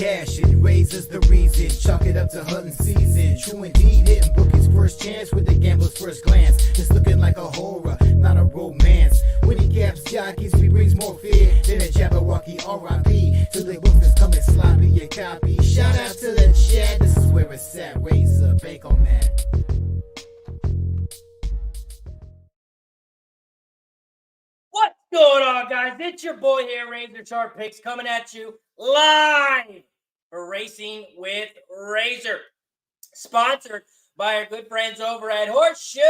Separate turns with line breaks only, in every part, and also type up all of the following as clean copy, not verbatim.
cash it. Razor's the reason, chalk it up to hunting season. True indeed, hitting bookie's first chance with the gambler's first glance. It's looking like a horror, not a romance. When he gaps jockeys, he brings more fear than a Jabberwocky R.I.P. To the wolfers coming sloppy and copy. Shout out to the chat, this is where it's at. Razor, bank on that.
What's going on, guys? It's your boy here, RazorSharpPicks, coming at you live for Racing with Razor. Sponsored by our good friends over at Horseshoe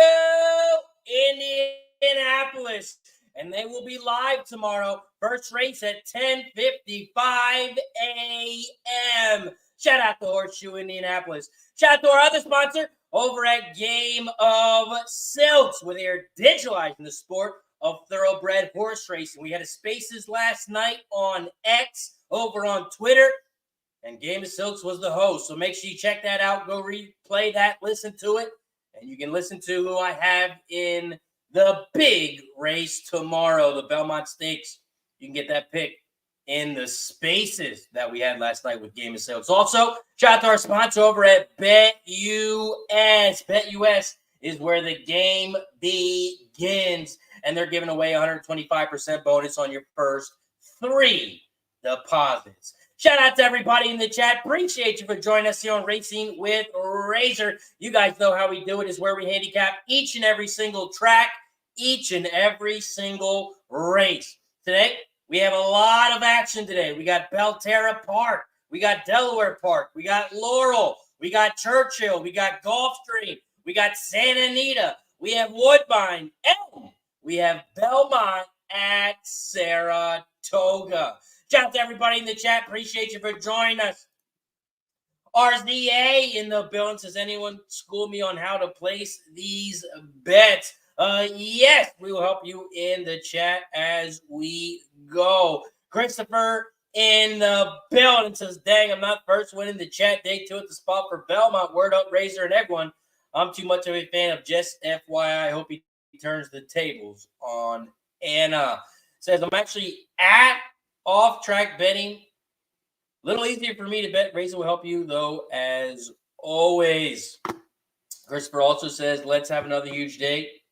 Indianapolis. And they will be live tomorrow. First race at 10:55 a.m. Shout out to Horseshoe Indianapolis. Shout out to our other sponsor over at Game of Silks, where they are digitalizing the sport of thoroughbred horse racing. We had a Spaces last night on X, over on Twitter, and Game of Silks was the host. So make sure you check that out. Go replay that, listen to it, and you can listen to who I have in the big race tomorrow, the Belmont Stakes. You can get that pick in the Spaces that we had last night with Game of Silks. Also, shout out to our sponsor over at BetUS. BetUS is where the game begins, and they're giving away 125% bonus on your first 3 deposits. Shout out to everybody in the chat. Appreciate you for joining us here on Racing with Razor. You guys know how we do it, is where we handicap each and every single track, each and every single race. Today, we have a lot of action today. We got Belterra Park. We got Delaware Park. We got Laurel. We got Churchill. We got Gulfstream. We got Santa Anita. We have Woodbine. And we have Belmont at Saratoga. Shout out to everybody in the chat. Appreciate you for joining us. RZA in the building. Says, anyone school me on how to place these bets? Yes, we will help you in the chat as we go. Christopher in the building says, dang, I'm not first winning the chat. Day 2 at the spot for Belmont. Word up, Razor and everyone. I'm too much of a fan of just FYI. I hope he turns the tables on Anna. Says, I'm actually at off-track betting. A little easier for me to bet. Razor will help you, though, as always. Christopher also says, let's have another huge day.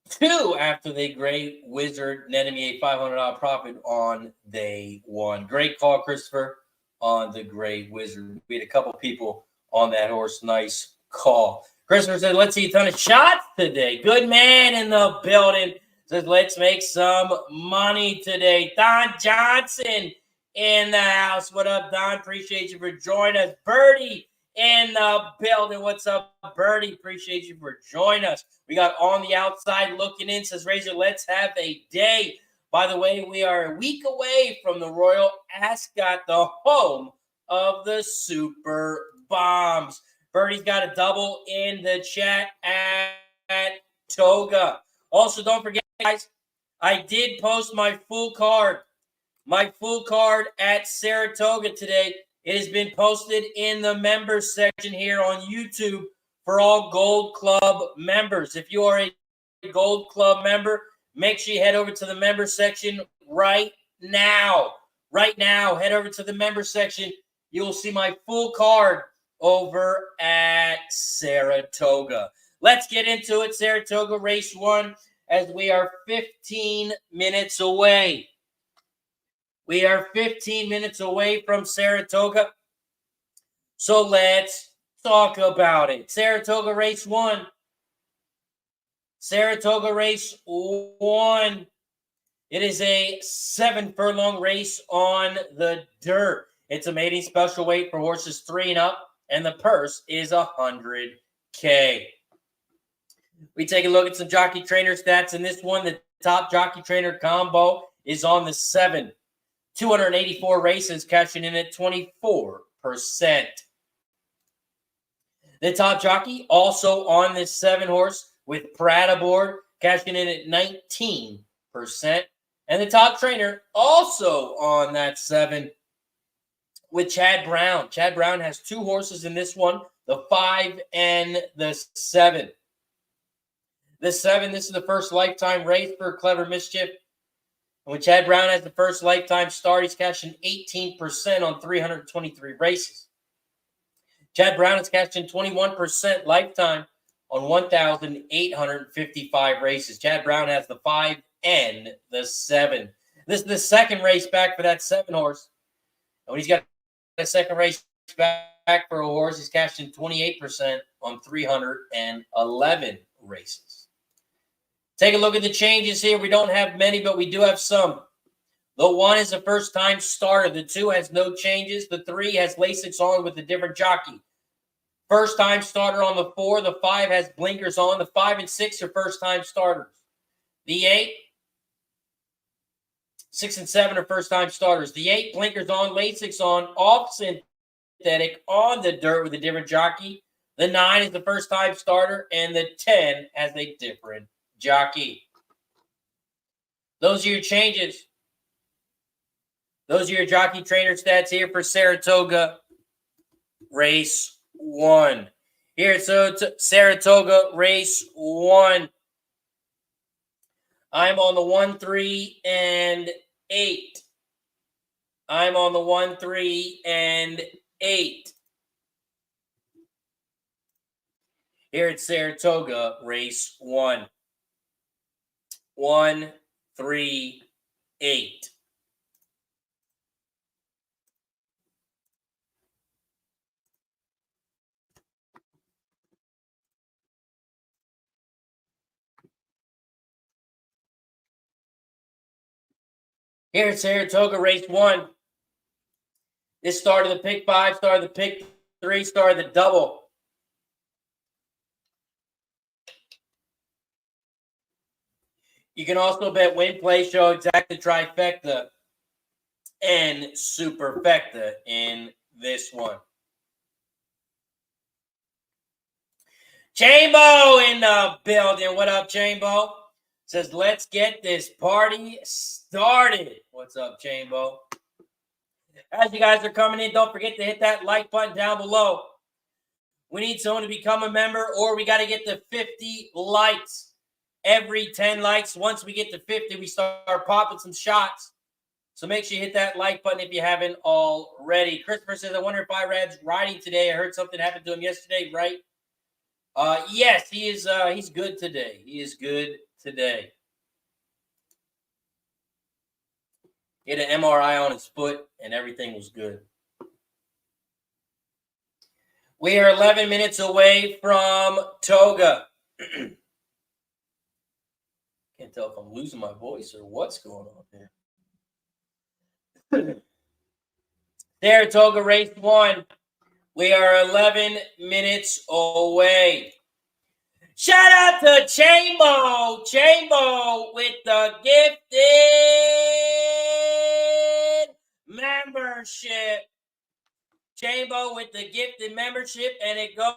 2 after the Great Wizard netted me a $500 profit on day 1. Great call, Christopher, on the Great Wizard. We had a couple people on that horse. Nice call. Christopher said, let's see a ton of shots today. Good man in the building. Says, let's make some money today. Don Johnson in the house. What up, Don? Appreciate you for joining us. Birdie in the building. What's up, Birdie? Appreciate you for joining us. We got On the Outside looking in. Says, Razor, let's have a day. By the way, we are a week away from the Royal Ascot, the home of the Super Bombs. Birdie's got a double in the chat at Toga. Also, don't forget, guys, I did post my full card at Saratoga today. It has been posted in the members section here on YouTube for all Gold Club members. If you are a Gold Club member, make sure you head over to the members section right now. Right now, head over to the members section. You'll see my full card over at Saratoga. Let's get into it. Saratoga race 1, as we are 15 minutes away. We are 15 minutes away from Saratoga. So let's talk about it. Saratoga race 1. Saratoga race 1. It is a 7-furlong race on the dirt. It's a maiden special weight for horses 3 and up, and the purse is $100K. We take a look at some jockey trainer stats in this one. The top jockey trainer combo is on the 7. 284 races, cashing in at 24%. The top jockey also on this 7 horse with Pratt aboard, cashing in at 19%. And the top trainer also on that 7 with Chad Brown. Chad Brown has 2 horses in this one, the 5 and the 7. The 7, this is the first lifetime race for Clever Mischief. And when Chad Brown has the first lifetime start, he's cashing 18% on 323 races. Chad Brown is cashing 21% lifetime on 1,855 races. Chad Brown has the 5 and the 7. This is the second race back for that 7 horse. And when he's got a second race back for a horse, he's cashing 28% on 311 races. Take a look at the changes here. We don't have many, but we do have some. The 1 is a first-time starter. The 2 has no changes. The 3 has LASIX on with a different jockey. First-time starter on the 4. The 5 has blinkers on. The 5 and 6 are first-time starters. The 8, 6 and 7 are first-time starters. The 8, blinkers on, LASIX on, off synthetic, on the dirt with a different jockey. The 9 is the first-time starter, and the 10 has a different jockey. Those are your changes. Those are your jockey trainer stats here for Saratoga Race 1. Here at Saratoga Race 1. I'm on the 1, 3, and 8. I'm on the 1, 3, and 8. Here at Saratoga Race 1. 1, 3, 8. Here at Saratoga Race 1. This started the pick 5, started the pick 3, started the double. You can also bet win, play, show, exacta, trifecta, and superfecta in this one. Chambo in the building. What up, Chambo? Says, let's get this party started. What's up, Chambo? As you guys are coming in, don't forget to hit that like button down below. We need someone to become a member, or we got to get to 50 likes. Every 10 likes, once we get to 50, we start popping some shots. So make sure you hit that like button if you haven't already. Christopher says, I wonder if Irad's riding today. I heard something happened to him yesterday, right? Yes, he is. He's good today. He is good today. He had an MRI on his foot, and everything was good. We are 11 minutes away from Toga. Can't tell if I'm losing my voice or what's going on here. Saratoga Race 1. We are 11 minutes away. Shout out to Chambo. Chambo with the gifted membership. Chambo with the gifted membership, and it goes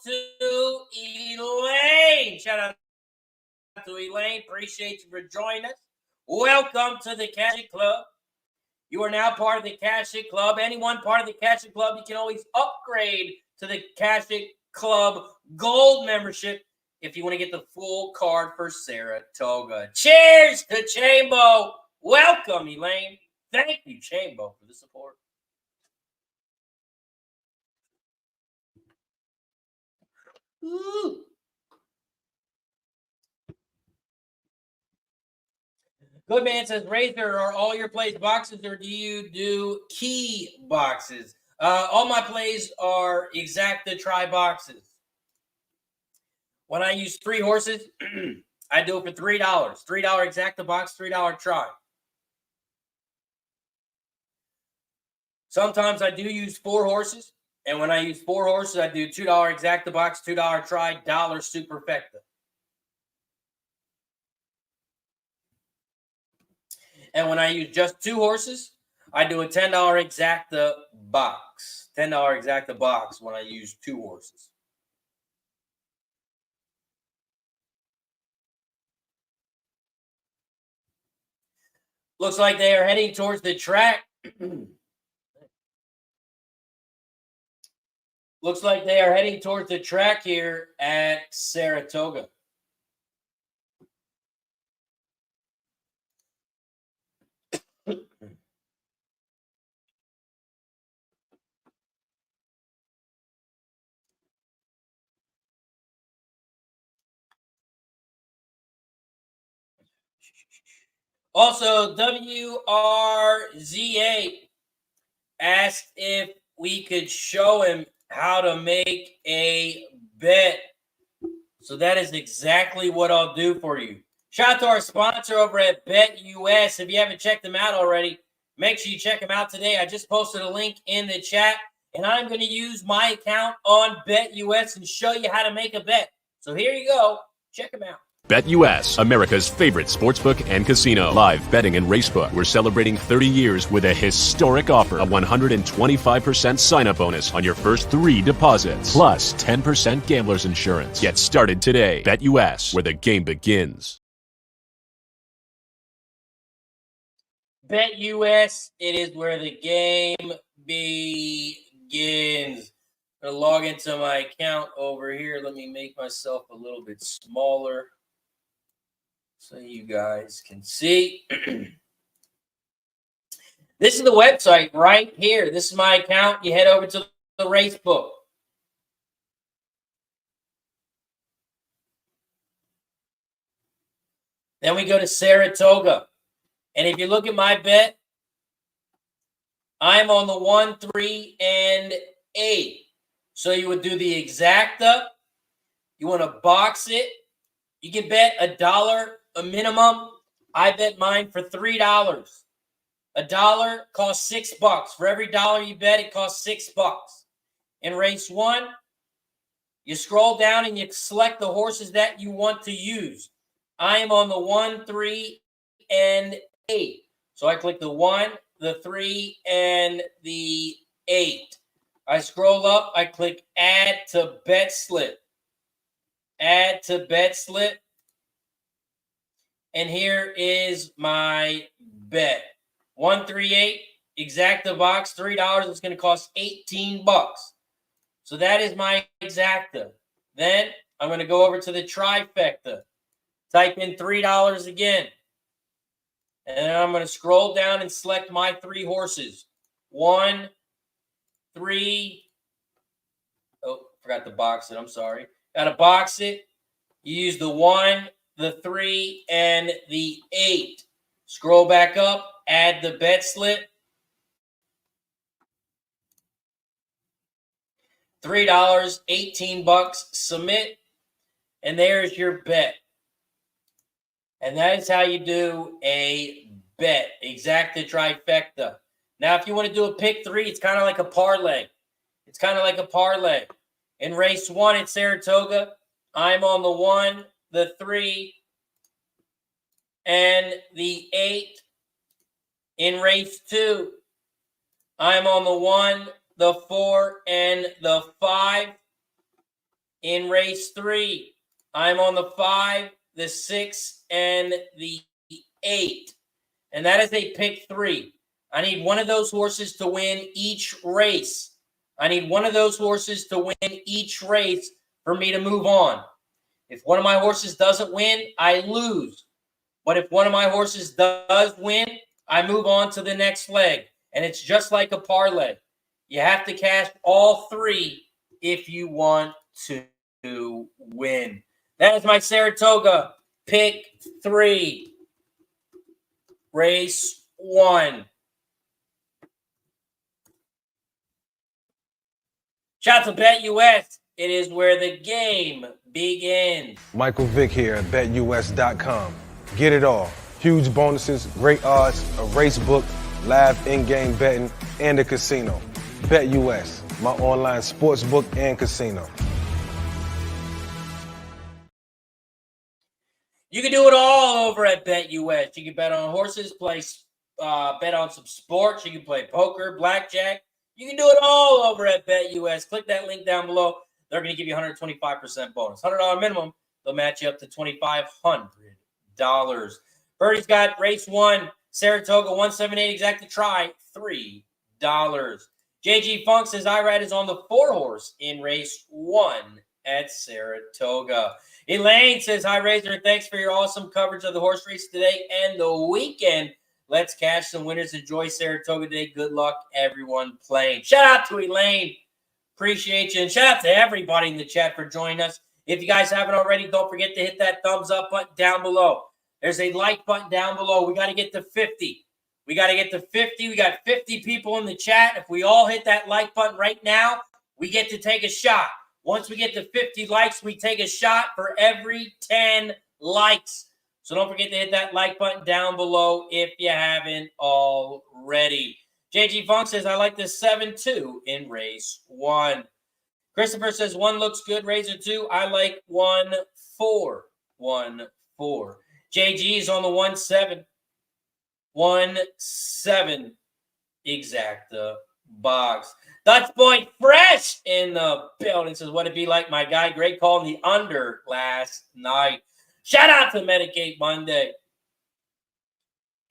to Elaine. Shout out to Elaine. Appreciate you for joining us. Welcome to the Cash It Club. You are now part of the Cash It Club. Anyone part of the Cash It Club, you can always upgrade to the Cash It Club Gold membership if you want to get the full card for Saratoga. Cheers to Chambo. Welcome, Elaine. Thank you, Chambo, for the support. Ooh. Good man says, Razor, are all your plays boxes, or do you do key boxes? All my plays are exacta try boxes. When I use 3 horses, I do it for $3. $3 exacta box, $3 try. Sometimes I do use 4 horses, and when I use 4 horses, I do $2 exacta box, $2 try, $1 superfecta. And when I use just 2 horses, I do a $10 exacta box. $10 exacta box when I use 2 horses. Looks like they are heading towards the track. Looks like they are heading towards the track here at Saratoga. Also, WRZA asked if we could show him how to make a bet. So that is exactly what I'll do for you. Shout out to our sponsor over at BetUS. If you haven't checked them out already, make sure you check them out today. I just posted a link in the chat, and I'm going to use my account on BetUS and show you how to make a bet. So here you go. Check them out.
BetUS, America's favorite sportsbook and casino. Live betting and racebook. We're celebrating 30 years with a historic offer. A 125% sign-up bonus on your first 3 deposits. Plus 10% gambler's insurance. Get started today. BetUS, where the game begins.
BetUS, it is where the game begins. I'm going to log into my account over here. Let me make myself a little bit smaller so you guys can see. This is the website right here. This is my account. You head over to the race book. Then we go to Saratoga. And if you look at my bet, I'm on the 1, 3, and 8. So you would do the exacta. You want to box it. You can bet $1 a minimum. I bet mine for $3. $1 costs $6. For every dollar you bet, it costs $6. In race 1, you scroll down and you select the horses that you want to use. I am on the 1, 3, and 8. So I click the 1, the 3, and the 8. I scroll up. I click Add to Bet Slip. Add to Bet Slip. And here is my bet. 138 exacta box, $3. It's going to cost $18. So that is my exacta. Then I'm going to go over to the trifecta. Type in $3 again. And then I'm going to scroll down and select my 3 horses. 1, 3. Oh, forgot to box it. I'm sorry. Got to box it. You use the 1, the 3, and the 8. Scroll back up. Add the bet slip. $3, $18. Submit. And there's your bet. And that is how you do a bet. Exacta trifecta. Now, if you want to do a pick 3, it's kind of like a parlay. It's kind of like a parlay. In race 1 at Saratoga, I'm on the 1, the 3, and the 8. In race 2, I'm on the 1, the 4, and the 5. In race 3, I'm on the 5, the 6, and the 8. And that is a pick 3. I need one of those horses to win each race. I need one of those horses to win each race for me to move on. If one of my horses doesn't win, I lose. But if one of my horses does win, I move on to the next leg. And it's just like a parlay. You have to cash all 3 if you want to win. That is my Saratoga pick 3. Race 1. Shout out to BetUS. It is where the game begins.
Michael Vick here at BetUS.com. Get it all. Huge bonuses, great odds, a race book, live in-game betting, and a casino. BetUS, my online sports book and casino.
You can do it all over at BetUS. You can bet on horses, bet on some sports. You can play poker, blackjack. You can do it all over at BetUS. Click that link down below. They're going to give you 125% bonus. $100 minimum. They'll match you up to $2,500. Birdie's got race 1, Saratoga 178 exacta try, $3. JG Funk says Irad is on the 4-horse in race 1 at Saratoga. Elaine says, hi, Razor. Thanks for your awesome coverage of the horse race today and the weekend. Let's cash some winners. Enjoy Saratoga today. Good luck, everyone playing. Shout out to Elaine. Appreciate you. And shout out to everybody in the chat for joining us. If you guys haven't already, don't forget to hit that thumbs up button down below. There's a like button down below. We got to get to 50. We got to get to 50. We got 50 people in the chat. If we all hit that like button right now, we get to take a shot. Once we get to 50 likes, we take a shot for every 10 likes. So don't forget to hit that like button down below if you haven't already. JG Funk says, I like the 7-2 in race 1. Christopher says, 1 looks good. Razor 2, I like 1-4. 1-4. JG is on the 1-7. 1-7 exacta box. Dutch Point Fresh in the building says, what it be like my guy? Great call in the under last night. Shout out to Medicaid Monday.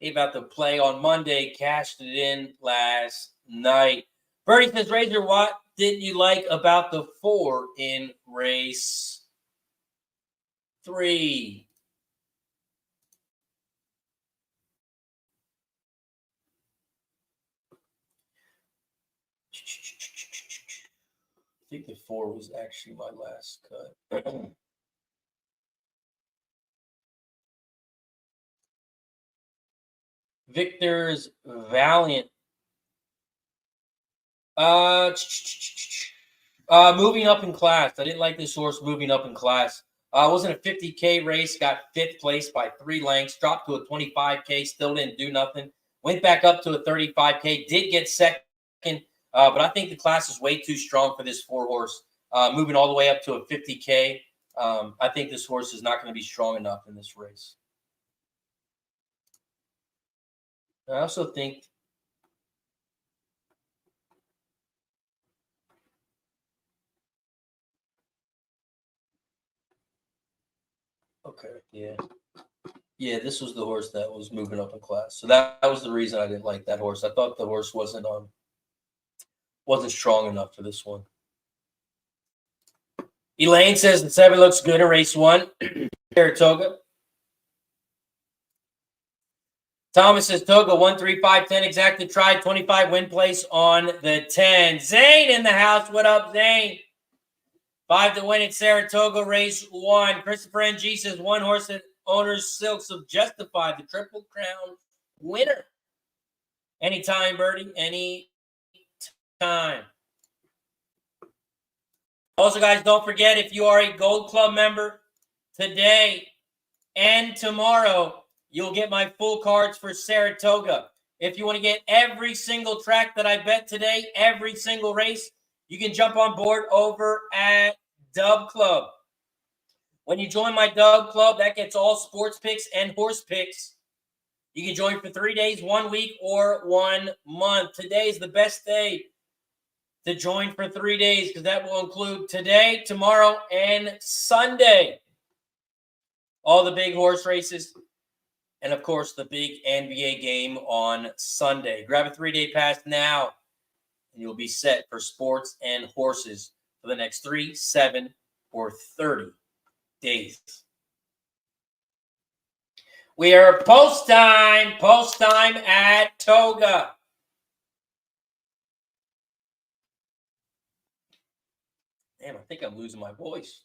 He about to play on Monday, cashed it in last night. Bertie says, Razor, what did you like about the 4 in race 3? I think the 4 was actually my last cut. Victor's Valiant. Moving up in class. I didn't like this horse moving up in class. It wasn't a 50K race. Got 5th place by 3 lengths. Dropped to a 25K. Still didn't do nothing. Went back up to a 35K. Did get second. But I think the class is way too strong for this 4 horse. Moving all the way up to a 50K. I think this horse is not going to be strong enough in this race. I also think yeah, this was the horse that was moving up in class. So that was the reason I didn't like that horse. I thought the horse wasn't strong enough for this one. Elaine says the 7 looks good in race 1. Saratoga. Thomas says Toga 1, 3, 5, 10 exactly tried 25 win place on the 10. Zane in the house. What up, Zane? 5 to win at Saratoga race 1. Christopher NG says 1 horse that owners Silks have justified the Triple Crown winner. Anytime, Birdie. Anytime. Also, guys, don't forget if you are a Gold Club member today and tomorrow, you'll get my full cards for Saratoga. If you want to get every single track that I bet today, every single race, you can jump on board over at Dub Club. When you join my Dub Club, that gets all sports picks and horse picks. You can join for 3 days, 1 week, or 1 month. Today is the best day to join for 3 days because that will include today, tomorrow, and Sunday. All the big horse races. And, of course, the big NBA game on Sunday. Grab a 3-day pass now, and you'll be set for sports and horses for the next 3, 7, or 30 days. We are post time at Toga. Damn, I think I'm losing my voice.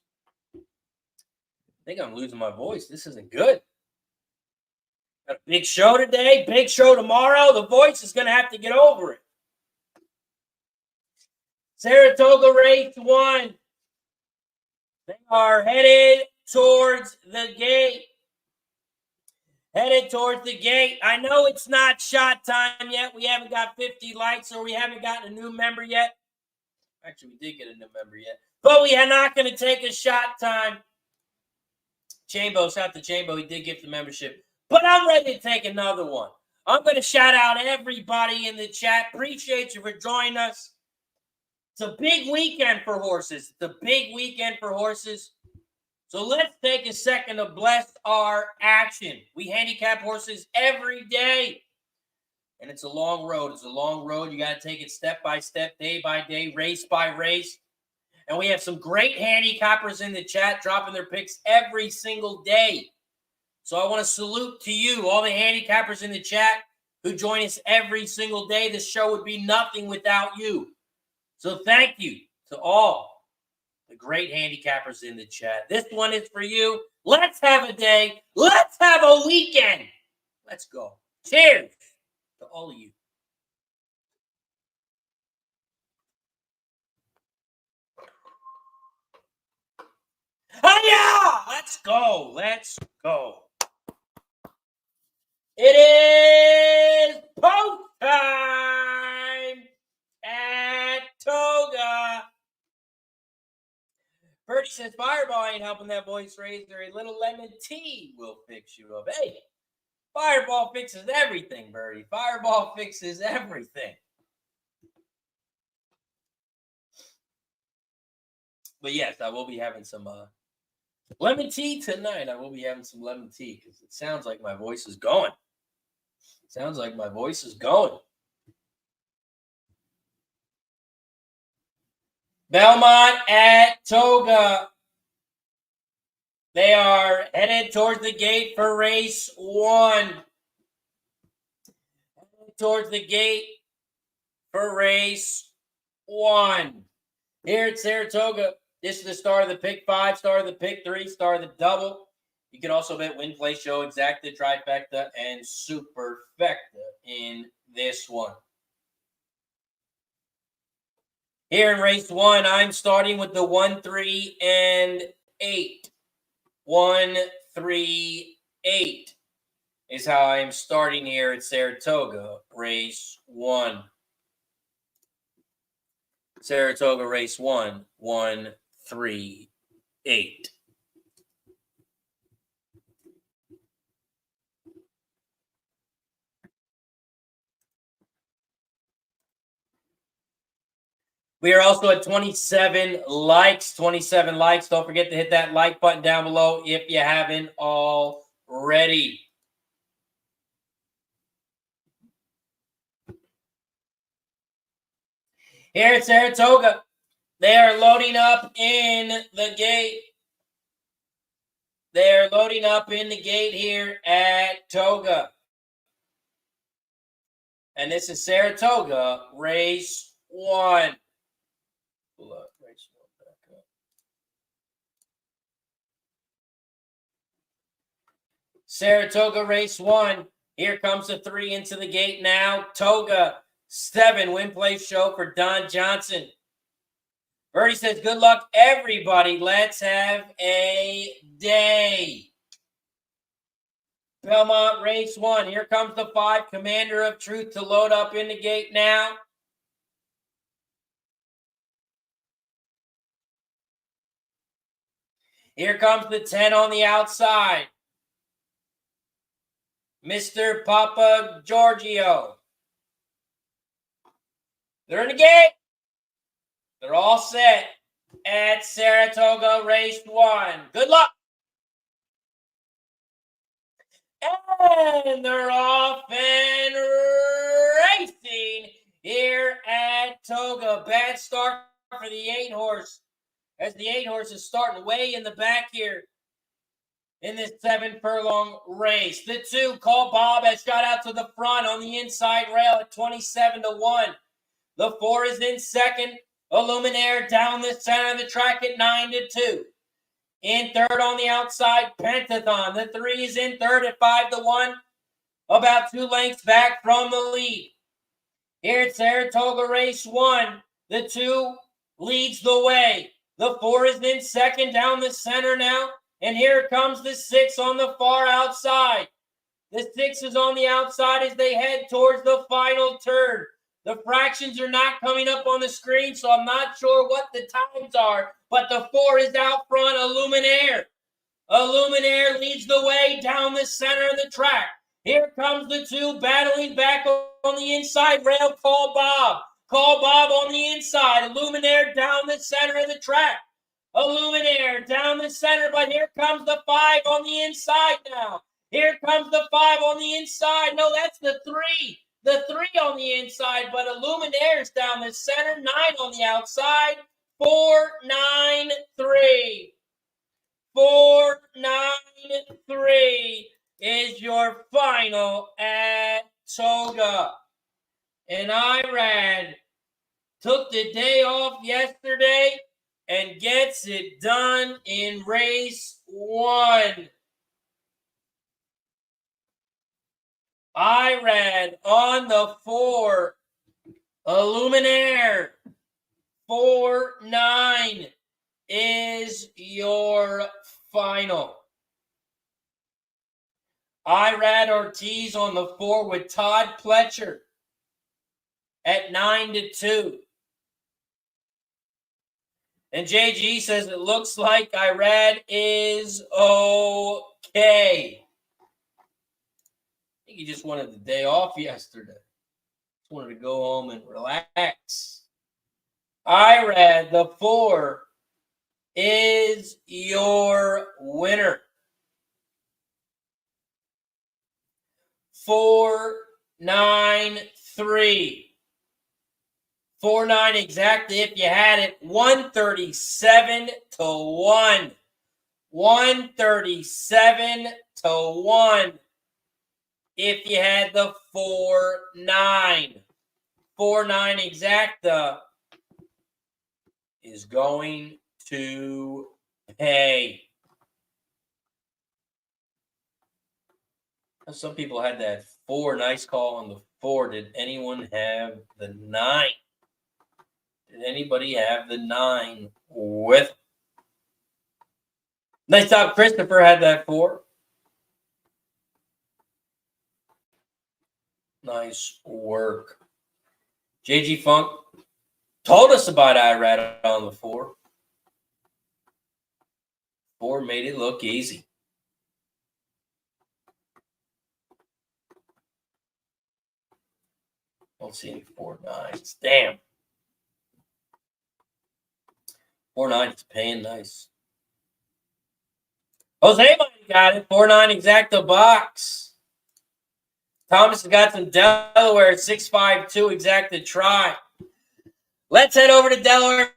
This isn't good. Got a big show today, big show tomorrow. The voice is going to have to get over it. Saratoga race 1. They are headed towards the gate. I know it's not shot time yet. We haven't got 50 likes, or we haven't gotten a new member yet. Actually, we did get a new member yet. But we are not going to take a shot time. Chambo, shout out to Chambo. He did get the membership. But I'm ready to take another one. I'm going to shout out everybody in the chat. Appreciate you for joining us. It's a big weekend for horses. So let's take a second to bless our action. We handicap horses every day. And it's a long road. You got to take it step by step, day by day, race by race. And we have some great handicappers in the chat dropping their picks every single day. So I want to salute to you, all the handicappers in the chat. who join us every single day. The show would be nothing without you. So thank you to all the great handicappers in the chat. This one is for you. Let's have a day. Let's have a weekend. Let's go. Cheers to all of you. Hiya! Let's go. Let's go. It is post time at Toga. Birdie says, Fireball ain't helping that voice razor. A little lemon tea will fix you up. Hey, Fireball fixes everything, Birdie. Fireball fixes everything. But yes, I will be having some lemon tea tonight. I will be having some lemon tea because it sounds like my voice is going. Sounds like my voice is going. Belmont at Toga. They are headed towards the gate for race 1. Headed towards the gate for race 1. Here at Saratoga, this is the start of the pick 5, start of the pick 3, start of the double. You can also bet win, play, show, exacta, trifecta, and superfecta in this one. Here in race 1, I'm starting with the 1, 3, and 8. 1, 3, 8 is how I am starting here at Saratoga, race 1. Saratoga, race 1, 1, 3, 8. We are also at 27 likes. 27 likes. Don't forget to hit that like button down below if you haven't already. Here at Saratoga, they are loading up in the gate. They are loading up in the gate here at Toga. And this is Saratoga, race 1. Pull up, race 1 back up. Saratoga, race 1. Here comes the 3 into the gate now. Toga, 7, win, play, show for Don Johnson. Birdie says, good luck, everybody. Let's have a day. Belmont, race 1. Here comes the 5, Commander of Truth, to load up in the gate now. Here comes the 10 on the outside. Mr. Papa Giorgio. They're in the gate. They're all set at Saratoga, race 1. Good luck. And they're off and racing here at Toga. Bad start for the 8-horse, as the 8-horse is starting way in the back here in this 7-furlong race. The 2, Call Bob, has got out to the front on the inside rail at 27-1. The 4 is in second. Illuminaire down the center of the track at 9-2. In third on the outside, Pentathon. The 3 is in third at 5-1. About 2 lengths back from the lead. Here at Saratoga, race 1. The 2 leads the way. The 4 is in second down the center now. And here comes the 6 on the far outside. The 6 is on the outside as they head towards the final turn. The fractions are not coming up on the screen, so I'm not sure what the times are. But the 4 is out front, Illuminaire. Illuminaire leads the way down the center of the track. Here comes the 2 battling back on the inside rail, Call Bob. Call Bob on the inside. Illuminaire down the center of the track. Illuminaire down the center, but here comes the 5 on the inside now. Here comes the 5 on the inside. No, that's the 3. The 3 on the inside, but Illuminaire's down the center. 9 on the outside. 4, 9, 3. 4, 9, 3 is your final at Saratoga. And Irad took the day off yesterday and gets it done in race 1. Irad on the 4. Illuminaire 4-9 is your final. Irad Ortiz on the 4 with Todd Pletcher at 9-2. And JG says it looks like Irad is okay. I think he just wanted the day off yesterday. Just wanted to go home and relax. Irad, the 4, is your winner. 4-9-3. 4-9 exactly if you had it. 137-1. 137-1 if you had the 4-9. 4-9 exacta is going to pay. Some people had that 4. Nice call on the 4. Did anyone have the 9? Did anybody have the 9 with? Nice job, Christopher had that 4. Nice work. JG Funk told us about Irad on the 4. 4 made it look easy. Don't see any 4-9s. Damn. 4-9 is paying nice. Jose might have got it. 4-9 exacta box. Thomas has got some Delaware 652 exacta try. Let's head over to Delaware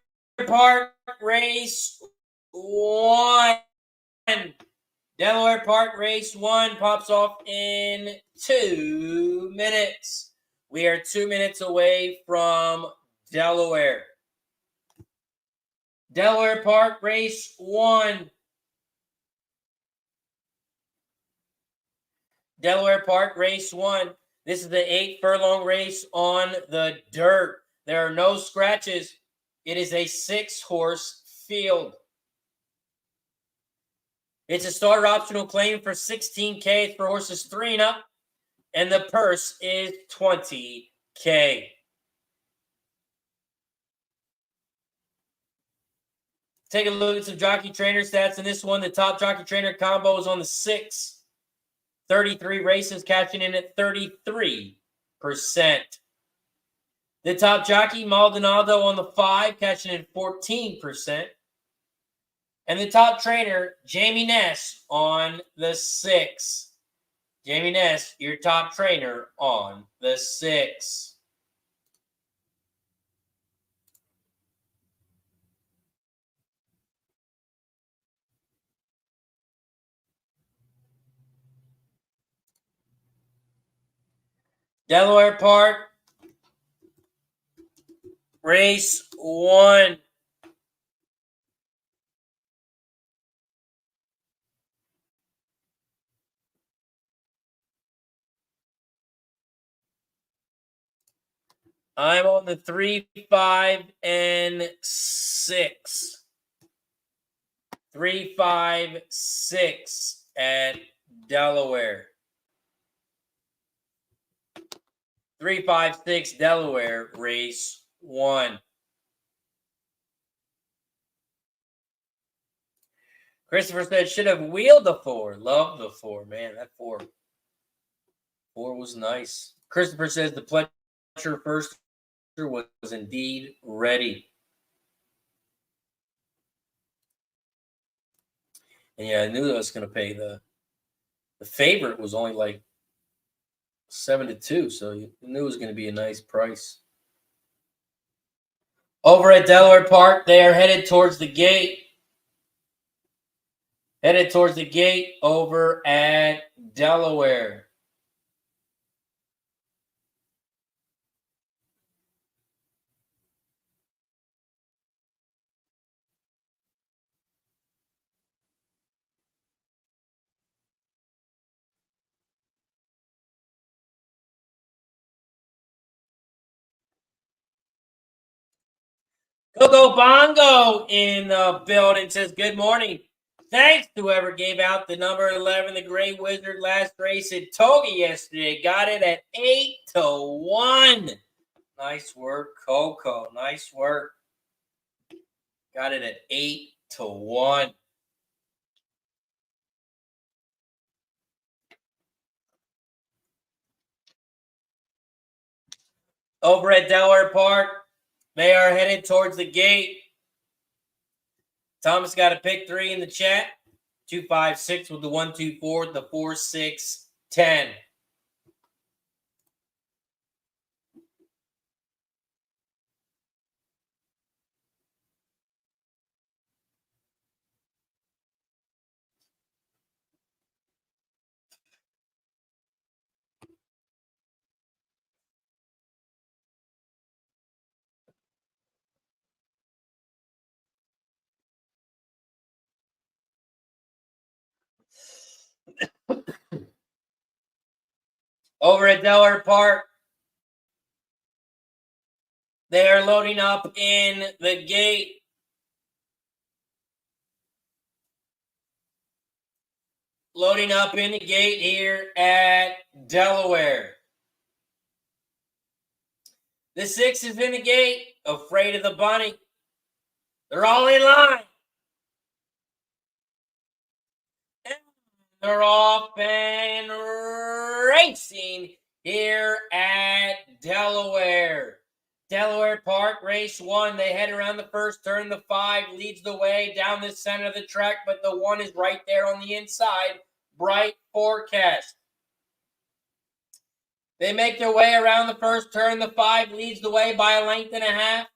Park race 1. Delaware Park race 1 pops off in 2 minutes. We are 2 minutes away from Delaware. Delaware Park race 1. Delaware Park race 1. This is the 8-furlong race on the dirt. There are no scratches. It is a 6-horse field. It's a starter optional claim for $16K. It's for horses 3 and up. And the purse is $20K. Take a look at some jockey trainer stats in this one. The top jockey trainer combo is on the 6. 33 races, catching in at 33%. The top jockey, Maldonado, on the 5, catching in 14%. And the top trainer, Jamie Ness, on the 6. Jamie Ness, your top trainer on the 6. Delaware Park, race 1. I'm on the 3, 5, and 6. 3, 5, 6 at Delaware. 3, 5, 6 Delaware, race 1. Christopher said, should have wheeled the 4. Love the 4, man. That 4 was nice. Christopher says the Pletcher first was indeed ready. And yeah, I knew I was going to pay the favorite was only like 7-2, so you knew it was going to be a nice price. Over at Delaware Park, they are headed towards the gate. Headed towards the gate over at Delaware. Coco Bongo in the building says, good morning. Thanks to whoever gave out the number 11, the Gray Wizard last race at Toga yesterday. Got it at 8-1. Nice work, Coco. Nice work. Got it at 8-1. Over at Delaware Park, they are headed towards the gate. Thomas got a pick 3 in the chat. 256 with the 124, the 4610. Over at Delaware Park, they are loading up in the gate. Loading up in the gate here at Delaware. The 6 is in the gate, Afraid of the Bunny. They're all in line. They're off and racing here at Delaware. Delaware Park, race 1. They head around the first turn. The 5 leads the way down the center of the track, but the 1 is right there on the inside. Bright forecast. They make their way around the first turn. The 5 leads the way by a length and a half.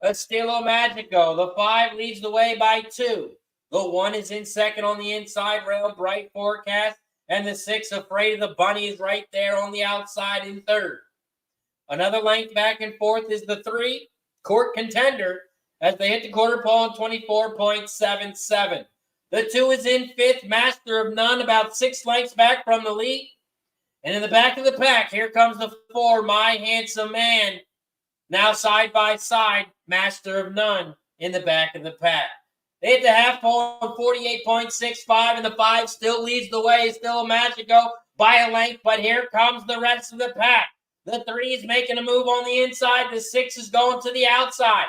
Estilo Magico. The 5 leads the way by 2. The 1 is in second on the inside rail, Bright forecast. And the 6, Afraid of the Bunny, is right there on the outside in third. Another length back and forth is the 3, Court Contender, as they hit the quarter pole on 24.77. The 2 is in fifth, Master of None, about 6 lengths back from the lead. And in the back of the pack, here comes the 4, My Handsome Man. Now side by side, Master of None in the back of the pack. They hit the half pole on 48.65, and the 5 still leads the way. Still Magico by a length, but here comes the rest of the pack. The 3 is making a move on the inside. The 6 is going to the outside.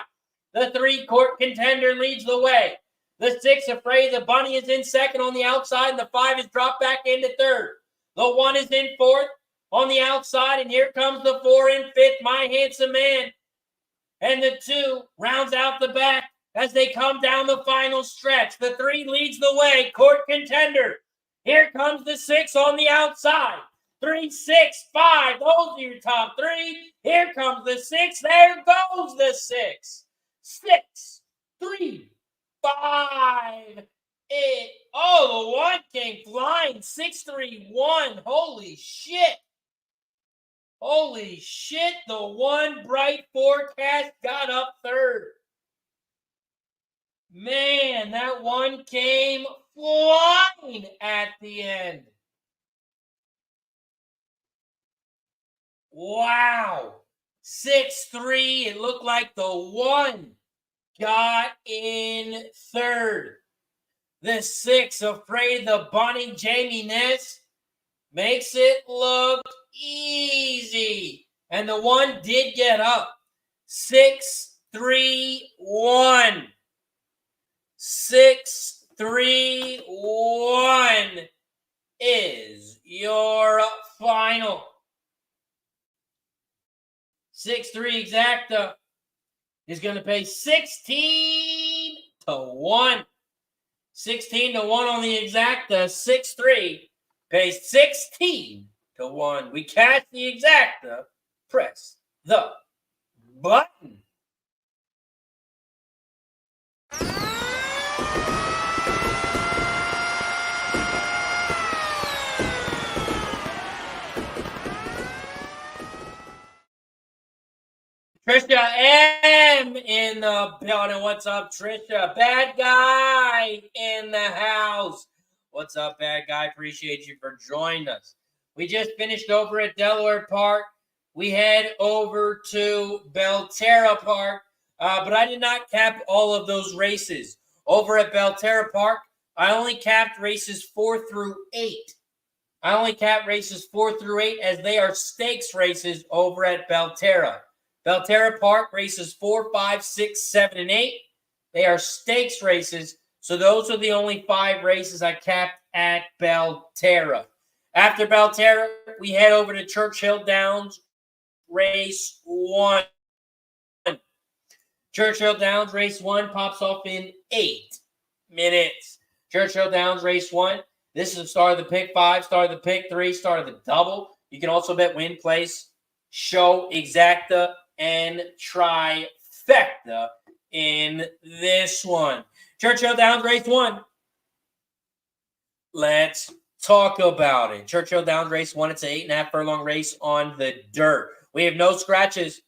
The 3, Court Contender, leads the way. The 6, Afraid of the Bunny, is in second on the outside, and the 5 is dropped back into third. The 1 is in fourth on the outside, and here comes the 4 in fifth, My Handsome Man. And the 2 rounds out the back as they come down the final stretch. The 3 leads the way, Court Contender. Here comes the 6 on the outside. 3, 6, 5. Those are your top 3. Here comes the 6. There goes the 6. 6, 3, 5. The 1 came flying. 6, 3, 1. Holy shit. Holy shit. The 1, Bright forecast, got up third. Man, that 1 came flying at the end. Wow. 6, 3. It looked like the 1 got in third. The 6, Afraid of the Bunny, Jamie Ness, makes it look easy. And the 1 did get up. 6, 3, 1. 6, 3, 1 is your final. 6, 3 exacta is going to pay 16-1. 16-1 on the exacta. 6, 3 pays 16-1. We cash the exacta. Press the button. Trisha M in the building. What's up, Trisha? Bad guy in the house. What's up, bad guy? Appreciate you for joining us. We just finished over at Delaware Park. We head over to Belterra Park. But I did not cap all of those races. Over at Belterra Park, I only capped races 4 through 8. I only capped races 4 through 8 as they are stakes races over at Belterra. Belterra Park races 4, 5, 6, 7, and 8. They are stakes races, so those are the only 5 races I capped at Belterra. After Belterra, we head over to Churchill Downs, race 1. Churchill Downs, race 1 pops off in 8 minutes. Churchill Downs, race 1. This is the start of the pick 5, start of the pick 3, start of the double. You can also bet win, place, show, exacta, and trifecta in this one. Churchill Downs, race 1. Let's talk about it. Churchill Downs, race 1. It's an 8.5 furlong race on the dirt. We have no scratches.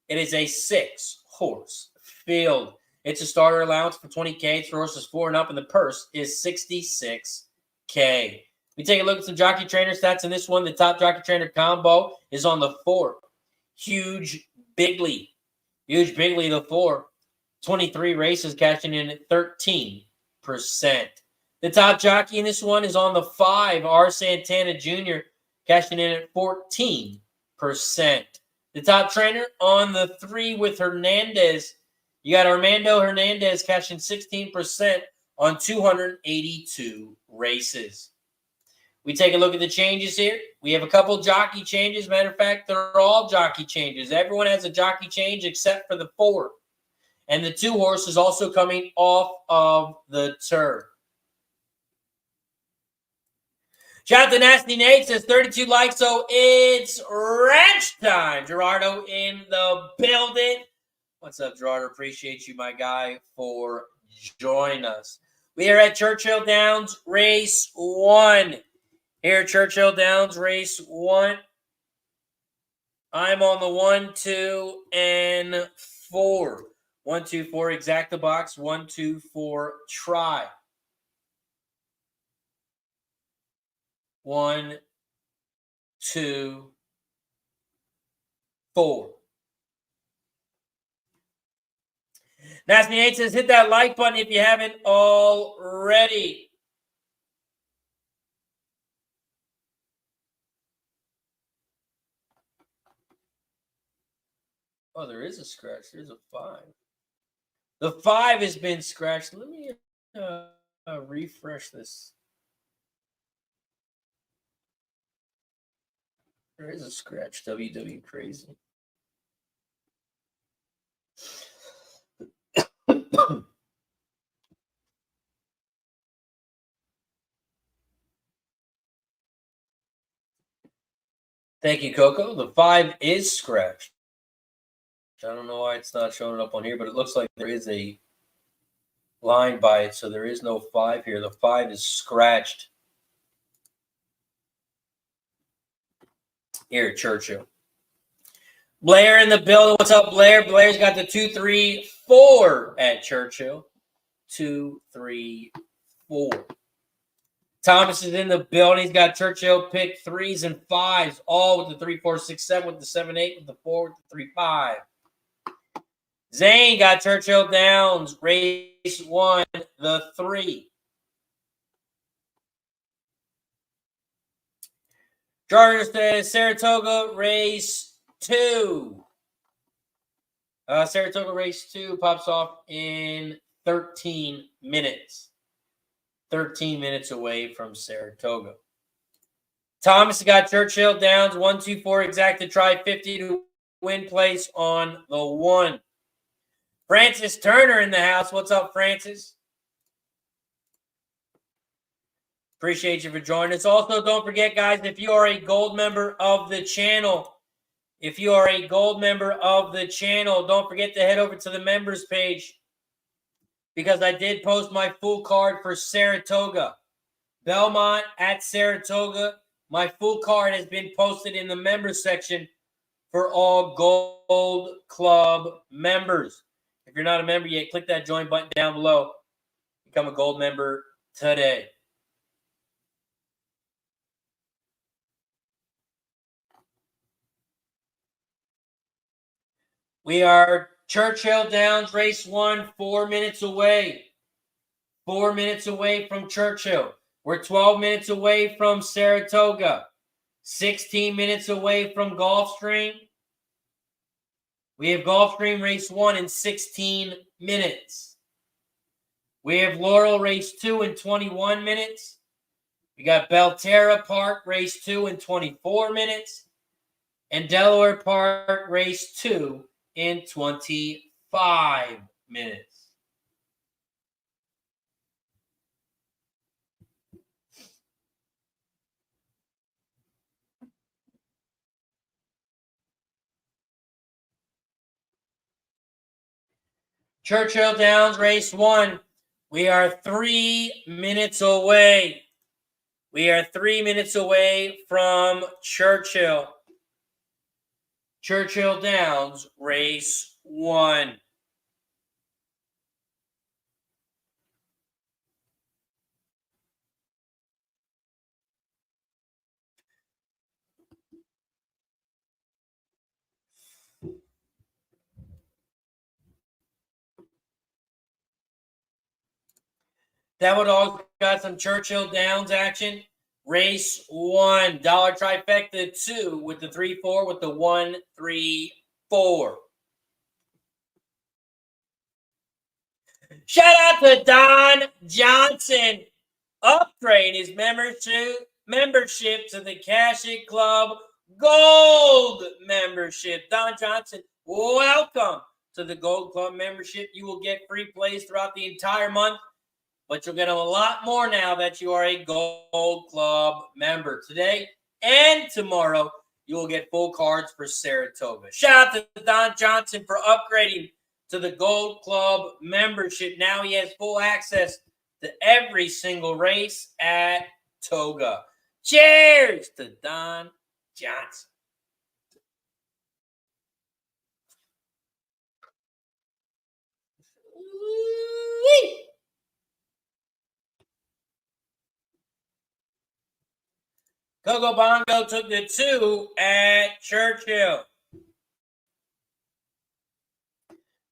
It is a 6-horse field. It's a starter allowance for $20K. It's for horses 4 and up, and the purse is $66K. We take a look at some jockey trainer stats in this one. The top jockey trainer combo is on the 4. Huge Bigley. Huge Bigley, the 4. 23 races, cashing in at 13%. The top jockey in this one is on the 5, R. Santana Jr., cashing in at 14%. The top trainer on the 3 with Hernandez. You got Armando Hernandez cashing 16% on 282 races. We take a look at the changes here. We have a couple jockey changes. Matter of fact, they're all jockey changes. Everyone has a jockey change except for the 4. And the 2 horses also coming off of the turf. Shout out to Nasty Nate, says 32 likes, so it's ranch time. Gerardo in the building. What's up, Gerardo? Appreciate you, my guy, for joining us. We are at Churchill Downs, race 1. Here at Churchill Downs, race 1. I'm on the 1, 2, and 4. 1, 2, 4, exacta box. 1, 2, 4, try. 1, 2, 4. Nasty Nate says, hit that like button if you haven't already. Oh, there is a scratch. There's a 5. The 5 has been scratched. Let me refresh this. There is a scratch. WW crazy. Thank you, Coco. The 5 is scratched. I don't know why it's not showing up on here, but it looks like there is a line by it, so there is no 5 here. The 5 is scratched here at Churchill. Blair in the building. What's up, Blair? Blair's got the 2, 3, 4 at Churchill. 2, 3, 4. Thomas is in the building. He's got Churchill pick 3s and 5s, all with the 3, 4, 6, 7, with the 7, 8, with the 4, with the 3, 5. Zane got Churchill Downs, race 1, the 3. Charter says Saratoga, race 2. Saratoga, race 2 pops off in 13 minutes. 13 minutes away from Saratoga. Thomas got Churchill Downs, 1, 2, 4, exacta try 50 to win place on the 1. Francis Turner in the house. What's up, Francis? Appreciate you for joining us. Also, don't forget, guys, if you are a gold member of the channel, don't forget to head over to the members page because I did post my full card for Saratoga. Belmont at Saratoga. My full card has been posted in the members section for all Gold Club members. If you're not a member yet, click that join button down below. Become a gold member today. We are Churchill Downs, race 1, 4 minutes away. 4 minutes away from Churchill. We're 12 minutes away from Saratoga. 16 minutes away from Gulfstream. We have Gulfstream race 1 in 16 minutes. We have Laurel race 2 in 21 minutes. We got Belterra Park race 2 in 24 minutes. And Delaware Park race 2 in 25 minutes. Churchill Downs race 1. We are 3 minutes away. We are 3 minutes away from Churchill. Churchill Downs race 1. That would all got some Churchill Downs action. Race 1, dollar trifecta 2 with the 3-4 with the 1-3-4. Shout out to Don Johnson. Upgrade his membership to the Cash It Club Gold membership. Don Johnson, welcome to the Gold Club membership. You will get free plays throughout the entire month, but you'll get a lot more now that you are a Gold Club member. Today and tomorrow, you will get full cards for Saratoga. Shout out to Don Johnson for upgrading to the Gold Club membership. Now he has full access to every single race at Toga. Cheers to Don Johnson. Woo-wee. Coco Bongo took the 2 at Churchill.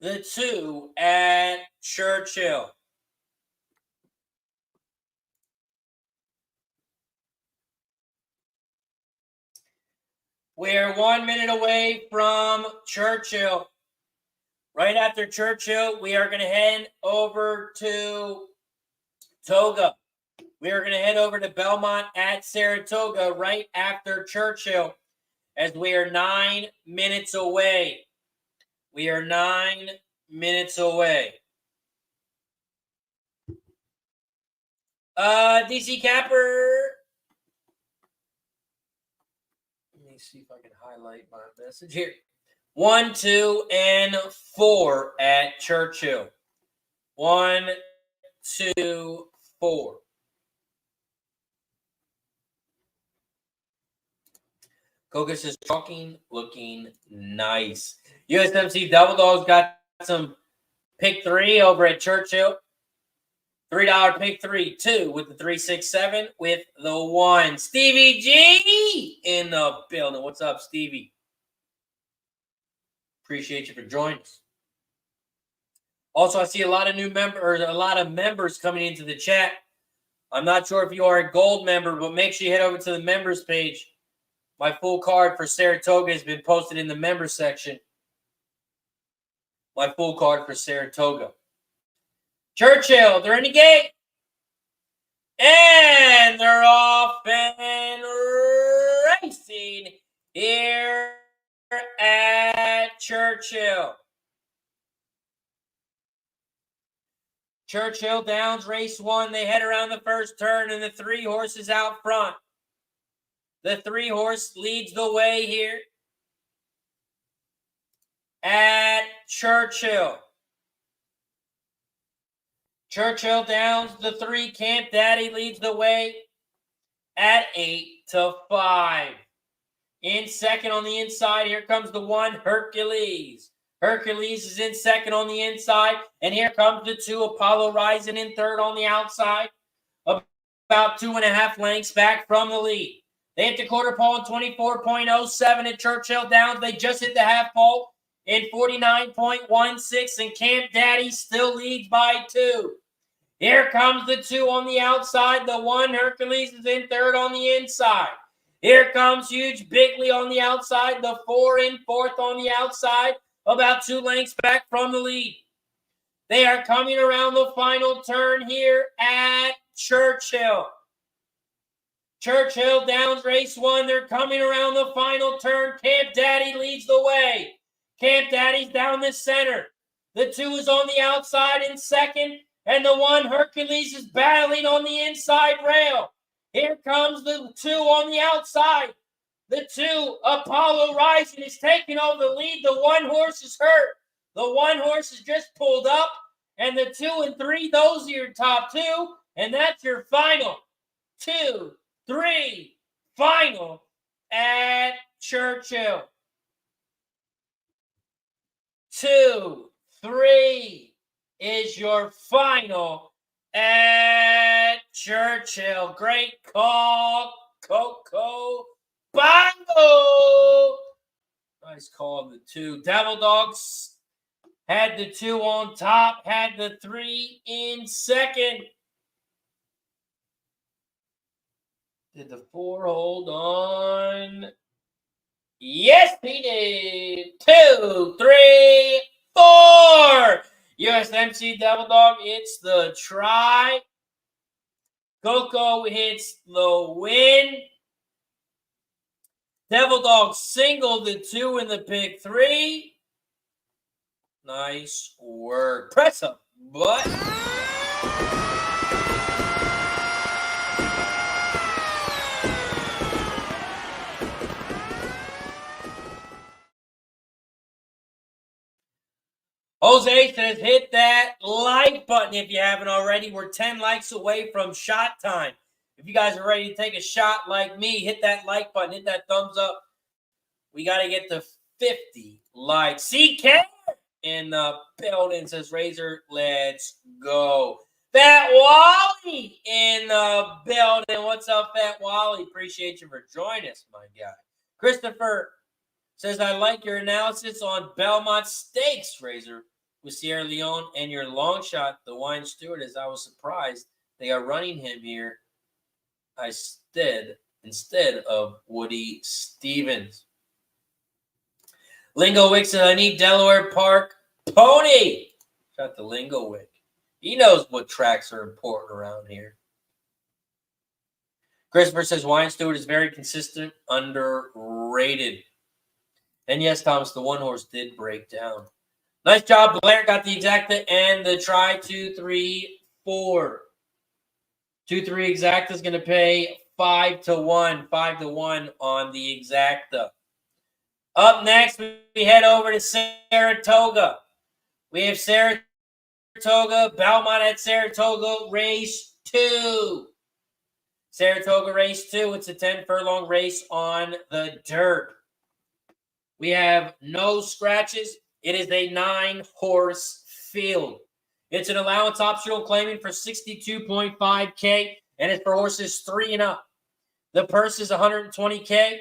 The 2 at Churchill. We're 1 minute away from Churchill. Right after Churchill, we are going to head over to Toga. We are going to head over to Belmont at Saratoga right after Churchill, as we are 9 minutes away. We are 9 minutes away. DC Capper. Let me see if I can highlight my message here. 1, 2, and 4 at Churchill. 1, 2, 4. Kogus is talking, looking nice. USMC Double Dogs got some pick 3 over at Churchill. $3 pick 3, 2 with the 367 with the 1. Stevie G in the building. What's up, Stevie? Appreciate you for joining us. Also, I see a lot of members coming into the chat. I'm not sure if you are a gold member, but make sure you head over to the members page. My full card for Saratoga has been posted in the member section. My full card for Saratoga. Churchill, they're in the gate. And they're off and racing here at Churchill. Churchill Downs race 1. They head around the first turn and the 3 horses out front. The 3 horse leads the way here at Churchill. Churchill Downs, the 3 Camp Daddy leads the way at 8-5. In second on the inside, here comes the 1 Hercules. Hercules is in second on the inside, and here comes the 2 Apollo Rising in third on the outside, about 2.5 lengths back from the lead. They hit the quarter pole in 24.07 at Churchill Downs. They just hit the half pole in 49.16, and Camp Daddy still leads by 2. Here comes the 2 on the outside. The 1, Hercules, is in third on the inside. Here comes Huge Bigley on the outside. The 4 in fourth on the outside, about 2 lengths back from the lead. They are coming around the final turn here at Churchill. Churchill Downs race 1. They're coming around the final turn. Camp Daddy leads the way. Camp Daddy's down the center. The 2 is on the outside in second. And the 1, Hercules, is battling on the inside rail. Here comes the 2 on the outside. The 2, Apollo Rising, is taking over the lead. The 1 horse is hurt. The 1 horse is just pulled up. And the 2 and 3, those are your top 2. And that's your final 2, 3, final at Churchill. 2, 3 is your final at Churchill. Great call, Coco Bongo. Nice call, the 2. Devil Dogs had the 2 on top, had the 3 in second. Did the 4 hold on? Yes, he did. 2, 3, 4. USMC Devil Dog hits the try. Coco hits the win. Devil Dog singled the 2 in the pick 3. Nice work. Press a button. Jose says hit that like button if you haven't already. We're 10 likes away from shot time. If you guys are ready to take a shot like me, hit that like button, hit that thumbs up. We got to get to 50 likes. CK in the building says Razor, let's go. Fat Wally in the building. What's up, Fat Wally? Appreciate you for joining us, my guy. Christopher says, I like your analysis on Belmont Stakes, Razor, with Sierra Leone and your long shot, the Wine Steward, as I was surprised they are running him here instead of Woody Stevens. Lingo Wick says, I need Delaware Park Pony. Shout out to Lingo Wick. He knows what tracks are important around here. Christopher says, Wine Steward is very consistent, underrated. And yes, Thomas, the 1 horse did break down. Nice job, Blair. Got the exacta and the try. 2, 3, 4. 2, 3 exacta is going to pay 5 to 1. 5 to 1 on the exacta. Up next, we head over to Saratoga. We have Saratoga, Belmont at Saratoga, race 2. Saratoga race 2. It's a 10 furlong race on the dirt. We have no scratches. It is a 9-horse field. It's an allowance optional claiming for $62.5K, and it's for horses 3 and up. The purse is $120K.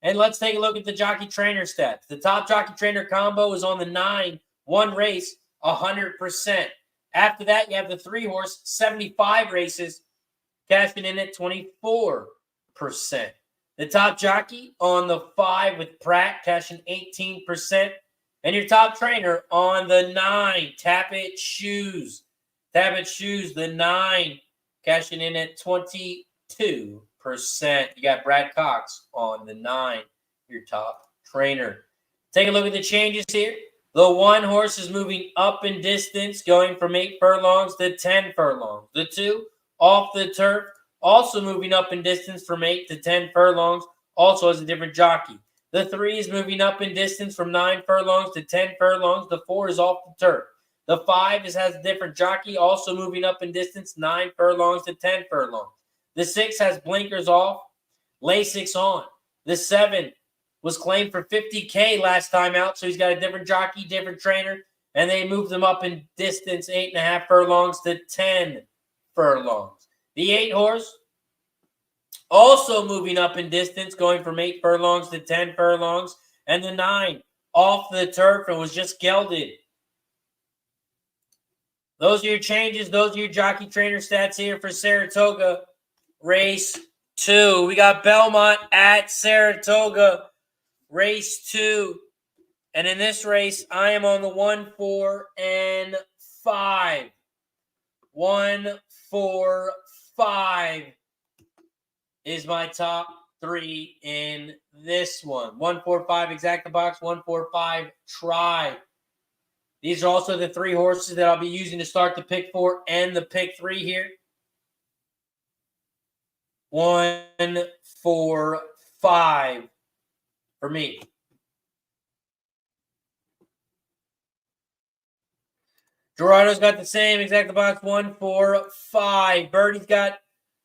And let's take a look at the jockey trainer stats. The top jockey trainer combo is on the 9, 1 race, 100%. After that, you have the 3 horse, 75 races, cashing in at 24%. The top jockey on the 5 with Pratt, cashing 18%. And your top trainer on the 9, Tap It Shoes. Tap It Shoes, the 9, cashing in at 22%. You got Brad Cox on the 9, your top trainer. Take a look at the changes here. The 1 horse is moving up in distance, going from 8 furlongs to 10 furlongs. The 2, off the turf, also moving up in distance from 8 to 10 furlongs, also has a different jockey. The 3 is moving up in distance from 9 furlongs to 10 furlongs. The 4 is off the turf. The 5 has a different jockey, also moving up in distance, 9 furlongs to 10 furlongs. The 6 has blinkers off, Lasix on. The 7 was claimed for $50K last time out, so he's got a different jockey, different trainer, and they moved him up in distance, 8.5 furlongs to 10 furlongs. The 8 horse, also moving up in distance, going from 8 furlongs to 10 furlongs. And the 9, off the turf and was just gelded. Those are your changes. Those are your jockey trainer stats here for Saratoga. Race 2. We got Belmont at Saratoga. Race 2. And in this race, I am on the 1, 4, and 5. 1, 4, 5 is my top 3 in this one. 1, 4, 5 exact the box. 1, 4, 5 try. These are also the 3 horses that I'll be using to start the pick 4 and the pick 3 here. 1, 4, 5 for me. Gerardo's got the same exact the box. 1, 4, 5. Birdie's got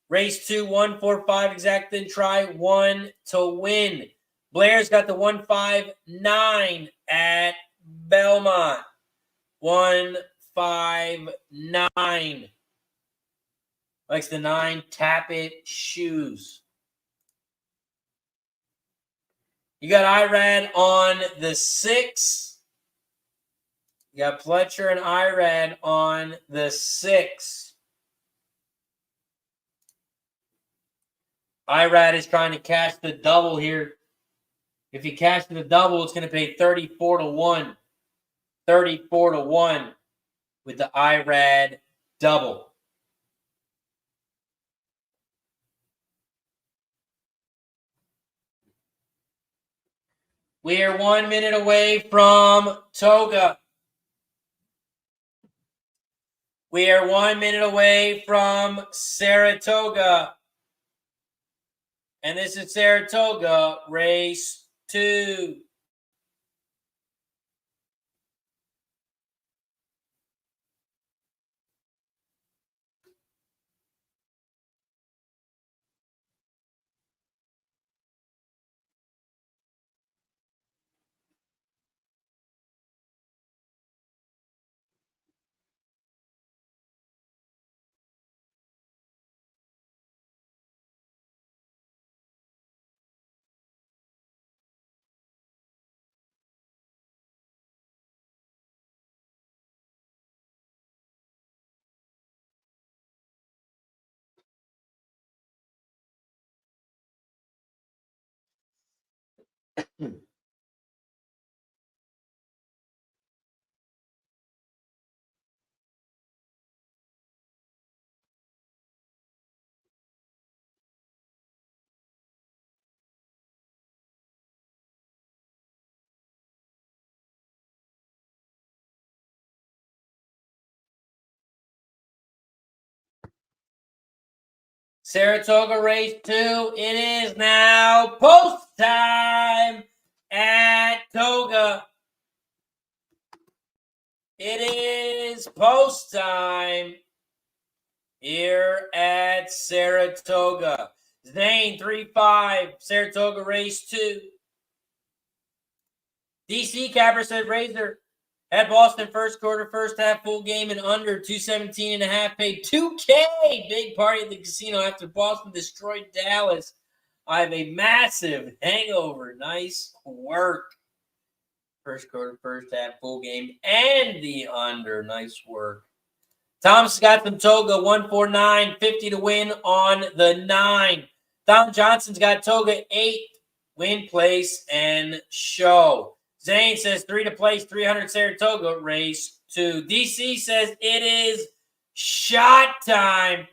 race 2. 1, 4, 5 exact then try 1 to win. Blair's got the 1, 5, 9 at Belmont. 1, 5, 9. Likes the 9. Tap it. Shoes. You got Irad on the 6. You got Pletcher and Irad on the 6. Irad is trying to cash the double here. If he cashes the double, it's going to pay 34 to 1. 34 to 1 with the Irad double. We are 1 minute away from Toga. We are 1 minute away from Saratoga. And this is Saratoga, race 2. Saratoga race 2. It is now post time at Toga. It is post time here at Saratoga. Zane 3-5. Saratoga race 2. DC Capper said Razor at Boston first quarter, first half, full game and under 217.5. Paid $2K. Big party at the casino after Boston destroyed Dallas. I have a massive hangover. Nice work. First quarter, first half, full game, and the under. Nice work. Thomas got some Toga, 149, 50 to win on the 9. Tom Johnson's got Toga, 8, win, place, and show. Zane says 3 to place, 300 Saratoga, race 2. DC says it is shot time.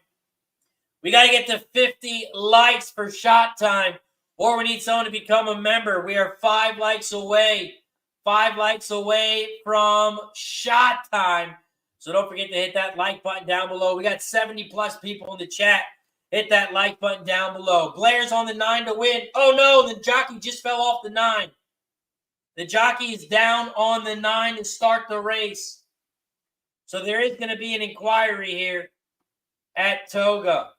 We got to get to 50 likes for shot time, or we need someone to become a member. We are 5 likes away. 5 likes away from shot time. So don't forget to hit that like button down below. We got 70-plus people in the chat. Hit that like button down below. Blair's on the 9 to win. Oh, no, the jockey just fell off the 9. The jockey is down on the 9 to start the race. So there is going to be an inquiry here at Toga.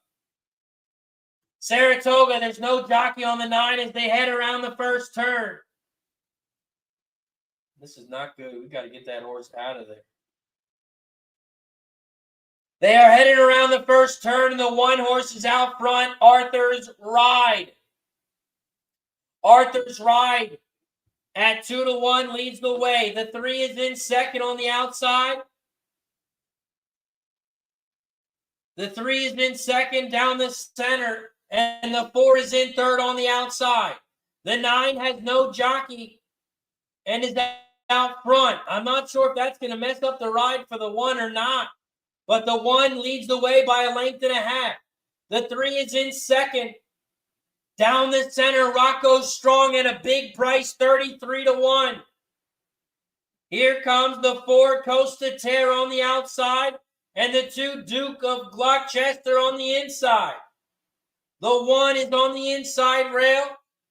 Saratoga, there's no jockey on the 9 as they head around the first turn. This is not good. We got to get that horse out of there. They are headed around the first turn, and the 1 horse is out front, Arthur's Ride. Arthur's Ride at 2-1 leads the way. The 3 is in second on the outside. The 3 is in second down the center, and the 4 is in third on the outside. The 9 has no jockey and is out front. I'm not sure if that's going to mess up the ride for the 1 or not, but the 1 leads the way by a length and a half. The 3 is in second. Down the center, Rocco Strong at a big price, 33-1. Here comes the 4, Costa Terre on the outside, and the 2, Duke of Gloucester on the inside. The 1 is on the inside rail,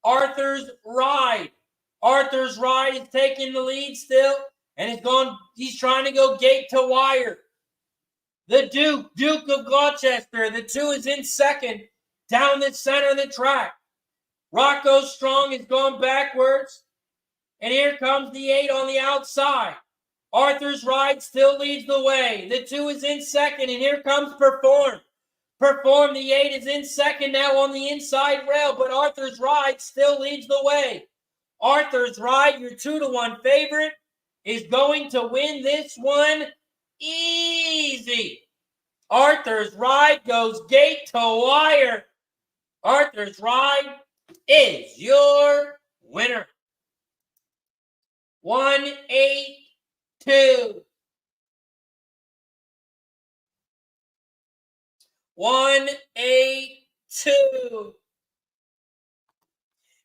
Arthur's Ride. Arthur's Ride is taking the lead still, and he's trying to go gate to wire. The Duke of Gloucester, the 2 is in second, down the center of the track. Rocco Strong is going backwards, and here comes the 8 on the outside. Arthur's Ride still leads the way. The 2 is in second, and here comes Perform. Perform, the 8 is in second now on the inside rail, but Arthur's Ride still leads the way. Arthur's Ride, your 2-1 favorite, is going to win this one easy. Arthur's Ride goes gate to wire. Arthur's Ride is your winner. 182. 182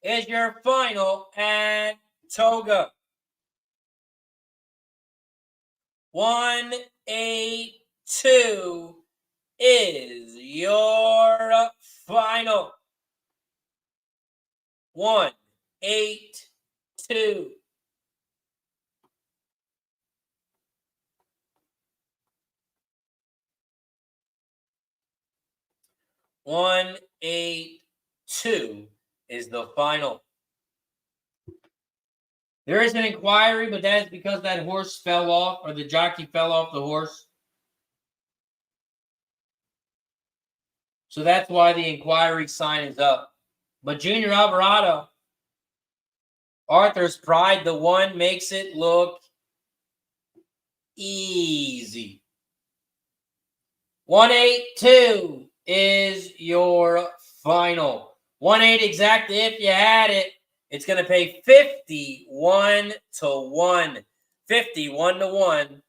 is your final at Toga. 182 is your final. 182. One, 8, 2 is the final. There is an inquiry, but that is because that horse fell off, or the jockey fell off the horse. So that's why the inquiry sign is up. But Junior Alvarado, Arthur's Pride, the 1 makes it look easy. 182 is your final. 1-8 exact. If you had it, it's going to pay 51-1. 51-1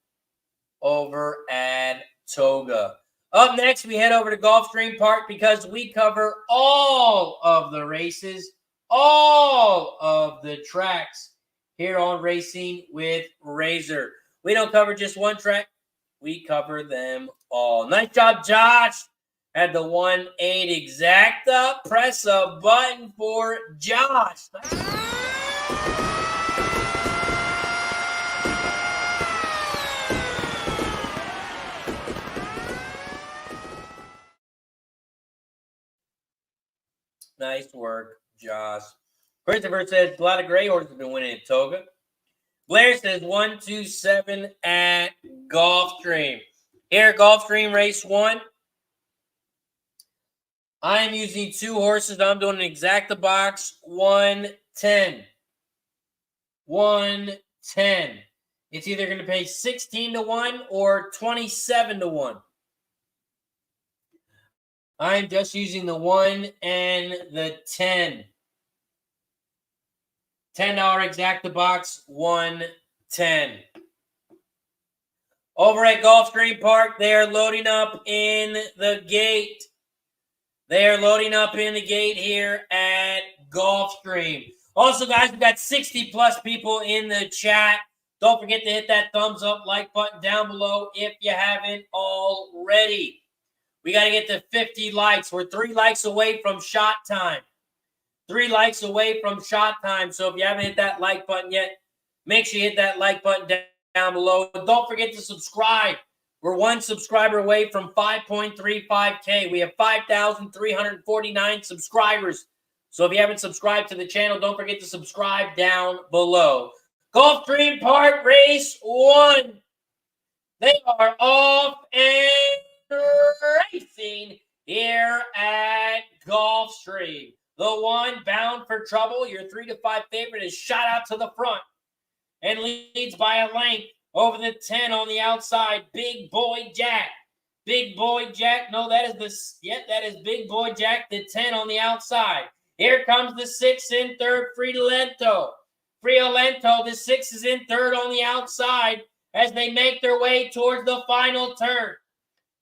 over at Toga. Up next, we head over to Gulfstream Park because we cover all of the races, all of the tracks here on Racing with Razor. We don't cover just one track. We cover them all. Nice job, Josh. Had the 1-8 exacta. Press a button for Josh. Nice work, Josh. Christopher says a lot of gray horses have been winning at Toga. Blair says 127 at Gulfstream. Here, Gulfstream race 1. I am using 2 horses. I'm doing an exacta box 110. 110. It's either going to pay 16-1 or 27-1. I'm just using the 1 and the 10. $10 exacta box 110. Over at Gulfstream Park, they are loading up in the gate. They are loading up in the gate here at Gulfstream. Also, guys, we've got 60-plus people in the chat. Don't forget to hit that thumbs up, like button down below if you haven't already. We got to get to 50 likes. We're 3 likes away from shot time. 3 likes away from shot time. So if you haven't hit that like button yet, make sure you hit that like button down below. Don't forget to subscribe. We're 1 subscriber away from 5.35K. We have 5,349 subscribers. So if you haven't subscribed to the channel, don't forget to subscribe down below. Gulfstream Park Race 1. They are off and racing here at Gulfstream. The 1 bound for for trouble. Your 3 to 5 favorite is shot out to the front and leads by a length over the 10 on the outside. Big Boy Jack. Big Boy Jack. No, that is Big Boy Jack, the 10 on the outside. Here comes the 6 in third, Friolento. The 6 is in third on the outside as they make their way towards the final turn.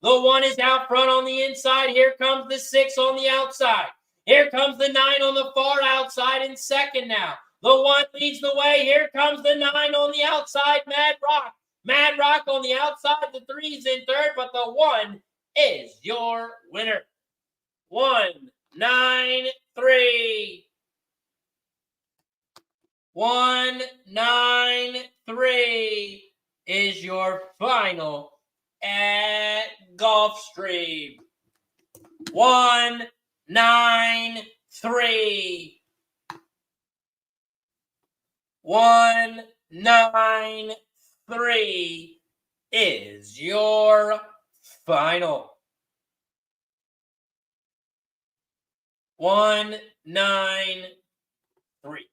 The 1 is out front on the inside. Here comes the 6 on the outside. Here comes the 9 on the far outside in second now. The 1 leads the way. Here comes the 9 on the outside, Mad Rock. Mad Rock on the outside. The 3 is in third, but the 1 is your winner. 193. 193 is your final at Gulfstream. 193. 193 is your final. 193.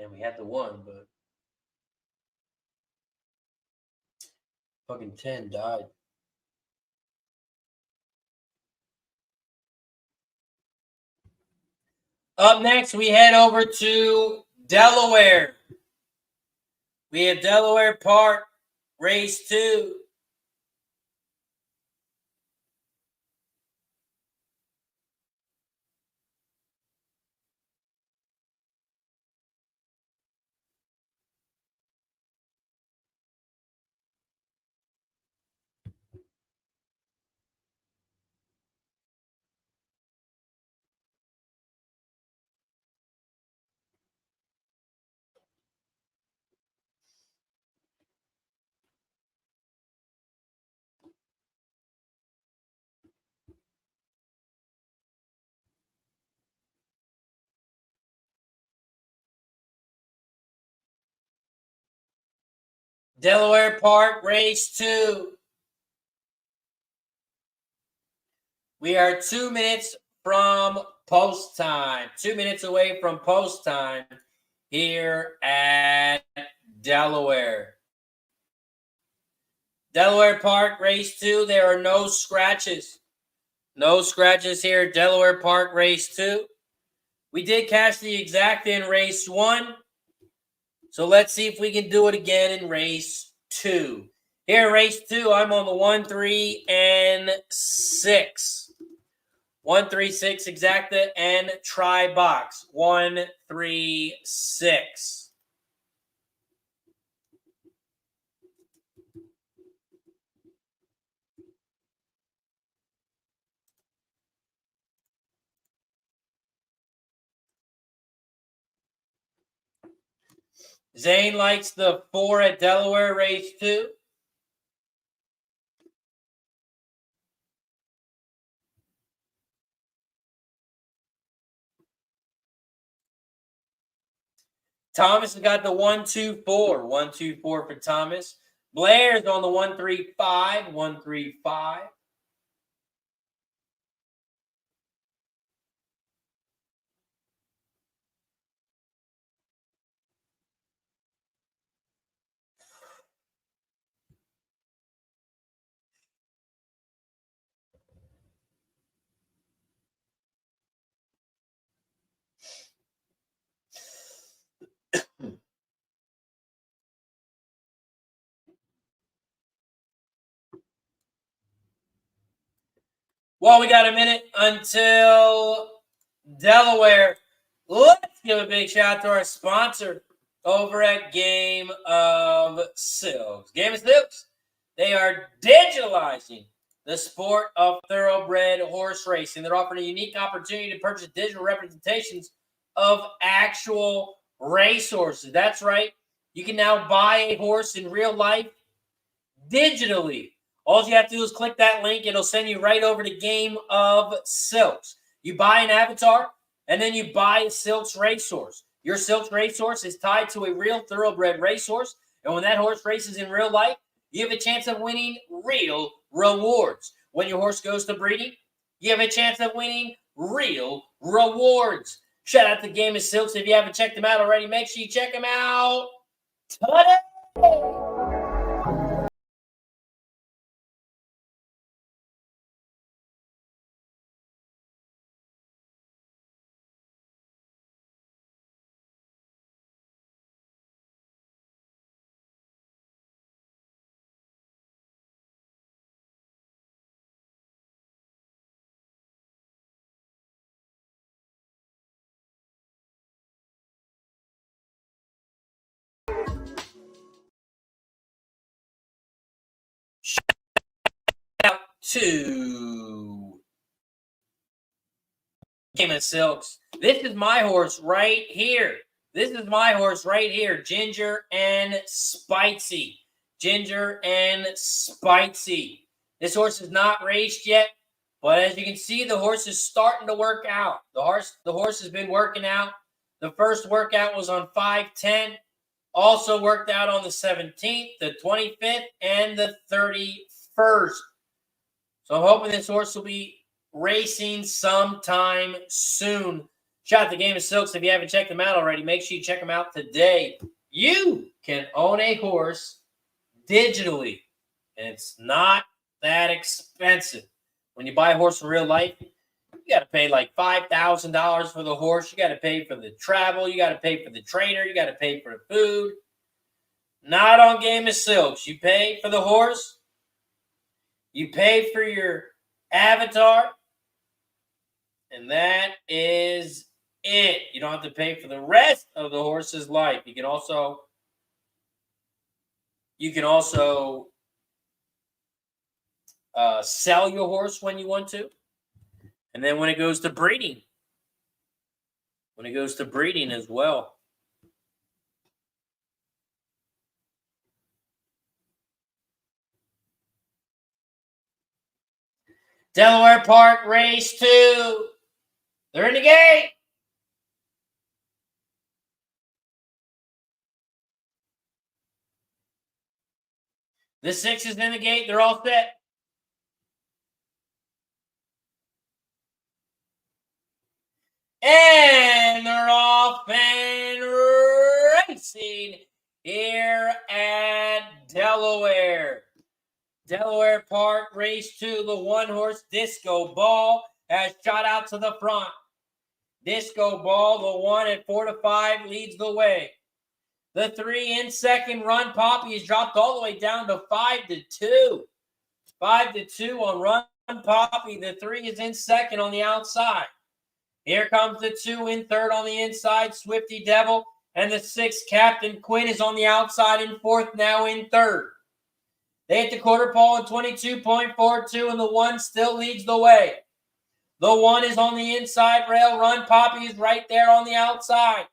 And we had the 1, but fucking 10 died. Up next, we head over to Delaware. We have Delaware Park, race 2. Delaware Park, race 2. We are 2 minutes from post time. 2 minutes away from post time here at Delaware. Delaware Park, race 2. There are no scratches. No scratches here at Delaware Park, race 2. We did cash the exact in race 1. So let's see if we can do it again in race 2. Here, race 2, I'm on the 1, 3, and 6. 1, 3, 6 exacta and try box. 1, 3, 6. Zane likes the 4 at Delaware, race 2. Thomas has got the 1, 2, 4. 1, 2, 4 for Thomas. Blair's on the 1, 3, 5. 1, 3, 5. Well, we got a minute until Delaware. Let's give a big shout out to our sponsor over at Game of Silks. Game of Silks, they are digitalizing the sport of thoroughbred horse racing. They're offering a unique opportunity to purchase digital representations of actual racehorses. That's right. You can now buy a horse in real life digitally. All you have to do is click that link. It'll send you right over to Game of Silks. You buy an avatar, and then you buy a Silks racehorse. Your Silks racehorse is tied to a real thoroughbred racehorse, and when that horse races in real life, you have a chance of winning real rewards. When your horse goes to breeding, you have a chance of winning real rewards. Shout out to Game of Silks. If you haven't checked them out already, make sure you check them out today. Out to Game of Silks. This is my horse right here. Ginger and Spicy. This horse is not raced yet, but as you can see, the horse is starting to work out. The horse has been working out. The first workout was on 5/10. Also worked out on the 17th, the 25th, and the 31st. So I'm hoping this horse will be racing sometime soon. Shout out to Game of Silks. If you haven't checked them out already, make sure you check them out today. You can own a horse digitally, and it's not that expensive. When you buy a horse in real life, you got to pay like $5,000 for the horse. You got to pay for the travel. You got to pay for the trainer. You got to pay for the food. Not on Game of Silks. You pay for the horse. You pay for your avatar. And that is it. You don't have to pay for the rest of the horse's life. You can also sell your horse when you want to. And then when it goes to breeding as well. Delaware Park, race 2. They're in the gate. The 6 is in the gate. They're all set. And they're off and racing here at Delaware. Delaware Park, race 2. The 1-horse Disco Ball has shot out to the front. Disco Ball, the 1 at 4-5, leads the way. The 3 in second, Run Poppy, is dropped all the way down to 5-2. 5-2 on Run Poppy. The 3 is in second on the outside. Here comes the 2 in third on the inside, Swifty Devil. And the 6, Captain Quinn, is on the outside in fourth, now in third. They hit the quarter pole in 22.42, and the 1 still leads the way. The 1 is on the inside rail. Run Poppy is right there on the outside.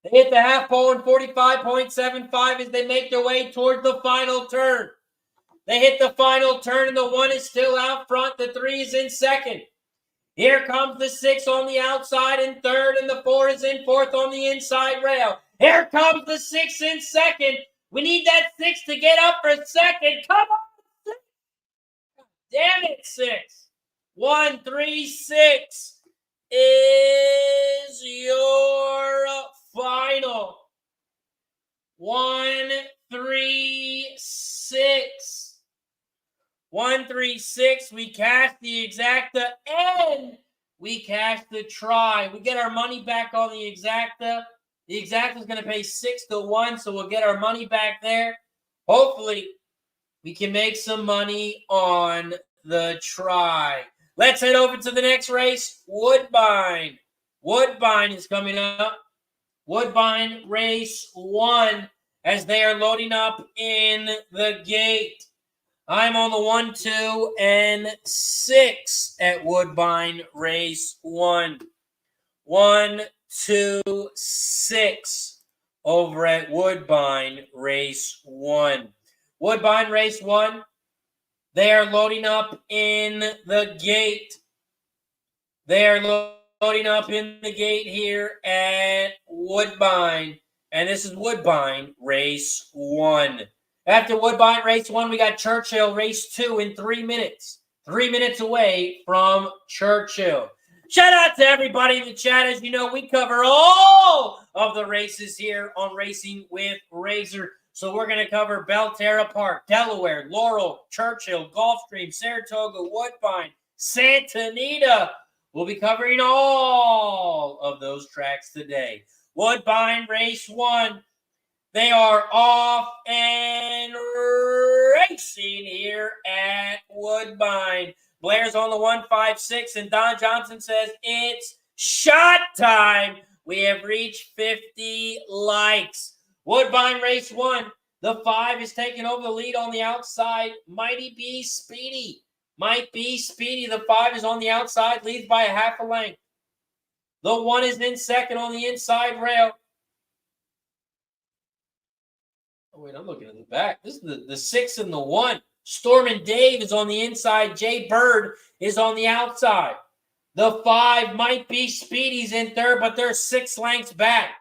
They hit the half pole in 45.75 as they make their way towards the final turn. They hit the final turn, and the 1 is still out front. The 3 is in second. Here comes the 6 on the outside in third, and the 4 is in fourth on the inside rail. Here comes the 6 in second. We need that 6 to get up for second. Come on, 6. Damn it, 6. 1-3-6 is your final. 1-3-6. 1-3-6. We cash the exacta and we cash the try. We get our money back on the exacta. The exacta is going to pay 6-1, so we'll get our money back there. Hopefully, we can make some money on the try. Let's head over to the next race, Woodbine. Woodbine is coming up. Woodbine race 1 as they are loading up in the gate. I'm on the 1, 2, and 6 at Woodbine race 1. 1, 2, 6 over at Woodbine race 1. Woodbine race 1. They are loading up in the gate. They are Loading up in the gate here at Woodbine. And this is Woodbine Race 1. After Woodbine Race 1, we got Churchill Race 2 in 3 minutes. 3 minutes away from Churchill. Shout out to everybody in the chat. As you know, we cover all of the races here on Racing with Razor. So we're going to cover Belterra Park, Delaware, Laurel, Churchill, Gulfstream, Saratoga, Woodbine, Santa Anita. We'll be covering all of those tracks today. Woodbine Race 1. They are off and racing here at Woodbine. Blair's on the 156, and Don Johnson says it's shot time. We have reached 50 likes. Woodbine Race 1. The 5 is taking over the lead on the outside. Mighty B Speedy. Might be Speedy. The 5 is on the outside, leads by a half a length. The 1 is in second on the inside rail. Oh, wait, I'm looking at the back. This is the 6 and the 1. Storm and Dave is on the inside. Jay Bird is on the outside. The 5 Might Be Speedy's in third, but they're 6 lengths back.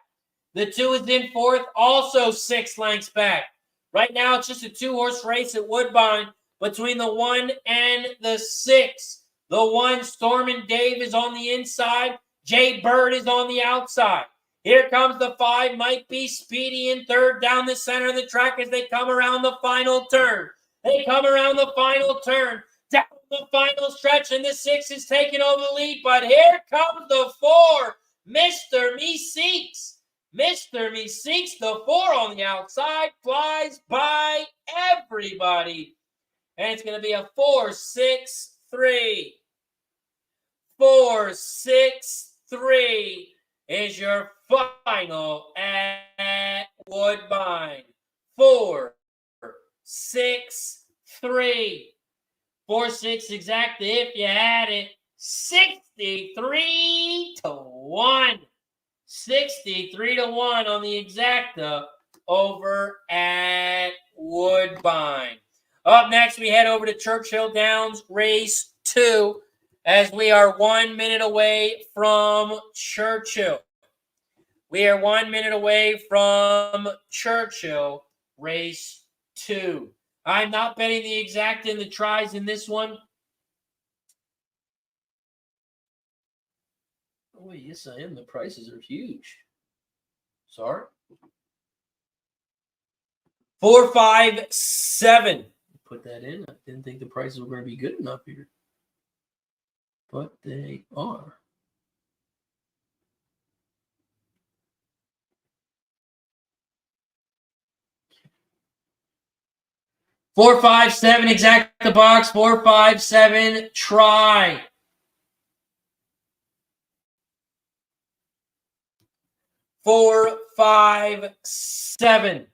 The 2 is in fourth, also 6 lengths back. Right now, it's just a 2-horse race at Woodbine between the 1 and the 6. The 1, Storm and Dave, is on the inside. Jay Bird is on the outside. Here comes the 5, Might Be Speedy in third down the center of the track as they come around the final turn. They come around the final turn, down the final stretch, and the 6 is taking over the lead. But here comes the 4, Mr. Me Seeks. Mr. Me Seeks, the 4 on the outside, flies by everybody. And it's going to be a 4-6-3. 4-6-3 is your final at Woodbine. 4-6-3. 4-6 exactly if you had it. 63-1. 63-1 on the exacta over at Woodbine. Up next, we head over to Churchill Downs Race 2 as we are 1 minute away from Churchill. We are 1 minute away from Churchill Race 2. I'm not betting the exact in the tries in this one. Oh, yes, I am. The prices are huge. Sorry. 4-5-7. Put that in. I didn't think the prices were going to be good enough here. But they are. Four, 5, 7, exact the box. 4, 5, 7, try. 4, 5, 7.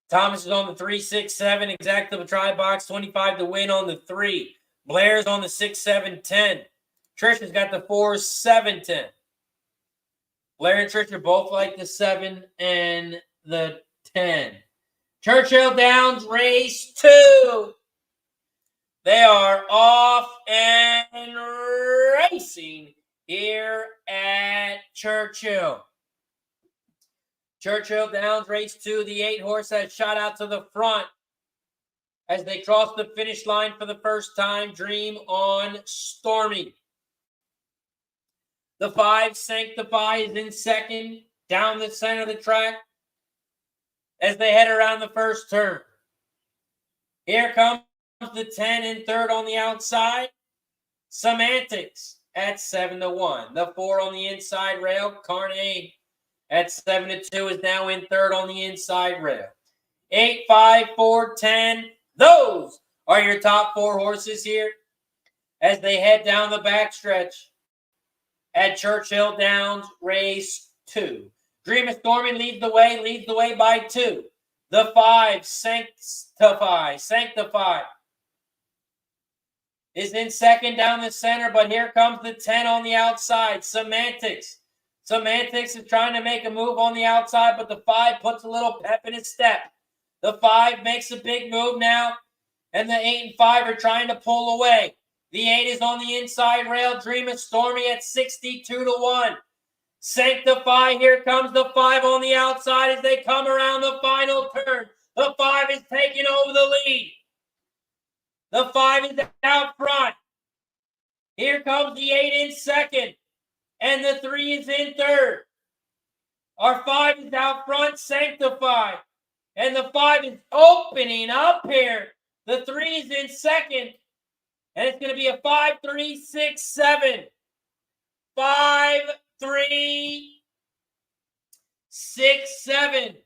Thomas is on the 3, 6, 7. Exact of a try box. 25 to win on the 3. Blair's on the 6, 7, 10. Trisha's got the 4, 7, 10. Blair and Trisha both like the 7 and the 10. Churchill Downs Race 2. They are off and racing here at Churchill. Churchill Downs Race 2. The 8-horse has shot out to the front as they cross the finish line for the first time. Dream on Stormy. The 5, Sanctify, is in second down the center of the track as they head around the first turn. Here comes the 10 in third on the outside. Semantics at 7-1. The 4 on the inside rail. Carnage at 7-2 is now in third on the inside rail. 8, 5, 4, 10. Those are your top 4 horses here as they head down the backstretch at Churchill Downs Race 2. Dream of Stormy leads the way by 2. The 5, Sanctify, is in second down the center, but here comes the 10 on the outside, Semantics. Semantics is trying to make a move on the outside, but the 5 puts a little pep in his step. The 5 makes a big move now, and the 8 and 5 are trying to pull away. The 8 is on the inside rail. Dream is Stormy at 62-1. Sanctify, here comes the 5 on the outside as they come around the final turn. The 5 is taking over the lead. The 5 is out front. Here comes the 8 in second. And the 3 is in third. Our 5 is out front, Sanctify. And the 5 is opening up here. The 3 is in second. And it's going to be a 5-3-6-7. 5-3-6-7.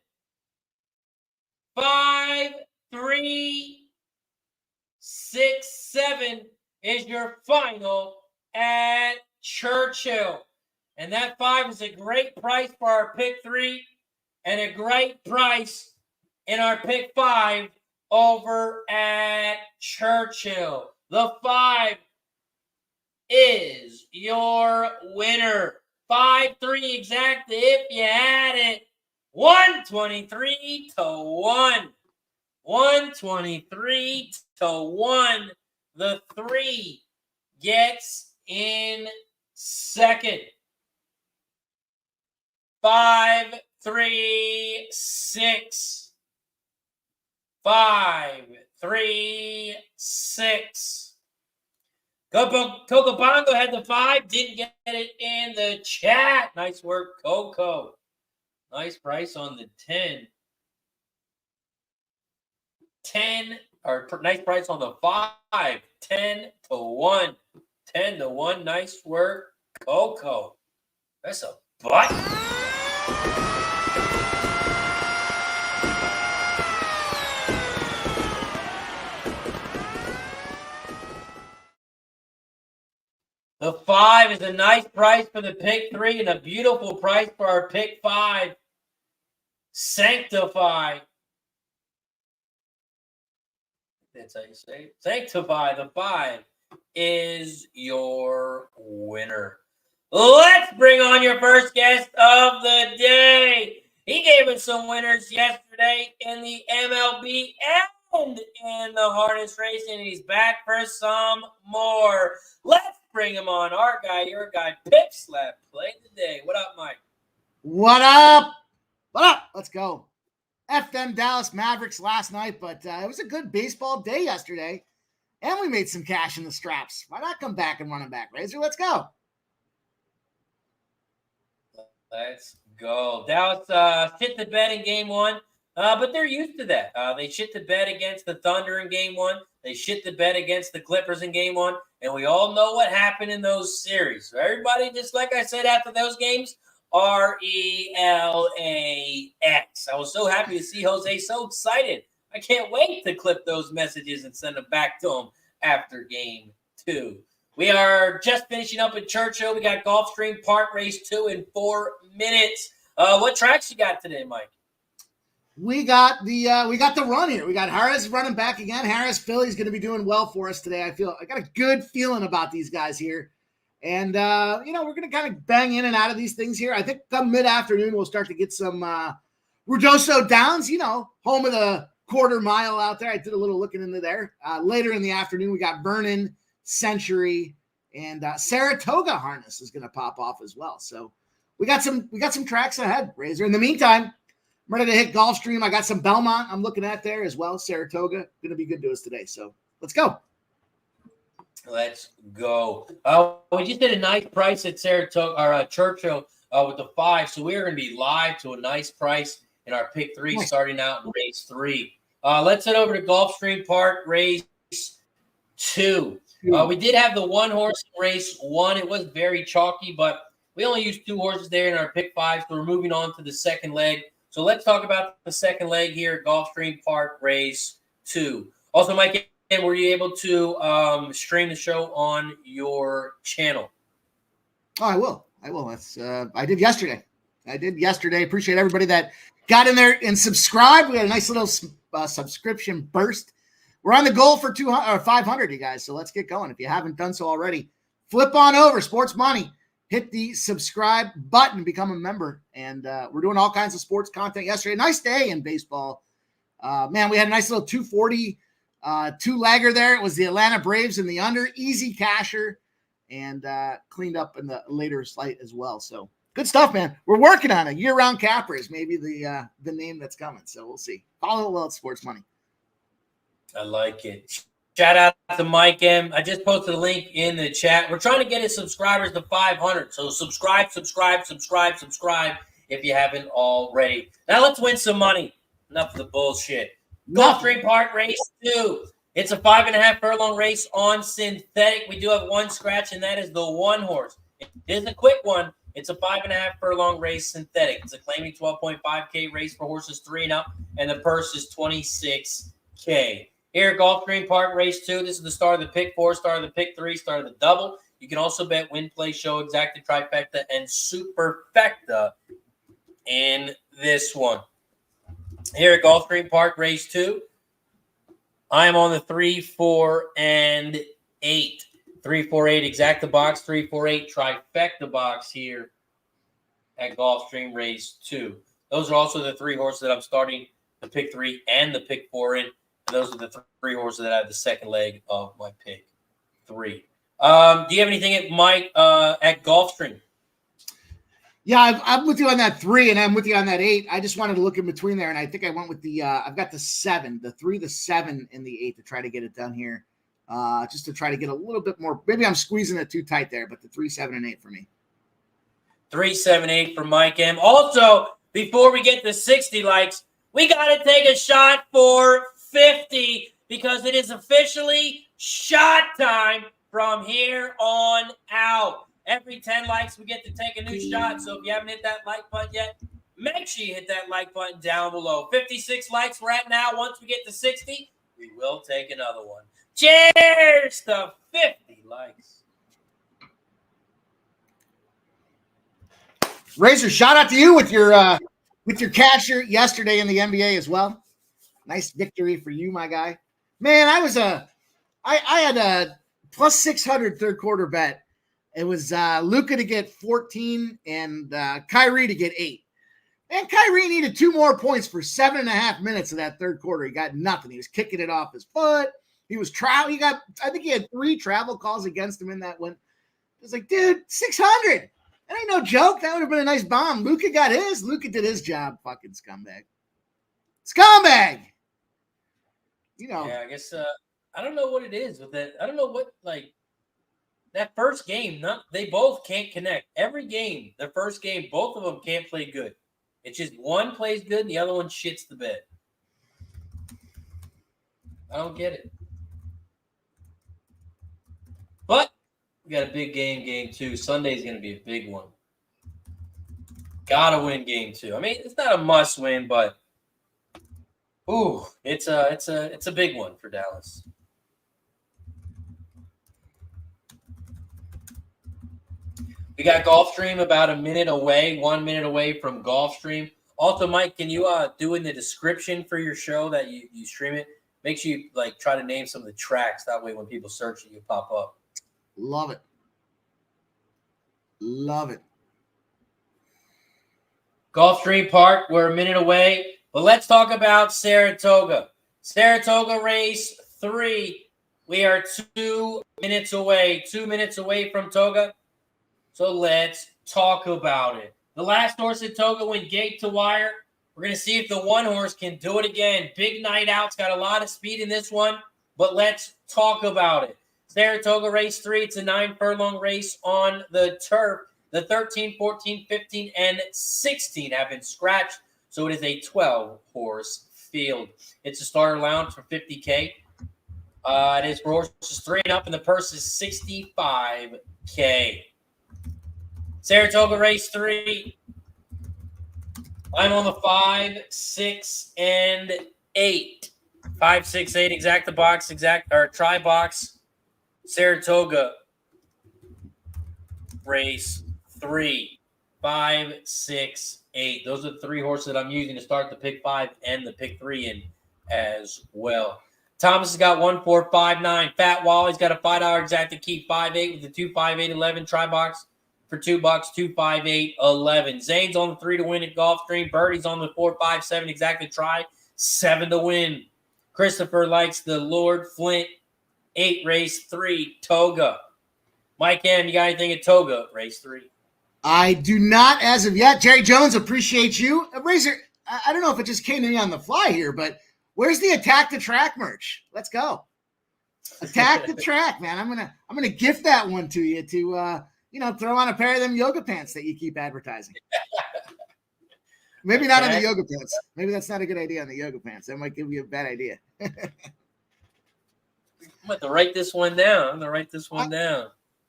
5-3-6-7 is your final at Churchill. And that 5 is a great price for our pick 3 and a great price in our pick 5 over at Churchill. The 5 is your winner. 5-3 exactly if you had it. 123-1. 123-1. The 3 gets in second. 5-3-6. 5-3-6. Coco Bongo had the 5, didn't get it in the chat. Nice work, Coco. Nice price on the 10. 10, or nice price on the 5. 10-1. 10-1. Nice work, Coco. That's a butt. The 5 is a nice price for the pick 3 and a beautiful price for our pick 5. Sanctify. That's how you say it. Sanctify, the 5, is your winner. Let's bring on your first guest of the day. He gave us some winners yesterday in the MLB and in the harness race, and he's back for some more. Let's bring him on. Our guy, your guy, Pip Slap, play today. What up, Mike?
What up? What up? Let's go. F them Dallas Mavericks last night, but it was a good baseball day yesterday, and we made some cash in the straps. Why not come back and run them back, Razor? Let's go.
Let's go. Dallas shit the bed in game 1, but they're used to that. They shit the bed against the Thunder in game 1. They shit the bed against the Clippers in game 1, and we all know what happened in those series. So everybody, just like I said after those games, RELAX. I was so happy to see Jose so excited. I can't wait to clip those messages and send them back to him after game 2. We are just finishing up at Churchill. We got Gulfstream Park race 2 in 4 minutes. What tracks you got today, Mike?
We got the run here. We got Harris running back again. Harris Philly's going to be doing well for us today. I got a good feeling about these guys here. And, we're going to kind of bang in and out of these things here. I think come mid-afternoon, we'll start to get some Ruidoso Downs, home of the quarter mile out there. I did a little looking into there. Later in the afternoon, we got Vernon, Century, and Saratoga harness is going to pop off as well. So we got some tracks ahead, Razor. In the meantime, I'm ready to hit Gulfstream. I got some Belmont I'm looking at there as well. Saratoga, going to be good to us today. So let's go.
Let's go. We just did a nice price at Saratoga or Churchill with the 5, so we are going to be live to a nice price in our pick 3 starting out in race 3. Let's head over to Gulfstream Park race 2. We did have the 1 horse in race 1. It was very chalky, but we only used 2 horses there in our pick 5, so we're moving on to the second leg. So let's talk about the second leg here at Gulfstream Park race 2. Also, Mike, were you able to stream the show on your channel?
Oh, I will. That's I did yesterday. Appreciate everybody that got in there and subscribed. We had a nice little subscription burst. We're on the goal for 200 or 500, you guys. So let's get going. If you haven't done so already, flip on over Sports Money. hit the subscribe button, become a member. And we're doing all kinds of sports content yesterday. Nice day in baseball. Man, we had a nice little 240 two-legger there. It was the Atlanta Braves in the under, easy casher, and cleaned up in the later slate as well. So good stuff, man. We're working on it. Year-round cappers, maybe the name that's coming. So we'll see. Follow it well at Sports Money.
I like it. Shout out to Mike M. I just posted a link in the chat. We're trying to get his subscribers to 500. So subscribe if you haven't already. Now let's win some money. Enough of the bullshit. Gulfstream Park Race 2. It's a 5.5 furlong race on synthetic. We do have one scratch, and that is the one horse. It is a quick one. It's a 5.5 furlong race synthetic. It's a claiming 12.5K race for horses 3 and up, and the purse is $26K. Here at Gulfstream Park Race 2, this is the start of the pick 4, start of the pick 3, start of the double. You can also bet win, play, show, exacta, trifecta, and superfecta in this one. Here at Gulfstream Park Race 2, I am on the 3, 4, and 8. 3, 4, 8 exacta box, 3, 4, 8 trifecta box here at Gulfstream Race 2. Those are also the 3 horses that I'm starting the pick 3 and the pick 4 in. And those are the 3 horses that I have the second leg of my pick 3. Do you have anything at Mike at Gulfstream?
Yeah, I'm with you on that 3, and I'm with you on that 8. I just wanted to look in between there, and I think I went with the I've got the 7, the 3, the 7, and the 8 to try to get it done here. Just to try to get a little bit more. Maybe I'm squeezing it too tight there, but the 3, 7, and 8 for me.
3, 7, 8 for Mike M. Also, before we get to 60 likes, we got to take a shot for 50 because it is officially shot time from here on out. Every 10 likes, we get to take a new shot. So if you haven't hit that like button yet, make sure you hit that like button down below. 56 likes we're at now. Once we get to 60, we will take another one. Cheers to 50 likes.
Razor, shout out to you with your casher yesterday in the NBA as well. Nice victory for you, my guy. Man, I had a plus 600 third quarter bet. It was Luka to get 14 and Kyrie to get 8. And Kyrie needed 2 more points for 7.5 minutes of that third quarter. He got nothing. He was kicking it off his foot. He was I think he had 3 travel calls against him in that one. It was like, dude, 600. That ain't no joke. That would have been a nice bomb. Luka got his. Luka did his job. Fucking scumbag. Scumbag. You know.
Yeah, I guess I don't know what it is with that. I don't know what, like, that first game, they both can't connect. Every game, the first game, both of them can't play good. It's just one plays good and the other one shits the bed. I don't get it. But we got a big game 2. Sunday's going to be a big one. Gotta win game 2. I mean, it's not a must win, but it's a big one for Dallas. We got Gulfstream about 1 minute away from Gulfstream. Also, Mike, can you do in the description for your show that you stream it? Make sure you try to name some of the tracks. That way when people search it, you pop up.
Love it. Love it.
Gulfstream Park, we're 1 minute away. But let's talk about Saratoga. Saratoga race 3. We are 2 minutes away. 2 minutes away from Toga. So let's talk about it. The last horse at Toga went gate to wire. We're going to see if the one horse can do it again. Big night out. It's got a lot of speed in this one. But let's talk about it. Saratoga race 3. It's a 9 furlong race on the turf. The 13, 14, 15, and 16 have been scratched. So it is a 12-horse field. It's a starter allowance for $50K. It is for horses 3 and up, and the purse is $65K. Saratoga race 3. I'm on the 5, 6, and 8. 5, 6, 8 exacta box, try box. Saratoga race 3. 5, 6, 8. Those are the 3 horses that I'm using to start the pick 5 and the pick 3 in as well. Thomas has got 1, 4, 5, 9. Fat Wally's got a $5 exacta key 5, 8 with the 2, 5, 8, 11 try box. for $2, 2, 5, 8, 11. Zane's on the 3 to win at Gulfstream. Birdie's on the 4, 5, 7, exactly try. 7 to win. Christopher likes the Lord Flint 8, race 3, Toga. Mike M, you got anything at Toga, race 3?
I do not as of yet. Jerry Jones, appreciate you. Razor, I don't know if it just came to me on the fly here, but where's the Attack the Track merch? Let's go. Attack the Track, man. I'm gonna gift that one to you to throw on a pair of them yoga pants that you keep advertising. Maybe not on the yoga pants. Maybe that's not a good idea on the yoga pants. That might give you a bad idea.
I'm going to write this one down.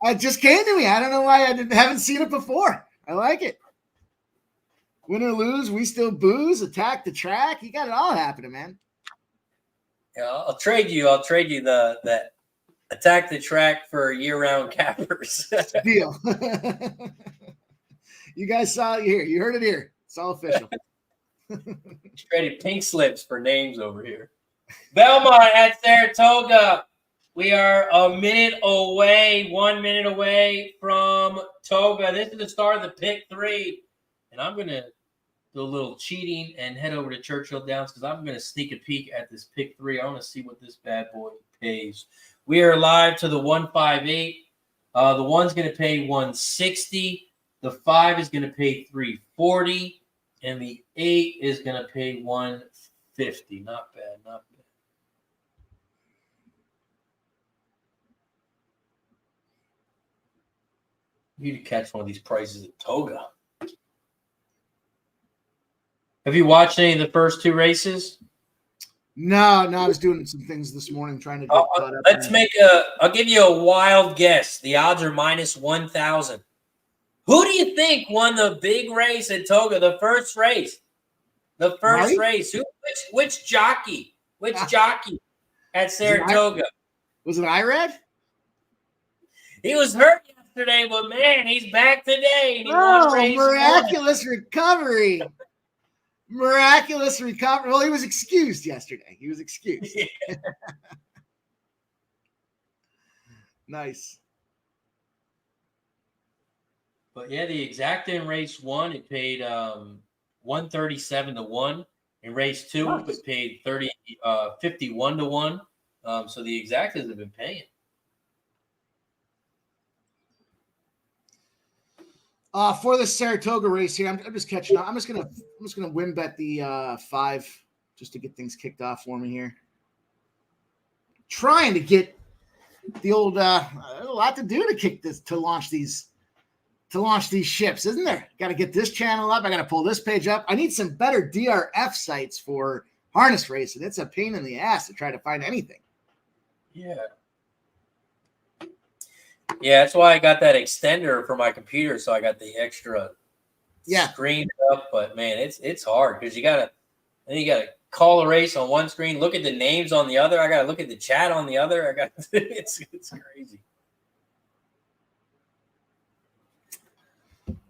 It just came to me. I don't know why haven't seen it before. I like it. Win or lose, we still booze. Attack the Track. You got it all happening, man.
Yeah, I'll trade you the Attack the Track for year-round cappers.
Deal. You guys saw it here. You heard it here. It's all official.
Traded pink slips for names over here. Belmont at Saratoga. We are 1 minute away from Toga. This is the start of the pick 3. And I'm going to do a little cheating and head over to Churchill Downs because I'm going to sneak a peek at this pick 3. I want to see what this bad boy pays. We are live to the 158. The 1's going to pay 160. The 5 is going to pay 340. And the 8 is going to pay 150. Not bad. You need to catch one of these prices at Toga. Have you watched any of the first 2 races?
No, I was doing some things this morning trying to get caught up.
I'll give you a wild guess. The odds are minus 1,000. Who do you think won the big race at Toga, the first race? Race. Which jockey? Which jockey at Saratoga?
Was it Irad?
He was hurt yesterday, but man, he's back today.
Miraculous recovery. Miraculous recovery. Well, he was excused yesterday. Yeah. Nice.
But yeah, the exact in race 1, it paid 137 to 1. In race 2, nice. It paid 51 to 1. So the exactas have been paying.
For the Saratoga race here, I'm just catching up. I'm just gonna win bet the 5 just to get things kicked off for me here. Trying to get the old a lot to do to launch these ships, isn't there? Got to get this channel up. I got to pull this page up. I need some better DRF sites for harness racing. It's a pain in the ass to try to find anything.
Yeah, that's why I got that extender for my computer, so I got the extra screen up. But man, it's hard because you gotta call a race on one screen, look at the names on the other. I gotta look at the chat on the other. It's crazy.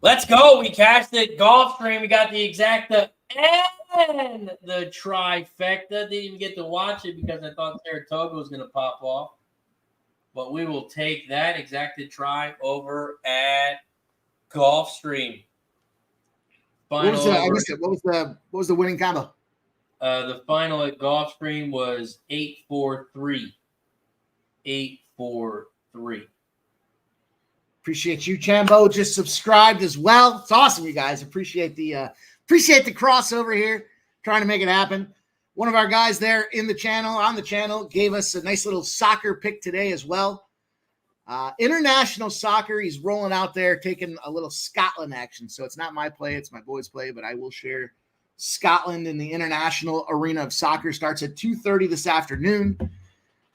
Let's go. We cashed it. Gulfstream. We got the exacta and the trifecta. Didn't even get to watch it because I thought Saratoga was going to pop off. But we will take that exacted try over at Gulfstream.
What was the winning combo?
The final at Gulfstream was 843. 843.
Appreciate you, Chambo. Just subscribed as well. It's awesome, you guys. Appreciate the crossover here. Trying to make it happen. One of our guys there on the channel, gave us a nice little soccer pick today as well. International soccer. He's rolling out there, taking a little Scotland action. So it's not my play, it's my boys' play, but I will share Scotland in the international arena of soccer. Starts at 2:30 this afternoon.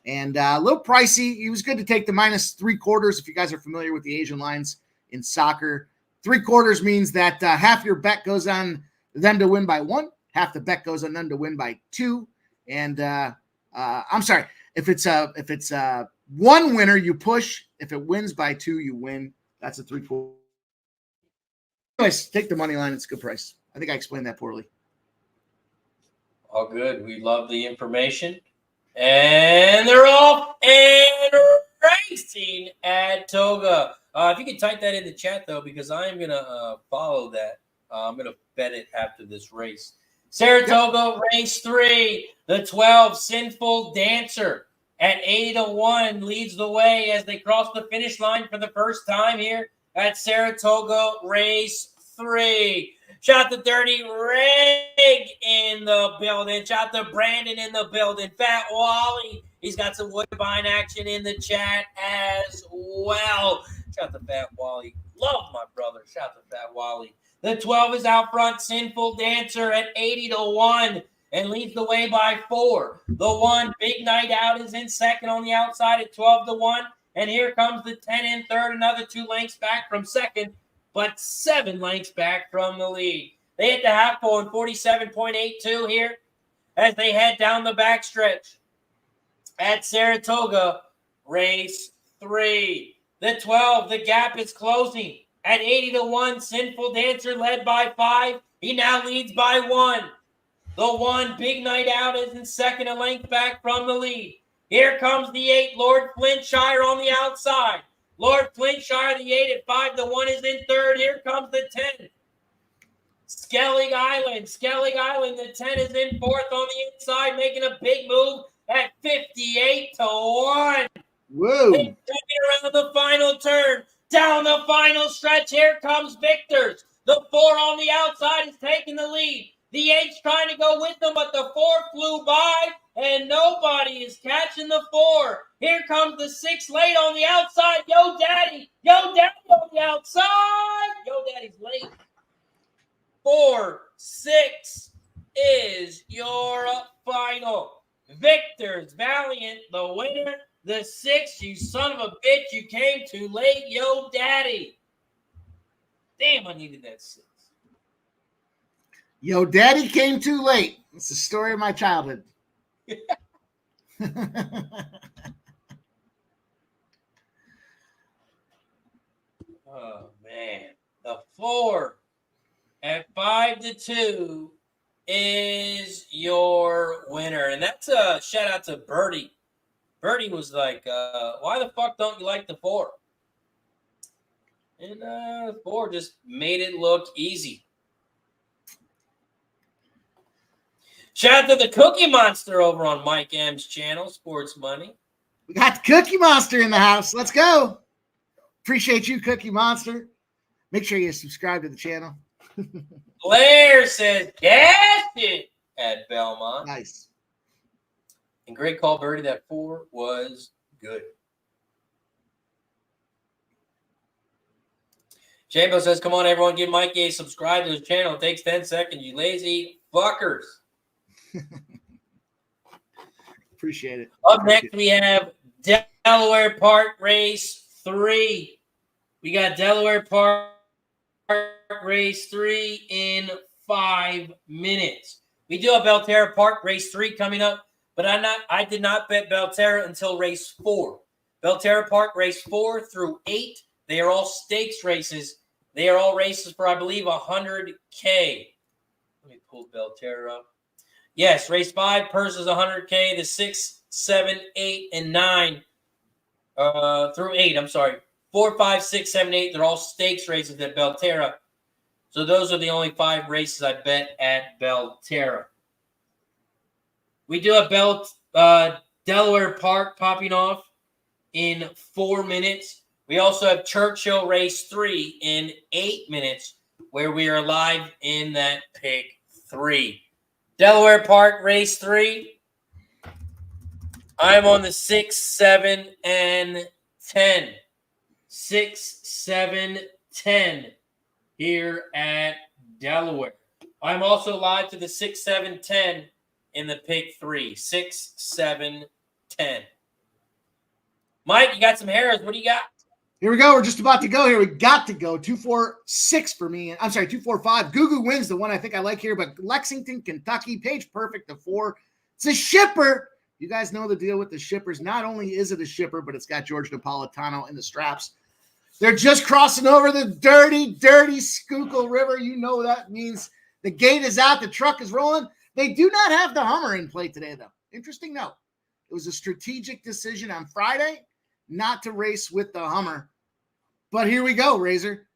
And a little pricey. He was good to take the -3/4 if you guys are familiar with the Asian lines in soccer. 3/4 means that half your bet goes on them to win by 1, half the bet goes on them to win by 2. And I'm sorry, if it's 1 winner, you push. If it wins by 2, you win. That's a 3/4. Anyways, take the money line. It's a good price. I think I explained that poorly.
All good. We love the information. And they're off and right. racing at Toga. If you could type that in the chat, though, because I am going to follow that. I'm going to bet it after this race. Saratoga, race 3. The 12, Sinful Dancer at 8-1 leads the way as they cross the finish line for the first time here at Saratoga, race 3. Shout to Dirty Reg in the building. Shout to Brandon in the building. Fat Wally. He's got some Woodbine action in the chat as well. Shout to Fat Wally. Love my brother. Shout to Fat Wally. The 12 is out front. Sinful Dancer at 80-1 and leads the way by 4. The 1, Big Night Out, is in second on the outside at 12-1. And here comes the 10 in third, another 2 lengths back from second, but 7 lengths back from the lead. They hit the half pole in 47.82 here as they head down the backstretch at Saratoga, race 3. The 12, the gap is closing at 80-1. Sinful Dancer led by 5. He now leads by 1. The 1, Big Night Out, is in second, a length back from the lead. Here comes the 8, Lord Flintshire on the outside. Lord Flintshire, the 8 at 5-1, is in third. Here comes the 10. Skellig Island, the 10 is in fourth on the inside, making a big move at 58-1.
Whoa.
They took it around the final turn. Down the final stretch, here comes Victors. The 4 on the outside is taking the lead. The 8's trying to go with them, but the 4 flew by, and nobody is catching the 4. Here comes the 6 late on the outside. Yo, Daddy on the outside. Yo, Daddy's late. 4, 6 is your final. Victors, Valiant, the winner. The 6, you son of a bitch, you came too late, Yo Daddy. Damn, I needed that 6.
Yo Daddy came too late. It's the story of my childhood.
Oh, man. The 4 at 5-2 is your winner. And that's a shout out to Birdie. Birdie was like, why the fuck don't you like the 4? And the 4 just made it look easy. Shout out to the Cookie Monster over on Mike M's channel, Sports Money.
We got the Cookie Monster in the house. Let's go. Appreciate you, Cookie Monster. Make sure you subscribe to the channel.
Blair says, gas it at Belmont.
Nice.
And great call, Birdie. That 4 was good. Jambo says, come on, everyone, give Mike a subscribe to his channel. It takes 10 seconds, you lazy fuckers.
Appreciate it.
Up next, we have Delaware Park Race 3. We got Delaware Park Race 3 in 5 minutes. We do have Belterra Park Race 3 coming up, but I did not bet Belterra until race 4. Belterra Park race 4 through 8. They are all stakes races. They are all races for, I believe, $100K. Let me pull Belterra up. Yes, race 5, purse is $100K. The 6, 7, 8, and 9 through 8. I'm sorry. 4, 5, 6, 7, 8. They're all stakes races at Belterra. So those are the only 5 races I bet at Belterra. We do have Delaware Park popping off in 4 minutes. We also have Churchill Race 3 in 8 minutes, where we are live in that pick 3. Delaware Park Race 3. I'm on the 6, 7, and 10. 6, 7, 10 here at Delaware. I'm also live to the 6, 7, 10 in the pick 3. 6, 7, 10. Mike, you got some hairs. What do you got?
Here we go. We're just about to go here. We got to go. 246 for me. I'm sorry, 245. Gugu wins the one I think I like here, but Lexington, Kentucky, page perfect, the 4. It's a shipper. You guys know the deal with the shippers. Not only is it a shipper, but it's got George Napolitano in the straps. They're just crossing over the dirty, dirty Schuylkill River. You know that means the gate is out. The truck is rolling. They do not have the Hummer in play today, though. Interesting note. It was a strategic decision on Friday not to race with the Hummer. But here we go, Razor.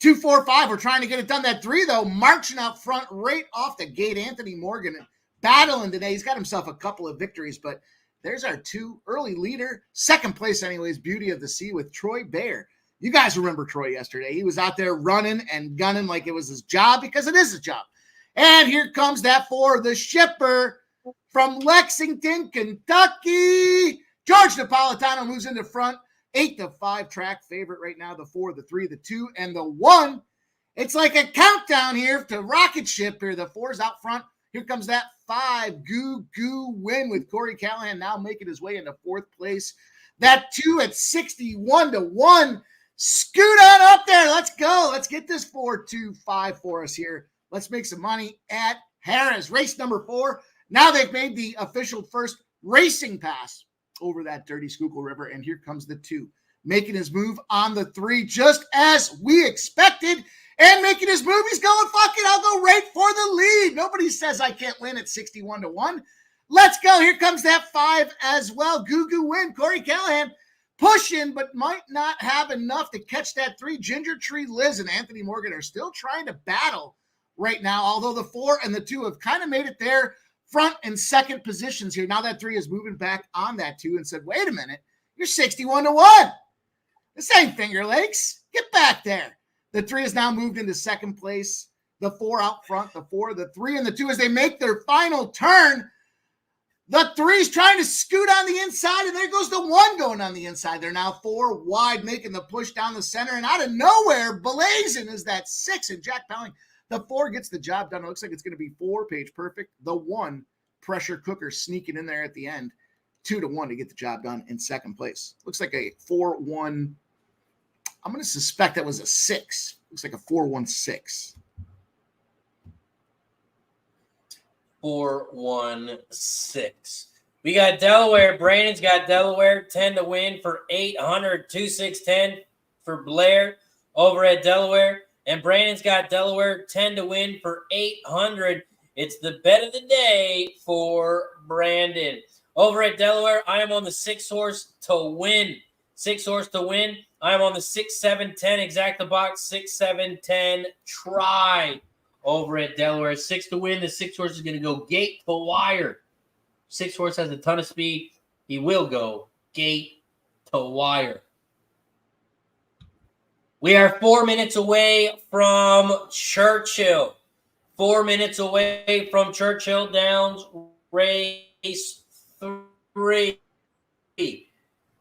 2, 4, 5. We're trying to get it done. That 3, though, marching out front right off the gate. Anthony Morgan battling today. He's got himself a couple of victories, but there's our 2 early leader. Second place, anyways, Beauty of the Sea with Troy Bayer. You guys remember Troy yesterday. He was out there running and gunning like it was his job, because it is his job. And here comes that 4, the Shipper from Lexington, Kentucky. George Napolitano moves into front. 8-5 track favorite right now. The 4, the 3, the 2, and the 1. It's like a countdown here to rocket ship here. The 4's out front. Here comes that 5, Goo Goo Win with Corey Callahan now making his way into 4th place. That 2 at 61-1. Scoot on up there. Let's go. Let's get this 4-2-5 for us here. Let's make some money at Harris. Race number 4. Now they've made the official first racing pass over that dirty Schuylkill River. And here comes the 2, making his move on the 3, just as we expected. And making his move, he's going, fuck it, I'll go right for the lead. Nobody says I can't win at 61-1. Let's go. Here comes that 5 as well. Goo Goo Win. Corey Callahan pushing, but might not have enough to catch that 3. Ginger Tree Liz and Anthony Morgan are still trying to battle right now, although the 4 and the 2 have kind of made it their front and second positions here. Now that 3 is moving back on that 2 and said, wait a minute, you're 61-1. This ain't Finger Lakes. Get back there. The 3 is now moved into second place. The 4 out front, the 4, the 3, and the 2 as they make their final turn. The 3's trying to scoot on the inside, and there goes the 1 going on the inside. They're now 4 wide, making the push down the center, and out of nowhere, blazing is that 6, and Jack Pelling. The 4 gets the job done. It looks like it's going to be 4 page perfect. The 1 pressure cooker sneaking in there at the end. 2-1 to get the job done in second place. Looks like a 4-1. I'm going to suspect that was a 6. Looks like a 4-1-6.
4-1-6. We got Delaware. Brandon's got Delaware 10 to win for 800. 2-6-10 for Blair over at Delaware. And Brandon's got Delaware 10 to win for 800. It's the bet of the day for Brandon. Over at Delaware, I am on the 6 horse to win. 6 horse to win. I am on the 6-7-10 exact the box. 6-7-10 try over at Delaware. 6 to win. The 6 horse is going to go gate to wire. 6 horse has a ton of speed. He will go gate to wire. We are 4 minutes away from Churchill. 4 minutes away from Churchill Downs race 3.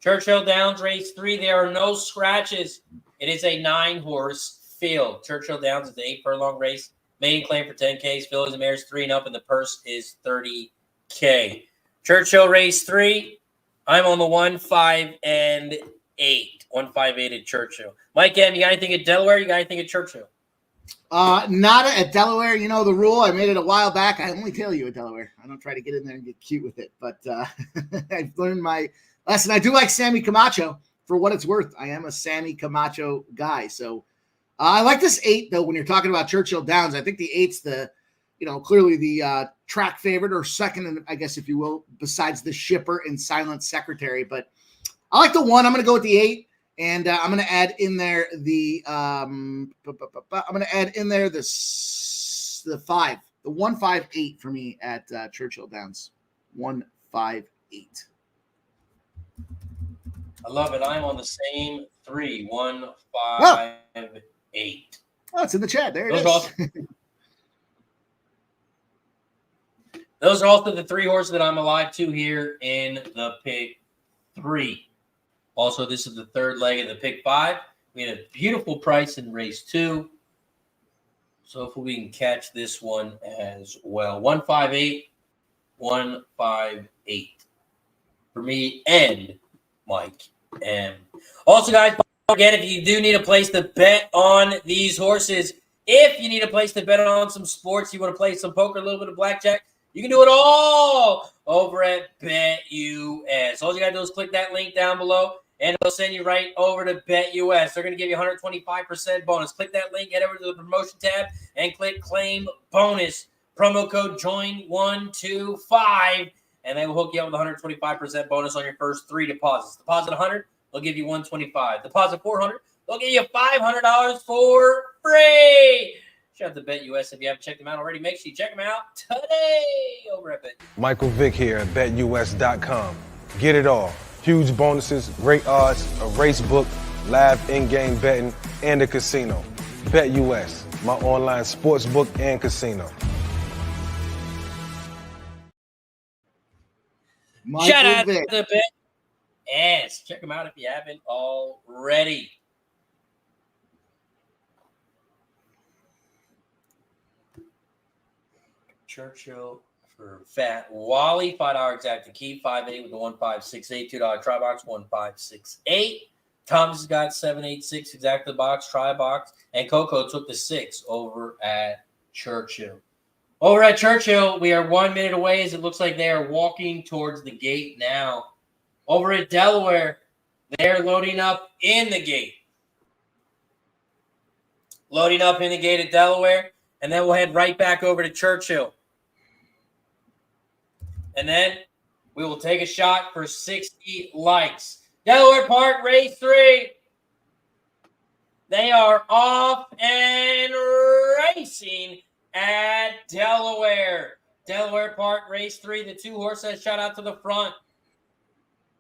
Churchill Downs race 3. There are no scratches. It is a 9-horse field. Churchill Downs is the 8 furlong race. Maiden claim for 10Ks. Fillies and mares 3 and up, and the purse is $30K. Churchill race 3. I'm on the 1, 5, and 8. 158 at Churchill. Mike M, you got anything at Delaware? You got anything at Churchill?
Not at Delaware. You know the rule. I made it a while back. I only tell you at Delaware. I don't try to get in there and get cute with it. But I've learned my lesson. I do like Sammy Camacho for what it's worth. I am a Sammy Camacho guy. So I like this 8, though, when you're talking about Churchill Downs. I think the 8's the, clearly the track favorite, or second, I guess, if you will, besides the Shipper and Silent Secretary. But I like the 1. I'm going to go with the 8. And I'm going to add in there the the 5, the 158 for me at Churchill Downs. 158.
I love it. I'm on the same 3. 158.
Oh, it's in the chat. There it is.
Those are also the 3 horses that I'm alive to here in the pick 3. Also, this is the 3rd leg of the pick 5. We had a beautiful price in race 2. So hopefully we can catch this one as well. 158, 158 for me and Mike M. Also, guys, again, if you do need a place to bet on these horses, if you need a place to bet on some sports, you want to play some poker, a little bit of blackjack, you can do it all over at BetUS. All you got to do is click that link down below, and it'll send you right over to BetUS. They're going to give you 125% bonus. Click that link, head over to the promotion tab, and click claim bonus. Promo code JOIN125, and they will hook you up with 125% bonus on your first 3 deposits. Deposit 100, they'll give you $125. Deposit $400, they'll give you $500 for free. Shout out to BetUS. If you haven't checked them out already, make sure you check them out today over at Bet.
Michael Vick here at BetUS.com. Get it all. Huge bonuses, great odds, a race book, live in-game betting, and a casino. BetUS, my online sports book and casino.
Shout out to Bet. Yes, check them out if you haven't already. Churchill for Fat Wally, $5 exact key, 5-8 with the 1568, $2 try box, 1568. Thomas has got 786 exact the box, try box, and Coco took the 6 over at Churchill. Over at Churchill, we are 1 minute away as it looks like they are walking towards the gate now. Over at Delaware, they're loading up in the gate. Loading up in the gate at Delaware, and then we'll head right back over to Churchill. And then we will take a shot for 60 likes. Delaware Park, race 3. They are off and racing at Delaware. Delaware Park, race 3. The 2 horses shot out to the front.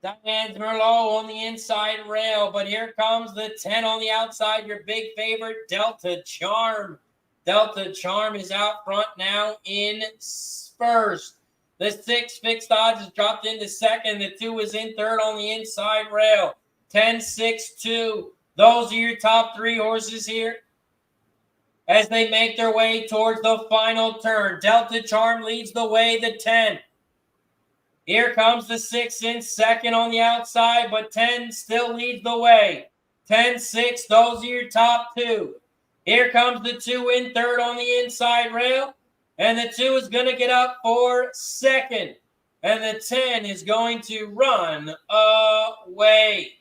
Diane Merlot on the inside rail, but here comes the 10 on the outside, your big favorite, Delta Charm. Delta Charm is out front now in first. The 6 fixed odds is dropped into second. The 2 is in third on the inside rail. 10, 6, 2. Those are your top 3 horses here as they make their way towards the final turn. Delta Charm leads the way, the 10. Here comes the 6 in second on the outside, but 10 still leads the way. 10, 6, those are your top 2. Here comes the 2 in third on the inside rail. And the 2 is going to get up for second. And the 10 is going to run away.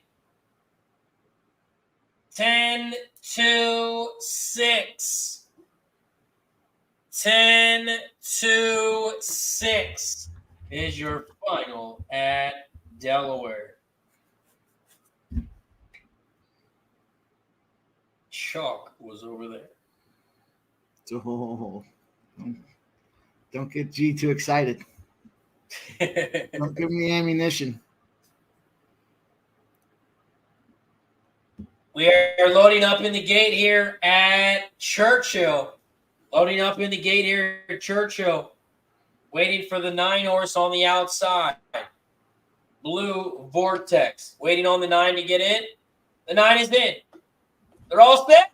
10, 2, 6. 10, 2, 6 is your final at Delaware. Chalk was over there.
Oh, don't get G too excited. Don't give me ammunition.
We are loading up in the gate here at Churchill. Loading up in the gate here at Churchill. Waiting for the 9 horse on the outside. Blue Vortex. Waiting on the 9 to get in. The 9 is in. They're all set.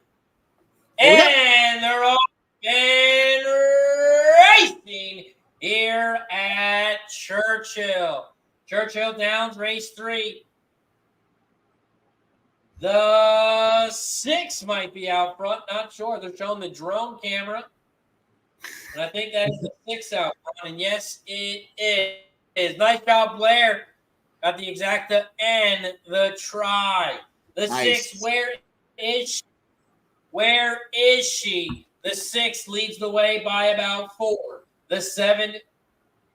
And they're all and racing here at Churchill. Churchill Downs, race 3. The 6 might be out front. Not sure. They're showing the drone camera. And I think that's the 6 out front. And yes, it is. Nice job, Blair. Got the exacta and the try. The
nice.
6, where is she? Where is she? The 6 leads the way by about 4. The 7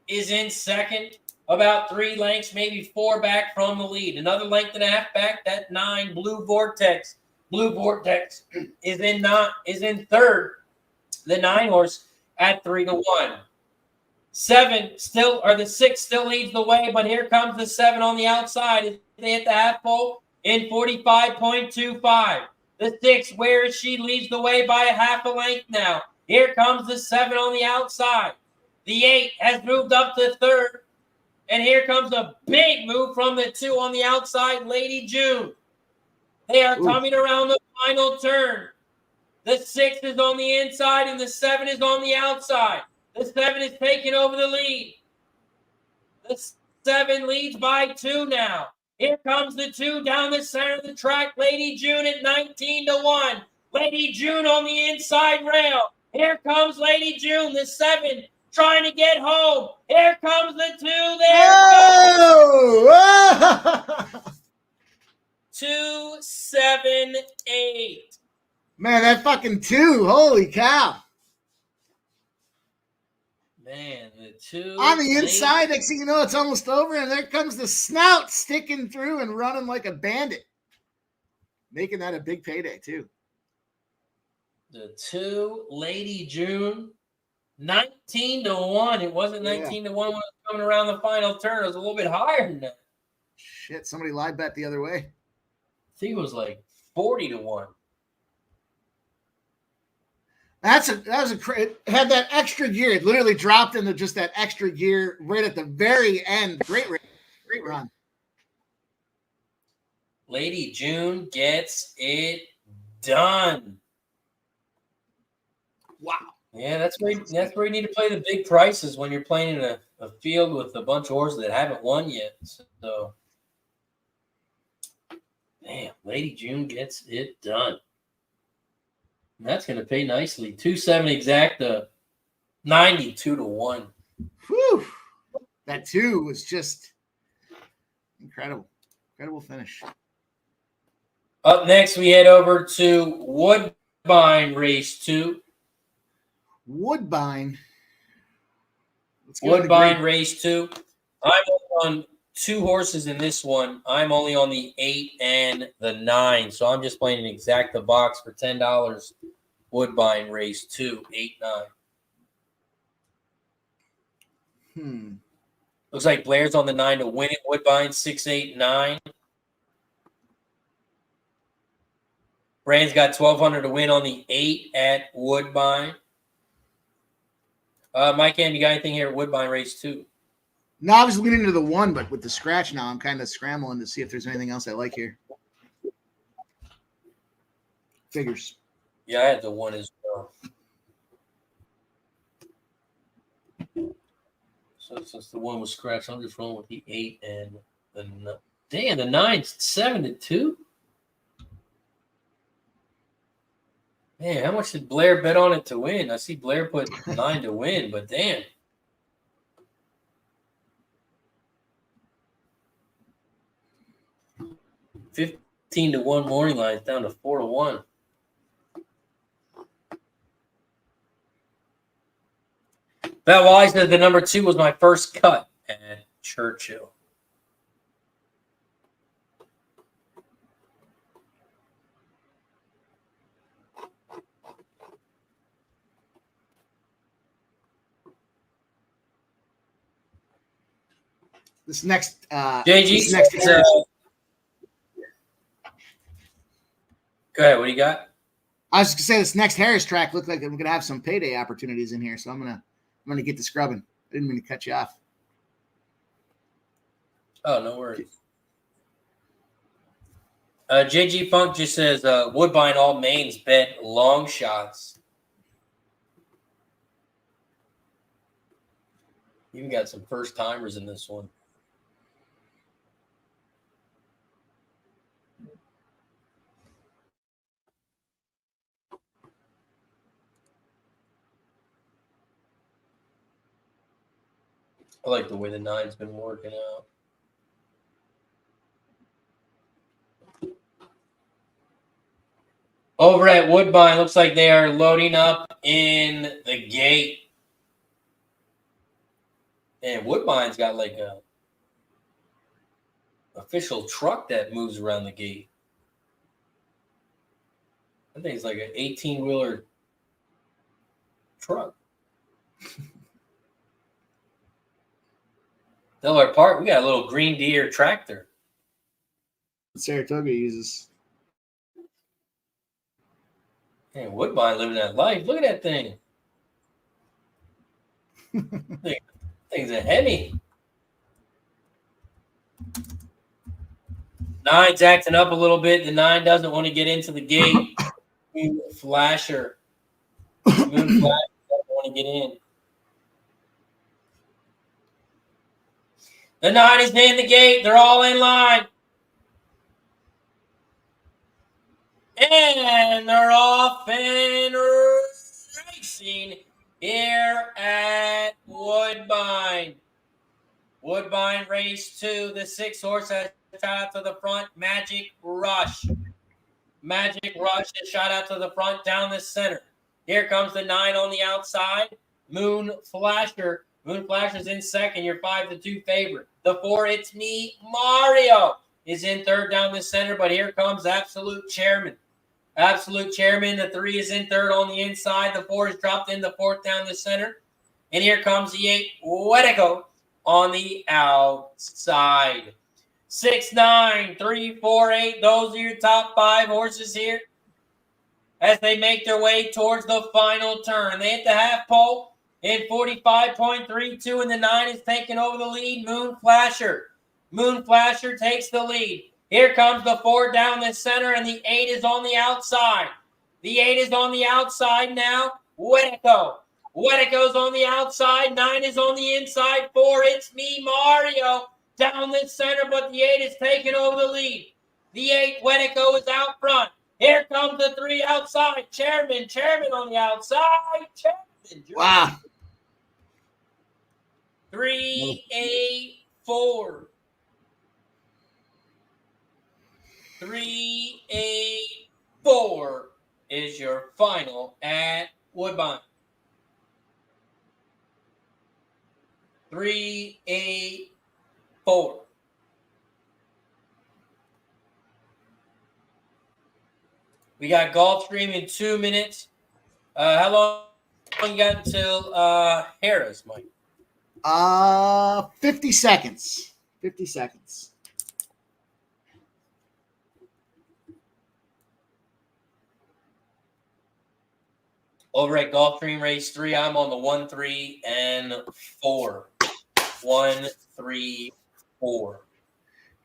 is in second, about 3 lengths, maybe 4 back from the lead. Another length and a half back, that 9, Blue Vortex. Blue Vortex is in third. The 9 horse at 3-1. 7 still, or the 6 still leads the way, but here comes the 7 on the outside. They hit the half pole in 45.25. The 6, where is she? Leads the way by a half a length now. Here comes the 7 on the outside. The 8 has moved up to third. And here comes a big move from the 2 on the outside, Lady June. They are coming around the final turn. The 6 is on the inside and the 7 is on the outside. The 7 is taking over the lead. The 7 leads by 2 now. Here comes the 2 down the center of the track. Lady June at 19-1. Lady June on the inside rail. Here comes Lady June, the 7, trying to get home. Here comes the 2 there.
Oh!
2, 7, 8.
Man, that fucking 2. Holy cow.
Man, the two
on the inside, next thing you know, it's almost over, and there comes the snout sticking through and running like a bandit, making that a big payday too.
The 2 Lady June, 19-1. It wasn't 19-1 when it was coming around the final turn. It was a little bit higher than that.
Shit, somebody live bet the other way.
I think it was like 40-1.
It had that extra gear. It literally dropped into just that extra gear right at the very end. Great run.
Lady June gets it done.
Wow.
Yeah, that's where you need to play the big prices when you're playing in a field with a bunch of horses that haven't won yet. So, damn, Lady June gets it done. That's going to pay nicely. 270 exact, 92-1.
Whew. That 2 was just incredible. Incredible finish.
Up next, we head over to Woodbine Race 2.
Woodbine.
Woodbine Race 2. I'm on 2 horses in this one. I'm only on the 8 and the 9. So I'm just playing an exacta box for $10. Woodbine Race 2, 8-9. Looks like Blair's on the 9 to win it. Woodbine 6, 8, 9. Brand's got 1,200 to win on the 8 at Woodbine. Mike, you got anything here at Woodbine Race 2?
No, I was leaning into the 1, but with the scratch now, I'm kind of scrambling to see if there's anything else I like here. Figures.
Yeah, I had the 1 as well. So since the 1 was scratched, I'm just rolling with the 8 and the 9. Damn, the 9's 7-2. Man, how much did Blair bet on it to win? I see Blair put 9 to win, but damn. $15-1 morning line down to 4-1. That Wise said the number 2 was my first cut at Churchill.
This next
JG, go ahead. What do you got?
I was just gonna say this next Harris track looked like we're gonna have some payday opportunities in here, so I'm gonna get to scrubbing. I didn't mean to cut you off.
Oh, no worries. JG Funk just says Woodbine all mains bet long shots. Even got some first timers in this one. I like the way the 9's been working out. Over at Woodbine, looks like they are loading up in the gate. And Woodbine's got like a official truck that moves around the gate. I think it's like an 18-wheeler truck. Delaware Park, we got a little green deer tractor.
Saratoga uses.
Man, Woodbine living that life. Look at that thing. Thing's a heavy. 9's acting up a little bit. The 9 doesn't want to get into the gate. Moon Flasher doesn't want to get in. The 9 is in the gate. They're all in line. And they're off and racing here at Woodbine. Woodbine Race 2. The 6 horse has shot out to the front. Magic Rush. Magic Rush is shot out to the front down the center. Here comes the 9 on the outside. Moon Flasher. Moon Flasher's in second, your 5-2 favorite. The 4, It's Me, Mario, is in third down the center, but here comes Absolute Chairman. Absolute Chairman, the 3 is in third on the inside. The 4 is dropped in the fourth down the center. And here comes the 8, Wetico, on the outside. 6, 9, 3, 4, 8. Those are your top 5 horses here as they make their way towards the final turn. They hit the half pole in 45.32, and the 9 is taking over the lead. Moon Flasher. Moon Flasher takes the lead. Here comes the 4 down the center, and the 8 is on the outside. The 8 is on the outside now. Wetico. Wetico's on the outside. 9 is on the inside. 4, It's Me, Mario, down the center, but the 8 is taking over the lead. The 8, Wetico, is out front. Here comes the 3 outside. Chairman on the outside. Chairman.
Wow.
3, 8, 4. 3, 8, 4 is your final at Woodbine. 3, 8, 4. We got Gulfstream in 2 minutes. How long you got until Harris, Mike?
50 seconds. 50 seconds.
Over at Gulfstream Race 3, I'm on the 1, 3, and 4. 1, 3, 4.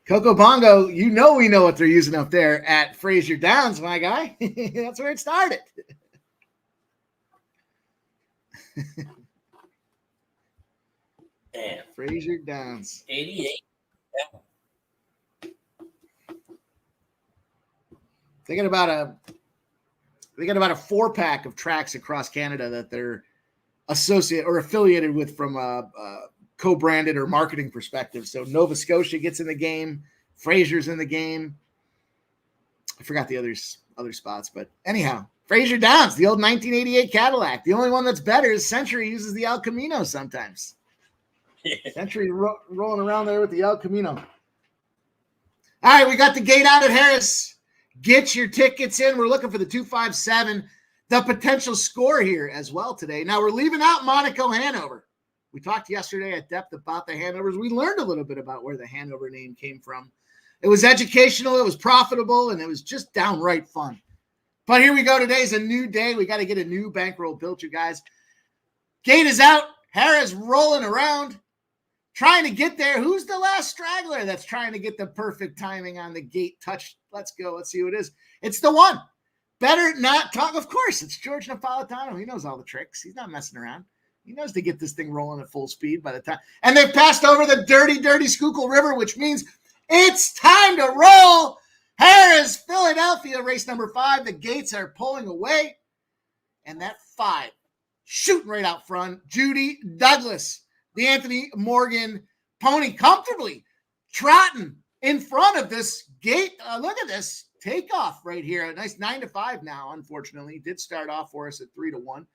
Coco Bongo, we know what they're using up there at Fraser Downs, my guy. That's where it started.
Damn.
Fraser Downs.
88. Yeah.
They got about a 4-pack of tracks across Canada that they're associated or affiliated with from a co-branded or marketing perspective. So Nova Scotia gets in the game. Fraser's in the game. I forgot the other spots, but anyhow, Fraser Downs, the old 1988 Cadillac. The only one that's better is Century uses the El Camino sometimes. Century rolling around there with the El Camino. All right, we got the gate out at Harris. Get your tickets in. We're looking for the 257, the potential score here as well today. Now we're leaving out Monaco Hanover. We talked yesterday at depth about the Hanovers. We learned a little bit about where the Hanover name came from. It was educational, it was profitable, and it was just downright fun. But here we go. Today's a new day. We got to get a new bankroll built, you guys. Gate is out. Harris rolling around, trying to get there. Who's the last straggler that's trying to get the perfect timing on the gate touch? Let's go. Let's see who it is. It's the 1. Better not talk. Of course, it's George Napolitano. He knows all the tricks. He's not messing around. He knows to get this thing rolling at full speed by the time. And they've passed over the dirty, dirty Schuylkill River, which means it's time to roll. Harris, Philadelphia, race number 5. The gates are pulling away. And that 5, shooting right out front. Judy Douglas, the Anthony Morgan pony, comfortably trotting in front of this gate. Look at this takeoff right here. A nice 9-5 now, unfortunately. Did start off for us at 3-1.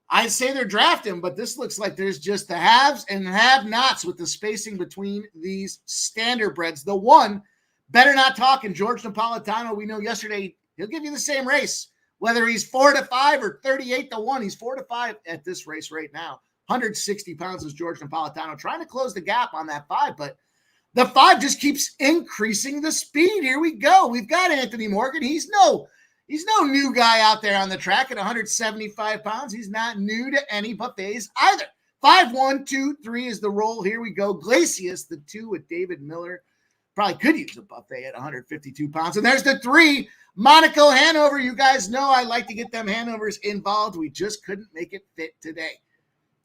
I'd say they're drafting, but this looks like there's just the haves and have-nots with the spacing between these standardbreds. The 1, better not talking, George Napolitano. We know yesterday he'll give you the same race, whether he's 4-5 or 38-1. He's 4-5 at this race right now. 160 pounds is George Napolitano, trying to close the gap on that 5, but the 5 just keeps increasing the speed. Here we go. We've got Anthony Morgan. He's no new guy out there on the track at 175 pounds. He's not new to any buffets either. 5, 1, 2, 3 is the roll. Here we go. Glacius, the 2 with David Miller. Probably could use a buffet at 152 pounds. And there's the 3, Monaco Hanover. You guys know I like to get them Hanovers involved. We just couldn't make it fit today.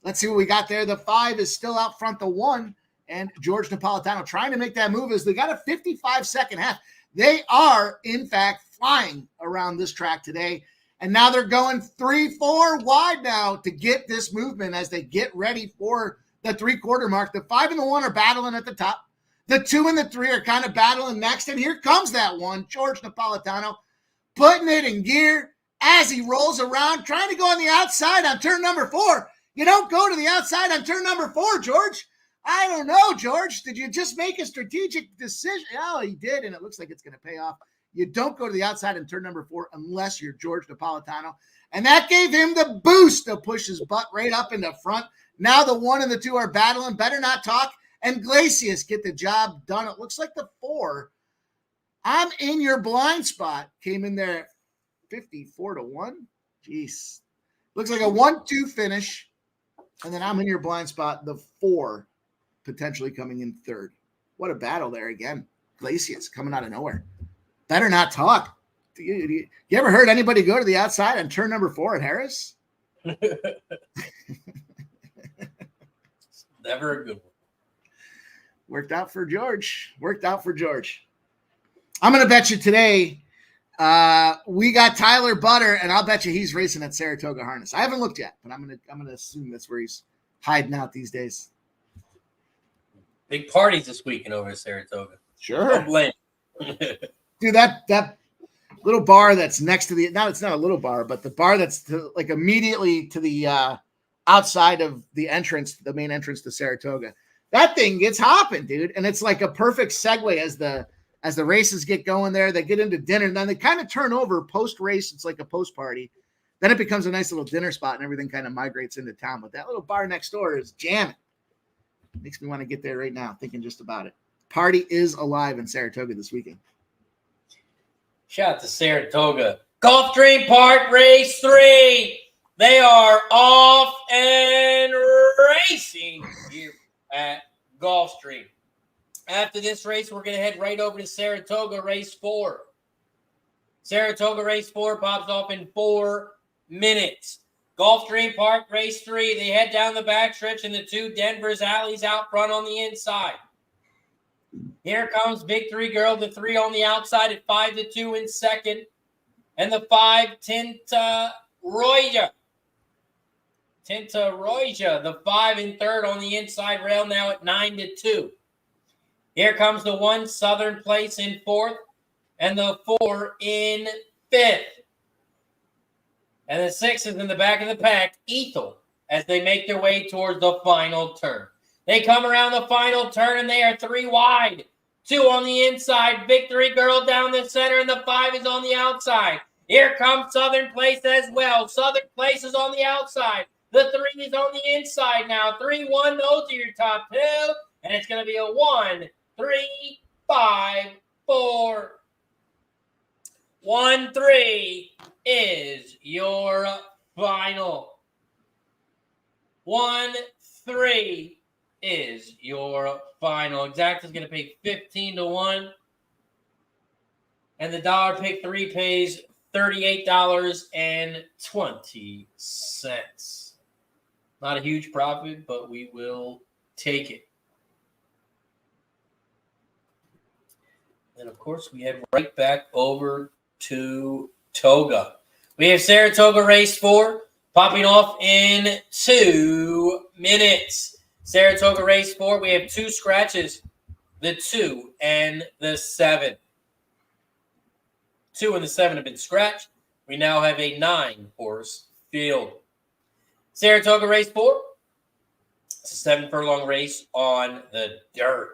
Let's see what we got there. The 5 is still out front. The 1 and George Napolitano trying to make that move as they got a 55-second half. They are, in fact, flying around this track today. And now they're going 3-4 wide now to get this movement as they get ready for the 3-quarter mark. The 5 and the 1 are battling at the top. The 2 and the 3 are kind of battling next. And here comes that 1, George Napolitano, putting it in gear as he rolls around, trying to go on the outside on turn number 4. You don't go to the outside on turn number 4, George. I don't know, George. Did you just make a strategic decision? Oh, he did, and it looks like it's going to pay off. You don't go to the outside in turn number 4 unless you're George Napolitano. And that gave him the boost to push his butt right up into front. Now the 1 and the 2 are battling. Better Not Talk and Glacius get the job done. It looks like the 4, I'm in your blind spot, came in there 54-1. Jeez. Looks like a 1-2 finish. And then I'm in your blind spot, the 4 potentially coming in third. What a battle there again. Glacius coming out of nowhere. Better Not Talk. You ever heard anybody go to the outside on turn number 4 at Harris?
Never a good one.
Worked out for George. I'm going to bet you today we got Tyler Butter, and I'll bet you he's racing at Saratoga Harness. I haven't looked yet, but I'm gonna assume that's where he's hiding out these days.
Big parties this weekend over at Saratoga.
Sure.
Don't blame.
Dude, that little bar that's next to the, now it's not a little bar, but the bar that's like immediately to the outside of the entrance, the main entrance to Saratoga. That thing gets hopping, dude. And it's like a perfect segue as the races get going there. They get into dinner, and then they kind of turn over post-race. It's like a post-party. Then it becomes a nice little dinner spot, and everything kind of migrates into town. But that little bar next door is jamming. Makes me want to get there right now, thinking just about it. Party is alive in Saratoga this weekend.
Shout out to Saratoga. Gulfstream Park, race 3. They are off and racing here at Gulfstream. After this race, we're going to head right over to Saratoga, race 4. Saratoga, race 4 pops off in 4 minutes. Gulfstream Park, race 3. They head down the backstretch in the 2 Denver's alleys out front on the inside. Here comes Big 3 Girl, the 3 on the outside at 5-2 in second. And the 5, Tinta Roya, the 5 in third on the inside rail now at 9-2. Here comes the 1 Southern Place in 4th and the 4 in 5th. And the 6 is in the back of the pack, Ethel, as they make their way towards the final turn. They come around the final turn and they are 3 wide. 2 on the inside, Big 3 Girl down the center, and the 5 is on the outside. Here comes Southern Place as well. Southern Place is on the outside. The 3 is on the inside now. 3-1, those are your top 2. And it's going to be a 1, 3, 5, 4. 1, 3 is your final. 1, 3 is your final. Exact is going to pay 15-1. And the dollar pick 3 pays $38.20. Not a huge profit, but we will take it. And, of course, we head right back over to Toga. We have Saratoga race 4 popping off in 2 minutes. Saratoga race 4, we have 2 scratches, the 2 and the 7. 2 and the 7 have been scratched. We now have a 9-horse field. Saratoga race 4, it's a 7 furlong race on the dirt.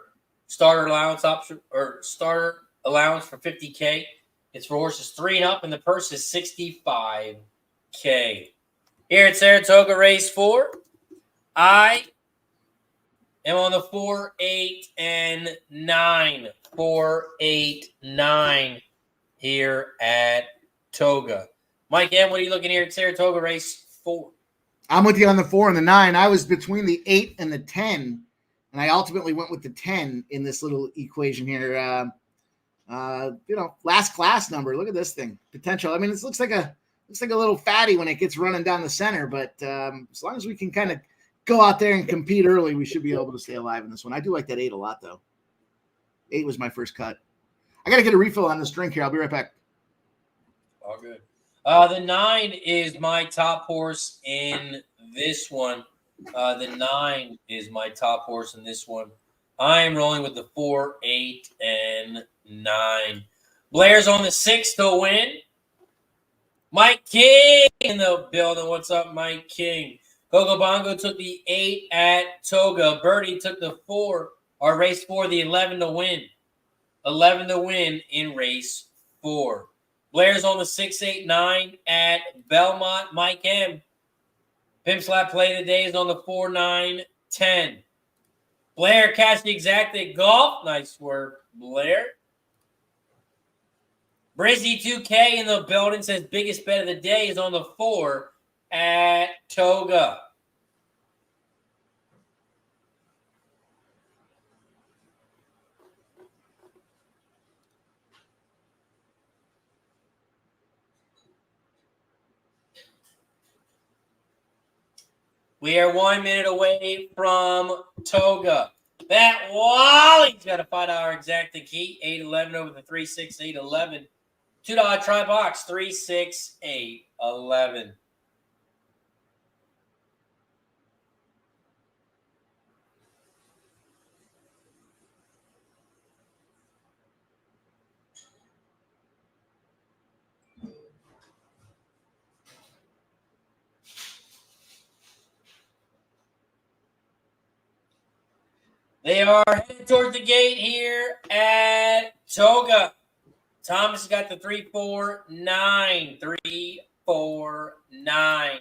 Starter allowance option or starter allowance for $50K. It's for horses 3 and up, and the purse is $65K. Here at Saratoga race 4, I am on the 4, 8, and 9. 4, 8, 9 here at Toga. Mike M., what are you looking here at Saratoga race 4?
I'm with you on the 4 and the 9. I was between the 8 and the 10, and I ultimately went with the 10 in this little equation here. Last class number. Look at this thing. Potential. I mean, it looks like a little fatty when it gets running down the center, but as long as we can kind of go out there and compete early, we should be able to stay alive in this one. I do like that 8 a lot, though. 8 was my first cut. I got to get a refill on this drink here. I'll be right back.
All good. The 9 is my top horse in this one. The 9 is my top horse in this one. I am rolling with the 4, 8, and 9. Blair's on the 6 to win. Mike King in the building. What's up, Mike King? Coco Bongo took the 8 at Toga. Birdie took the 4, or race 4, the 11 to win. 11 to win in race 4. Blair's on the 6, 8, 9 at Belmont. Mike M. Pimp Slap play today is on the 4, 9, 10. Blair cashed the exact golf. Nice work, Blair. Brizzy 2K in the building says biggest bet of the day is on the 4 at Toga. We are 1 minute away from Toga. That Wally's got a $5 exact key. 8-11 over the 3-6-8-11. $2 try box. 3-6-8-11. They are headed towards the gate here at Toga. Thomas got the 3-4-9. 3-4-9.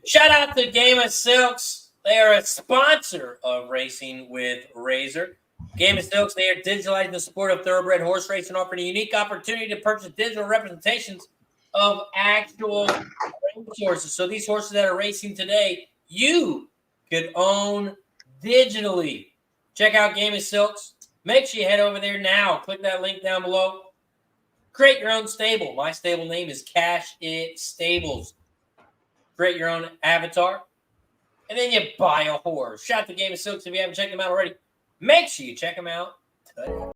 Shout out to Game of Silks. They are a sponsor of Racing with Razor. Game of Silks, they are digitalizing the sport of thoroughbred horse racing, offering a unique opportunity to purchase digital representations of actual horses. So these horses that are racing today, you could own digitally. Check out Game of Silks. Make sure you head over there now. Click that link down below. Create your own stable. My stable name is Cash It Stables. Create your own avatar. And then you buy a horse. Shout out to Game of Silks if you haven't checked them out already. Make sure you check them out today.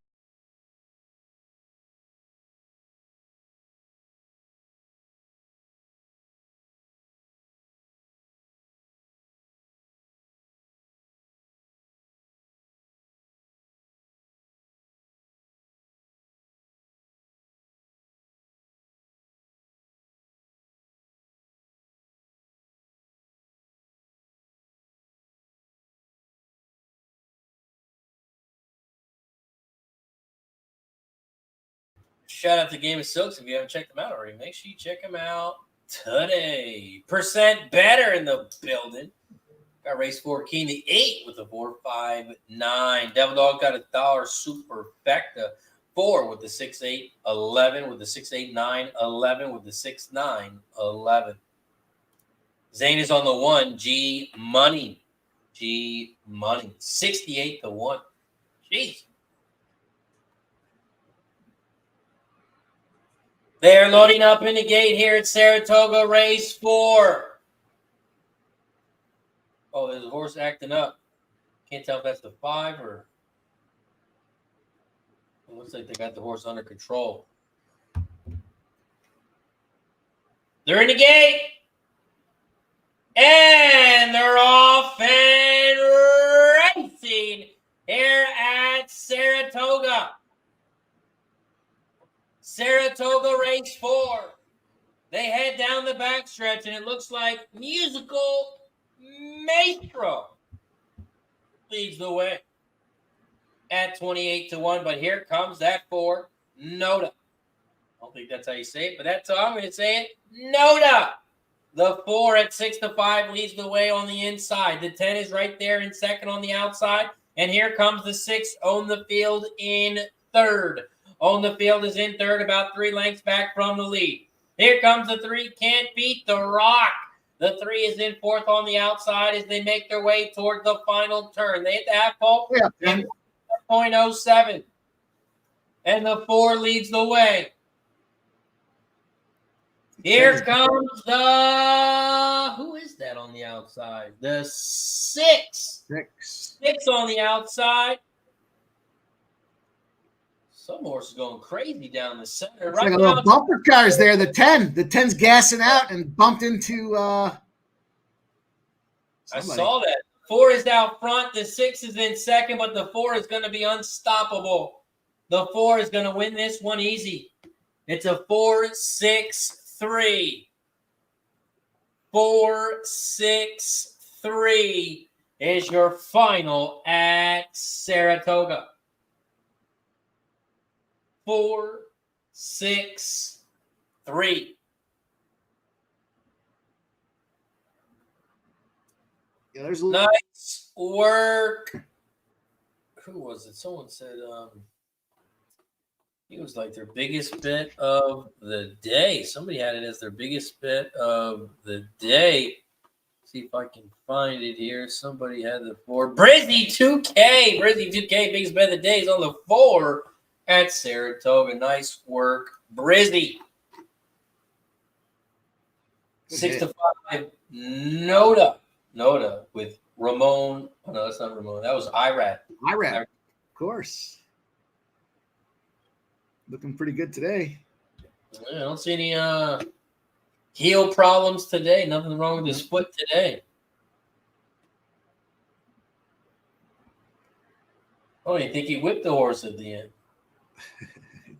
Shout out to Game of Silks if you haven't checked them out already. Make sure you check them out today. Percent better in the building. Got race 4 King the 8 with a 4-5-9. Devil Dog got $1 superfecta. 4 with the 6-8-11 with the 6-8-9-11 with the 6-9-11. Zane is on the 1. G Money. 68 to 1. Jeez. They're loading up in the gate here at Saratoga, race 4. Oh, there's a horse acting up. Can't tell if that's the 5 or... It looks like they got the horse under control. They're in the gate. And they're off and racing here at Saratoga. Saratoga race 4. They head down the backstretch, and it looks like Musical Maestro leads the way at 28 to 1. But here comes that 4, Noda. I don't think that's how you say it, but that's how I'm going to say it. Noda. The 4 at 6 to 5 leads the way on the inside. The 10 is right there in second on the outside. And here comes the 6, Own the Field in third. Own the Field is in third, about 3 lengths back from the lead. Here comes the 3, Can't Beat the Rock. The 3 is in fourth on the outside as they make their way toward the final turn. They hit the half pole in 0.07. And the 4 leads the way. Here comes the, who is that on the outside? The 6. 6 on the outside. Some horse is going crazy down the center.
It's like a little bumper cars there. The 10. The 10's gassing out and bumped into
I saw that. 4 is out front. The 6 is in second, but the 4 is going to be unstoppable. The 4 is going to win this one easy. It's a 4-6-3. 4-6-3 is your final at Saratoga. 4-6-3.
Yeah, there's
Nice work. Who was it? Someone said it was like their biggest bet of the day. Somebody had it as their biggest bet of the day. See if I can find it here. Somebody had the 4. Brizzy 2K. Brizzy 2K, biggest bet of the day is on the 4 at Saratoga. Nice work, Brizzy. 6-5. Noda with Ramon. Oh, no, that's not Ramon. That was Irad.
Irad, of course. Looking pretty good today.
I don't see any heel problems today. Nothing wrong with his foot today. Oh, you think he whipped the horse at the end?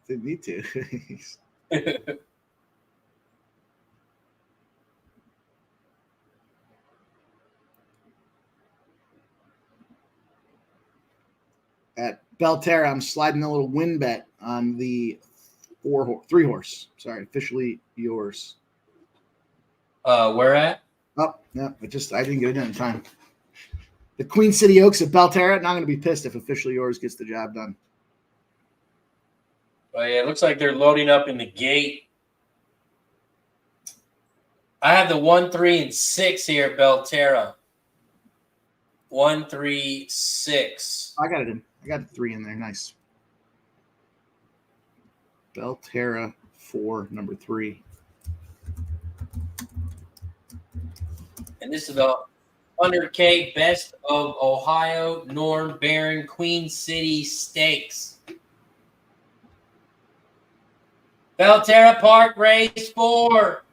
Didn't need to. At Belterra, I'm sliding a little win bet on the 3 horse. Sorry, officially yours.
Where at?
Oh, no, I didn't get it done in time. The Queen City Oaks at Belterra. Not going to be pissed if officially yours gets the job done.
Oh, yeah, it looks like they're loading up in the gate. I have the 1, 3, and 6 here, Belterra. 1, 3, 6.
I got it in. I got the 3 in there. Nice. Belterra 4, number 3.
And this is the 100K Best of Ohio, Norm Barron, Queen City Stakes. Belterra Park, race 4.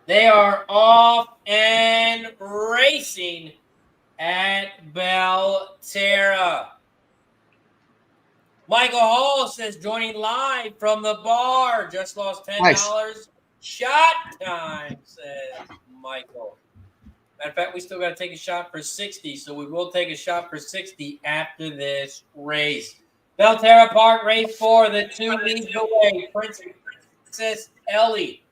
They are off and racing at Belterra. Michael Hall says, joining live from the bar. Just lost $10.
Nice.
Shot time, says Michael. Matter of fact, we still got to take a shot for 60, so we will take a shot for 60 after this race. Belterra Park, race 4. The 2 leads the way. Princess Ellie.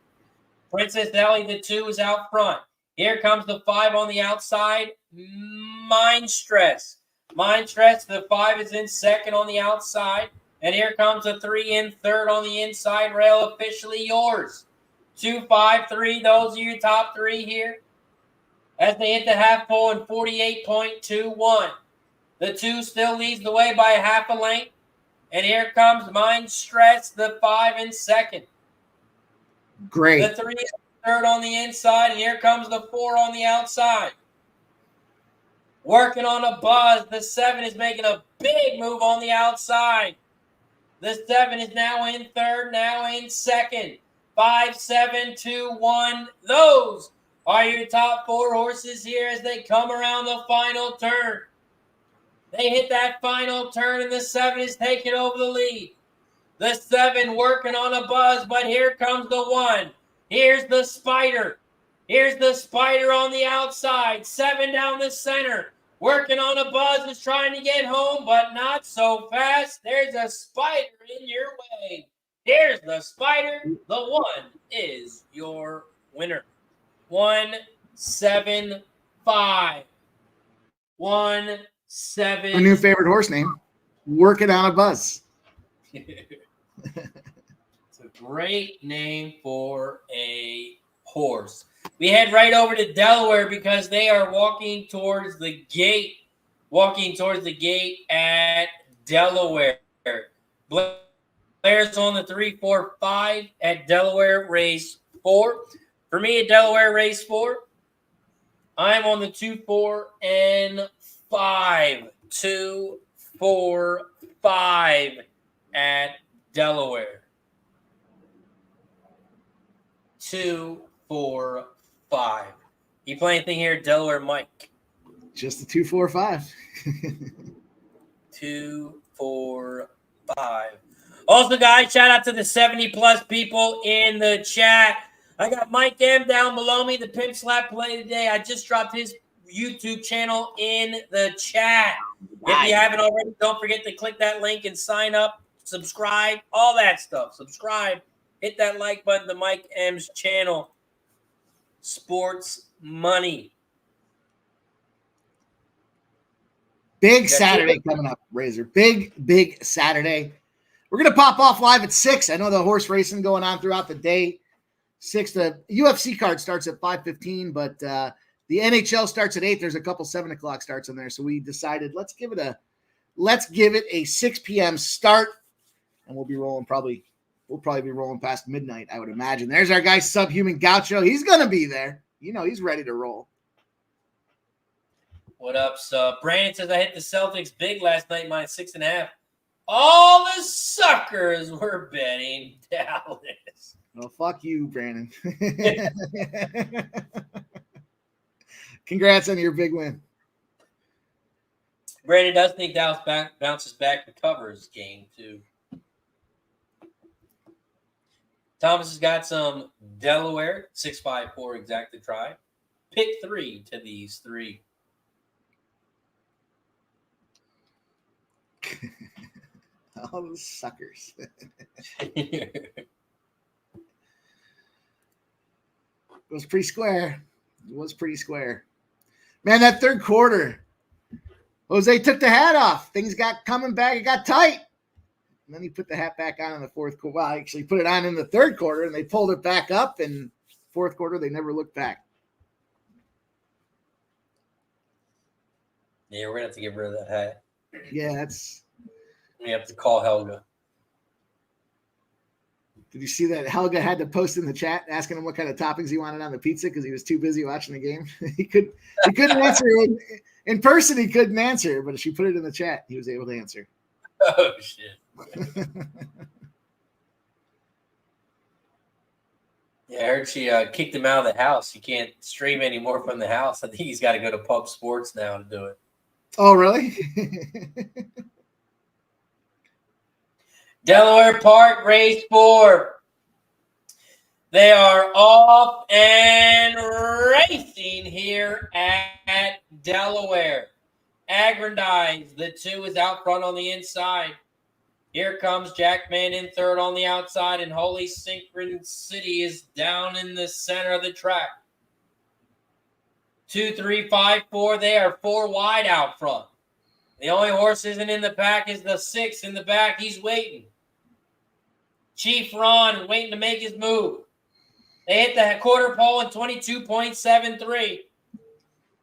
Princess Ellie, the 2 is out front. Here comes the 5 on the outside. Mind Stress. Mind Stress, the 5 is in second on the outside. And here comes the 3 in third on the inside rail. Officially yours. 2, 5, 3. Those are your top 3 here. As they hit the half pole in 48.21. The 2 still leads the way by a half a length. And here comes Mind Stress, the 5 in second.
Great.
The 3 is third on the inside, and here comes the 4 on the outside. Working on a buzz. The 7 is making a big move on the outside. The 7 is now in third, now in second. 5, 7, 2, 1. Those are your top 4 horses here as they come around the final turn. They hit that final turn, and the 7 is taking over the lead. The 7 working on a buzz, but here comes the 1. Here's the Spider. Here's the Spider on the outside. 7 down the center. Working on a buzz, is trying to get home, but not so fast. There's a Spider in your way. Here's the Spider. The 1 is your winner. 1, 7, 5. 1, 7.
A new favorite horse name. Working on a buzz.
It's a great name for a horse. We head right over to Delaware because they are walking towards the gate. At Delaware. Blair's on the 3, 4, 5 at Delaware race 4. For me at Delaware race 4, I'm on the 2, 4, and 5. 2, 4, 5 at Delaware. 2, 4, 5. You play anything here at Delaware, Mike?
Just the 2, 4, 5.
2, 4, 5. Also, guys, shout out to the 70-plus people in the chat. I got Mike M down below me, the Pimp Slap play today. I just dropped his YouTube channel in the chat. If you haven't already, don't forget to click that link and sign up, subscribe, all that stuff. Subscribe, hit that like button to Mike M's channel. Sports Money.
Big Saturday coming up, Razor. Big Saturday. We're going to pop off live at 6. I know the horse racing going on throughout the day. 6, the UFC card starts at 5:15, but the NHL starts at 8. There's a couple 7 o'clock starts in there. So we decided let's give it a 6 p.m. start, and we'll probably be rolling past midnight, I would imagine. There's our guy Subhuman Gaucho. He's going to be there. You know, he's ready to roll.
What up, sub? Brandon says I hit the Celtics big last night, -6.5. All the suckers were betting Dallas.
Well, fuck you, Brandon. Congrats on your big win.
Brandon does think Dallas bounces back, recovers game, too. Thomas has got some Delaware, 654 exact to try. Pick 3 to these 3.
All those suckers. It was pretty square. Man, that third quarter, Jose took the hat off. Things got coming back. It got tight. And then he put the hat back on in the fourth quarter. Well, actually put it on in the third quarter, and they pulled it back up. And fourth quarter, they never looked back.
Yeah, we're going to have to get rid of that hat.
Yeah,
We have to call Helga.
Did you see that Helga had to post in the chat asking him what kind of toppings he wanted on the pizza because he was too busy watching the game? He couldn't answer in person. He couldn't answer, but if she put it in the chat, he was able to answer.
Oh shit! Yeah, I heard she kicked him out of the house. He can't stream anymore from the house. I think he's got to go to Pub Sports now to do it.
Oh, really?
Delaware Park, race 4. They are off and racing here at Delaware. Aggrandized, the 2 is out front on the inside. Here comes Jackman in third on the outside, and Holy Synchronicity is down in the center of the track. 2, 3, 5, 4. They are 4 wide out front. The only horse isn't in the pack is the 6 in the back. He's waiting. Chief Ron waiting to make his move. They hit the quarter pole in 22.73.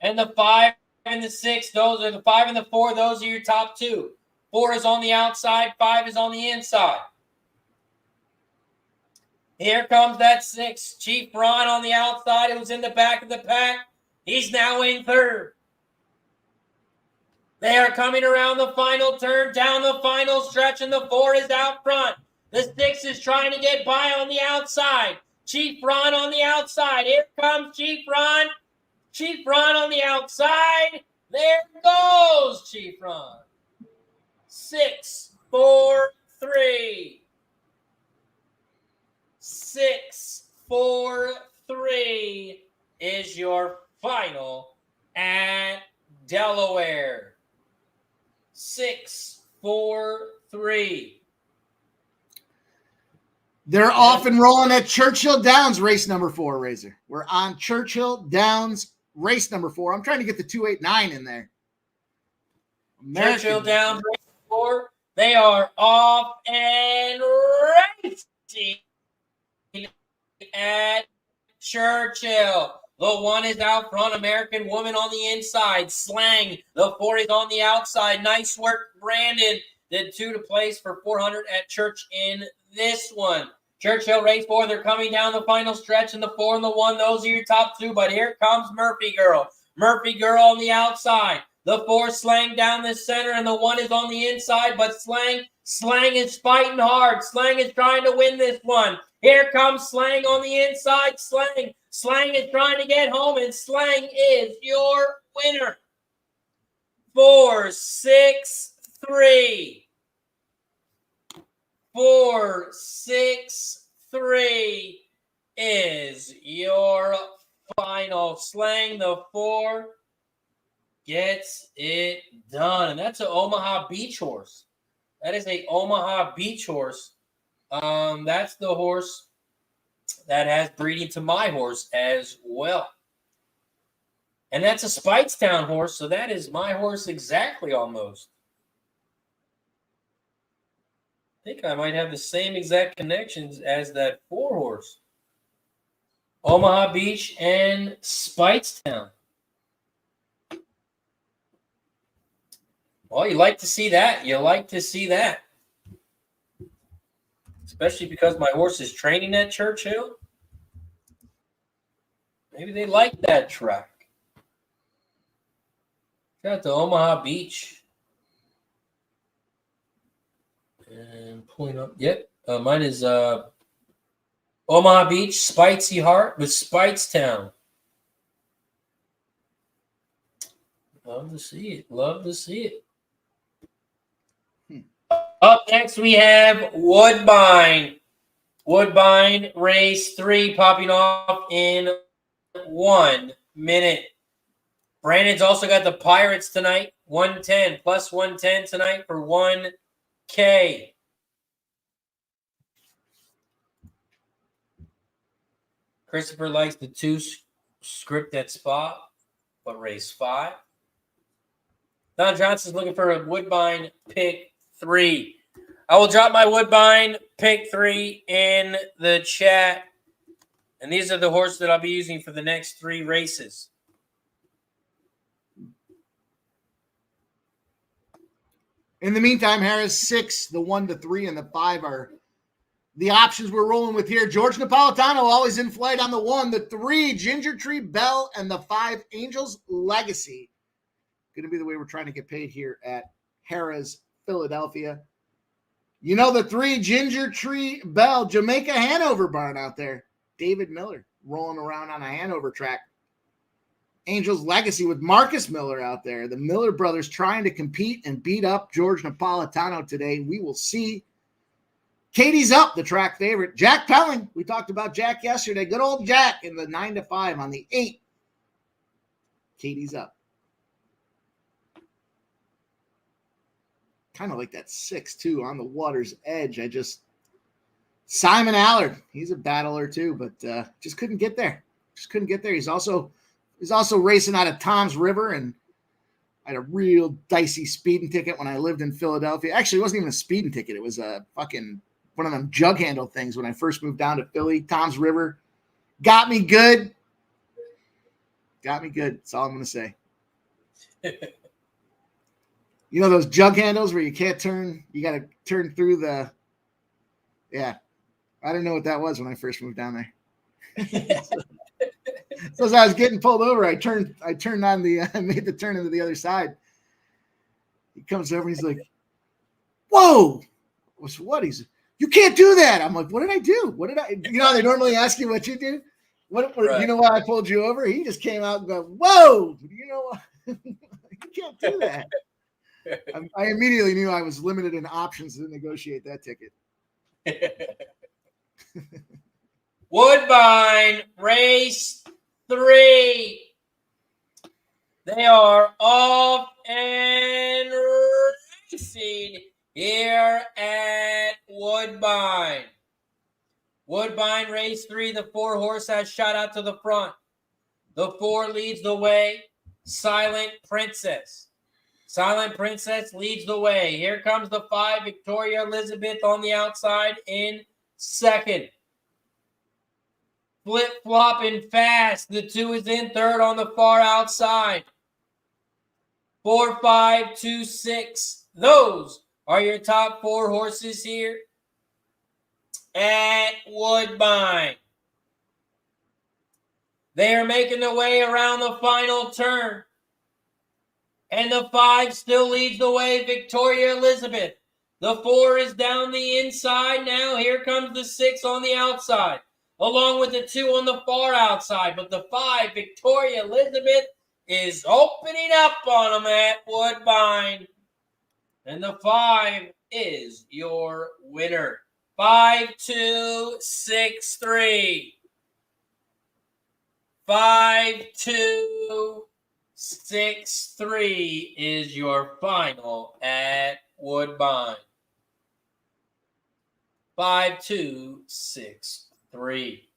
And the 5 and the 6, those are the 5 and the 4. Those are your top 2. 4 is on the outside. 5 is on the inside. Here comes that 6. Chief Ron on the outside. It was in the back of the pack. He's now in third. They are coming around the final turn, down the final stretch, and the 4 is out front. The 6 is trying to get by on the outside. Chief Ron on the outside. Here comes Chief Ron. Chief Ron on the outside. There goes Chief Ron. 6, 4, 3. 6, 4, 3 is your final at Delaware. 6, 4, 3.
They're off and rolling at Churchill Downs, race number 4, Razor. We're on Churchill Downs, race number 4. I'm trying to get the 289 in there.
Churchill Downs, race 4. They are off and racing at Churchill. The 1 is out front. American Woman on the inside. Slang. The 4 is on the outside. Nice work, Brandon. Did 2 to place for 400 at Church in this one. Churchill race 4. They're coming down the final stretch, and the 4 and the 1, those are your top 2. But here comes Murphy Girl. Murphy Girl on the outside. The 4 Slang down the center, and the 1 is on the inside. But Slang is fighting hard. Slang is trying to win this one. Here comes Slang on the inside. Slang is trying to get home, and Slang is your winner. 4, 6, 3. 463 is your final. Slang the 4 gets it done. And that's an Omaha Beach horse. That is a Omaha Beach horse. That's the horse that has breeding to my horse as well. And that's a Speightstown horse, so that is my horse exactly almost. I think I might have the same exact connections as that 4 horse. Omaha Beach and Speightstown. Well, you like to see that. You like to see that. Especially because my horse is training at Churchill. Maybe they like that track. Got to Omaha Beach. And pulling up. Yep. Mine is Omaha Beach, Spitesy Heart with Speightstown. Love to see it. Love to see it. Up next, we have Woodbine. Woodbine race 3 popping off in 1 minute. Brandon's also got the Pirates tonight. 110 plus 110 tonight for 1K. Christopher likes the 2 script at spot, but race 5. Don Johnson's looking for a Woodbine pick 3. I will drop my Woodbine pick 3 in the chat. And these are the horses that I'll be using for the next 3 races.
In the meantime, Harris 6, the 1 to 3, and the 5 are the options we're rolling with here. George Napolitano always in flight on the 1, the 3, Ginger Tree Bell, and the 5, Angels Legacy. Going to be the way we're trying to get paid here at Harris, Philadelphia. You know the 3, Ginger Tree Bell, Jamaica Hanover barn out there. David Miller rolling around on a Hanover track. Angels Legacy with Marcus Miller out there. The Miller brothers trying to compete and beat up George Napolitano today. We will see. Katie's Up, the track favorite. Jack Pelling. We talked about Jack yesterday. Good old Jack in the 9 to 5 on the 8. Katie's Up. Kind of like that 6, too, on the water's edge. Simon Allard. He's a battler, too, but just couldn't get there. He's also racing out of Tom's River, and I had a real dicey speeding ticket when I lived in Philadelphia. Actually, it wasn't even a speeding ticket. It was a fucking one of them jug handle things when I first moved down to Philly. Tom's River got me good. That's all I'm going to say. You know those jug handles where you can't turn? You got to turn through the – yeah. I didn't know what that was when I first moved down there. So as I was getting pulled over, I turned on I made the turn into the other side. He comes over and he's like, "Whoa!" What? You can't do that. I'm like, "What did I do? What did I?" You know, they normally ask you what you do. What right. You know why I pulled you over? He just came out and go, "Whoa!" You know, you can't do that. I immediately knew I was limited in options to negotiate that ticket.
Woodbine race 3. They are off and racing here at Woodbine. Woodbine race 3. The 4 horse has shot out to the front. The 4 leads the way. Silent Princess. Silent Princess leads the way. Here comes the 5, Victoria Elizabeth on the outside in second. Flip-flopping fast. The 2 is in third on the far outside. 4, 5, 2, 6. Those are your top 4 horses here at Woodbine. They are making their way around the final turn. And the 5 still leads the way, Victoria Elizabeth. The 4 is down the inside now. Here comes the 6 on the outside, along with the 2 on the far outside. But the 5, Victoria Elizabeth, is opening up on them at Woodbine. And the 5 is your winner. 5263. 5263 is your final at Woodbine. 5263.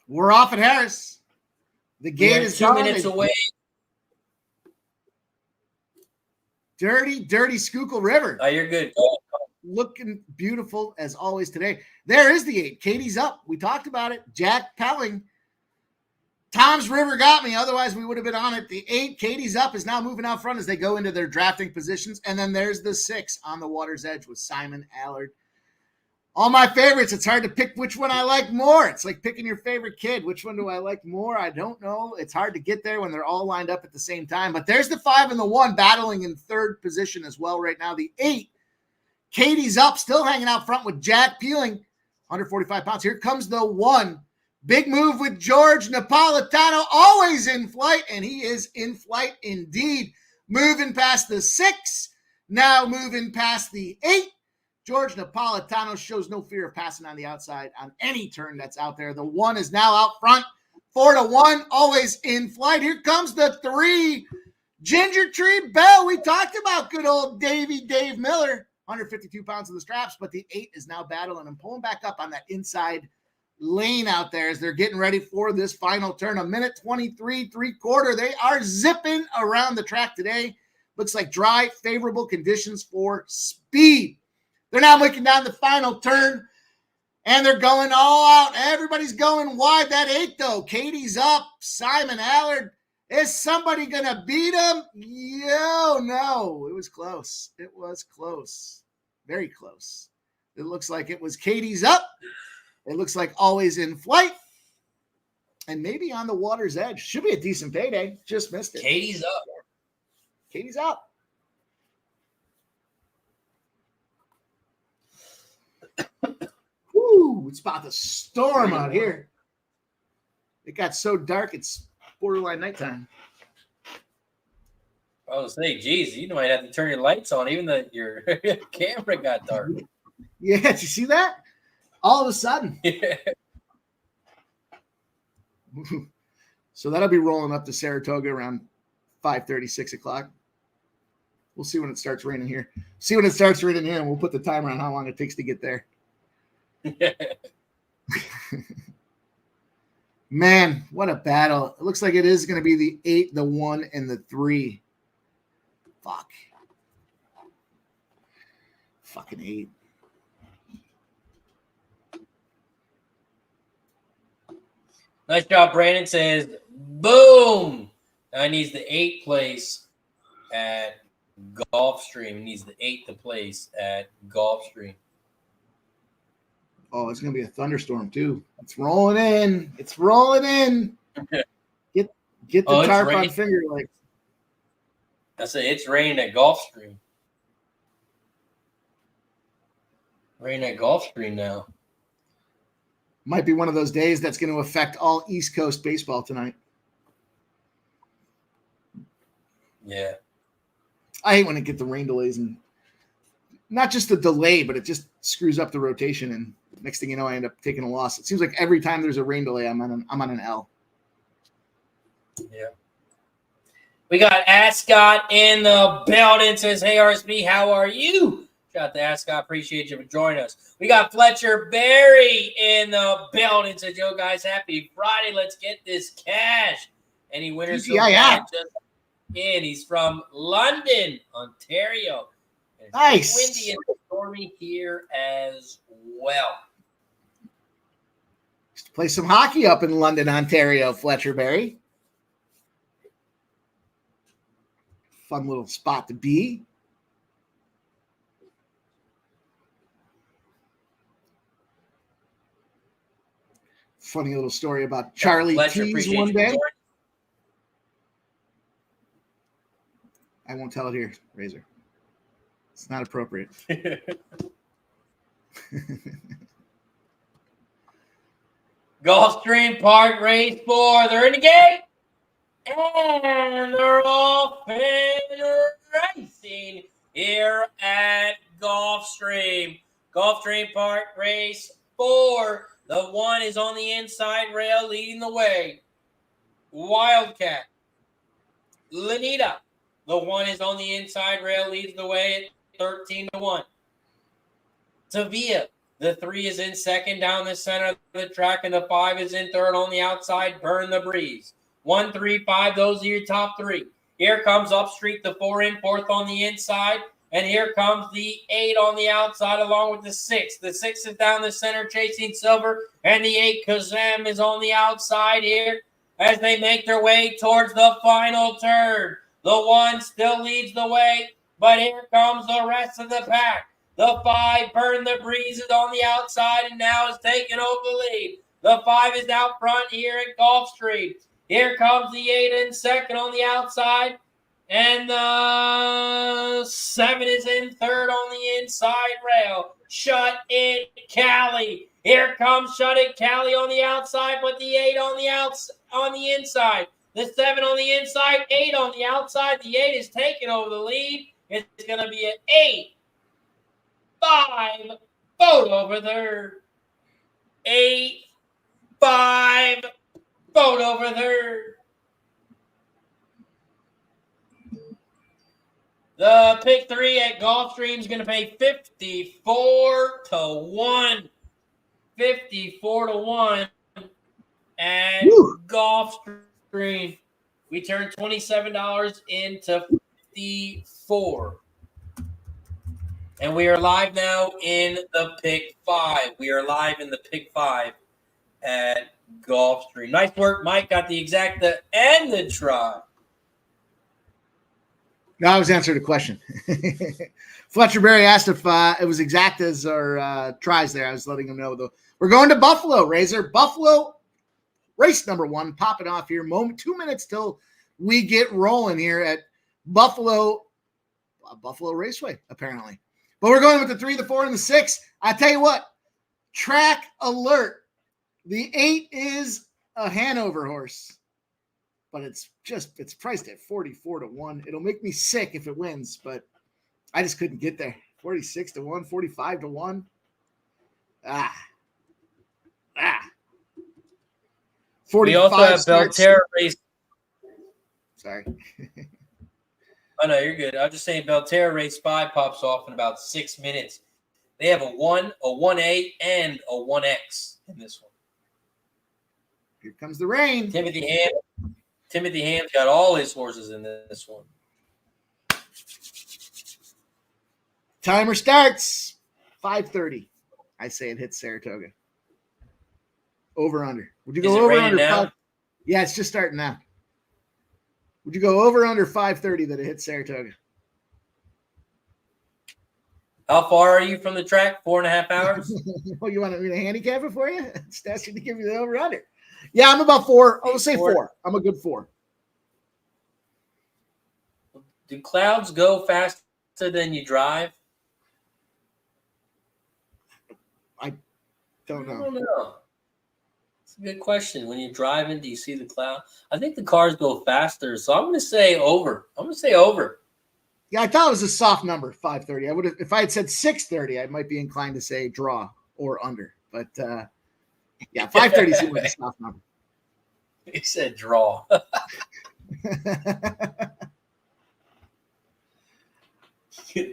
We're off at Harris. The gate is
2 minutes away.
Dirty Schuylkill River.
Oh, you're good.
Looking beautiful as always today. There is the 8. Katie's up. We talked about it. Jack Pelling. Tom's River got me. Otherwise, we would have been on it. The 8, Katie's up, is now moving out front as they go into their drafting positions. And then there's the 6 on the water's edge with Simon Allard. All my favorites. It's hard to pick which one I like more. It's like picking your favorite kid. Which one do I like more? I don't know. It's hard to get there when they're all lined up at the same time. But there's the 5 and the 1 battling in third position as well right now. The 8, Katie's up, still hanging out front with Jack Peeling, 145 pounds. Here comes the 1. Big move with George Napolitano, always in flight, and he is in flight indeed. Moving past the 6, now moving past the 8. George Napolitano shows no fear of passing on the outside on any turn that's out there. The 1 is now out front, 4-1, always in flight. Here comes the 3, Ginger Tree Bell. We talked about good old Dave Miller, 152 pounds of the straps, but the 8 is now battling and pulling back up on that inside lane out there as they're getting ready for this final turn. 1:23, 3/4. They are zipping around the track today. Looks like dry, favorable conditions for speed. They're now making down the final turn, and they're going all out. Everybody's going wide. That 8, though. Katie's up. Simon Allard. Is somebody going to beat him? No. It was close. It was close. Very close. It looks like it was Katie's up. It looks like always in flight. And maybe on the water's edge. Should be a decent payday. Just missed it.
Katie's up.
Katie's up. Woo, it's about to storm out here. It got so dark, it's borderline nighttime.
I was saying, geez, you might have to turn your lights on, even though your camera got dark.
Yeah, did you see that? All of a sudden.
Yeah.
So that'll be rolling up to Saratoga around 5:30, 6 o'clock. We'll see when it starts raining here. And we'll put the timer on how long it takes to get there. Man, what a battle. It looks like it is going to be the 8, the 1, and the 3. Fuck. Fucking 8.
Nice job, Brandon says, boom. Now he needs the 8th place at Gulfstream. He needs the 8th place at Gulfstream.
Oh, it's going to be a thunderstorm, too. It's rolling in. Get the tarp on Finger Lakes.
I said it's raining at Gulfstream. Raining at Gulfstream now.
Might be one of those days that's going to affect all East Coast baseball tonight.
Yeah.
I hate when it get the rain delays, and not just the delay, but it just screws up the rotation. And next thing you know, I end up taking a loss. It seems like every time there's a rain delay, I'm on an L.
Yeah. We got Ascot in the building. Says, hey, RSB, how are you? Shout out to Ascot. Appreciate you for joining us. We got Fletcher Berry in the building. Says, yo, guys, happy Friday. Let's get this cash. Any winners?
Yeah.
In. He's from London, Ontario. It's
nice.
Windy and stormy here as well.
Just play some hockey up in London, Ontario, Fletcher Berry. Fun little spot to be. Funny little story about Charlie Tees one day. I won't tell it here, Razor. It's not appropriate.
Gulfstream Park race 4. They're in the gate. And they're off and racing here at Gulfstream. Gulfstream Park, race 4. The 1 is on the inside rail, leading the way. Wildcat. Anita. The 1 is on the inside rail, leads the way at 13-1. Sevilla. The 3 is in second down the center of the track, and the 5 is in third on the outside. Burn the Breeze. 1, 3, 5. Those are your top 3. Here comes Upstreet, the 4 in fourth on the inside. And here comes the 8 on the outside along with the 6. The 6 is down the center chasing Silver. And the 8, Kazam, is on the outside here as they make their way towards the final turn. The 1 still leads the way, but here comes the rest of the pack. The 5, Burn the Breeze, is on the outside and now is taking over the lead. The 5 is out front here at Gulfstream. Here comes the 8 in second on the outside. And the 7 is in third on the inside rail. Shut It Cali. Here comes Shut It Cali on the outside, but the 8 on the inside. The 7 on the inside, 8 on the outside. The 8 is taking over the lead. It's going to be an 8, 5, vote over third. 8, 5, vote over third. The pick 3 at Gulfstream is going to pay 54-1. 54-1 at Gulfstream. We turned $27 into $54. And we are live now in the pick 5. We are live in the pick 5 at Gulfstream. Nice work, Mike. Got the exacta and the try.
No, I was answering the question. Fletcher Berry asked if it was exactas or tries there. I was letting him know, though. We're going to Buffalo, Razor. Buffalo, race number 1, popping off here. 2 minutes till we get rolling here at Buffalo Raceway, apparently. But we're going with the 3, the 4, and the 6. I tell you what, track alert. The 8 is a Hanover horse. But it's priced at 44-1. It'll make me sick if it wins, but I just couldn't get there. 46-1, 45-1. 45.
We also have Belterra race.
Sorry.
Oh no, you're good. I'm just saying Belterra race 5 pops off in about 6 minutes. They have a 1, a 1A, and a 1X in this one.
Here comes the rain.
Timothy Ham's got all his horses in this one.
Timer starts 5:30. I say it hits Saratoga. Over under. Would you go over under
now?
5? Yeah, it's just starting now. Would you go over under 5:30 that it hits Saratoga?
How far are you from the track? 4.5 hours?
Oh, you want me to handicap it for you? Just ask you to give you the over under. Yeah, I'm about 4. I'll say 4. I'm a good 4.
Do clouds go faster than you drive?
I don't know.
I don't know. It's a good question. When you're driving, do you see the cloud? I think the cars go faster, so I'm going to say over.
Yeah, I thought it was a soft number, 5:30. I would have, if I had said 6:30, I might be inclined to say draw or under. But yeah, 5:30 seems like a soft number.
He said draw.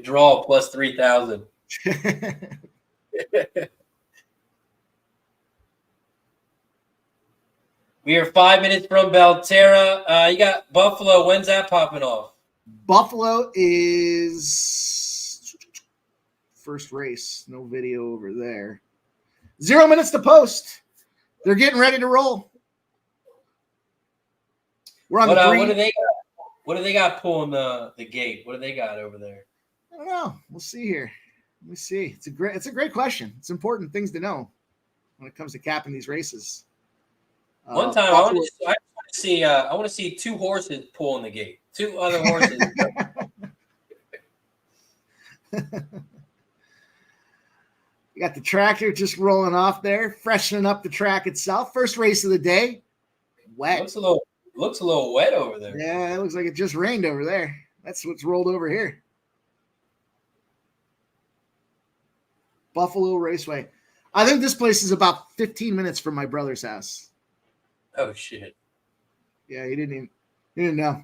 Draw plus 3,000. We are 5 minutes from Belterra. You got Buffalo. When's that popping off?
Buffalo is first race. No video over there. 0 minutes to post. They're getting ready to roll. We're on the green.
What do they got? What do they got pulling the gate? What do they got over there?
I don't know. We'll see here. Let me see. It's a great question. It's important things to know when it comes to capping these races.
One time I want to see 2 horses pulling the gate. 2 other horses.
You got the tractor just rolling off there, freshening up the track itself. First race of the day. Wet.
Looks a little wet over there.
Yeah, it looks like it just rained over there. That's what's rolled over here. Buffalo Raceway. I think this place is about 15 minutes from my brother's house.
Oh shit.
Yeah, he didn't know.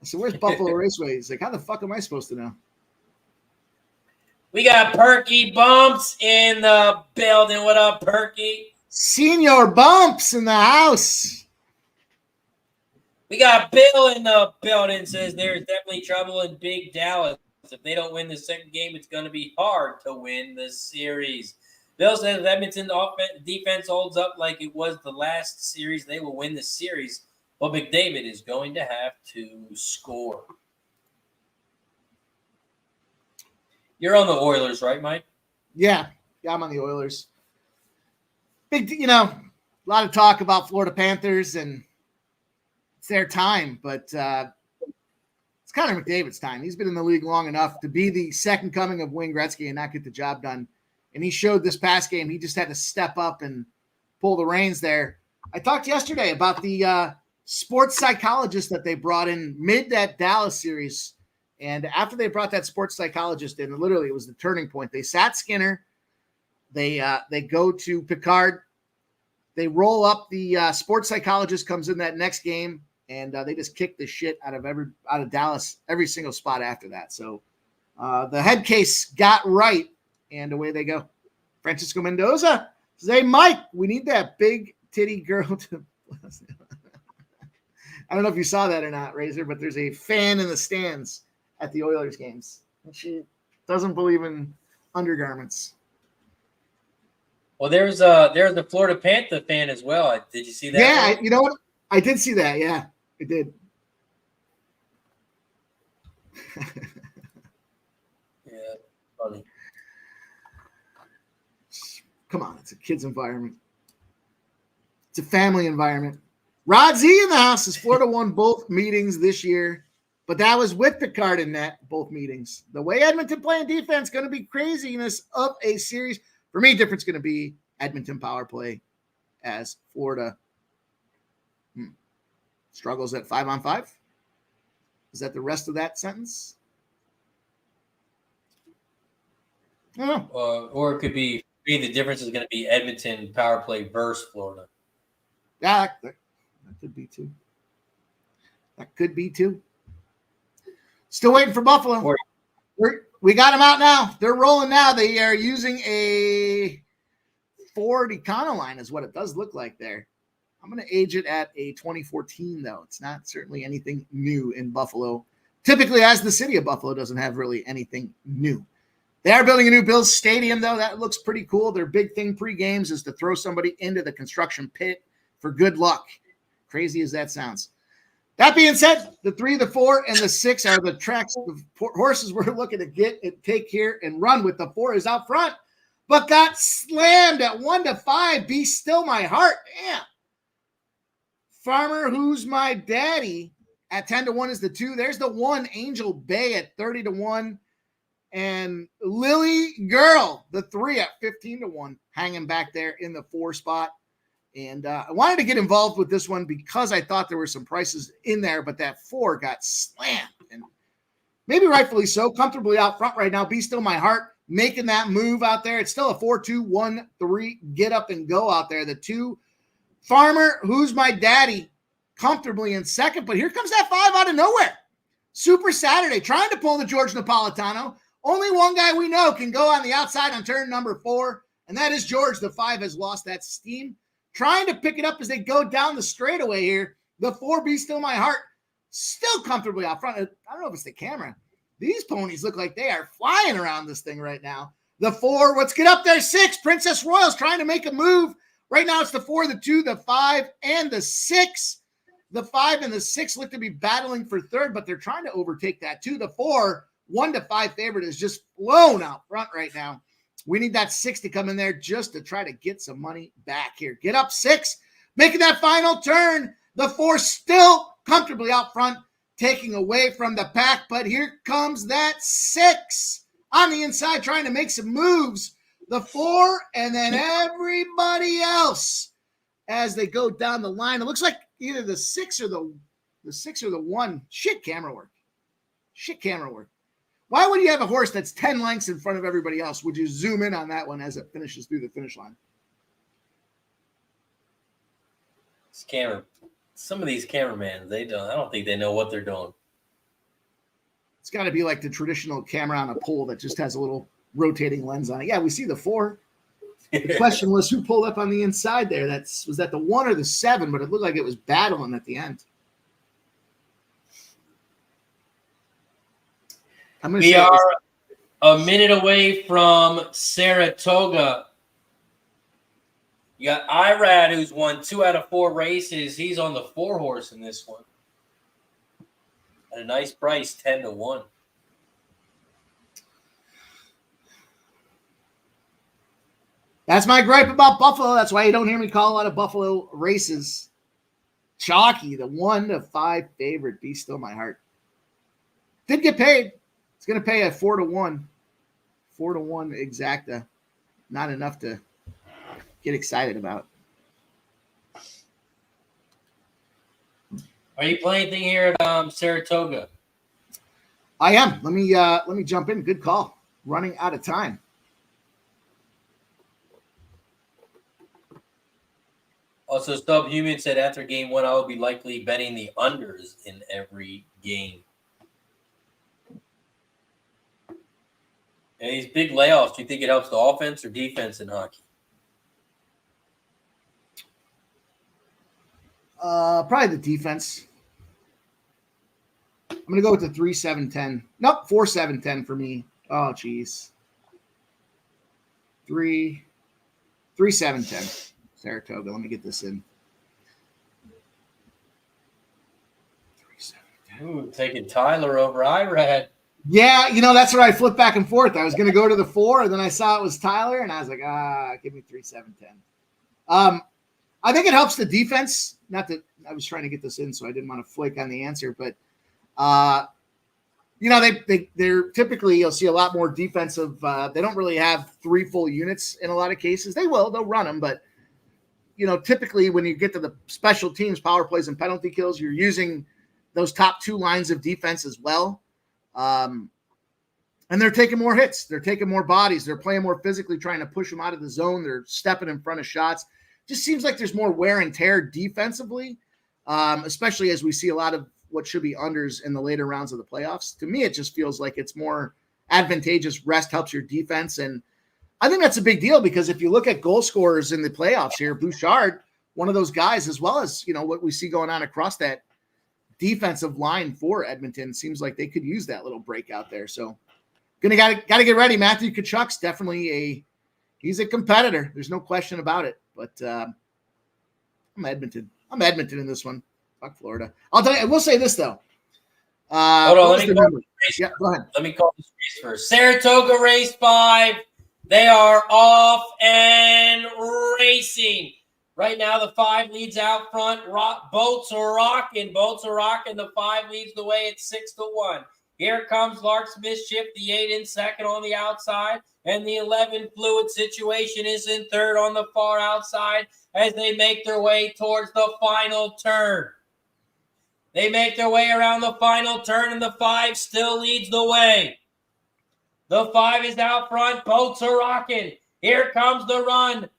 I said, "Where's Buffalo Raceway?" He's like, "How the fuck am I supposed to know?"
We got Perky Bumps in the building. What up, Perky?
Senior Bumps in the house.
We got Bill in the building. Says there's definitely trouble in Big Dallas. If they don't win the second game, it's going to be hard to win the series. Bill says if Edmonton defense holds up like it was the last series, they will win the series. But McDavid is going to have to score. You're on the Oilers, right, Mike?
Yeah, I'm on the Oilers. Big, a lot of talk about Florida Panthers, and it's their time, but it's Connor McDavid's time. He's been in the league long enough to be the second coming of Wayne Gretzky and not get the job done. And he showed this past game. He just had to step up and pull the reins there. I talked yesterday about the sports psychologist that they brought in mid that Dallas series. And after they brought that sports psychologist in, literally it was the turning point. They sat Skinner. They go to Picard. They roll up. The sports psychologist comes in that next game, and they just kick the shit out of Dallas every single spot after that. So the head case got right, and away they go. Francisco Mendoza says, "Hey, Mike, we need that big titty girl to." I don't know if you saw that or not, Razor, but there's a fan in the stands at the Oilers games. And she doesn't believe in undergarments.
Well, there's the Florida Panther fan as well. Did you see that?
Yeah, you know what? I did see that. Yeah, I did.
Yeah, funny.
Come on, it's a kid's environment. It's a family environment. Rod Z in the house. As Florida won both meetings this year, but that was with Picard in net, both meetings. The way Edmonton playing defense going to be craziness of a series. For me, difference going to be Edmonton power play as Florida struggles at 5-on-5. Is that the rest of that sentence? I don't know.
Or it could be the difference is going to be Edmonton power play versus Florida.
Yeah, that could be too. That could be too. Still waiting for Buffalo. We got them out now. They're rolling now. They are using a Ford Econoline is what it does look like there. I'm going to age it at a 2014, though. It's not certainly anything new in Buffalo. Typically, as the city of Buffalo doesn't have really anything new. They are building a new Bills stadium, though. That looks pretty cool. Their big thing pre-games is to throw somebody into the construction pit for good luck. Crazy as that sounds. That being said, the 3, the 4, and the 6 are the tracks of horses we're looking to get and take here and run with. The 4 is out front, but got slammed at 1-5. Be Still My Heart. Damn. Farmer, Who's My Daddy at 10-1 is the 2. There's the 1, Angel Bay at 30-1. And Lily Girl, the 3 at 15-1, hanging back there in the 4 spot. And I wanted to get involved with this one because I thought there were some prices in there, but that 4 got slammed. And maybe rightfully so, comfortably out front right now. Be Still My Heart, making that move out there. It's still a 4-2-1-3, get up and go out there. The 2, Farmer, Who's My Daddy, comfortably in second. But here comes that 5 out of nowhere. Super Saturday, trying to pull the George Napolitano. Only one guy we know can go on the outside on turn number 4, and that is George. The 5 has lost that steam. Trying to pick it up as they go down the straightaway here. The 4, Be Still My Heart, still comfortably out front. I don't know if it's the camera. These ponies look like they are flying around this thing right now. The 4, let's get up there. 6, Princess Royals trying to make a move. Right now it's the 4, the 2, the 5, and the 6. The 5 and the 6 look to be battling for third, but they're trying to overtake that 2. The 4, 1-5 favorite is just blown out front right now. We need that 6 to come in there just to try to get some money back here. Get up 6, making that final turn. The 4 still comfortably out front, taking away from the pack. But here comes that 6 on the inside, trying to make some moves. The 4, and then everybody else as they go down the line. It looks like either the 6 or the 1. Shit camera work. Why would you have a horse that's 10 lengths in front of everybody else? Would you zoom in on that one as it finishes through the finish line?
Some of these cameramans, I don't think they know what they're doing.
It's got to be like the traditional camera on a pole that just has a little rotating lens on it. Yeah, we see the 4. The question was who pulled up on the inside there. Was that the 1 or the 7? But it looked like it was battling at the end.
We are a minute away from Saratoga. You got Irad, who's won 2 out of 4 races. He's on the 4 horse in this one. At a nice price, 10-1.
That's my gripe about Buffalo. That's why you don't hear me call a lot of Buffalo races. Chalky, the 1-5 favorite. Be still my heart. Did get paid. It's going to pay a 4-1. 4-1 exacta. Not enough to get excited about.
Are you playing anything here at Saratoga?
I am. Let me jump in. Good call. Running out of time.
Also, Subhuman said after game 1, I will be likely betting the unders in every game. And these big layoffs, do you think it helps the offense or defense in hockey?
Probably the defense. I'm going to go with the 3-7-10. Nope, 4-7-10 for me. Oh, geez. 3-7-10. Saratoga. Let me get this in.
3-7-10. Ooh, taking Tyler over Irad.
Yeah, that's where I flipped back and forth. I was going to go to the 4, and then I saw it was Tyler, and I was like, give me 3-7-10. I think it helps the defense. Not that I was trying to get this in, so I didn't want to flake on the answer, but they're typically, you'll see a lot more defensive. They don't really have 3 full units in a lot of cases. They'll run them, but typically when you get to the special teams, power plays and penalty kills, you're using those top 2 lines of defense as well. And they're taking more hits. They're taking more bodies. They're playing more physically, trying to push them out of the zone. They're stepping in front of shots. Just seems like there's more wear and tear defensively, especially as we see a lot of what should be unders in the later rounds of the playoffs. To me, it just feels like it's more advantageous. Rest helps your defense. And I think that's a big deal because if you look at goal scorers in the playoffs here, Bouchard, one of those guys, as well as, what we see going on across that defensive line for Edmonton, seems like they could use that little breakout there. So gotta get ready. Matthew Tkachuk's definitely he's a competitor. There's no question about it. But I'm Edmonton. I'm Edmonton in this one. Fuck Florida. I'll tell you. I will say this though.
Hold on. Let
go ahead.
Let me call this race first. Saratoga race 5. They are off and racing. Right now, the 5 leads out front. Boats are rocking. The 5 leads the way at 6-1. Here comes Lark's Mischief, the 8 in second on the outside. And the 11 Fluid Situation is in third on the far outside as they make their way towards the final turn. They make their way around the final turn, and the 5 still leads the way. The 5 is out front. Boats are rocking. Here comes the run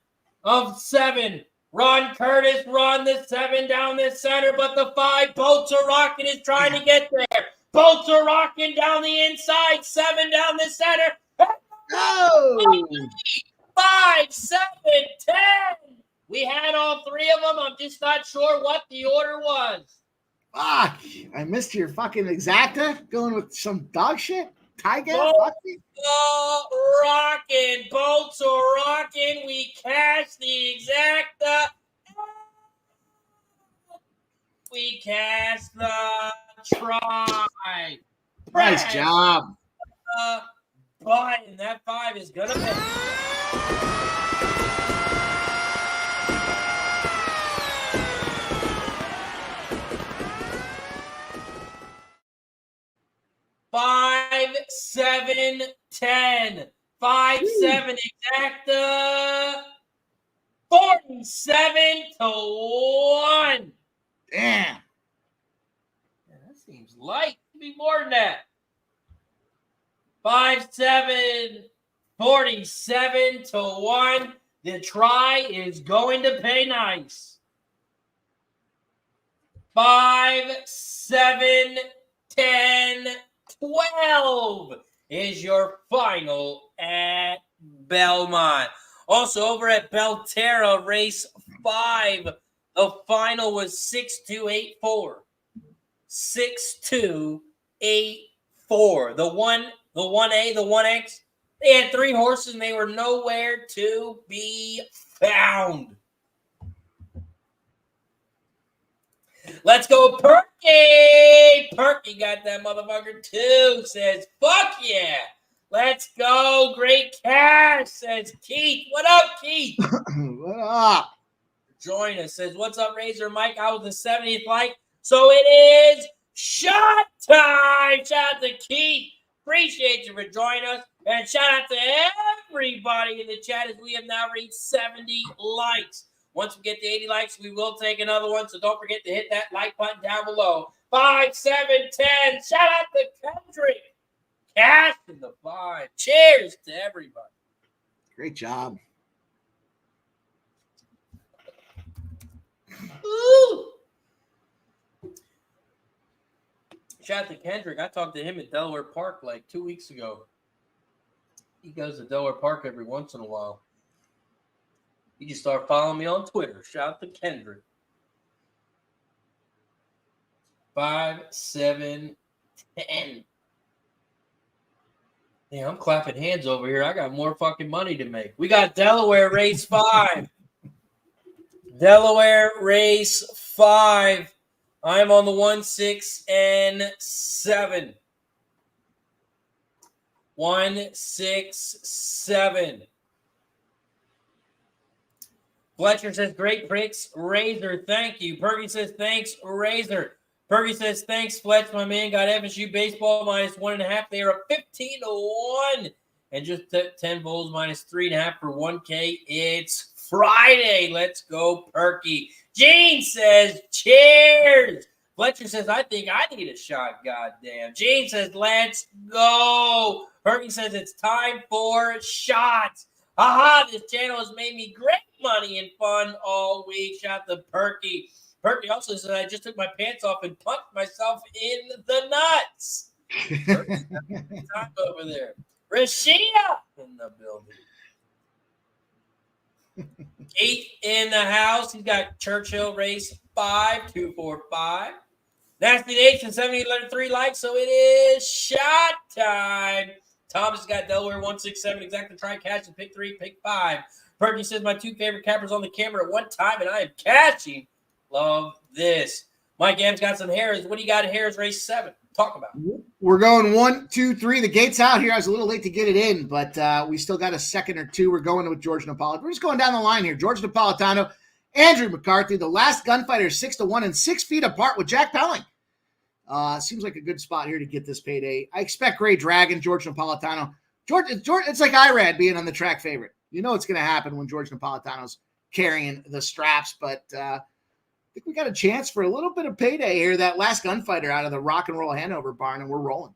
of 7. Ron Curtis, the 7 down the center, but the 5, Boats are rocking, is trying to get there. Boats are rocking down the inside. 7 down the center.
No!
5, 7, 10. We had all 3 of them. I'm just not sure what the order was.
Fuck. I missed your fucking exacta going with some dog shit. Tiger?
Boats are rocking. Boats are rocking. We cashed the exacta. We cast the try.
Nice job.
Button. That 5 is going to be. Five, 7, 10. 5, 7 exacta. 47-1.
Damn.
Yeah, that seems light. It'd be more than that. 5-7, 47-1. The try is going to pay nice. 5-7, 10, 12 is your final at Belmont. Also over at Belterra, race 5, the final was 6-2-8-4. 6-2-8-4. The 1A, the 1X, they had 3 horses and they were nowhere to be found. Let's go, Perky! Perky got that motherfucker too, says, fuck yeah! Let's go, great cash, says Keith. What up, Keith?
What up?
Join us, says, what's up, Razor Mike? I was the 70th like, so it is shot time! Shout out to Keith. Appreciate you for joining us. And shout out to everybody in the chat as we have now reached 70 likes. Once we get to 80 likes, we will take another one. So don't forget to hit that like button down below. 5, 7, 10. Shout out to Kendrick. Cash in the 5. Cheers to everybody.
Great job.
Ooh. Shout out to Kendrick. I talked to him at Delaware Park like 2 weeks ago. He goes to Delaware Park every once in a while. You just start following me on Twitter. Shout out to Kendrick. 5, 7, 10. Yeah, I'm clapping hands over here. I got more fucking money to make. We got Delaware race 5. Delaware race 5. I'm on the 1, 6, and 7. 1, 6, 7. Fletcher says, great picks, Razor. Thank you. Perky says, thanks, Razor. Perky says, thanks, Fletch. My man got FSU baseball minus 1.5. They are up 15-1. And just 10 bulls minus 3.5 for 1K. It's Friday. Let's go, Perky. Gene says, cheers. Fletcher says, I think I need a shot, goddamn. Gene says, let's go. Perky says, it's time for shots. Aha, this channel has made me great money and fun all week. Shout out to Perky. Perky also says, I just took my pants off and punched myself in the nuts. Perky's having a good time over there. Rashia in the building. 8 in the house. He's got Churchill race 5, 245. Nasty Nation 73 likes, so it is shot time. Thomas got Delaware 167, exactly try cash and pick 3, pick 5. Perky says my 2 favorite cappers on the camera at one time, and I am cashing. Love this. Mike M's got some Harris. What do you got at Harris race 7? Talk about it.
We're going 1, 2, 3. The gate's out here. I was a little late to get it in, but we still got a second or two. We're going with George Napolitano. We're just going down the line here. George Napolitano, Andrew McCarthy, the last gunfighter, 6-1 and 6 feet apart with Jack Pelling. Seems like a good spot here to get this payday. I expect Gray Dragon, George Napolitano. George, it's like Irad being on the track favorite. You know what's going to happen when George Napolitano's carrying the straps, but I think we got a chance for a little bit of payday here. That last gunfighter out of the Rock and Roll Hanover barn, and we're rolling.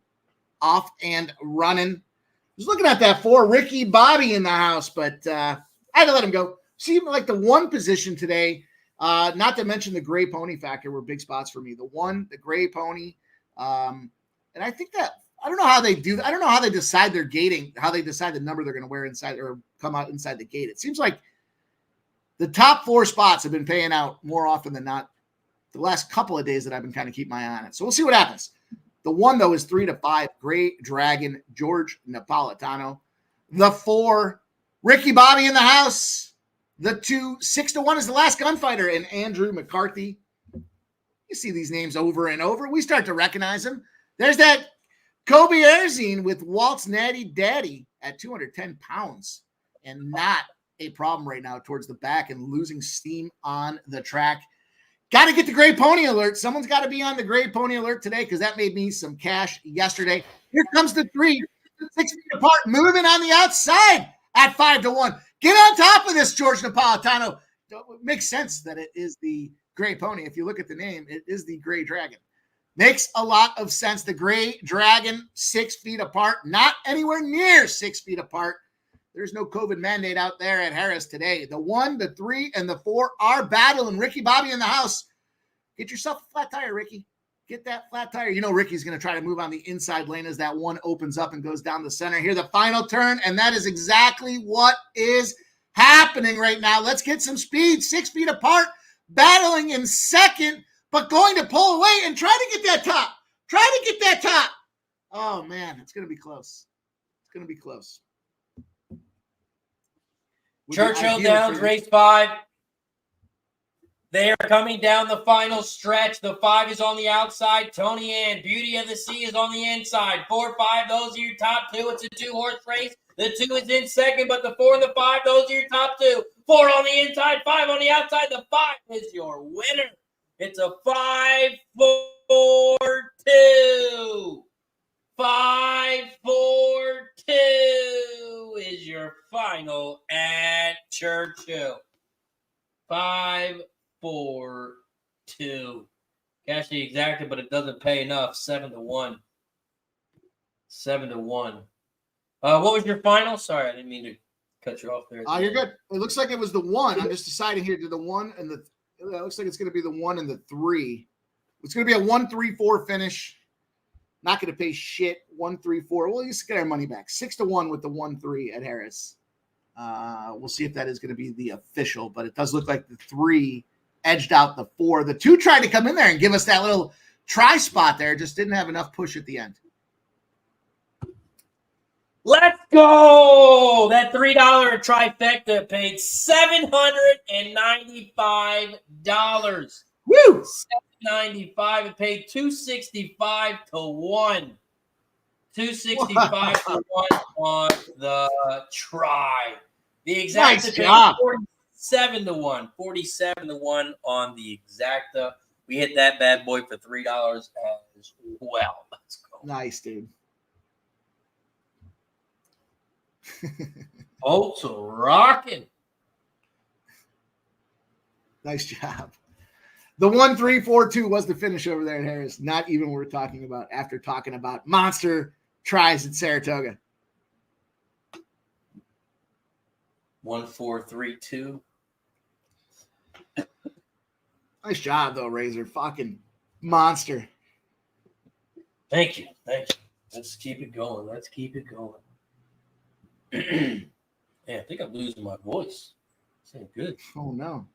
Off and running. Just looking at that 4, Ricky Bobby in the house, but I had to let him go. Seemed like the 1 position today. Not to mention the gray pony factor were big spots for me. The 1, the gray pony. And I think that, I don't know how they do that. I don't know how they decide their gating, how they decide the number they're going to wear inside or come out inside the gate. It seems like the top 4 spots have been paying out more often than not the last couple of days that I've been kind of keeping my eye on it. So we'll see what happens. The 1, though, is 3-5, Gray Dragon, George Napolitano. The 4, Ricky Bobby in the house. The 2, 6-1 is the last gunfighter, and Andrew McCarthy. You see these names over and over. We start to recognize them. There's that Kobe Erzine with Walt's Natty Daddy at 210 pounds, and not a problem right now towards the back and losing steam on the track. Got to get the gray pony alert. Someone's got to be on the gray pony alert today because that made me some cash yesterday. Here comes the 3, 6 feet apart, moving on the outside at 5-1. Get on top of this, George Napolitano. It makes sense that it is the gray pony. If you look at the name, it is the Gray Dragon. Makes a lot of sense. The Gray Dragon, 6 feet apart, not anywhere near 6 feet apart. There's no COVID mandate out there at Harris today. The 1, the 3, and the 4 are battling. Ricky Bobby in the house. Get yourself a flat tire, Ricky. Get that flat tire. You know Ricky's going to try to move on the inside lane as that 1 opens up and goes down the center. Here, the final turn, and that is exactly what is happening right now. Let's get some speed. 6 feet apart, battling in second, but going to pull away and try to get that top. Try to get that top. Oh, man, it's going to be close. It's going to be close.
Churchill Downs, race 5. They are coming down the final stretch. The 5 is on the outside. Tony Ann, Beauty of the Sea is on the inside. 4, 5, those are your top 2. It's a 2-horse race. The 2 is in second, but the 4 and the 5, those are your top 2. 4 on the inside, 5 on the outside. The 5 is your winner. It's a 5, 4, 2. 5, 4, 2 is your final at Churchill. 5, 4, 2. Cash the exacted, but it doesn't pay enough. 7-1. 7-1. What was your final? Sorry, I didn't mean to cut you off there.
Oh, you're good. It looks like it was the 1. I'm just deciding here to the 1 and the. It looks like it's going to be the 1 and the 3. It's going to be a 1-3-4 finish. Not going to pay shit. 1-3-4. We'll just get our money back. 6-1 with the 1-3 at Harris. We'll see if that is going to be the official, but it does look like the 3 edged out the 4. The 2 tried to come in there and give us that little try spot there. Just didn't have enough push at the end.
Let's go! That $3 trifecta paid $795.
Woo!
$795. It paid $265 to 1. $265 to 1 on the try. The exacta
Nice
paid
job.
47 to 1. 47 to 1 on the exacta. We hit that bad boy for $3 as well. Let's go.
Nice, dude.
Bolts are rocking.
Nice job. The 1-3-4-2 was the finish over there at Harris. Not even we're talking about after talking about monster tries at Saratoga.
1-4-3-2.
Nice job, though, Razor. Fucking monster.
Thank you. Thank you. Let's keep it going. Let's keep it going. Man, I think I'm losing my voice. This ain't good.
Oh, no.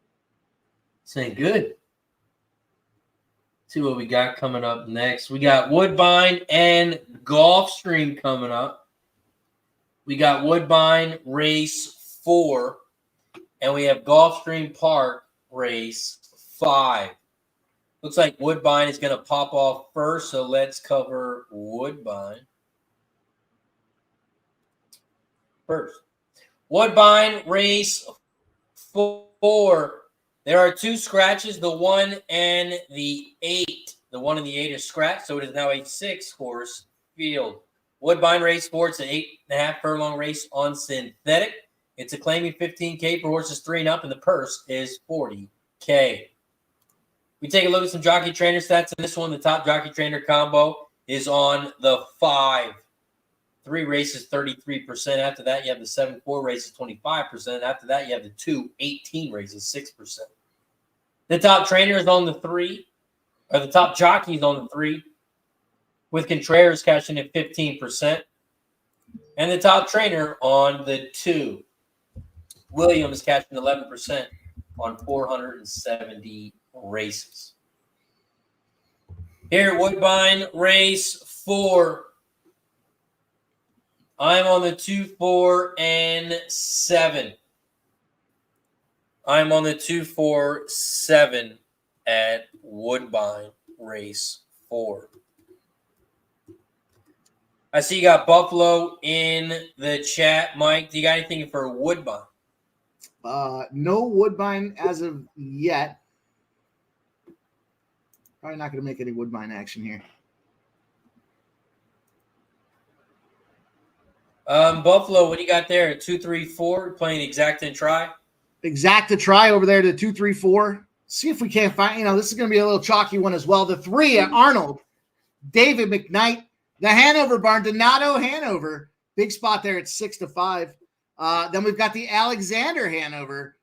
This ain't good. See what we got coming up next. We got Woodbine and Gulfstream coming up. We got Woodbine race 4, and we have Gulfstream Park race 5. Looks like Woodbine is going to pop off first, so let's cover Woodbine first. Woodbine race 4. There are 2 scratches, the 1 and the 8. The 1 and the 8 is scratched, so it is now a 6-horse field. Woodbine race 4, it's an 8.5 furlong race on synthetic. It's a claiming $15K for horses 3 and up, and the purse is $40K. We take a look at some jockey trainer stats in this one. The top jockey trainer combo is on the 5. 3 races, 33%. After that, you have the 7-4 races, 25%. After that, you have the 2 18 races, 6%. The top trainer is on the 3, or the top jockey is on the 3, with Contreras cashing at 15%. And the top trainer on the 2. Williams cashing 11% on 470 races. Here at Woodbine, race 4. I'm on the 2, 4, and 7. I'm on the 2, 4, 7 at Woodbine race 4. I see you got Buffalo in the chat. Mike, do you got anything for Woodbine?
No Woodbine as of yet. Probably not going to make any Woodbine action here.
Buffalo, what do you got there? 2, 3, 4, playing exact and try.
Exacta try over there to 2, 3, 4. See if we can't find, this is going to be a little chalky one as well. The 3 at Arnold David McKnight. The Hanover barn, Donato Hanover. Big spot there at 6-5. Then we've got the Alexander Hanover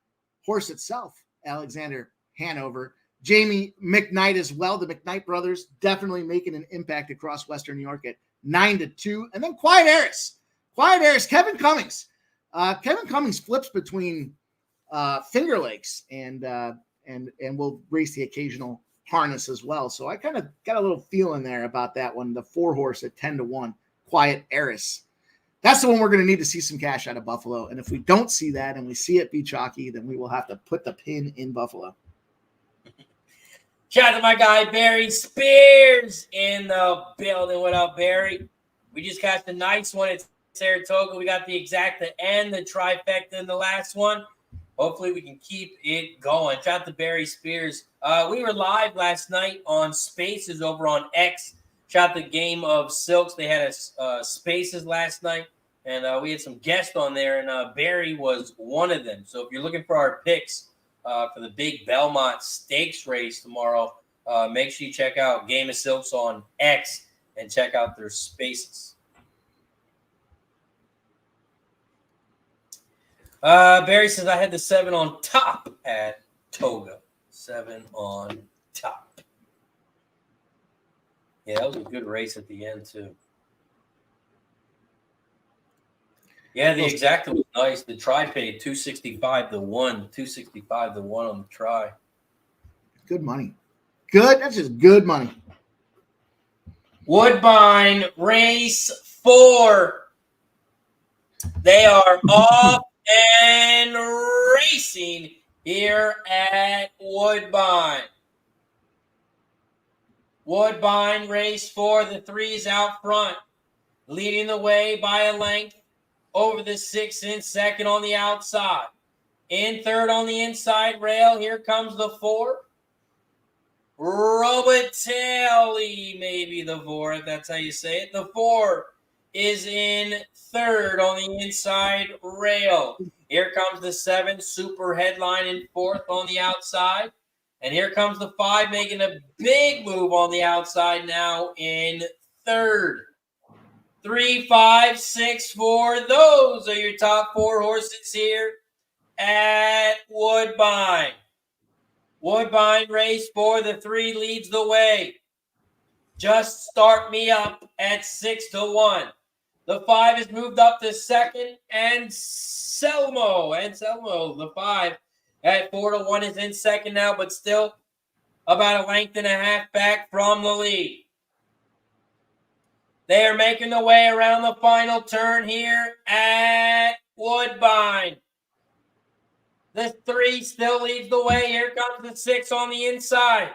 horse itself, Alexander Hanover. Jamie McKnight as well. The McKnight brothers definitely making an impact across Western New York at 9-2. And then Quiet Heiress, Kevin Cummings. Kevin Cummings flips between Finger Lakes and will race the occasional harness as well. So I kind of got a little feeling there about that one. The 4 horse at 10-1, Quiet Heiress. That's the one we're going to need to see some cash out of Buffalo. And if we don't see that and we see it be chalky, then we will have to put the pin in Buffalo.
Shout out to my guy, Barry Spears in the building. What up, Barry? We just got the nice one at Saratoga. We got the exacta and the trifecta in the last one. Hopefully we can keep it going. Shout out to Barry Spears. We were live last night on Spaces over on X. Shout out to Game of Silks. They had a Spaces last night, and we had some guests on there, and Barry was one of them. So if you're looking for our picks for the big Belmont Stakes race tomorrow, make sure you check out Game of Silks on X and check out their Spaces. Barry says, I had the 7 on top at Toga. 7 on top. Yeah, that was a good race at the end, too. Yeah, the exacta was nice. The try paid $265 to 1. $265 to 1 on the try.
Good money. Good. That's just good money.
Woodbine, race 4. They are off and racing here at Woodbine. Woodbine, race 4. The 3 is out front, leading the way by a length over the 6 in second on the outside. In third on the inside rail, here comes the 4. Robatelli, maybe the 4, if that's how you say it. The 4 is in third on the inside rail. Here comes the 7, Super Headline in fourth on the outside. And here comes the 5, making a big move on the outside now in third. 3, 5, 6, 4. Those are your top 4 horses here at Woodbine. Woodbine race 4. The 3 leads the way. Just Start Me Up at 6-1. The 5 is moved up to second. And Selmo, the 5 at 4-1 is in second now, but still about a length and a half back from the lead. They are making their way around the final turn here at Woodbine. The 3 still leads the way. Here comes the 6 on the inside.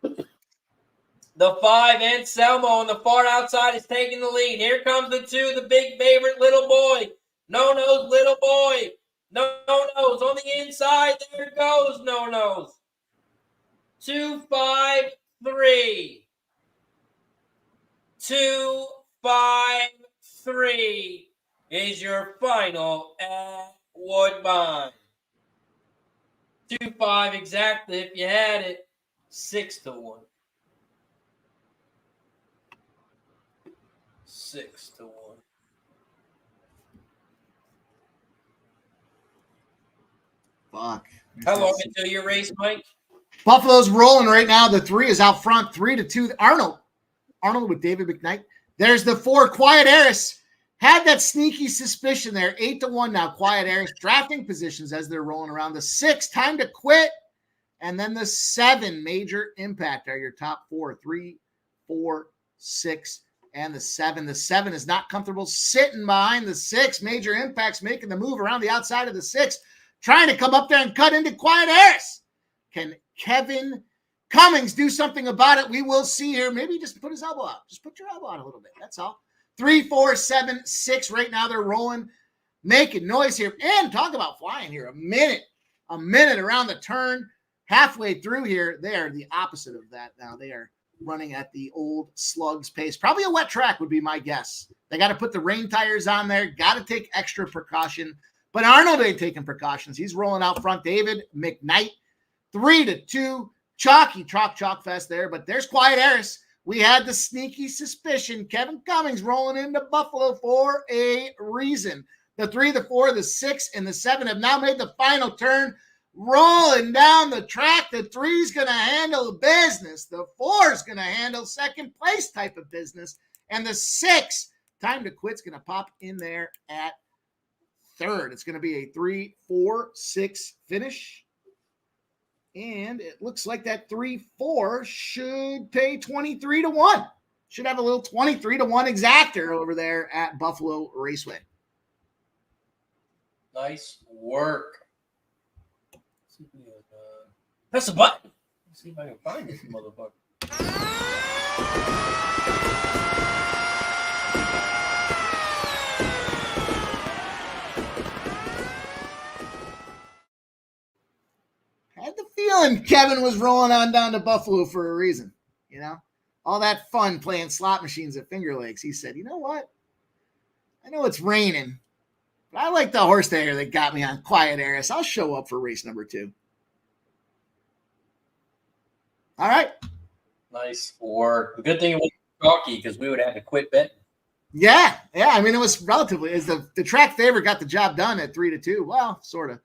The 5, Anselmo, on the far outside is taking the lead. Here comes the 2, the big favorite, Little Boy. No Nose, Little Boy. No Nose on the inside. There it goes, No Nose. 2, 5, 3. 2, 5, 3 is your final at Woodbine. 2, 5 exactly if you had it. 6-1. 6-1.
Fuck.
How long until your race, Mike?
Buffalo's rolling right now. The 3 is out front. 3-2. Arnold with David McKnight. There's the 4, Quiet Heiress. Had that sneaky suspicion there. 8-1 now. Quiet Heiress drafting positions as they're rolling around. The 6, Time to Quit. And then the 7, Major Impact are your top 4. 3, 4, 6, and the 7. The 7 is not comfortable sitting behind the 6. Major Impact's making the move around the outside of the 6, trying to come up there and cut into Quiet Heiress. Can Kevin Cummings do something about it? We will see here. Maybe just put his elbow out. Just put your elbow out a little bit. That's all. 3, 4, 7, 6. Right now they're rolling, making noise here. And talk about flying here. A minute around the turn. Halfway through here, they are the opposite of that now. They are running at the old slugs pace. Probably a wet track would be my guess. They got to put the rain tires on there. Got to take extra precaution. But Arnold ain't taking precautions. He's rolling out front. David McKnight, 3-2. Chalky chalk fest there. But there's Quiet Heiress we had the sneaky suspicion Kevin Cummings rolling into Buffalo for a reason. The 3, the 4, the 6, and the 7 have now made the final turn, rolling down the track. The 3's going to handle business. The 4's going to handle second place type of business. And the 6, time to quit's going to pop in there at third. It's going to be a 3, 4, 6 finish. And it looks like that 3, 4 should pay 23 to 1. Should have a little 23 to 1 exactor over there at Buffalo Raceway.
Nice work. Press the button. Let's see if I can find this motherfucker.
Had the feeling Kevin was rolling on down to Buffalo for a reason. You know, all that fun playing slot machines at Finger Lakes. He said, you know what? I know it's raining, but I like the horse there that got me on Quiet Eris. I'll show up for race number 2. All right.
Nice work. The good thing it was chalky because we would have to quit betting.
Yeah. I mean, it was relatively as the track favorite got the job done at 3 to 2. Well, sort of.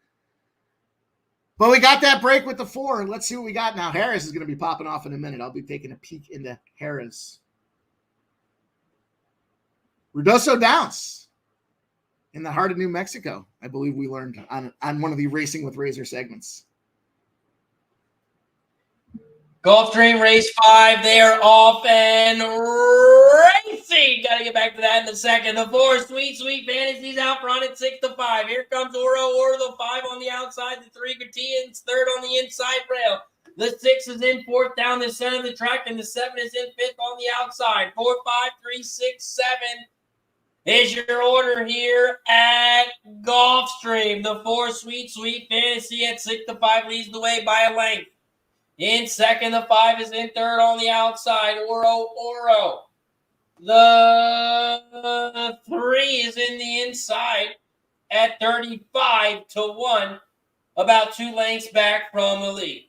But we got that break with the 4. Let's see what we got now. Harris is going to be popping off in a minute. I'll be taking a peek into Harris. Ruidoso Downs in the heart of New Mexico. I believe we learned on one of the Racing with Razor segments.
Gulfstream Race 5, they are off and racing. Got to get back to that in a second. The 4, Sweet Fantasies out front at 6 to 5. Here comes Oro, the 5 on the outside, the 3 Gutiérrez, third on the inside rail. The 6 is in 4th down the center of the track, and the 7 is in 5th on the outside. 4, 5, 3, 6, 7 is your order here at Gulfstream. The 4, Sweet Fantasy at 6 to 5 leads the way by a length. In second, the 5 is in third on the outside. Oro. The 3 is in the inside at 35 to 1, about 2 lengths back from the lead.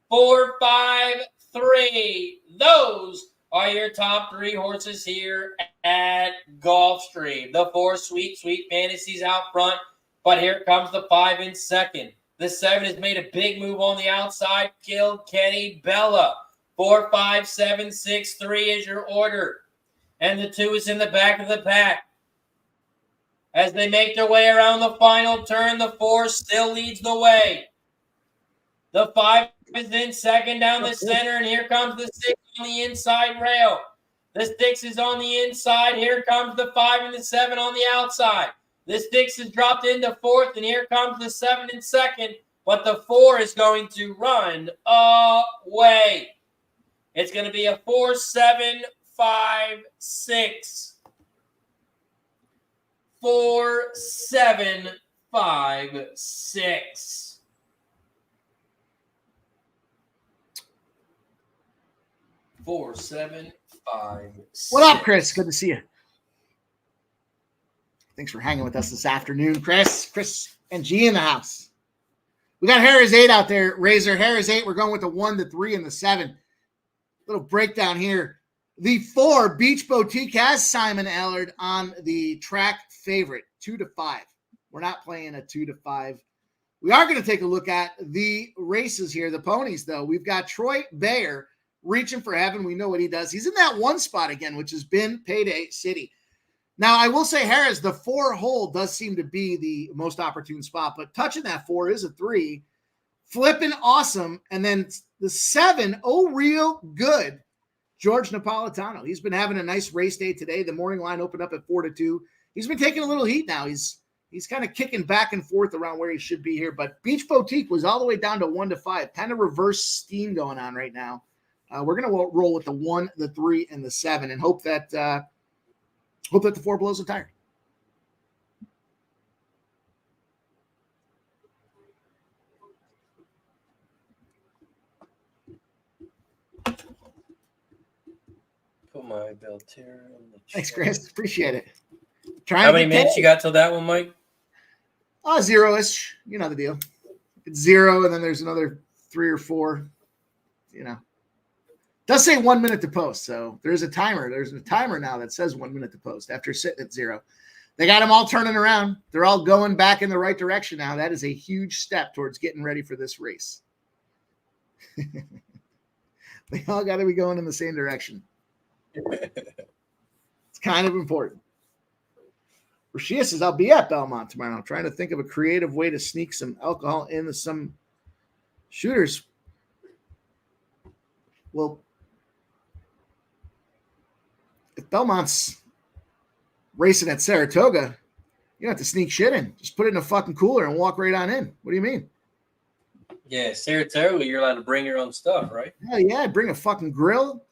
4, 5, 3. Those are your top 3 horses here at Gulfstream. The 4, Sweet Fantasies out front, but here comes the 5 in second. The 7 has made a big move on the outside. Kilkenny Bella. 4, 5, 7, 6, 3 is your order. And the 2 is in the back of the pack. As they make their way around the final turn, the 4 still leads the way. The 5 is in second down the center, and here comes the 6 on the inside rail. The 6 is on the inside. Here comes the 5 and the 7 on the outside. The 6 is dropped into 4th, and here comes the 7 in second, but the 4 is going to run away. It's going to be a 4, 7, 5, 6. 4, 7, 5, 6. Four, 7, 5, 6.
What up, Chris? Good to see you. Thanks for hanging with us this afternoon, Chris. Chris and G in the house. We got Harris 8 out there, Razor. Harris 8, we're going with the 1, the 3, and the 7. Little breakdown here. The 4, Beach Boutique, has Simon Allard on the track favorite, 2 to 5. We're not playing a 2 to 5. We are going to take a look at the races here, the ponies, though. We've got Troy Bayer reaching for heaven. We know what he does. He's in that 1 spot again, which has been Payday City. Now, I will say, Harris, the 4 hole does seem to be the most opportune spot, but touching that 4 is a 3. Flipping awesome. And then the 7, real good, George Napolitano. He's been having a nice race day today. The morning line opened up at 4 to 2. He's been taking a little heat now. He's kind of kicking back and forth around where he should be here. But Beach Boutique was all the way down to 1 to 5. Kind of reverse steam going on right now. We're going to roll with the 1, the 3, and the 7 and hope that the 4 blows the tire.
Put my Belterra in the
Thanks,
chat.
Chris. Appreciate it.
How many minutes you got till that one, Mike?
0-ish. You know the deal. It's 0, and then there's another 3 or 4. You know. does say 1 minute to post. So there's a timer. There's a timer now that says 1 minute to post after sitting at 0. They got them all turning around. They're all going back in the right direction now. That is a huge step towards getting ready for this race. They all got to be going in the same direction. It's kind of important. Rashia says, I'll be at Belmont tomorrow. I'm trying to think of a creative way to sneak some alcohol into some shooters. Well, if Belmont's racing at Saratoga, you don't have to sneak shit in. Just put it in a fucking cooler and walk right on in. What do you mean?
Yeah, Saratoga, you're allowed to bring your own stuff, right?
Hell yeah, bring a fucking grill.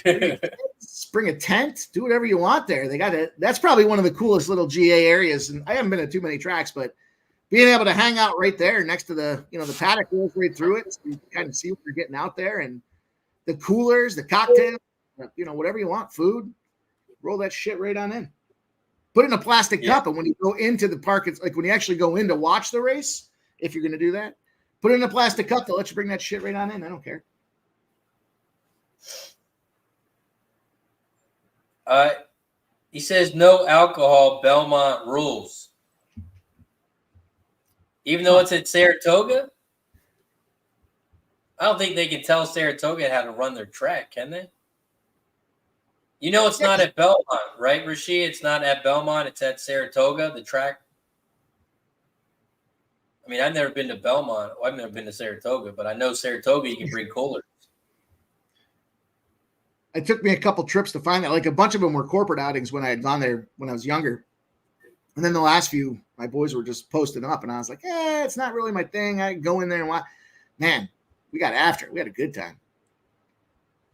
Bring a tent. Do whatever you want there. They got it. That's probably one of the coolest little GA areas. And I haven't been to too many tracks, but being able to hang out right there next to the paddock goes right through it. So you can kind of see what you're getting out there, and the coolers, the cocktails, whatever you want, food, roll that shit right on in. Put it in a plastic cup. And when you go into the park, it's like when you actually go in to watch the race, if you're going to do that, put it in a plastic cup. They'll let you bring that shit right on in. I don't care.
He says no alcohol, Belmont rules. Even though it's at Saratoga? I don't think they can tell Saratoga how to run their track, can they? It's not at Belmont, right, Rashid? It's not at Belmont. It's at Saratoga, the track. I mean, I've never been to Belmont. Well, I've never been to Saratoga, but I know Saratoga, you can bring coolers.
It took me a couple trips to find that. Like a bunch of them were corporate outings when I had gone there when I was younger. And then the last few, my boys were just posting up, and I was like, it's not really my thing. I go in there and watch. Man, we got after it. We had a good time.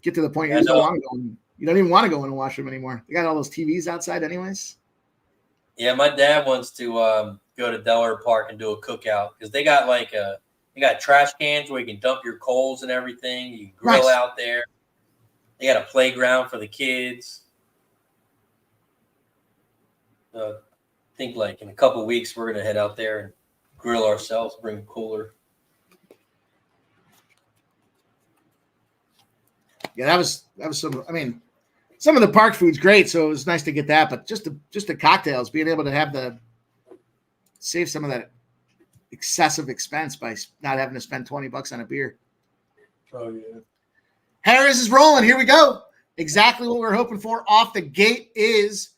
Get to the point you don't even want to go in and watch them anymore. They got all those TVs outside anyways.
Yeah, my dad wants to go to Delaware Park and do a cookout because they got they got trash cans where you can dump your coals and everything. You can grill out there. They got a playground for the kids. I think in a couple of weeks we're gonna head out there and grill ourselves, bring a cooler.
Yeah, that was some. I mean, some of the park food's great, so it was nice to get that. But just the cocktails, being able to have save some of that excessive expense by not having to spend $20 on a beer.
Oh yeah.
Harris is rolling. Here we go. Exactly what we're hoping for. Off the gate is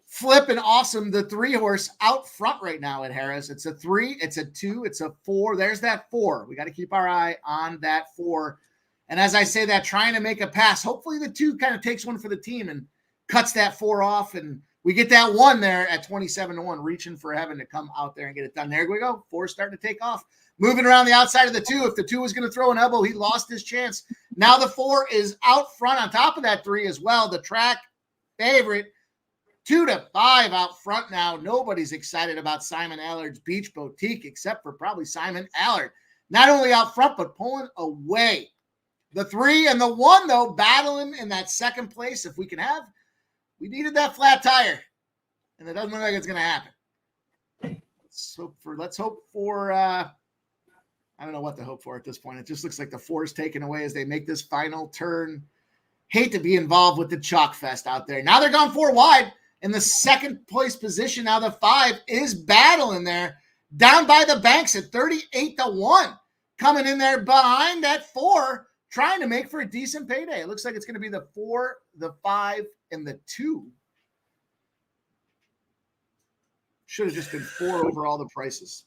flipping awesome. The 3-horse out front right now at Harris. It's a 3, it's a 2, it's a 4. There's that 4. We got to keep our eye on that 4. And as I say that, trying to make a pass. Hopefully the 2 kind of takes one for the team and cuts that 4 off. And we get that 1 there at 27-1, reaching for heaven to come out there and get it done. There we go. 4 starting to take off. Moving around the outside of the 2. If the 2 was going to throw an elbow, he lost his chance. Now the 4 is out front on top of that 3 as well. The track favorite, 2-5 out front now. Nobody's excited about Simon Allard's Beach Boutique except for probably Simon Allard. Not only out front, but pulling away. The 3 and the 1, though, battling in that second place. If we needed that flat tire. And it doesn't look like it's going to happen. Let's hope for I don't know what to hope for at this point. It just looks like the 4 is taken away as they make this final turn. Hate to be involved with the chalk fest out there. Now they're gone 4 wide in the second place position. Now the 5 is battling there down by the banks at 38-1. Coming in there behind that 4, trying to make for a decent payday. It looks like it's going to be the 4, the 5, and the 2. Should have just been 4 over all the prices.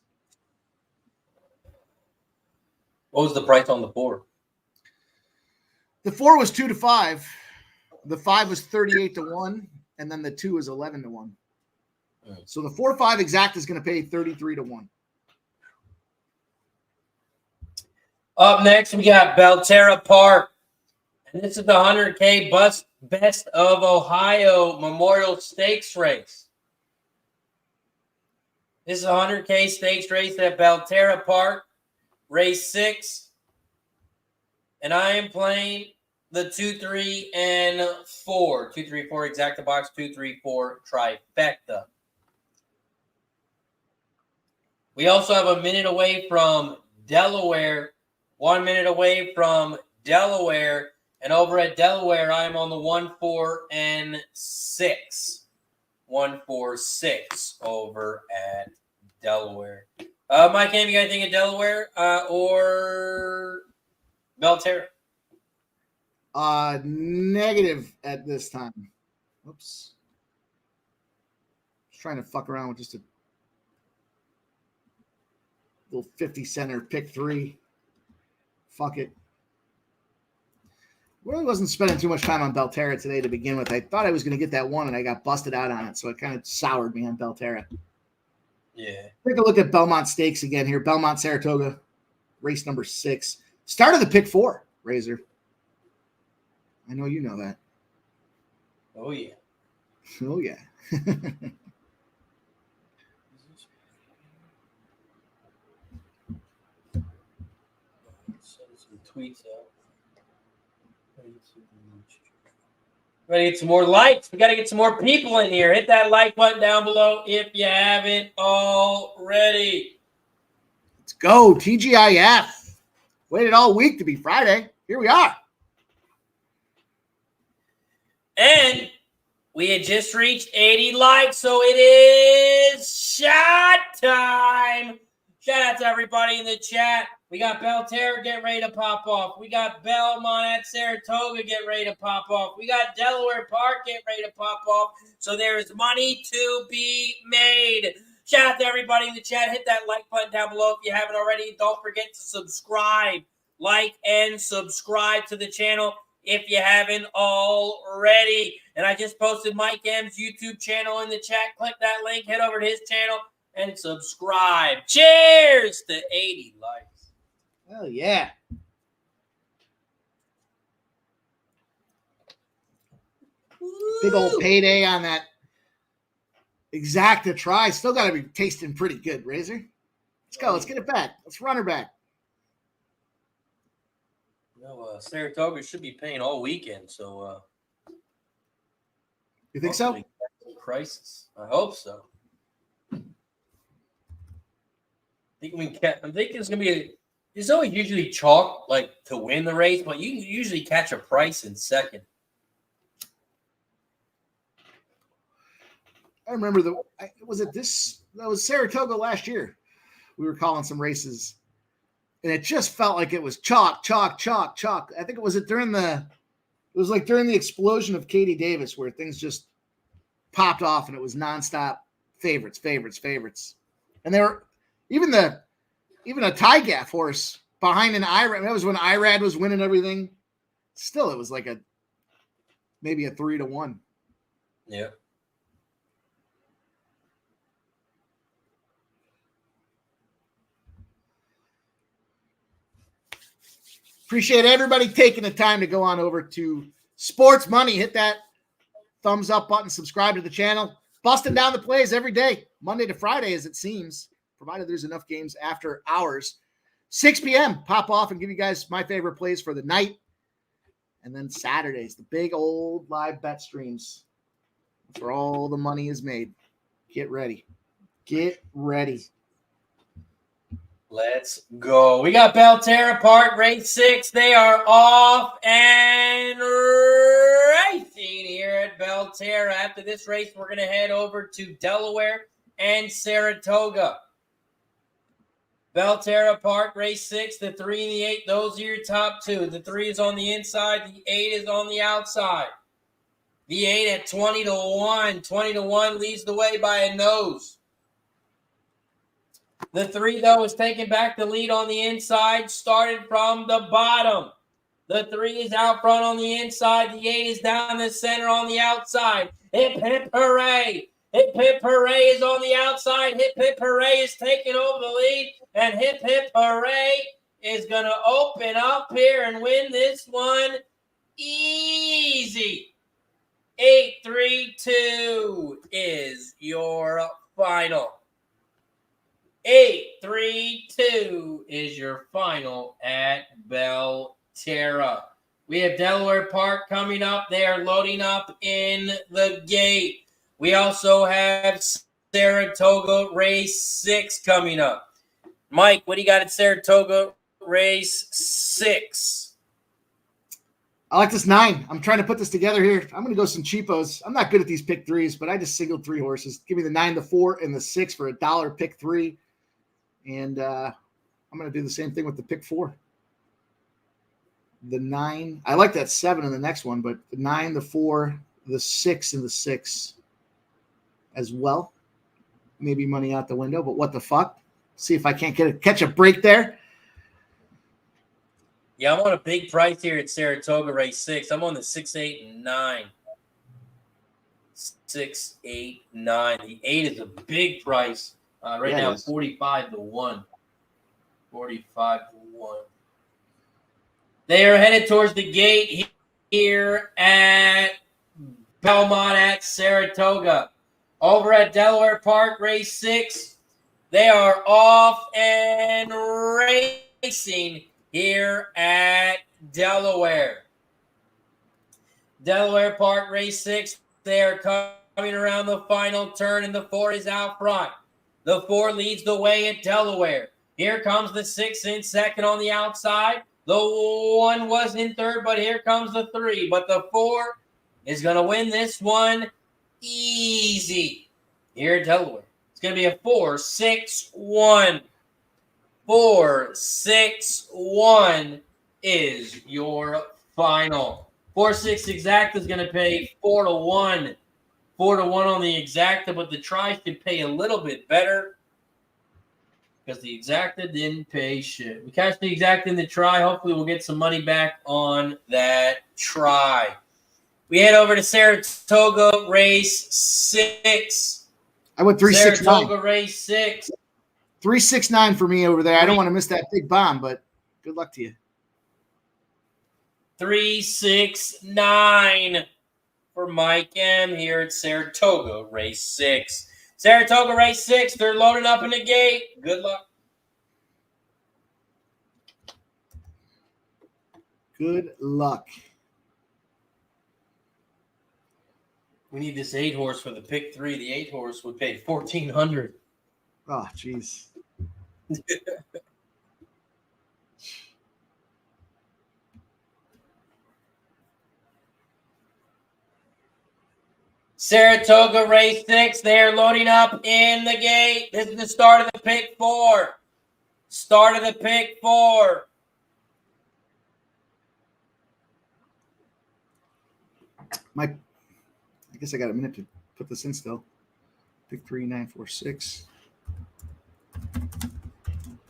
What was the price on the 4?
The 4 was 2-5. The 5 was 38-1, and then the 2 is 11-1. So the 4-5 exact is going to pay 33-1.
Up next, we got Belterra Park, and this is the 100K Best of Ohio Memorial Stakes race. This is a 100K stakes race at Belterra Park, race 6. And I am playing the 2, 3, and 4. 2, 3, 4 exacta box, 2, 3, 4 trifecta. We also have a minute away from Delaware, 1 minute away from Delaware, And over at Delaware, I am on the 1, 4, and 6. 1, 4, 6 over at Delaware. Mike, you got anything at Delaware or Belterra?
Negative at this time. Oops. Just trying to fuck around with just a little 50-center pick 3. Fuck it. Really wasn't spending too much time on Belterra today to begin with. I thought I was going to get that one, and I got busted out on it, so it kind of soured me on Belterra.
Yeah.
Take a look at Belmont Stakes again here. Belmont, Saratoga, race number 6. Start of the pick 4, Razor. I know you know that.
Oh, yeah.
Oh, yeah.
Send some tweets out. Ready to get some more likes. We got to get some more people in here. Hit that like button down below if you haven't already.
Let's go. TGIF. Waited all week to be Friday. Here we are.
And we had just reached 80 likes, so it is shot time. Shout out to everybody in the chat. We got Belterra getting ready to pop off. We got Belmont at Saratoga getting ready to pop off. We got Delaware Park getting ready to pop off. So there is money to be made. Shout out to everybody in the chat. Hit that like button down below if you haven't already. Don't forget to subscribe. Like and subscribe to the channel if you haven't already. And I just posted Mike M's YouTube channel in the chat. Click that link. Head over to his channel and subscribe. Cheers to 80 likes.
Hell yeah. Big old payday on that exacta try. Still got to be tasting pretty good, Razor. Let's go. Let's get it back. Let's run her back.
Saratoga should be paying all weekend, so
you think so?
Prices. I hope so. I'm thinking it's gonna be. There's always usually chalk like to win the race, but you can usually catch a price in second.
I remember that was Saratoga last year. We were calling some races, and it just felt like it was chalk. I think it was during the explosion of Katie Davis where things just popped off and it was nonstop favorites. And they were even a tie gaff horse behind an IRAD. That was when IRAD was winning everything. Still, it was like maybe a 3-1.
Yeah.
Appreciate everybody taking the time to go on over to Sports Money. Hit that thumbs up button. Subscribe to the channel. Busting down the plays every day, Monday to Friday, as it seems, provided there's enough games after hours. 6 p.m. Pop off and give you guys my favorite plays for the night. And then Saturdays, the big old live bet streams. That's where all the money is made. Get ready. Get ready.
Let's go. We got Belterra Park, race 6. They are off and racing here at Belterra. After this race, we're going to head over to Delaware and Saratoga. Belterra Park, race 6, the 3 and the 8, those are your top 2. The 3 is on the inside, the 8 is on the outside. The 8 at 20-1. 20-1 leads the way by a nose. The 3, though, is taking back the lead on the inside, started from the bottom. The 3 is out front on the inside. The 8 is down the center on the outside. Hip, hip, hooray. Hip, hip, hooray is on the outside. Hip, hip, hooray is taking over the lead. And hip, hip, hooray is going to open up here and win this one easy. 8-3-2 is your final. 8-3-2 is your final at Belterra. We have Delaware Park coming up. They are loading up in the gate. We also have Saratoga race 6 coming up. Mike, what do you got at Saratoga race 6?
I like this 9. I'm trying to put this together here. I'm going to go some cheapos. I'm not good at these pick 3s, but I just singled 3 horses. Give me the 9, the 4, and the 6 for $1 pick 3. And I'm going to do the same thing with the pick 4. The 9. I like that 7 in the next one, but the 9, the 4, the 6, and the 6 as well. Maybe money out the window, but what the fuck? See if I can't catch a break there.
Yeah, I'm on a big price here at Saratoga race 6. I'm on the 6, 8, and 9. 6, 8, 9. The 8 is a big price. Right now, 45 to 1. 45 to 1. They are headed towards the gate here at Belmont at Saratoga. Over at Delaware Park, race 6. They are off and racing here at Delaware. Delaware Park, race 6. They are coming around the final turn, and the 4 is out front. The 4 leads the way at Delaware. Here comes the 6 in second on the outside. The 1 was in third, but here comes the 3. But the 4 is going to win this one easy here at Delaware. It's going to be a 4-6-1. 4-6-1 is your final. 4-6 exact is going to pay 4 to 1. 4 to 1 on the exacta, but the try should pay a little bit better because the exacta didn't pay shit. We cashed the exacta in the try. Hopefully we'll get some money back on that try. We head over to Saratoga race 6.
I went 3-6-9.
Saratoga race 6.
3-6-9 for me over there. I don't want to miss that big bomb, but good luck to you.
3-6-9 for Mike M here at Saratoga race 6. Saratoga race 6. They're loading up in the gate. Good luck.
Good luck.
We need this 8 horse for the pick 3. The 8 horse would pay $1,400.
Oh, jeez.
Saratoga race 6. They're loading up in the gate. This is the start of the pick 4. Start of the pick 4.
I guess I got a minute to put this in still. Pick 3, 9, 4, 6.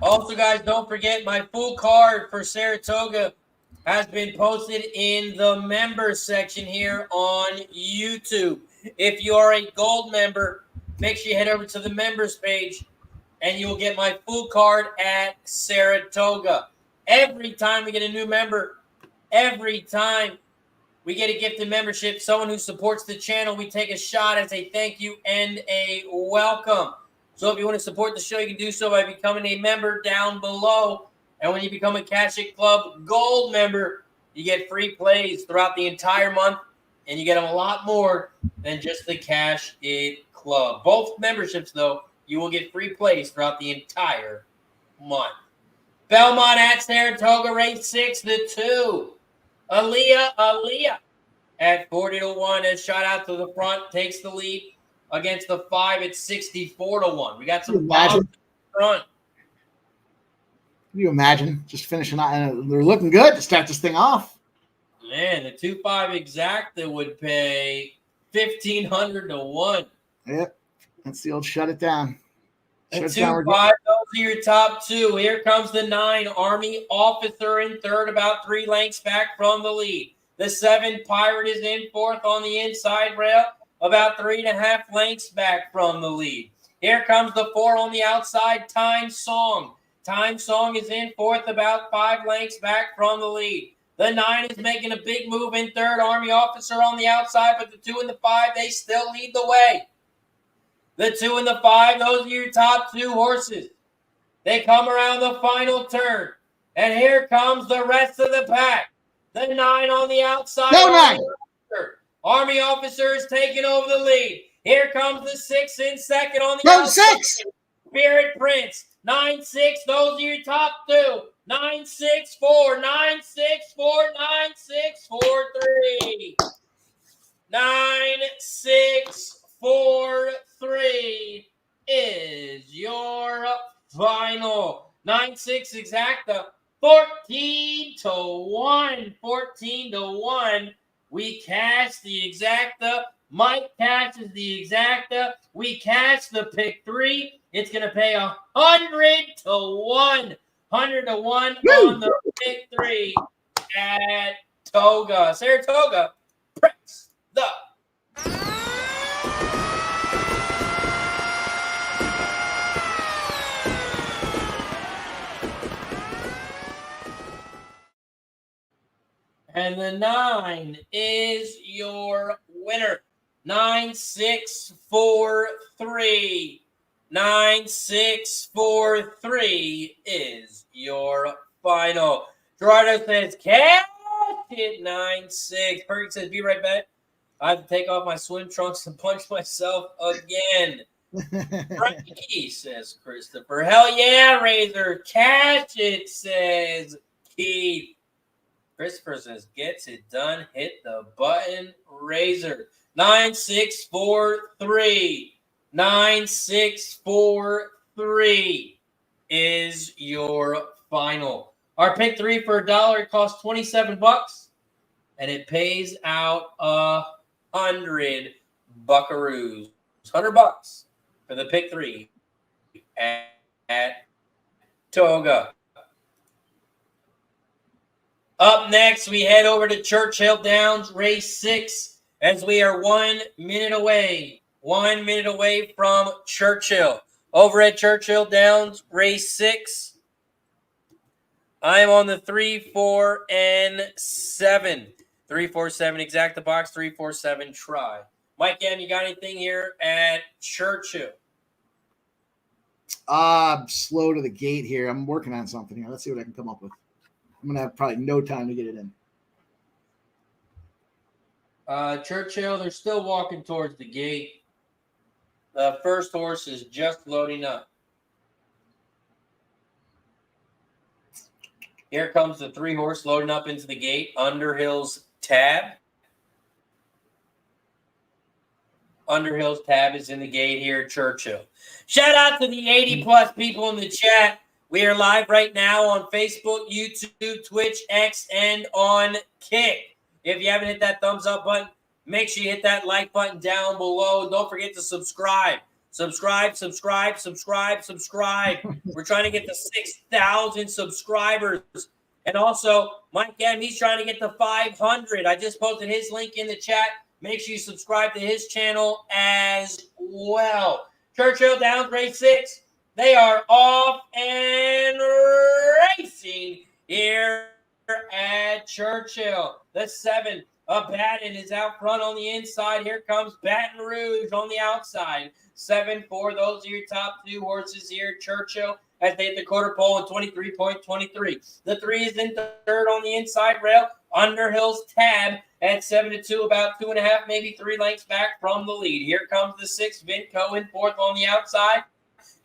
Also, guys, don't forget my full card for Saratoga has been posted in the members section here on YouTube. If you are a gold member, make sure you head over to the members page and you will get my full card at Saratoga. Every time we get a new member, every time we get a gifted membership, someone who supports the channel, we take a shot as a thank you and a welcome. So if you want to support the show, you can do so by becoming a member down below. And when you become a Cash It Club Gold member, you get free plays throughout the entire month, and you get a lot more than just the Cash It Club. Both memberships, though, you will get free plays throughout the entire month. Belmont at Saratoga, race 6, the 2. Aaliyah at 40 to 1 has shot out to the front, takes the lead against the 5 at 64 to 1. We got some bombs in front.
Can you imagine just finishing out? They're looking good to start this thing off.
Man, the 2-5 exacta would pay $1,500 to 1.
Yep, that's the old shut it down.
The 2-5, those are your top 2. Here comes the 9, Army Officer in third, about 3 lengths back from the lead. The 7, Pirate is in fourth on the inside rail, about 3.5 lengths back from the lead. Here comes the 4 on the outside, Time Song. Time Song is in fourth, about 5 lengths back from the lead. The 9 is making a big move in third, Army Officer on the outside, but the 2 and the 5, they still lead the way. The 2 and the 5, those are your top 2 horses. They come around the final turn, and here comes the rest of the pack. The 9 on the outside.
No 9.
Army Officer is taking over the lead. Here comes the 6 in second on the outside.
6.
Spirit Prince, 9-6. Those are your top 2. 964, 964, 9643. 9643 is your final. 96 exacta. 14-1. 14-1. We cash the exacta. Mike cashes the exacta. We cash the pick 3. It's going to pay 100-1. 100-1 on the pick 3 at Toga. Saratoga, press the. And the 9 is your winner. 9643. 9643 is your final. Gerardo says, catch it, 9-6. Perky says, be right back. I have to take off my swim trunks and punch myself again. Frankie, says Christopher. Hell yeah, Razor. Catch it, says Keith. Christopher says, gets it done. Hit the button, Razor. 9643. 9643 is your final. Our pick 3 for $1, it costs $27, and it pays out 100 buckaroos. $100 for the pick 3 at Toga. Up next, we head over to Churchill Downs, race 6, as we are 1 minute away. 1 minute away from Churchill. Over at Churchill Downs, race 6. I am on the 3, 4, and 7. 3, 4, 7, exacta box, 3, 4, 7, try. Mike M, you got anything here at Churchill?
I'm slow to the gate here. I'm working on something here. Let's see what I can come up with. I'm going to have probably no time to get it in.
Churchill, they're still walking towards the gate. The first horse is just loading up. Here comes the 3 horse loading up into the gate. Underhill's Tab. Underhill's Tab is in the gate here at Churchill. Shout out to the 80-plus people in the chat. We are live right now on Facebook, YouTube, Twitch, X, and on Kick. If you haven't hit that thumbs up button, make sure you hit that like button down below. Don't forget to subscribe. Subscribe. We're trying to get to 6,000 subscribers. And also, Mike M, he's trying to get to 500. I just posted his link in the chat. Make sure you subscribe to his channel as well. Churchill Downs, race 6. They are off and racing here at Churchill. The 7, Baton is out front on the inside. Here comes Baton Rouge on the outside. 7, 4, those are your top 2 horses here at Churchill as they hit the quarter pole in 23.23. The 3 is in third on the inside rail. Underhill's Tab at 7-2, about 2.5, maybe 3 lengths back from the lead. Here comes the 6, Vinco in fourth on the outside.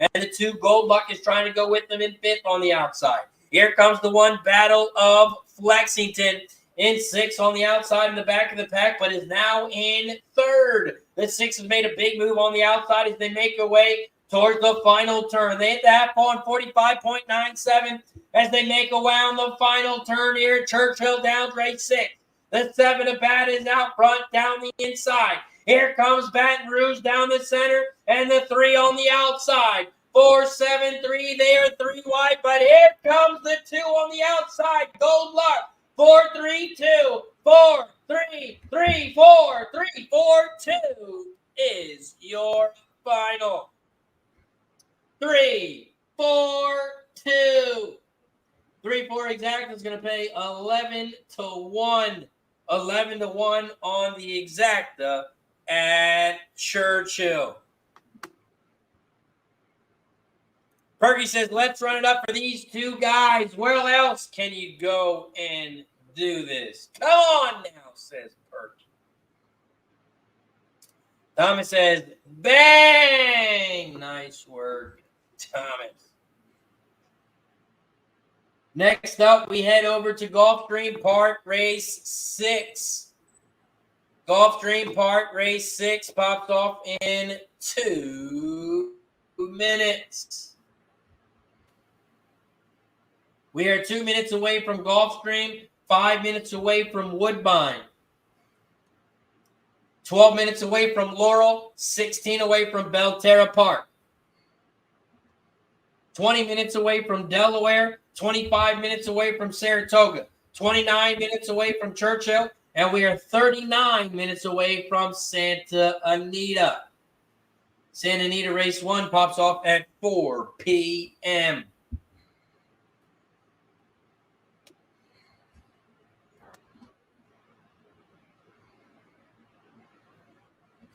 And the 2, Gold Luck is trying to go with them in 5th on the outside. Here comes the 1, Battle of Flexington in 6 on the outside in the back of the pack, but is now in 3rd. The 6 has made a big move on the outside as they make their way towards the final turn. They hit the half on 45.97 as they make a way on the final turn here at Churchill Downs, race 6. The 7 of Bat is out front down the inside. Here comes Baton Rouge down the center, and the 3 on the outside. 4, 7, 3. They are 3 wide, but here comes the 2 on the outside. Gold Luck. 4, 3, 2. 4, 3, 3, 4, 3, 4, 2 is your final. 3, 4, 2. 3, 4 exact is going to pay 11-1. 11-1 on the exacta at Churchill. Perky says, let's run it up for these 2 guys. Where else can you go and do this? Come on now, says Perky. Thomas says, bang! Nice work, Thomas. Next up, we head over to Gulfstream Park, race 6. Gulfstream Park, race 6 pops off in 2 minutes. We are 2 minutes away from Gulfstream, 5 minutes away from Woodbine, 12 minutes away from Laurel, 16 away from Belterra Park, 20 minutes away from Delaware, 25 minutes away from Saratoga, 29 minutes away from Churchill, and we are 39 minutes away from Santa Anita. Santa Anita race 1 pops off at 4 p.m.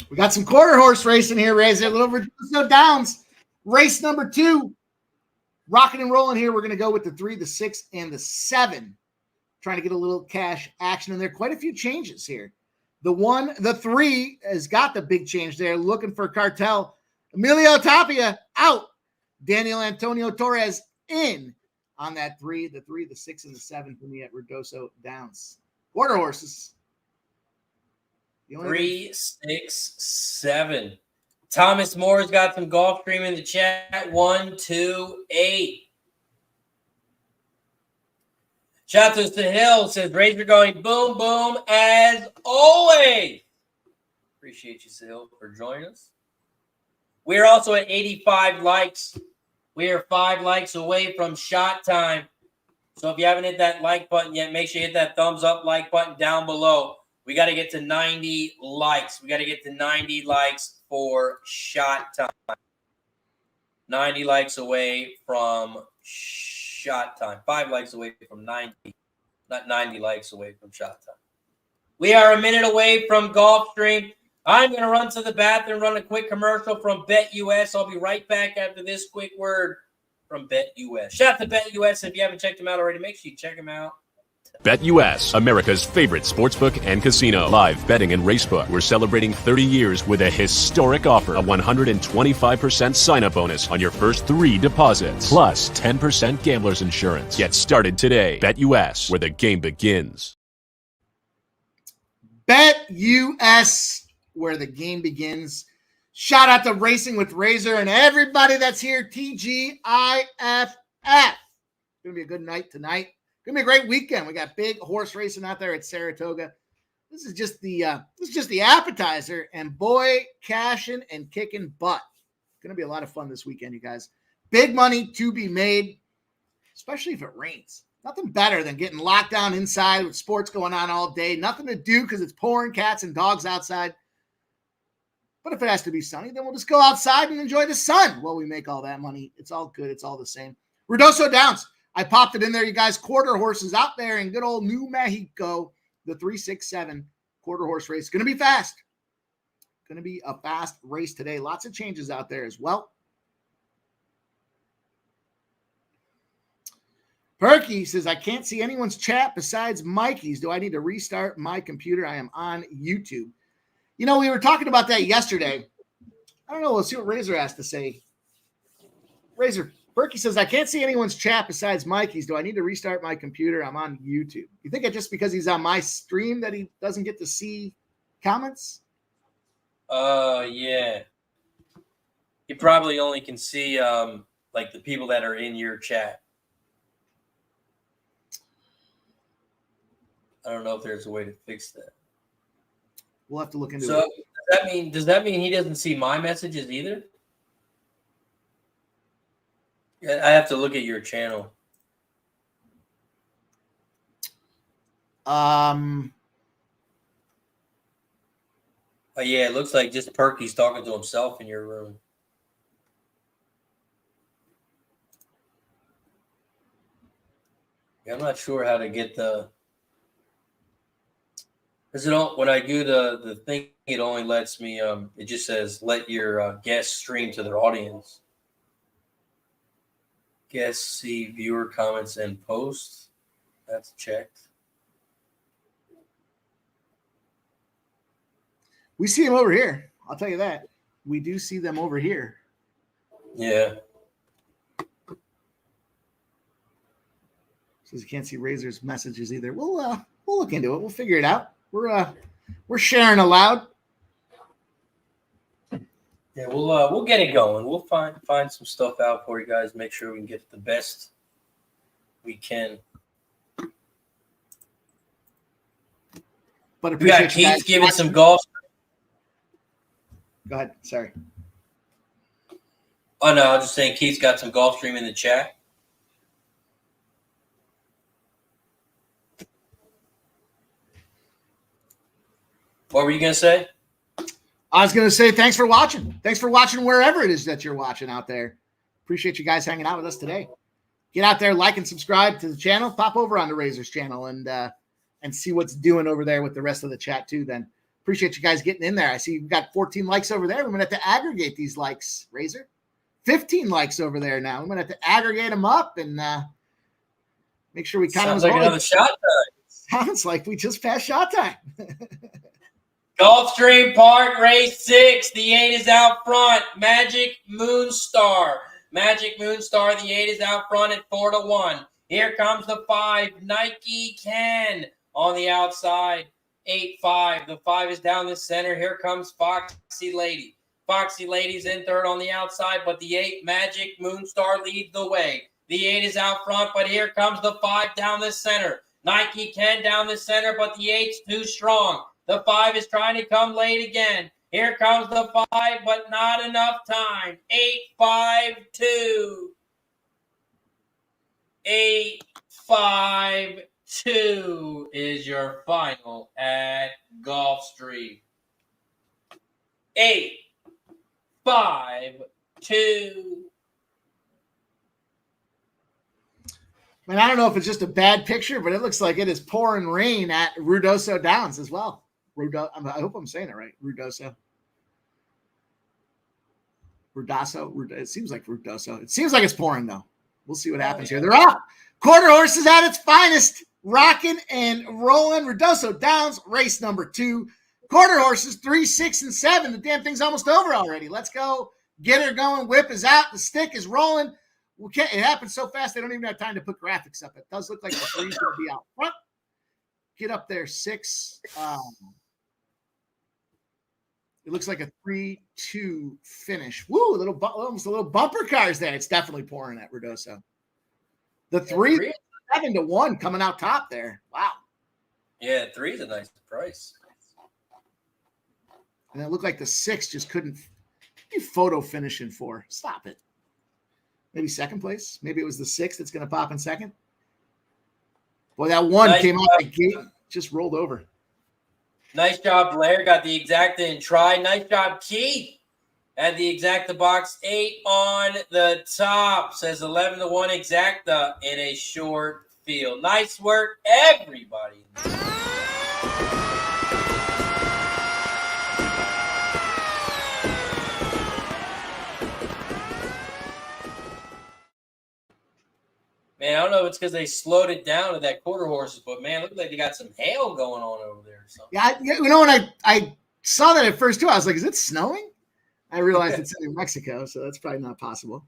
We got some quarter horse racing here, Razor. A little Churchill Downs. Race number 2. Rocking and rolling here. We're going to go with the 3, the 6, and the 7. Trying to get a little cash action in there. Quite a few changes here. The 3 has got the big change there. Looking for Cartel. Emilio Tapia out. Daniel Antonio Torres in on that 3, the 3, the 6, and the 7 for me at Churchill Downs. Quarter horses.
3, 6, 7. Thomas Moore's got some Gulfstream in the chat. 1, 2, 8. Shout out to Hill, says Razor going boom, boom, as always. Appreciate you, Sahil, for joining us. We're also at 85 likes. We are 5 likes away from shot time. So if you haven't hit that like button yet, make sure you hit that thumbs up like button down below. We got to get to 90 likes. We got to get to 90 likes for shot time. 90 likes away from shot time. 5 likes away from 90. Not 90 likes away from shot time. We are a minute away from Gulfstream. I'm going to run to the bathroom, run a quick commercial from BetUS. I'll be right back after this quick word from BetUS. Shout out to BetUS. If you haven't checked them out already, make sure you check them out.
BetUS, America's favorite sportsbook and casino. Live betting and racebook. We're celebrating 30 years with a historic offer. A 125% sign-up bonus on your first 3 deposits. Plus 10% gambler's insurance. Get started today. BetUS, where the game begins.
BetUS, where the game begins. Shout out to Racing with Razor and everybody that's here. TGIFF. It's going to be a good night tonight. It's going to be a great weekend. We got big horse racing out there at Saratoga. This is just the appetizer, and boy, cashing and kicking butt. It's going to be a lot of fun this weekend, you guys. Big money to be made, especially if it rains. Nothing better than getting locked down inside with sports going on all day. Nothing to do because it's pouring cats and dogs outside. But if it has to be sunny, then we'll just go outside and enjoy the sun while we make all that money. It's all good. It's all the same. Churchill Downs. I popped it in there, you guys. Quarter horses out there in good old New Mexico. The 3, 6, 7 quarter horse race. Going to be fast. Going to be a fast race today. Lots of changes out there as well. Perky says, I can't see anyone's chat besides Mikey's. Do I need to restart my computer? I am on YouTube. You know, we were talking about that yesterday. I don't know. We'll see what Razor has to say. Razor, Berkey says, I can't see anyone's chat besides Mikey's. Do I need to restart my computer? I'm on YouTube. You think it's just because he's on my stream that he doesn't get to see comments?
Yeah. You probably only can see like the people that are in your chat. I don't know if there's a way to fix that.
We'll have to look into it.
So does that mean he doesn't see my messages either? I have to look at your channel. Oh, yeah, it looks like just Perky's talking to himself in your room. Yeah, I'm not sure how to get the. Because when I do the thing, it only lets me. It just says let your guests stream to their audience. Guests see viewer comments and posts. That's checked.
We see them over here. I'll tell you that. We do see them over here.
Yeah.
Says you can't see Razor's messages either. We'll look into it. We'll figure it out. We're sharing aloud.
Yeah, we'll get it going. We'll find some stuff out for you guys. Make sure we can get the best we can.
But
We got
appreciate you guys
Keith giving some golf.
Go ahead. Sorry.
Oh no, I was just saying Keith's got some Gulfstream in the chat. What were you gonna say?
I was going to say thanks for watching. Thanks for watching wherever it is that you're watching out there. Appreciate you guys hanging out with us today. Get out there, like and subscribe to the channel. Pop over on the Razor's channel and see what's doing over there with the rest of the chat too. Then appreciate you guys getting in there. I see you've got 14 likes over there. We're going to have to aggregate these likes, Razor. 15 likes over there now. We're going to have to aggregate them up and make sure we count them.
Sounds like another shot time.
Sounds like we just passed shot time.
Gulfstream Park, race 6. The 8 is out front. Magic Moonstar. Magic Moonstar, the 8 is out front at 4-1. Here comes the 5. Nike Ken on the outside. 8-5. The 5 is down the center. Here comes Foxy Lady. Foxy Lady's in third on the outside, but the 8, Magic Moonstar, leads the way. The 8 is out front, but here comes the 5 down the center. Nike Ken down the center, but the 8's too strong. The 5 is trying to come late again. Here comes the 5, but not enough time. 8-5-2. 8-5-2 is your final at Gulfstream. 8-5-2.
Man, I don't know if it's just a bad picture, but it looks like it is pouring rain at Rudoso Downs as well. I hope I'm saying it right. Rudoso. It seems like Rudoso. It seems like it's pouring, though. We'll see what happens here. They're up. Quarter horses at its finest. Rocking and rolling. Rudoso Downs, race number 2. Quarter horses, 3, 6, and 7. The damn thing's almost over already. Let's go. Get her going. Whip is out. The stick is rolling. It happens so fast they don't even have time to put graphics up. It does look like the 3's going to be out front. Get up there, 6. It looks like a 3-2 finish. Woo, almost a little bumper cars there. It's definitely pouring at Rudoso. The 3 7-1 coming out top there. Wow.
Yeah, 3 is a nice price.
And it looked like the 6 just couldn't be photo finishing for. Stop it. Maybe second place. Maybe it was the 6 that's going to pop in second. Boy, that 1 came out the gate, just rolled over.
Nice job, Blair. Got the exacta in try. Nice job, Keith. Had the exacta box 8 on the top. Says 11-1 exacta in a short field. Nice work, everybody. Man, I don't know if it's because they slowed it down to that quarter horses, but man, look like they got some hail going on over there or something.
Yeah, you know, when I saw that at first too, I was like, is it snowing? I realized it's in New Mexico, so that's probably not possible.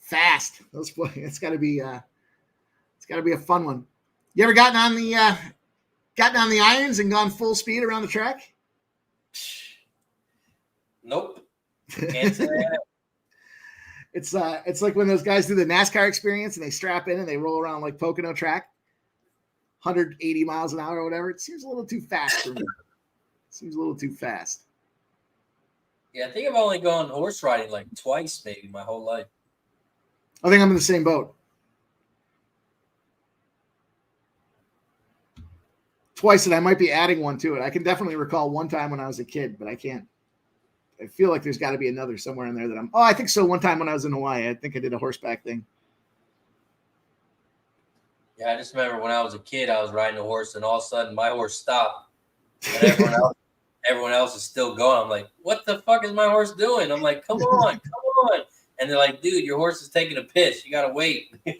Fast. It's gotta be a fun one. You ever gotten on the irons and gone full speed around the track?
Nope. Can't say that.
It's like when those guys do the NASCAR experience and they strap in and they roll around like Pocono track, 180 miles an hour or whatever. It seems a little too fast for me. Seems a little too fast.
Yeah, I think I've only gone horse riding like twice maybe my whole life.
I think I'm in the same boat. Twice, and I might be adding one to it. I can definitely recall one time when I was a kid, but I can't. I feel like there's got to be another somewhere in there that I think so. One time when I was in Hawaii, I think I did a horseback thing.
Yeah, I just remember when I was a kid, I was riding a horse, and all of a sudden my horse stopped, and everyone else is still going. I'm like, what the fuck is my horse doing? I'm like, come on. And they're like, dude, your horse is taking a piss. You got to wait. I'm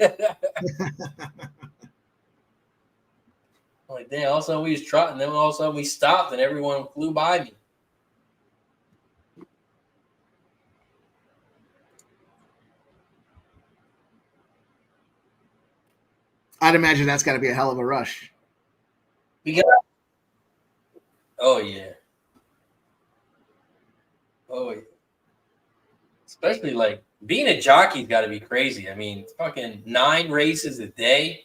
like, damn, all of a sudden we was trotting, then all of a sudden we stopped, and everyone flew by me.
I'd imagine that's got to be a hell of a rush.
Oh yeah. Oh yeah. Especially like being a jockey's got to be crazy. I mean, fucking 9 races a day.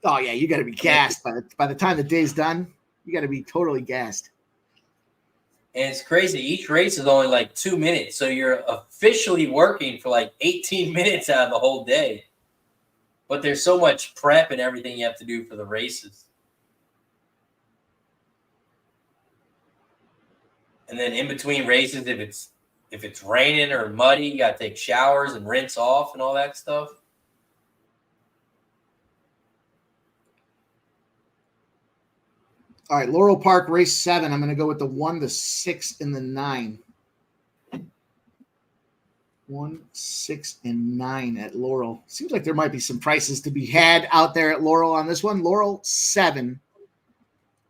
Oh yeah, you got to be gassed by the time the day's done. You got to be totally gassed.
And it's crazy. Each race is only like 2 minutes, so you're officially working for like 18 minutes out of the whole day. But there's so much prep and everything you have to do for the races. And then in between races, if it's raining or muddy, you got to take showers and rinse off and all that stuff.
All right, Laurel Park race 7. I'm going to go with the 1, the 6, and the 9. 1, 6, and 9 at Laurel. Seems like there might be some prices to be had out there at Laurel on this one. Laurel 7,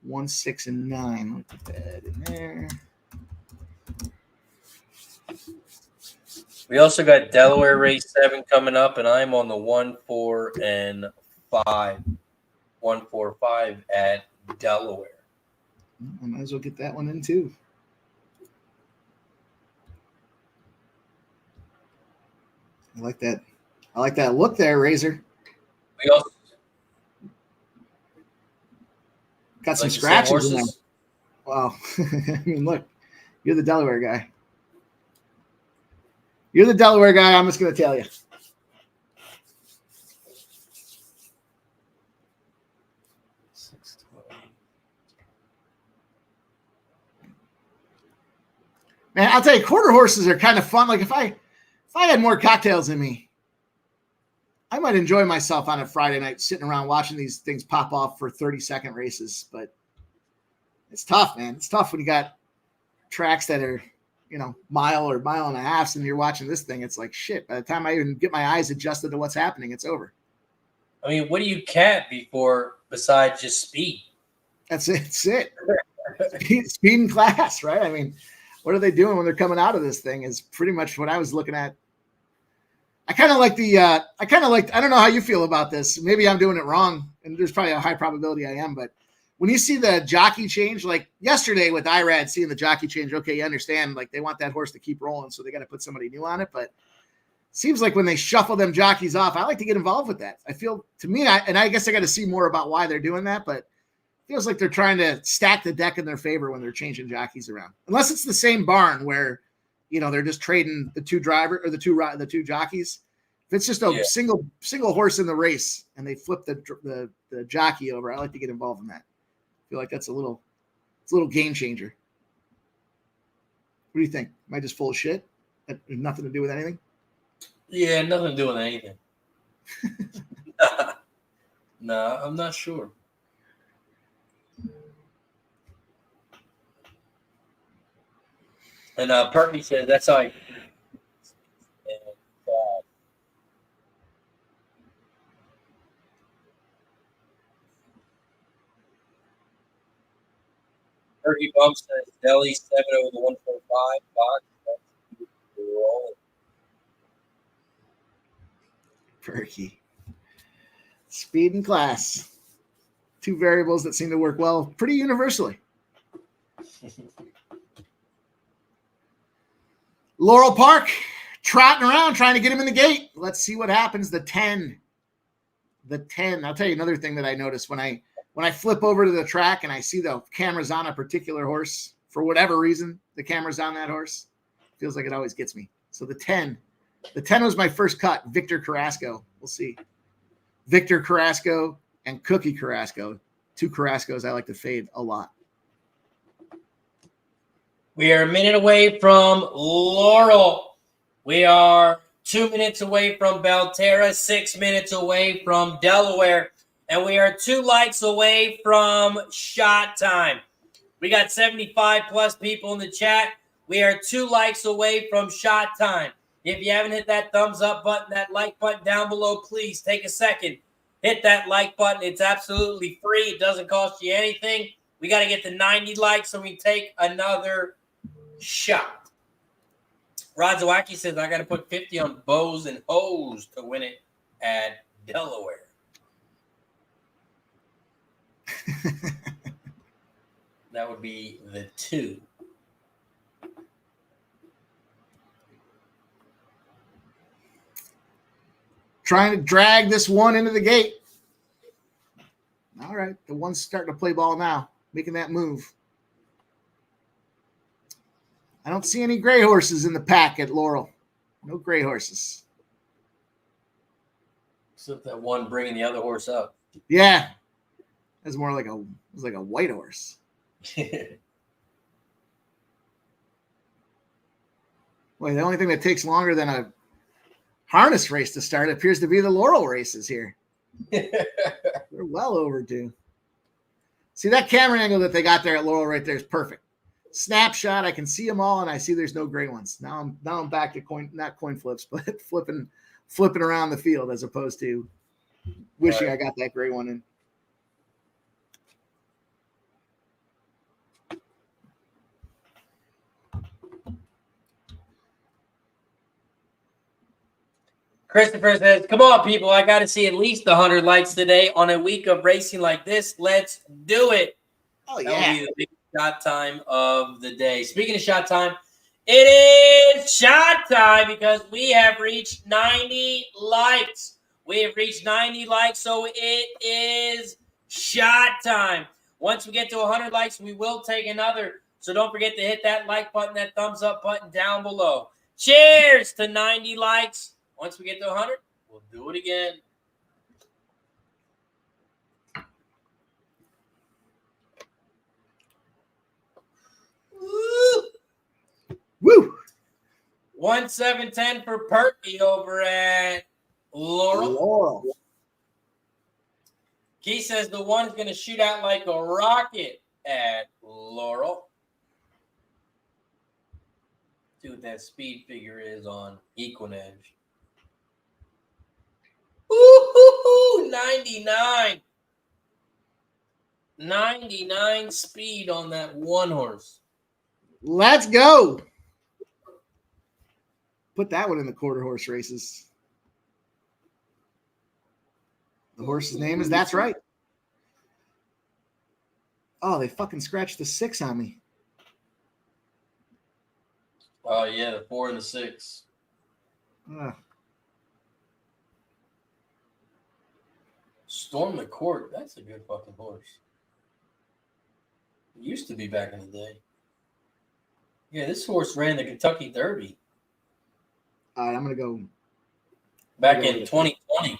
1, 6, and 9. I'll put that in there.
We also got Delaware race 7 coming up, and I'm on the 1, 4, and 5. 1, 4, 5 at Delaware.
I might as well get that one in too. I like that. I like that look there, Razor.
We also
got some scratches in there. Wow. I mean, look, you're the Delaware guy. You're the Delaware guy. I'm just going to tell you. Man, I'll tell you, quarter horses are kind of fun. Like if I had more cocktails in me, I might enjoy myself on a Friday night sitting around watching these things pop off for 30-second races. But it's tough, man. It's tough when you got tracks that are, mile or mile and a half, and you're watching this thing. It's like shit. By the time I even get my eyes adjusted to what's happening, it's over.
I mean, what do you cat before besides just speed?
That's it. It's it. Speed and class, right? I mean, what are they doing when they're coming out of this thing is pretty much what I was looking at. I kind of like I don't know how you feel about this. Maybe I'm doing it wrong, and there's probably a high probability I am, but when you see the jockey change, like yesterday with IRAD, seeing the jockey change, okay, you understand, like they want that horse to keep rolling, so they got to put somebody new on it. But it seems like when they shuffle them jockeys off, I like to get involved with that. I feel, to me, and I guess I got to see more about why they're doing that, but it feels like they're trying to stack the deck in their favor when they're changing jockeys around. Unless it's the same barn where, they're just trading the two jockeys. If it's just a single horse in the race and they flip the jockey over, I like to get involved in that. I feel like that's a little game changer. What do you think? Am I just full of shit? That has nothing to do with anything?
Yeah, nothing to do with anything. No, I'm not sure. And Perky said that's how I. Perky Bump says Delhi 7 over the 1.5 box.
Perky. Speed and class. 2 variables that seem to work well pretty universally. Laurel Park, trotting around, trying to get him in the gate. Let's see what happens. The 10. I'll tell you another thing that I noticed when I flip over to the track and I see the camera's on a particular horse, for whatever reason, the camera's on that horse. Feels like it always gets me. So the 10 was my first cut. Victor Carrasco. We'll see. Victor Carrasco and Cookie Carrasco. 2 Carrascos I like to fade a lot.
We are a minute away from Laurel. We are 2 minutes away from Belterra, 6 minutes away from Delaware, and we are 2 likes away from shot time. We got 75 plus people in the chat. We are 2 likes away from shot time. If you haven't hit that thumbs up button, that like button down below, please take a second. Hit that like button. It's absolutely free. It doesn't cost you anything. We got to get to 90 likes so we take another shot. Rodzawacki says I got to put 50 on bows and O's to win it at Delaware. That would be the 2.
Trying to drag this one into the gate. All right, the one's starting to play ball now, making that move. I don't see any gray horses in the pack at Laurel. No gray horses.
Except that one bringing the other horse up.
Yeah, that's more like a white horse. Wait, the only thing that takes longer than a harness race to start appears to be the Laurel races here. They're well overdue. See, that camera angle that they got there at Laurel right there is perfect. Snapshot, I can see them all, and I see there's no gray ones. Now I'm back to not coin flips, but flipping around the field as opposed to wishing I got that gray one in.
Christopher says, come on, people. I got to see at least 100 likes today on a week of racing like this. Let's do it.
Oh, yeah.
That will be the big shot time of the day. Speaking of shot time, it is shot time because we have reached 90 likes. We have reached 90 likes, so it is shot time. Once we get to 100 likes, we will take another. So don't forget to hit that like button, that thumbs up button down below. Cheers to 90 likes. Once we get to 100, we'll do it again.
Woo!
1,710 for Perky over at Laurel. Keith says the one's going to shoot out like a rocket at Laurel. See what that speed figure is on Equinedge. Ooh, 99. 99 speed on that one horse.
Let's go. Put that one in the quarter horse races. The horse's name is That's Right. Oh, they fucking scratched the 6 on me.
Oh, yeah, the 4 and the 6. Storm the Court. That's a good fucking horse. It used to be back in the day. Yeah, this horse ran the Kentucky Derby.
All right, I'm going to go.
Back in 2020.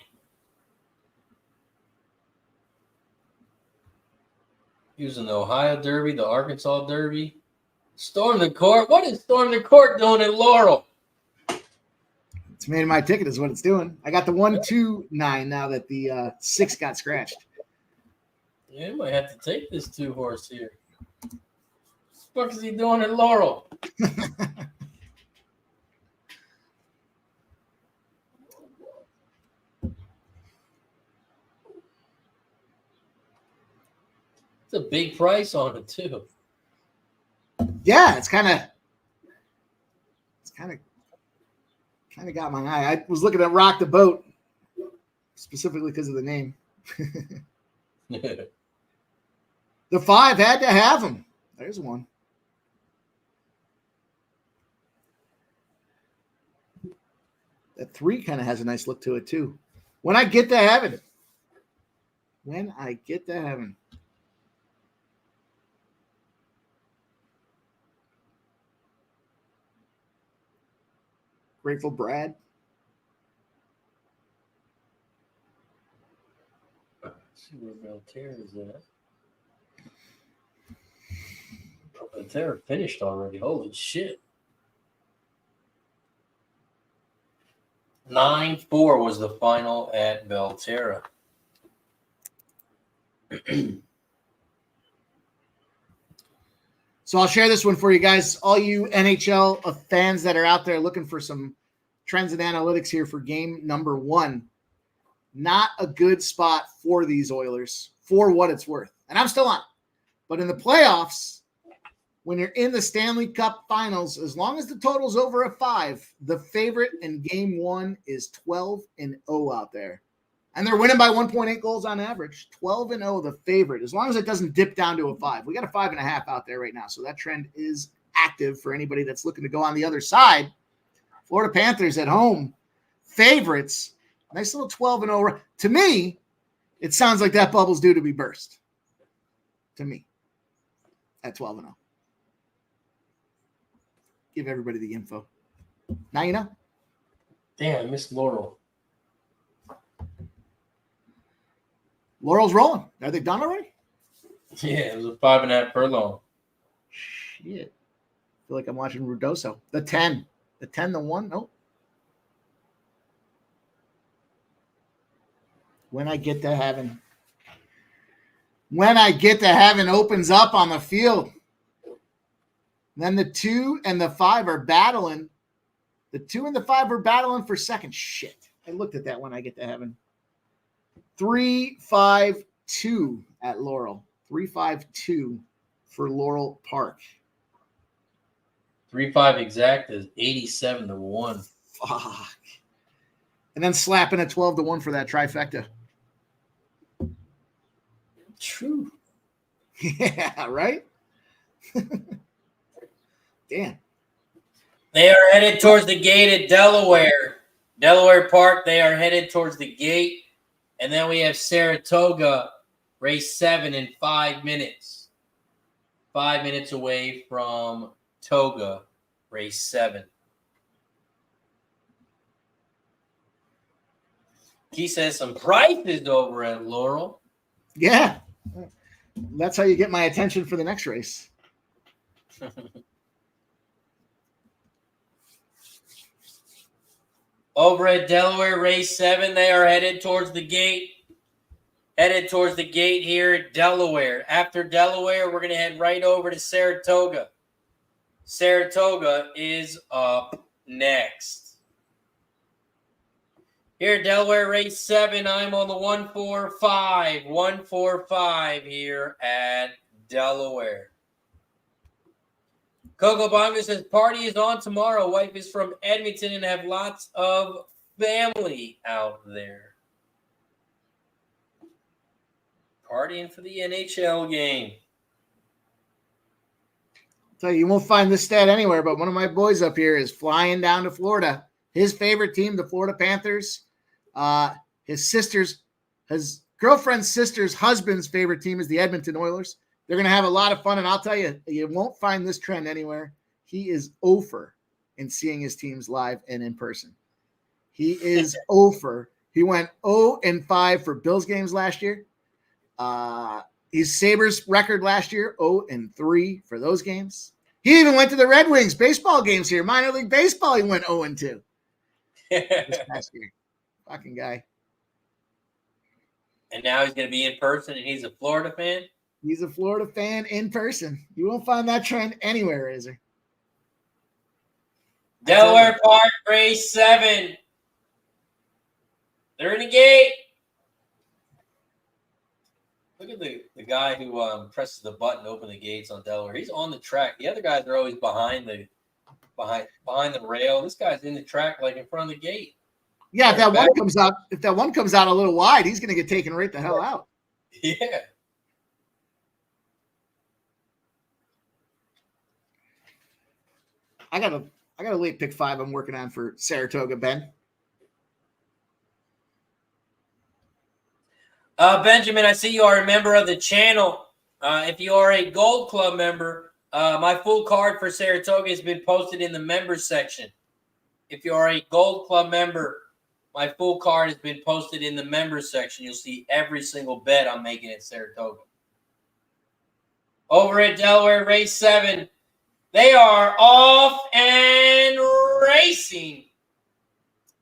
Using the Ohio Derby, the Arkansas Derby. Storm the Court. What is Storm the Court doing in Laurel?
It's made my ticket is what it's doing. I got the 129 now that the 6 got scratched.
Yeah, you might have to take this 2 horse here. What the fuck is he doing in Laurel? It's a big price on it too.
Yeah, it's kind of got my eye. I was looking at Rock the Boat specifically because of the name. The 5 had to have him. There's one. That 3 kind of has a nice look to it too. When I get to heaven. Grateful Brad.
Let's see where Belterra is at. Belterra finished already. Holy shit. 9-4 was the final at Belterra.
So I'll share this one for you guys, all you NHL fans that are out there looking for some trends and analytics here for game number 1. Not a good spot for these Oilers for what it's worth. And I'm still on. But in the playoffs, when you're in the Stanley Cup Finals, as long as the total's over a 5, the favorite in game 1 is 12-0 out there. And they're winning by 1.8 goals on average. 12-0, the favorite, as long as it doesn't dip down to a 5. We got a 5.5 out there right now, so that trend is active for anybody that's looking to go on the other side. Florida Panthers at home, favorites. Nice little 12-0. To me, it sounds like that bubble's due to be burst. To me, at 12-0. Give everybody the info. Now you know.
Damn, I missed Laurel.
Laurel's rolling. Are they done already?
Yeah, it was a 5.5 furlong.
Shit. I feel like I'm watching Rudoso. The 10. The 10, the 1? Nope. When I get to heaven opens up on the field. Then the 2 and the 5 are battling. The 2 and the 5 are battling for second. Shit. I looked at that when I get to heaven. 3-5-2 at Laurel. 3-5-2 for Laurel Park.
3-5 exact is 87-1.
Fuck. And then slapping a 12-1 for that trifecta.
True.
Yeah, right? Damn.
They are headed towards the gate at Delaware. Delaware Park, they are headed towards the gate. And then we have Saratoga, race 7 in 5 minutes. 5 minutes away from Toga, race 7. He says some prices over at Laurel.
Yeah. That's how you get my attention for the next race.
Over at Delaware, race 7, they are headed towards the gate. Headed towards the gate here at Delaware. After Delaware, we're going to head right over to Saratoga. Saratoga is up next. Here at Delaware, race 7, I'm on the 145. 145 here at Delaware. Coco Bongo says, party is on tomorrow. Wife is from Edmonton and have lots of family out there. Partying for the NHL game.
So you won't find this stat anywhere, but one of my boys up here is flying down to Florida. His favorite team, the Florida Panthers. His girlfriend's sister's husband's favorite team is the Edmonton Oilers. They're going to have a lot of fun, and I'll tell you, you won't find this trend anywhere. He is over in seeing his teams live and in person. He is over. He went 0-5 for Bills games last year. His Sabres record last year, 0-3 for those games. He even went to the Red Wings baseball games here. Minor league baseball, he went 0-2 this past year. Fucking guy.
And now he's going to be in person, and he's a Florida fan?
He's a Florida fan in person. You won't find that trend anywhere, is there?
Delaware Park, race 7. They're in the gate. Look at the guy who presses the button to open the gates on Delaware. He's on the track. The other guys are always behind the rail. This guy's in the track, like in front of the gate.
Yeah, if that one comes out a little wide, he's going to get taken right the hell out.
Yeah.
I got a late pick 5 I'm working on for Saratoga, Ben.
Benjamin, I see you are a member of the channel. If you are a Gold Club member, my full card for Saratoga has been posted in the members section. If you are a Gold Club member, my full card has been posted in the members section. You'll see every single bet I'm making at Saratoga. Over at Delaware, race 7. They are off and racing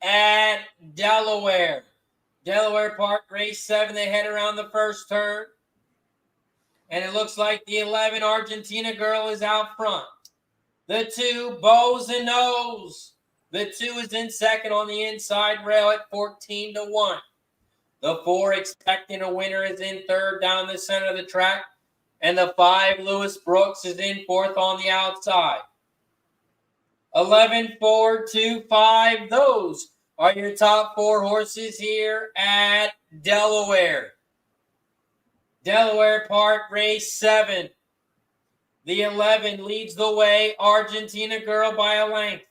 at Delaware. Delaware Park, race 7. They head around the first turn. And it looks like the 11 Argentina girl is out front. The 2, Bows and Nose. The 2 is in second on the inside rail at 14-1. The 4, Expecting a Winner, is in third down the center of the track. And the 5, Lewis Brooks, is in fourth on the outside. 11, 4, 2, 5. Those are your top 4 horses here at Delaware. Delaware Park, race 7. The 11 leads the way, Argentina Girl by a length.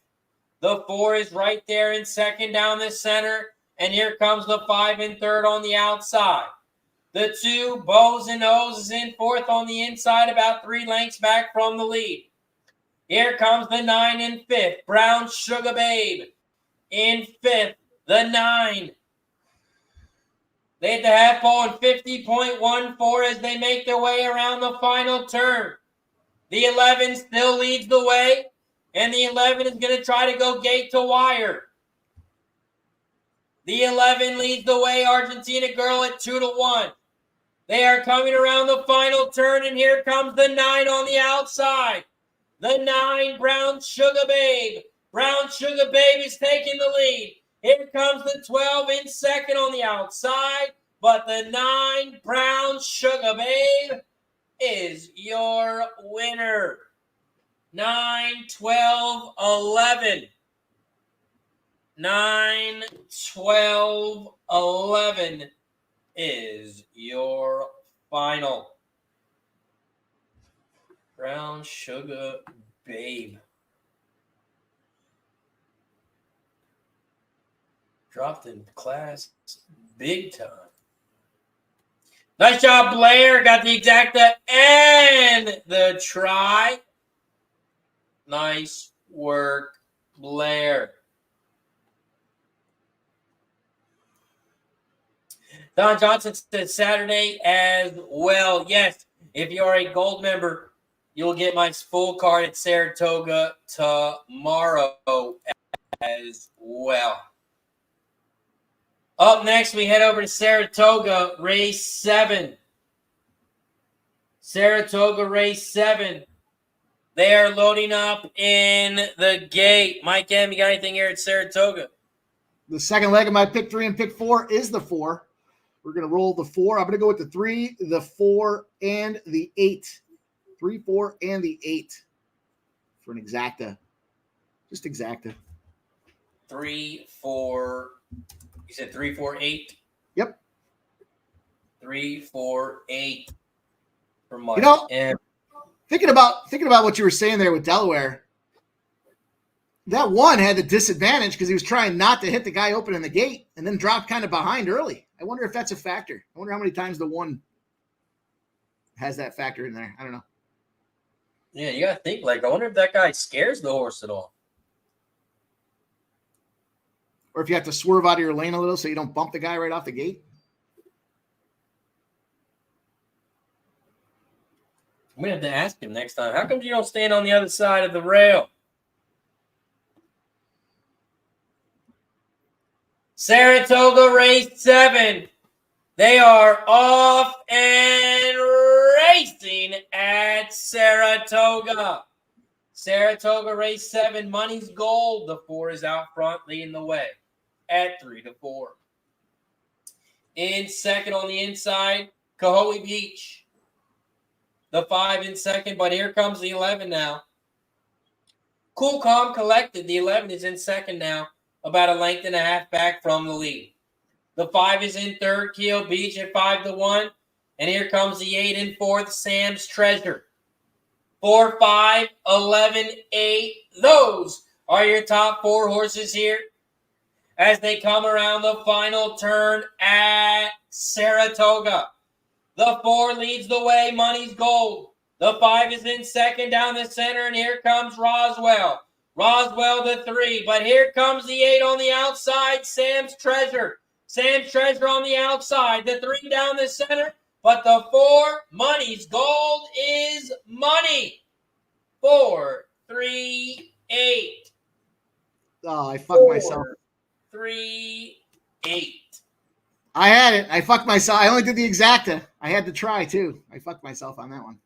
The 4 is right there in second down the center, and here comes the 5 in third on the outside. The 2, Bows and O's, is in fourth on the inside, about 3 lengths back from the lead. Here comes the 9 in fifth, Brown Sugar Babe. In fifth, the 9. They hit the half pole in 50.14 as they make their way around the final turn. The 11 still leads the way, and the 11 is going to try to go gate to wire. The 11 leads the way, Argentina Girl at 2-1. They are coming around the final turn, and here comes the 9 on the outside. The 9, Brown Sugar Babe. Brown Sugar Babe is taking the lead. Here comes the 12 in second on the outside, but the 9, Brown Sugar Babe, is your winner. 9, 12, 11. 9, 12, 11 is your final. Brown Sugar Babe. Dropped in class big time. Nice job, Blair. Got the exacta and the try. Nice work, Blair. Don Johnson said Saturday as well. Yes, if you are a gold member, you'll get my full card at Saratoga tomorrow as well. Up next, we head over to Saratoga, race 7. Saratoga, race 7. They are loading up in the gate. Mike M., you got anything here at Saratoga?
The second leg of my pick 3 and pick 4 is the 4. We're going to roll the 4. I'm going to go with the 3, the 4, and the 8. 3, 4, and the 8 for an exacta. Just exacta.
3, 4. You said 3, 4, 8?
Yep.
3, 4, 8 for Mike.
You know,
M.
thinking about what you were saying there with Delaware, that 1 had the disadvantage because he was trying not to hit the guy opening the gate and then dropped kind of behind early. I wonder if that's a factor. I wonder how many times the 1 has that factor in there. I don't know.
Yeah, you got to think, I wonder if that guy scares the horse at all.
Or if you have to swerve out of your lane a little so you don't bump the guy right off the gate.
I'm going to have to ask him next time. How come you don't stand on the other side of the rail? Saratoga, race 7. They are off and racing at Saratoga. Saratoga, race 7. Money's gold. The 4 is out front, leading the way at 3-4. In second on the inside, Cohoe Beach. The 5 in second, but here comes the 11 now. Cool, calm, collected. The 11 is in second now, about a length and a half back from the lead. The 5 is in third, Keel Beach at 5-1. And here comes the 8 in fourth, Sam's Treasure. 4, 5, 11, 8. Those are your top 4 horses here as they come around the final turn at Saratoga. The 4 leads the way, Money's Gold. The 5 is in second down the center, and here comes Roswell. Roswell the 3, but here comes the 8 on the outside, Sam's Treasure. Sam's Treasure on the outside, the 3 down the center, but the 4, Money's Gold, is money. 4, 3, 8.
Oh, I fucked myself.
3, 8.
I had it. I fucked myself. I only did the exacta. I had to try too. I fucked myself on that one.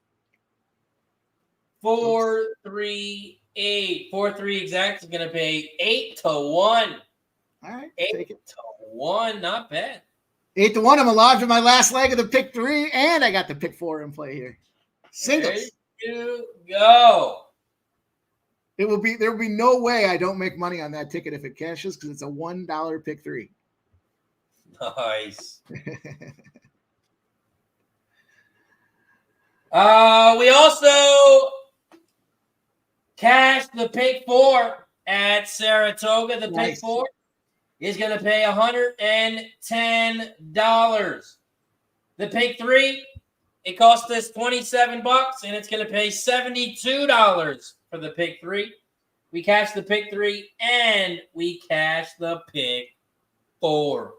4, 3, 8. 4, 3 exact is going to pay 8-1. All
right,
8-1, not bad.
8-1. I'm alive to my last leg of the pick 3, and I got the pick 4 in play here. Singles.
There you go.
There will be no way I don't make money on that ticket if it cashes because it's a $1 pick 3.
Nice. We also cashed the pick 4 at Saratoga. The pick 4 is going to pay $110. The pick 3, it cost us $27, and it's going to pay $72 for the pick 3. We cashed the pick 3, and we cashed the pick 4.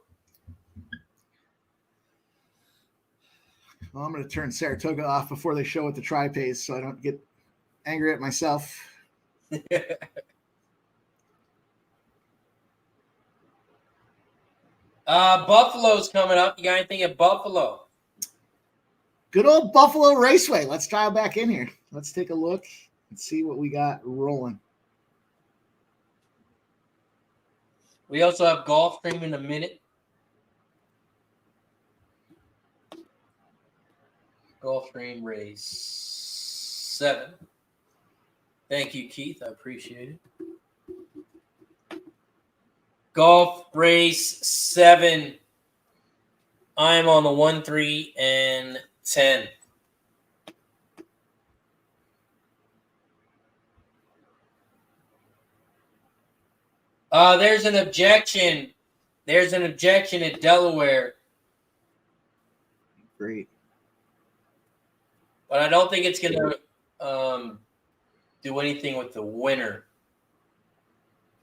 Well, I'm going to turn Saratoga off before they show what the try pays so I don't get angry at myself.
Buffalo's coming up. You got anything at Buffalo?
Good old Buffalo Raceway. Let's dial back in here. Let's take a look and see what we got rolling.
We also have Gulfstream in a minute. Gulfstream race 7. Thank you, Keith. I appreciate it. Golf race 7. I am on the 1, 3, and 10. There's an objection. There's an objection at Delaware.
Great.
But I don't think it's going to do anything with the winner.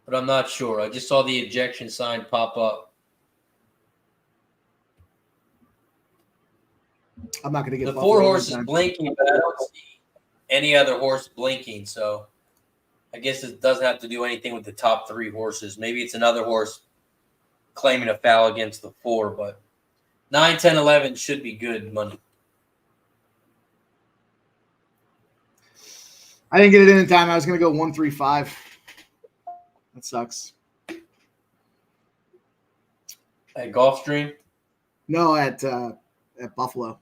But I'm not sure. I just saw the ejection sign pop up.
I'm not going to get
the 4 horses blinking, but I don't see any other horse blinking. So I guess it doesn't have to do anything with the top 3 horses. Maybe it's another horse claiming a foul against the 4. But 9, 10, 11 should be good money.
I didn't get it in time. I was going to go 1, 3, 5. That sucks.
At Gulfstream?
No, at Buffalo.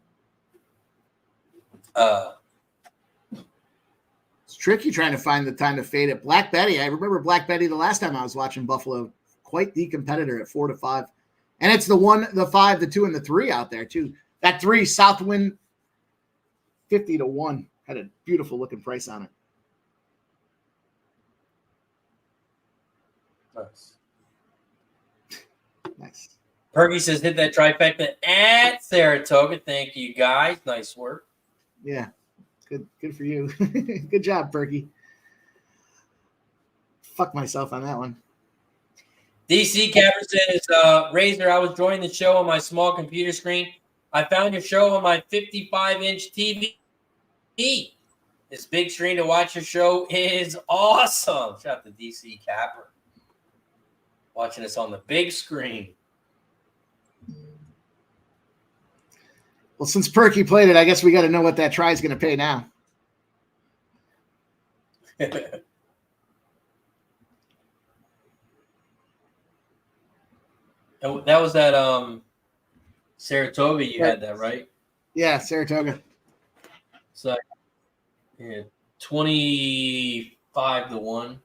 It's tricky trying to find the time to fade it. Black Betty. I remember Black Betty the last time I was watching Buffalo. Quite the competitor at 4 to 5. And it's the 1, the 5, the 2, and the 3 out there too. That 3 Southwind 50 to 1 had a beautiful looking price on it.
Nice.
Nice.
Perky says hit that trifecta at Saratoga. Thank you, guys. Nice work.
Yeah. Good for you. Good job, Perky. Fuck myself on that one.
DC Capper says, Razor, I was joining the show on my small computer screen. I found your show on my 55-inch TV. This big screen to watch your show is awesome. Shout out to DC Capper. Watching us on the big screen.
Well, since Perky played it, I guess we got to know what that try is going to pay now.
That was that Saratoga you had that, right?
Yeah, Saratoga.
So, yeah, 25 to 1.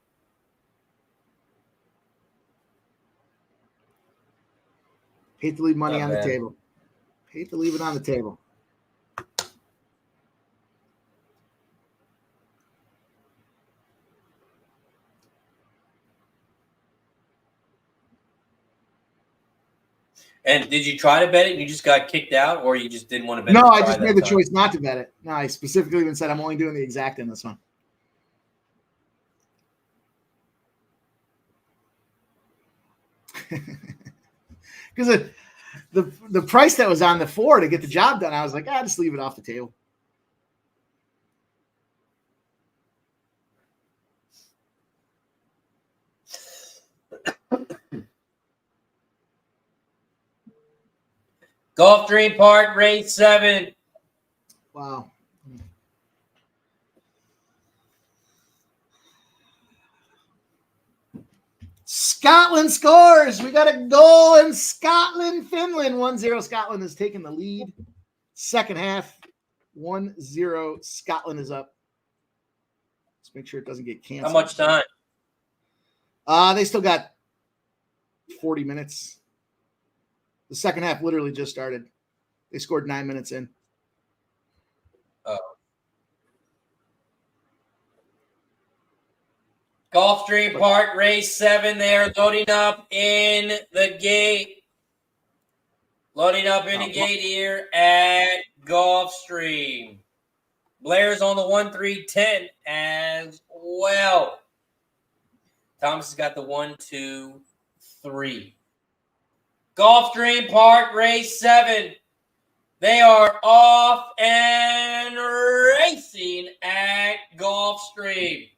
Hate to leave money
Not
on
bad.
the table. Hate to leave it on the table.
And did you try to bet it and you just got kicked out, or you just didn't want to bet it?
No,
to
I
try
just
that
made the
time?
choice not to bet it. No, I specifically even said I'm only doing the exact in this one. Because the price that was on the 4 to get the job done, I was like, just leave it off the table.
Gulfstream Park, race 7.
Wow. Scotland scores. We got a goal in Scotland, Finland. 1-0. Scotland has taken the lead. Second half, 1-0. Scotland is up. Let's make sure it doesn't get
How
canceled.
much time?
They still got 40 minutes. The second half literally just started. They scored 9 minutes in.
Gulfstream Park, race 7. They are loading up in the gate. Loading up in the gate here at Gulfstream. Blair's on the 1-3-10 as well. Thomas has got the 1-2-3. Gulfstream Park, race 7. They are off and racing at Gulfstream.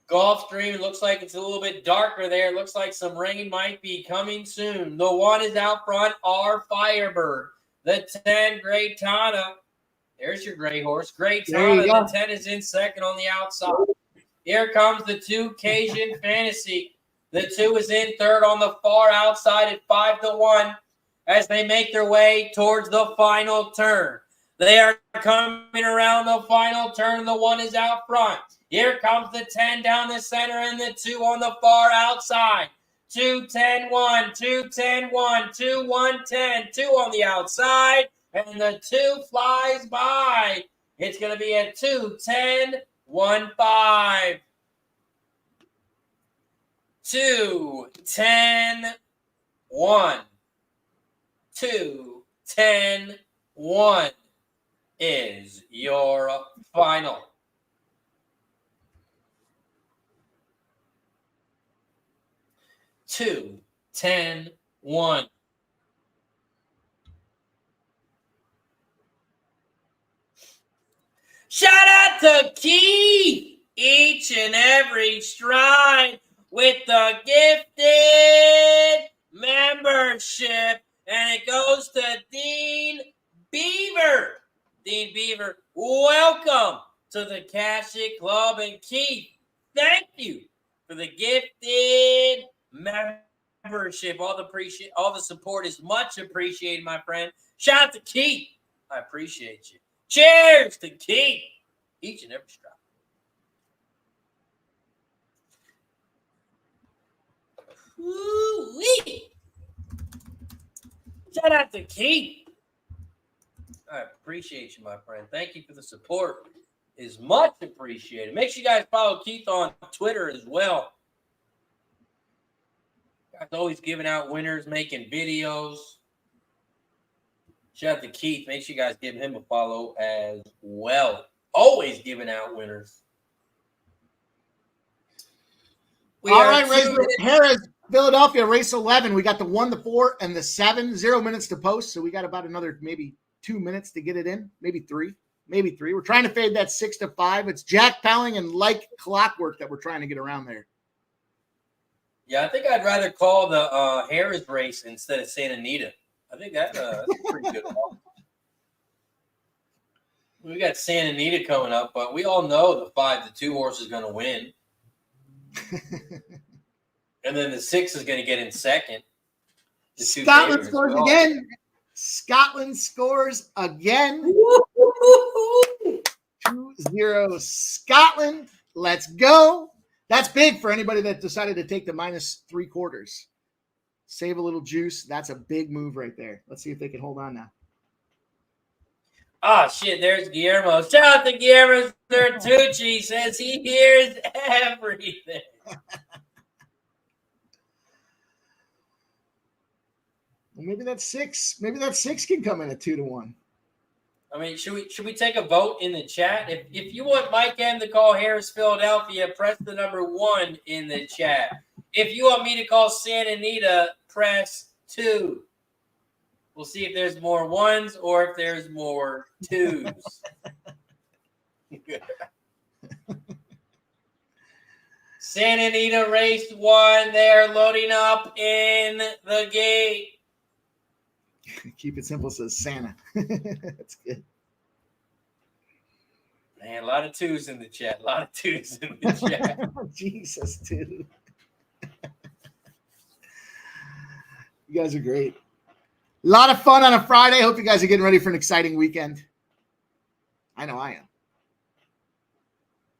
Gulfstream looks like it's a little bit darker there. Looks like some rain might be coming soon. The 1 is out front, our Firebird. The 10, Great Tana. There's your gray horse. Great Tana. The 10 is in second on the outside. Here comes the 2, Cajun Fantasy. The 2 is in third on the far outside at 5-1 as they make their way towards the final turn. They are coming around the final turn. The 1 is out front. Here comes the 10 down the center and the 2 on the far outside. 2-10-1, 2-10-1, 2-1-10, 2 on the outside, and the 2 flies by. It's going to be a 2-10-1-5. 2-10-1. 2-10-1 is your final. Two, 10, 1. Shout out to Keith, each and every stride with the gifted membership. And it goes to Dean Beaver. Dean Beaver, welcome to the Cash It Club. And Keith, thank you for the gifted membership. All the support is much appreciated, my friend. Shout out to Keith. I appreciate you. Cheers to Keith. Each and every stride. Woo-wee. Shout out to Keith. I appreciate you, my friend. Thank you for the support. Is much appreciated. Make sure you guys follow Keith on Twitter as well. Guys always giving out winners, making videos. Shout out to Keith. Make sure you guys give him a follow as well. Always giving out winners.
All right, Harris, Philadelphia, race 11. We got the 1, the 4, and the 7. 0 minutes to post, so we got about another maybe 2 minutes to get it in. Maybe 3. We're trying to fade that 6 to 5. It's Jack Powling and like clockwork that we're trying to get around there.
Yeah, I think I'd rather call the Harris race instead of Santa Anita. I think that's a pretty good one. We got Santa Anita coming up, but we all know the 5-2 horse is going to win. And then the 6 is going to get in second.
Scotland scores again. Scotland scores again. 2-0 Scotland. Let's go. That's big for anybody that decided to take the -3/4. Save a little juice. That's a big move right there. Let's see if they can hold on now.
Oh, shit. There's Guillermo. Shout out to Guillermo Sertucci. Says he hears everything.
Well, maybe that 6. Maybe that 6 can come in at 2-1.
I mean, should we take a vote in the chat? If you want Mike M to call Harris Philadelphia, press the number 1 in the chat. If you want me to call Santa Anita, press 2. We'll see if there's more 1s or if there's more 2s. Santa Anita race 1. They're loading up in the gate.
Keep it simple, says Santa. That's good.
Man, a lot of 2s in the chat.
Jesus, dude. You guys are great. A lot of fun on a Friday. Hope you guys are getting ready for an exciting weekend. I know I am.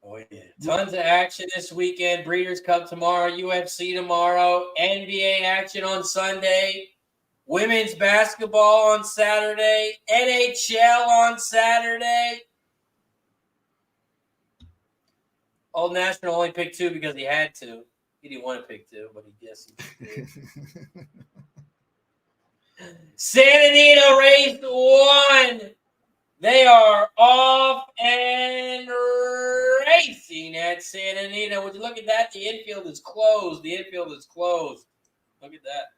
Oh, yeah. Tons of action this weekend. Breeders' Cup tomorrow, UFC tomorrow, NBA action on Sunday, women's basketball on Saturday, NHL on Saturday. Old National only picked 2 because he had to. He didn't want to pick 2, but he guessed he did. Santa Anita race 1. They are off and racing at Santa Anita. Would you look at that? The infield is closed. The infield is closed. Look at that.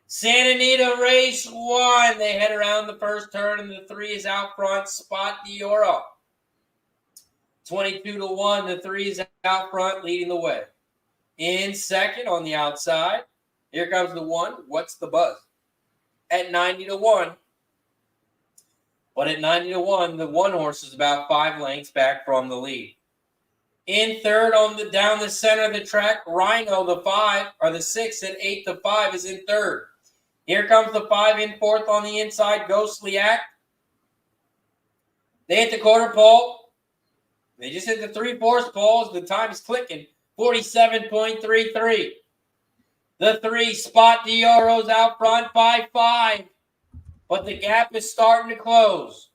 Santa Anita race 1. They head around the first turn, and the 3 is out front. Spot Dioro. 22-1. The 3 is out front, leading the way. In second on the outside, here comes the 1. What's the buzz? At 90-1. But at 90-1, the 1 horse is about 5 lengths back from the lead. In third, down the center of the track, Rhino, the 5, or the 6 at 8-5 is in third. Here comes the 5 in fourth on the inside, Ghostly Act. They hit the quarter pole. They just hit the 3/4 poles. The time is clicking, 47.33. The 3, Spot Dioro's out front, 5-5. But the gap is starting to close.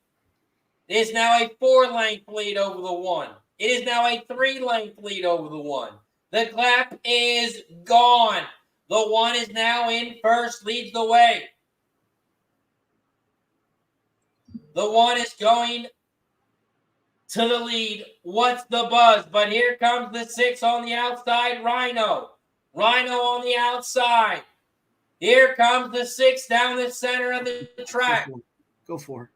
It is now a 4-length lead over the 1. It is now a 3-length lead over the 1. The gap is gone. The 1 is now in first, leads the way. The 1 is going to the lead. What's the buzz? But here comes the 6 on the outside, Rhino. Rhino on the outside. Here comes the 6 down the center of the track.
Go for it.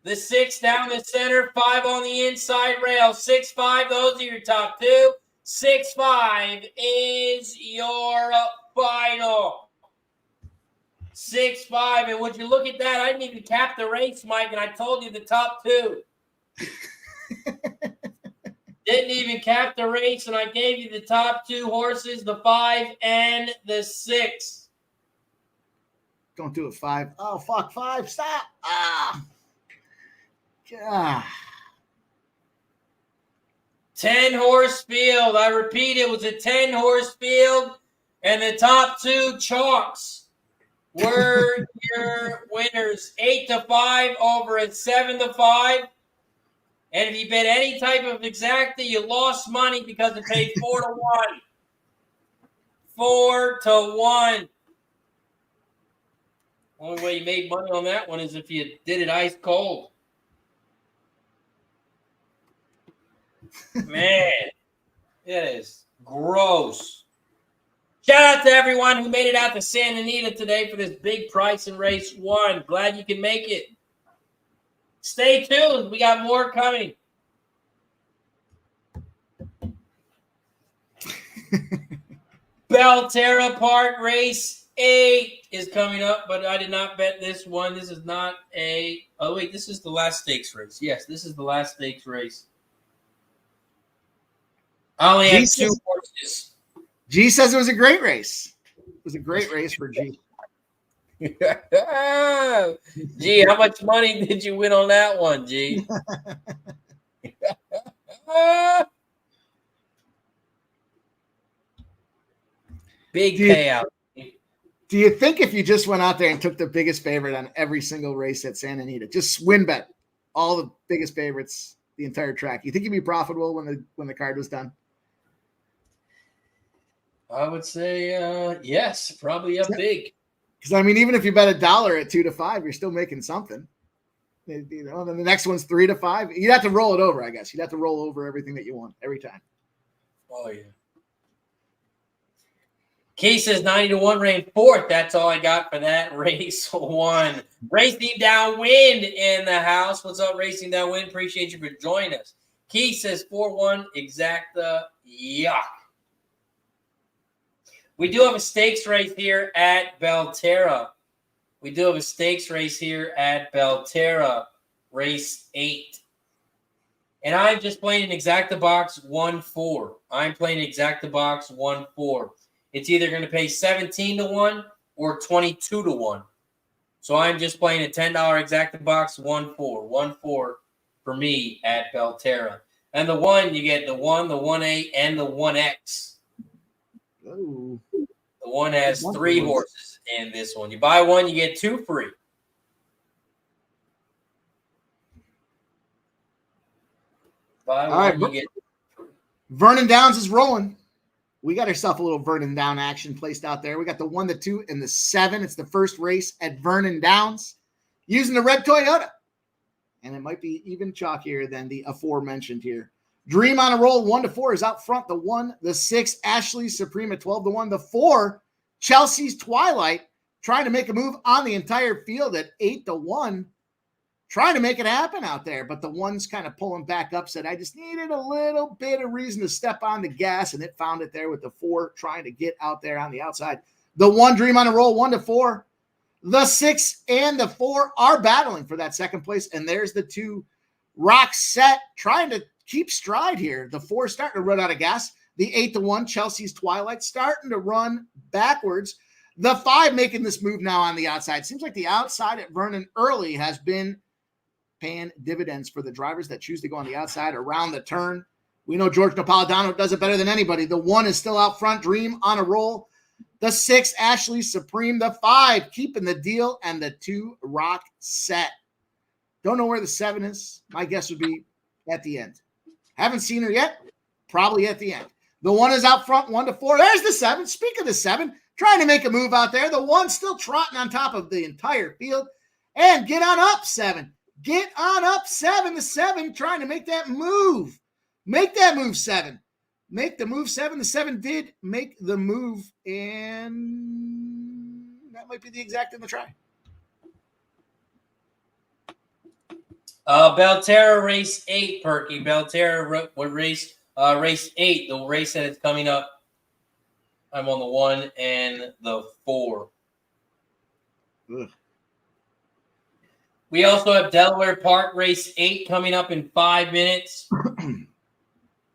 The 6 down the center, 5 on the inside rail. 6-5, those are your top 2. 6-5 is your final. 6-5, and would you look at that? I didn't even cap the race, Mike, and I told you the top 2. Didn't even cap the race, and I gave you the top 2 horses, the 5 and the 6.
Don't do it, 5. Oh, fuck, 5. Stop. Ah. God.
10-horse field. I repeat, it was a 10-horse field, and the top 2 chalks were your winners. 8-5 over at 7-5. And if you bet any type of exacta, you lost money because it paid 4-1. 4-1. Only way you made money on that one is if you did it ice cold. Man, it is gross. Shout out to everyone who made it out to Santa Anita today for this big price in race 1. Glad you can make it. Stay tuned. We got more coming. Belterra Park race 8 is coming up, but I did not bet this one. This is not a... Oh, wait. This is the last stakes race. Yes, this is the last stakes race. I only have 2 horses.
G says it was a great race. It was a great race for G.
G, how much money did you win on that one, G? Big payout.
Do you think if you just went out there and took the biggest favorite on every single race at Santa Anita, just win bet all the biggest favorites the entire track, you think you'd be profitable when the card was done?
I would say yes, probably up big.
Because I mean, even if you bet $1 at 2-5, you're still making something. You know, then the next one's 3-5. You'd have to roll it over, I guess. You'd have to roll over everything that you want every time.
Oh yeah. Key says 90-1 ran 4th. That's all I got for that race 1. Racing Downwind in the house. What's up, Racing Downwind? Appreciate you for joining us. Key says 4-1 exacta. Yuck. We do have a stakes race here at Belterra. Race 8. And I'm just playing an exacta box 1-4. It's either going to pay 17-1 or 22-1. So I'm just playing a $10 exacta box 1-4. 1-4 for me at Belterra. And the 1, you get the 1, the 1A, and the 1X.
Oh.
The 1 has 3 horses in this one. You buy 1, you get 2 free. Buy 1, you get.
Vernon Downs is rolling. We got ourselves a little Vernon Down action placed out there. We got the 1, the 2, and the 7. It's the first race at Vernon Downs using the red Toyota. And it might be even chalkier than the aforementioned here. Dream on a roll, 1 to 4 is out front. The 1, the 6, Ashley's Supreme at 12 to 1. The 4, Chelsea's Twilight, trying to make a move on the entire field at 8 to 1. Trying to make it happen out there, but the 1's kind of pulling back up, said, I just needed a little bit of reason to step on the gas, and it found it there with the 4 trying to get out there on the outside. The 1, Dream on a roll, 1 to 4. The 6 and the 4 are battling for that second place, and there's the 2, Rock Set, trying to keep stride here. The 4 starting to run out of gas. The 8 to 1, Chelsea's Twilight, starting to run backwards. The 5 making this move now on the outside. Seems like the outside at Vernon early has been paying dividends for the drivers that choose to go on the outside around the turn. We know George Napolitano does it better than anybody. The 1 is still out front, Dream on a roll. The 6, Ashley Supreme. The 5, keeping the deal. And the 2, Rock Set. Don't know where the 7 is. My guess would be at the end. Haven't seen her yet. Probably at the end. The 1 is out front, 1 to 4. There's the 7. Speak of the 7, trying to make a move out there. The 1 still trotting on top of the entire field. And get on up, 7. Get on up, 7. The 7 trying to make that move. Make that move, 7. Make the move, 7. The 7 did make the move, and that might be the exact in the try.
Belterra race 8, Perky. Belterra race 8, the race that is coming up. I'm on the 1 and the 4.
Ugh.
We also have Delaware Park race 8 coming up in 5 minutes.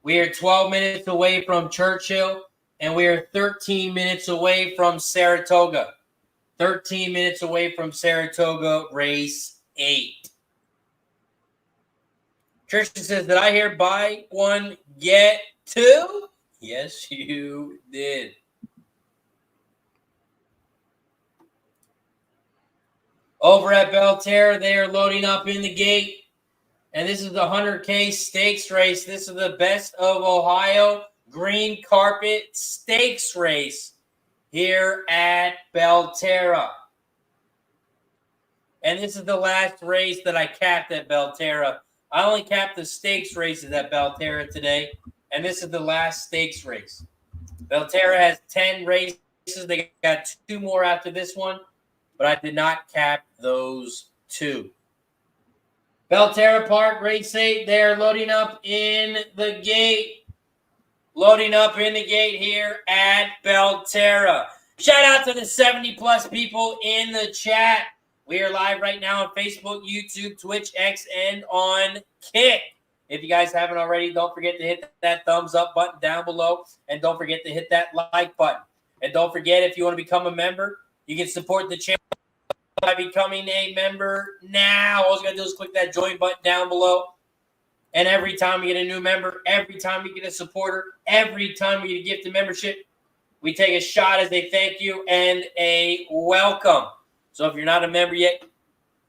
We are 12 minutes away from Churchill, and we are 13 minutes away from Saratoga. 13 minutes away from Saratoga race 8. Tristan says, did I hear buy 1, get 2? Yes, you did. Over at Belterra, they are loading up in the gate. And this is the 100K stakes race. This is the best of Ohio green carpet stakes race here at Belterra. And this is the last race that I capped at Belterra. I only capped the stakes races at Belterra today. And this is the last stakes race. Belterra has 10 races. They got 2 more after this one. But I did not cap those 2. Belterra Park, race 8, they're loading up in the gate. Loading up in the gate here at Belterra. Shout out to the 70-plus people in the chat. We are live right now on Facebook, YouTube, Twitch, X, and on Kick. If you guys haven't already, don't forget to hit that thumbs up button down below. And don't forget to hit that like button. And don't forget, if you want to become a member, you can support the channel by becoming a member now. All you got to do is click that join button down below. And every time we get a new member, every time we get a supporter, every time we get a gifted membership, we take a shot as a thank you and a welcome. So if you're not a member yet,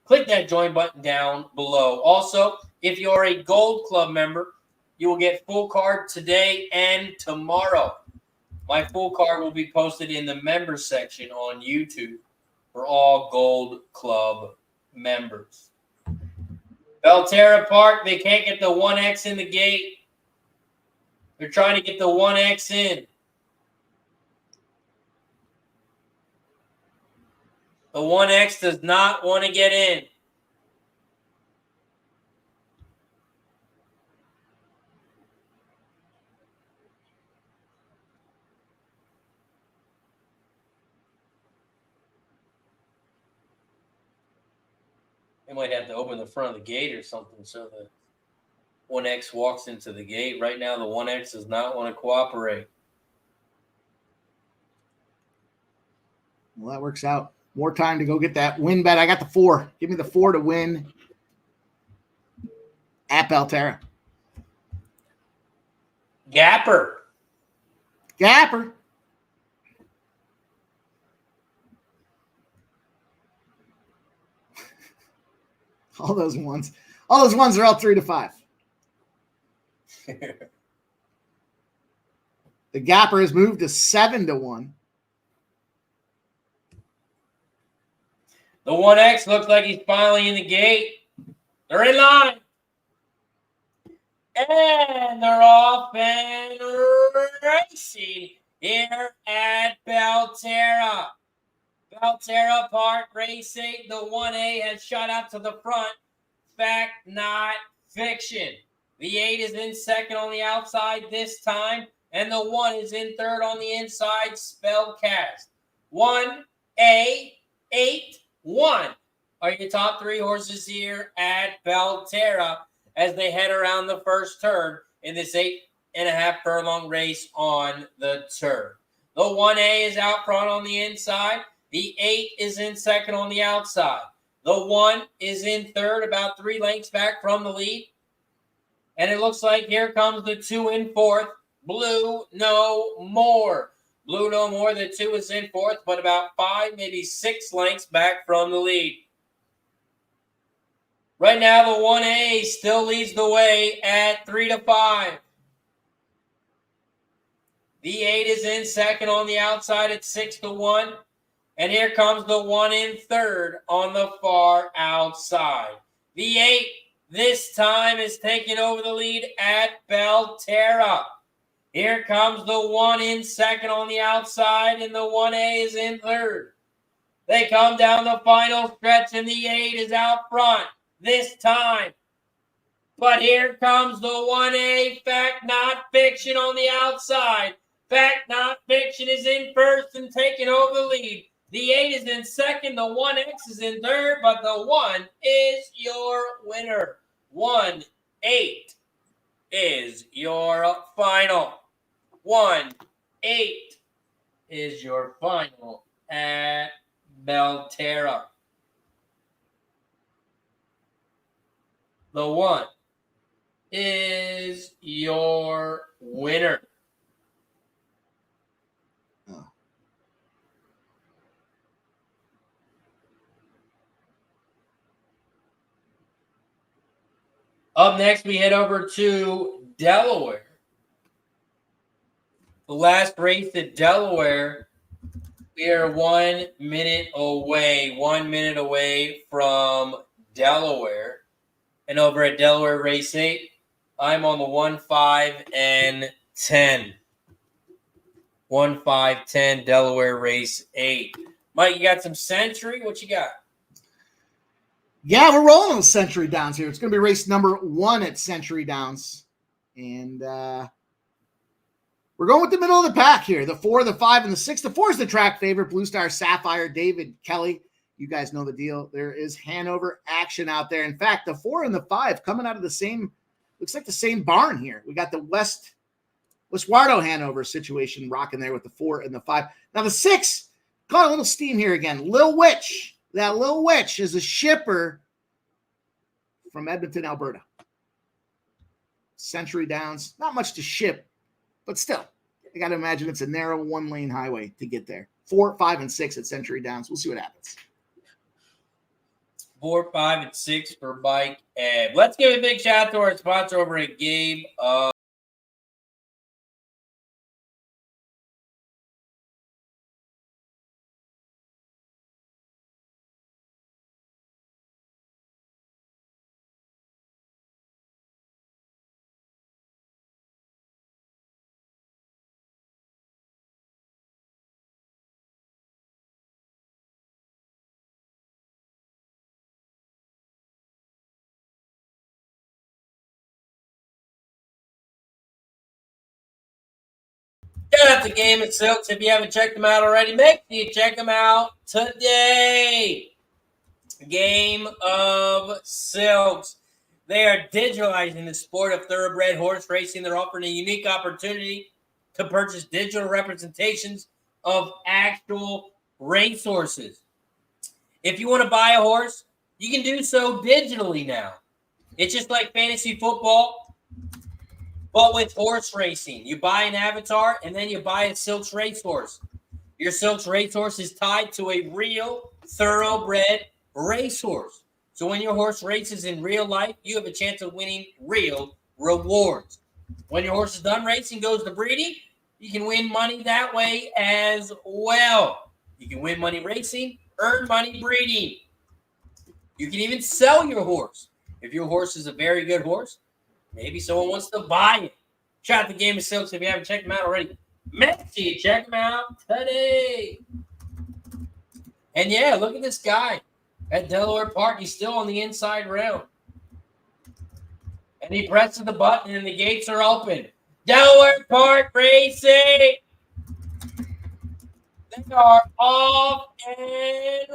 click that join button down below. Also, if you're a Gold Club member, you will get full card today and tomorrow. My full card will be posted in the member section on YouTube for all Gold Club members. Belterra Park, they can't get the 1X in the gate. They're trying to get the 1X in. The 1X does not want to get in. They might have to open the front of the gate or something so the 1X walks into the gate. Right now, the 1X does not want to cooperate.
Well, that works out. More time to go get that win bet. I got the 4. Give me the 4 to win at Belterra.
Gapper.
All those ones are all 3 to 5. The Gapper has moved to 7 to 1.
The 1X looks like he's finally in the gate. They're in line. And they're off and racing here at Belterra. Belterra Park Race 8. The 1A has shot out to the front. Fact, not fiction. The 8 is in second on the outside this time. And the 1 is in third on the inside. Spellcast. 1A, 8, 1 are your top 3 horses here at Belterra as they head around the first turn in this 8.5 furlong race on the turn. The 1A is out front on the inside. The 8 is in second on the outside. The 1 is in third, about 3 lengths back from the lead. And it looks like here comes the 2 in fourth. Blue No More. Blue No More, the 2 is in fourth, but about 5, maybe 6 lengths back from the lead. Right now, the 1A still leads the way at 3 to 5. The 8 is in second on the outside at 6 to 1. And here comes the 1 in third on the far outside. The 8 this time is taking over the lead at Belterra. Here comes the 1 in second on the outside, and the 1A is in third. They come down the final stretch, and the 8 is out front this time. But here comes the 1A, Fact Not Fiction on the outside. Fact Not Fiction is in first and taking over the lead. The 8 is in second, the 1X is in third, but the 1 is your winner. 1-8 is your final. 1-8 is your final at Belterra. The 1 is your winner. Up next, we head over to Delaware. The last race at Delaware, we are 1 minute away. 1 minute away from Delaware. And over at Delaware Race 8, I'm on the 1, 5, and 10. 1, 5, 10, Delaware Race 8. Mike, you got some Century? What you got?
Yeah, we're rolling with Century Downs here. It's going to be race number 1 at Century Downs. And we're going with the middle of the pack here. The 4, the 5, and the 6. The 4 is the track favorite. Blue Star Sapphire, David Kelly. You guys know the deal. There is Hanover action out there. In fact, the 4 and the 5 coming out of the same, looks like the same barn here. We got the Westwardo Hanover situation rocking there with the 4 and the 5. Now the 6 caught a little steam here again. Lil Witch. That Lil Witch is a shipper from Edmonton, Alberta. Century Downs, not much to ship, but still, I got to imagine it's a narrow 1-lane highway to get there. 4, 5, and 6 at Century Downs. We'll see what happens.
4, 5, and 6 for Mike. And let's give a big shout out to our sponsor over at Gabe. Shout out to Game of Silks. If you haven't checked them out already, make sure you check them out today. Game of Silks. They are digitalizing the sport of thoroughbred horse racing. They're offering a unique opportunity to purchase digital representations of actual racehorses. If you want to buy a horse, you can do so digitally now. It's just like fantasy football. But with horse racing, you buy an avatar and then you buy a Silks racehorse. Your Silks racehorse is tied to a real thoroughbred racehorse. So when your horse races in real life, you have a chance of winning real rewards. When your horse is done racing, goes to breeding, you can win money that way as well. You can win money racing, earn money breeding. You can even sell your horse. If your horse is a very good horse, maybe someone wants to buy it. Check out the Game of Silks if you haven't checked them out already. Make sure you check them out today. And yeah, look at this guy at Delaware Park. He's still on the inside rail. And he presses the button and the gates are open. Delaware Park Racing. They are off and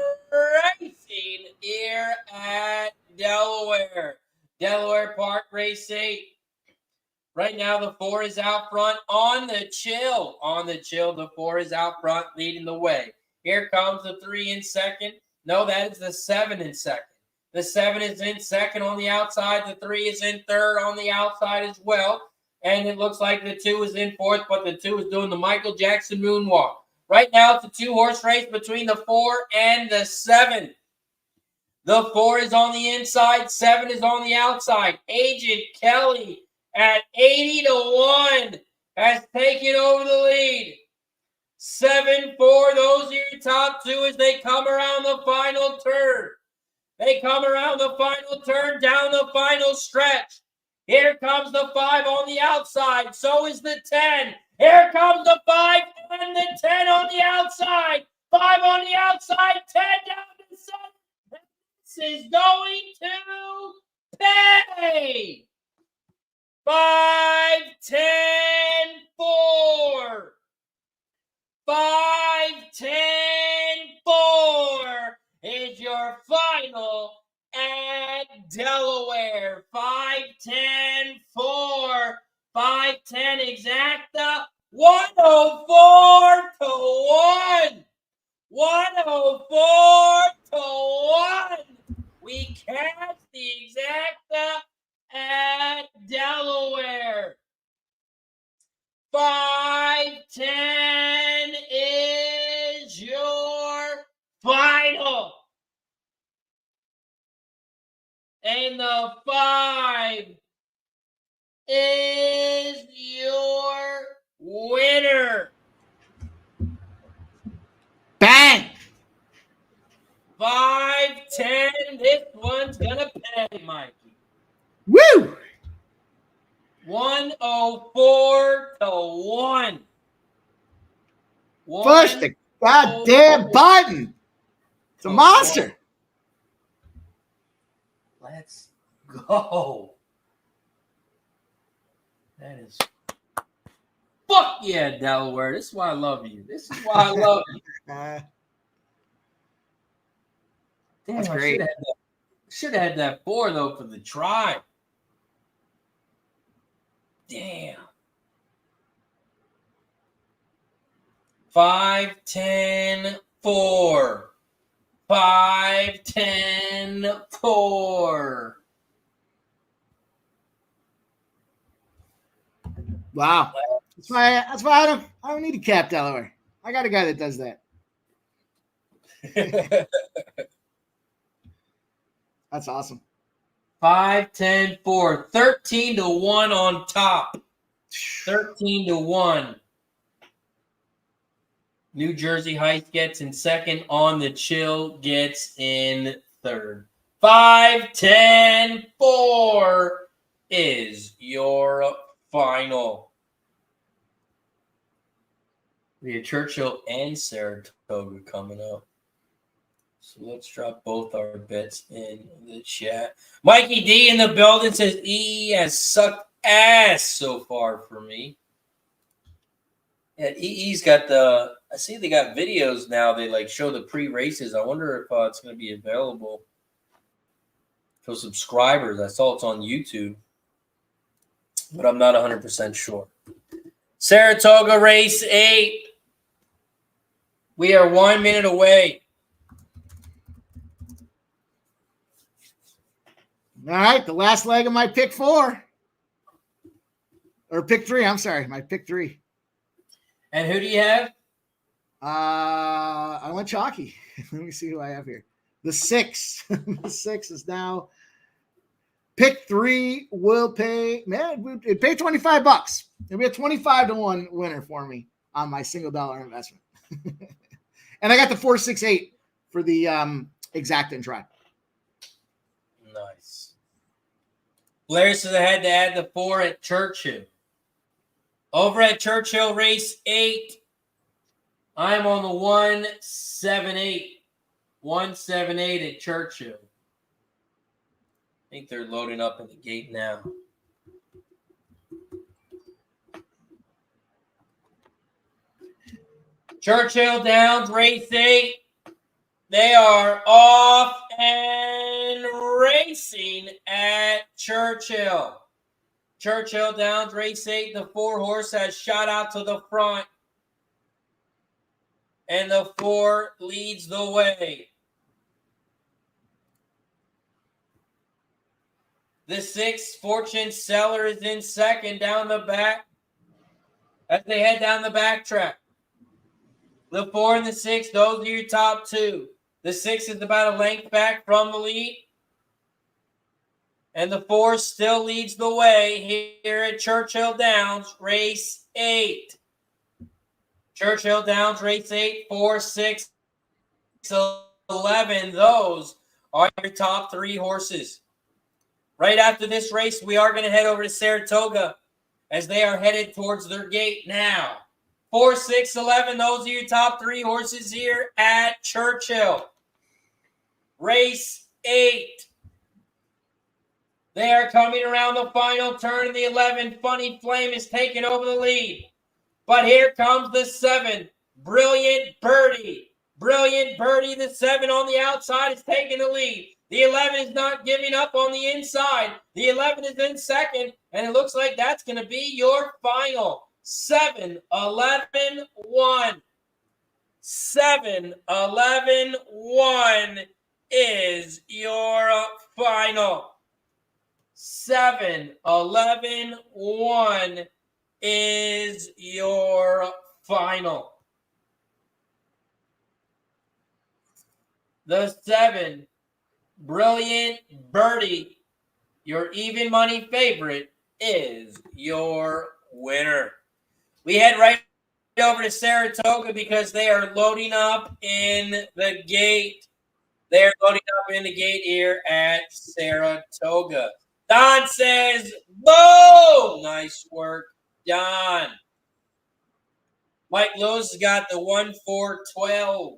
racing here at Delaware. Delaware Park Racing. Right now, the 4 is out front on the chill. On the chill, the 4 is out front leading the way. Here comes the 3 in second. No, that is the 7 in second. The 7 is in second on the outside. The 3 is in third on the outside as well. And it looks like the 2 is in fourth, but the 2 is doing the Michael Jackson moonwalk. Right now, it's a 2-horse race between the 4 and the 7. The 4 is on the inside. 7 is on the outside. Agent Kelly at 80-1 has taken over the lead. 7-4, those are your top 2 as they come around the final turn. They come around the final turn, down the final stretch. Here comes the 5 on the outside. So is the 10. Here comes the 5 and the 10 on the outside. 5 on the outside, 10 down to 7. This is going to pay. 5, 10, 4. 5, 10, 4 is your final at Delaware. 5, 10, 4. 5, 10 exacta. 104 to 1. 104 to 1. We catch the exacta at Delaware. 5, 10 is your final. And the 5 is your winner.
Bang!
5, 10. This one's gonna pay, Mikey.
Woo!
104 to 1.
Push the goddamn button. It's a monster.
Let's go. That is fuck yeah, Delaware. This is why I love you. This is why I love you. Damn,
That's great.
Should have had that 4 though for the try. Damn. 5, 10, 4. 5, 10, 4.
Wow. That's why I don't need a cap, Delaware. I got a guy that does that. That's awesome.
5, 10, 4. 13 to 1 on top. 13 to 1. New Jersey Heights gets in second. On the chill gets in third. 5, 10, 4 is your final. We have Churchill and Saratoga coming up. So let's drop both our bets in the chat. Mikey D in the building says EE has sucked ass so far for me. Yeah, EE's got I see they got videos now. They like show the pre-races. I wonder if it's going to be available for subscribers. I saw it's on YouTube, but I'm not 100% sure. Saratoga race 8. We are 1 minute away.
All right, the last leg of my pick 4. Or pick 3. I'm sorry. My pick 3.
And who do you have?
I went chalky. Let me see who I have here. The 6. The 6 is now pick 3 will pay, man, it paid $25. It'll be a 25-1 winner for me on my single dollar investment. And I got the 468 for the exact and try.
Nice. Blair says I had to add the 4 at Churchill. Over at Churchill, race 8, I'm on the 178. 178 at Churchill. I think they're loading up at the gate now. Churchill Downs, race 8. They are off and racing at Churchill. Churchill Downs, race 8. The 4 horse has shot out to the front. And the 4 leads the way. The 6, Fortune Seller, is in second down the back as they head down the backtrack. The 4 and the 6, those are your top 2. The 6 is about a length back from the lead. And the 4 still leads the way here at Churchill Downs, race 8. Churchill Downs, race 8, 4, 6, 11. Those are your top 3 horses. Right after this race, we are going to head over to Saratoga as they are headed towards their gate now. 4, 6, 11. Those are your top 3 horses here at Churchill. Race 8. They are coming around the final turn. The 11, Funny Flame, is taking over the lead. But here comes the 7, Brilliant Birdie. Brilliant Birdie, the 7 on the outside, is taking the lead. The 11 is not giving up on the inside. The 11 is in second, and it looks like that's going to be your final. 7, 11, 1. 7, 11, 1 is your final. 7, 11, 1 is your final. The 7, Brilliant Birdie, your even money favorite, is your winner. We head right over to Saratoga because they are loading up in the gate. They are loading up in the gate here at Saratoga. Don says, boom! Nice work, Don. Mike Lewis has got the 1-4-12.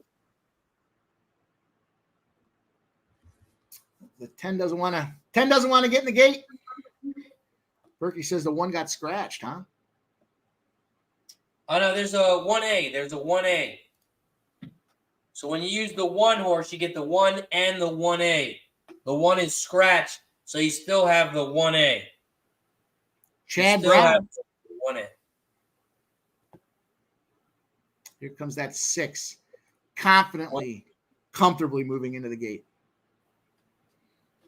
The 10 doesn't want to get in the gate. Berkey says the 1 got scratched, huh?
Oh, no, there's a 1A. There's a 1A. So when you use the 1 horse, you get the 1 and the 1A. The 1 is scratched, so you still have the 1A.
Chad Brown.
1A.
Here comes that 6. Confidently, comfortably moving into the gate.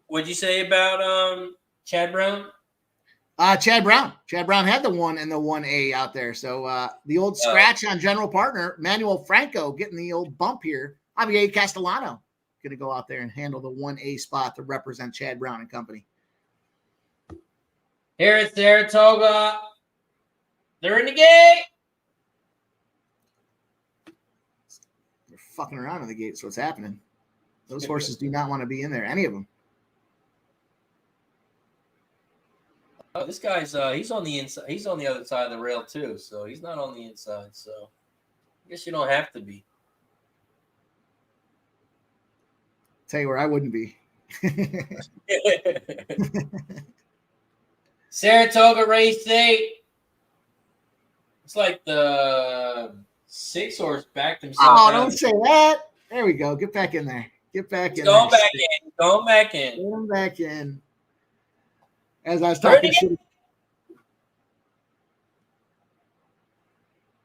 What'd you say about Chad Brown?
Chad Brown had the 1 and the 1A out there. So the old scratch on general partner, Manuel Franco, getting the old bump here. Javier Castellano going to go out there and handle the 1A spot to represent Chad Brown and company.
Here at Saratoga, they're in the gate.
They're fucking around in the gate, so what's happening? Those horses do not want to be in there, any of them.
Oh, this guy's he's on the inside. He's on the other side of the rail too, so he's not on the inside. So I guess you don't have to be.
Tell you where I wouldn't be.
Saratoga race 8. It's like the 6 horse backed himself.
Oh, don't say that. There we go. Get back in there. Get back in.
Going back in. Going back in.
Going back in. As I was talking shit.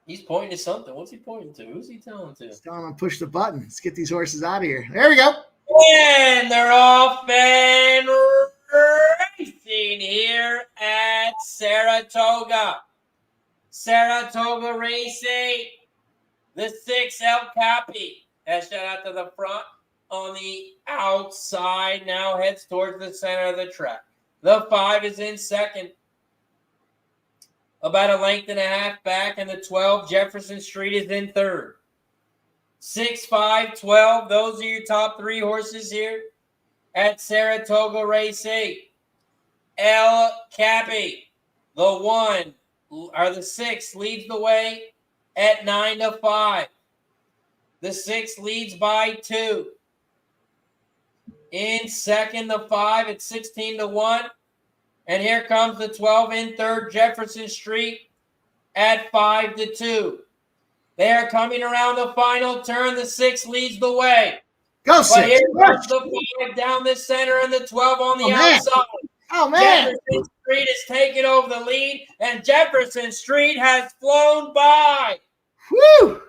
He's pointing to something. What's he pointing to? Who's he telling to?
He's telling him to push the button. Let's get these horses out of here. There we go.
And they're off and racing racing here at Saratoga. Saratoga Racing. The 6 El Capi has shot out to the front on the outside. Now heads towards the center of the track. The 5 is in second. About a length and a half back. And the 12, Jefferson Street, is in third. 6, 5, 12. Those are your top 3 horses here at Saratoga Racing. El Capi, the 1, or the 6, leads the way at 9-5. The 6 leads by 2. In second, the 5 at 16-1. And here comes the 12 in third, Jefferson Street, at 5-2. They are coming around the final turn. The 6 leads the way.
Go,
But
6.
here comes the 5 down the center and the 12 on the outside.
Oh, man.
Jefferson Street is taking over the lead, and Jefferson Street has flown by.
Woo!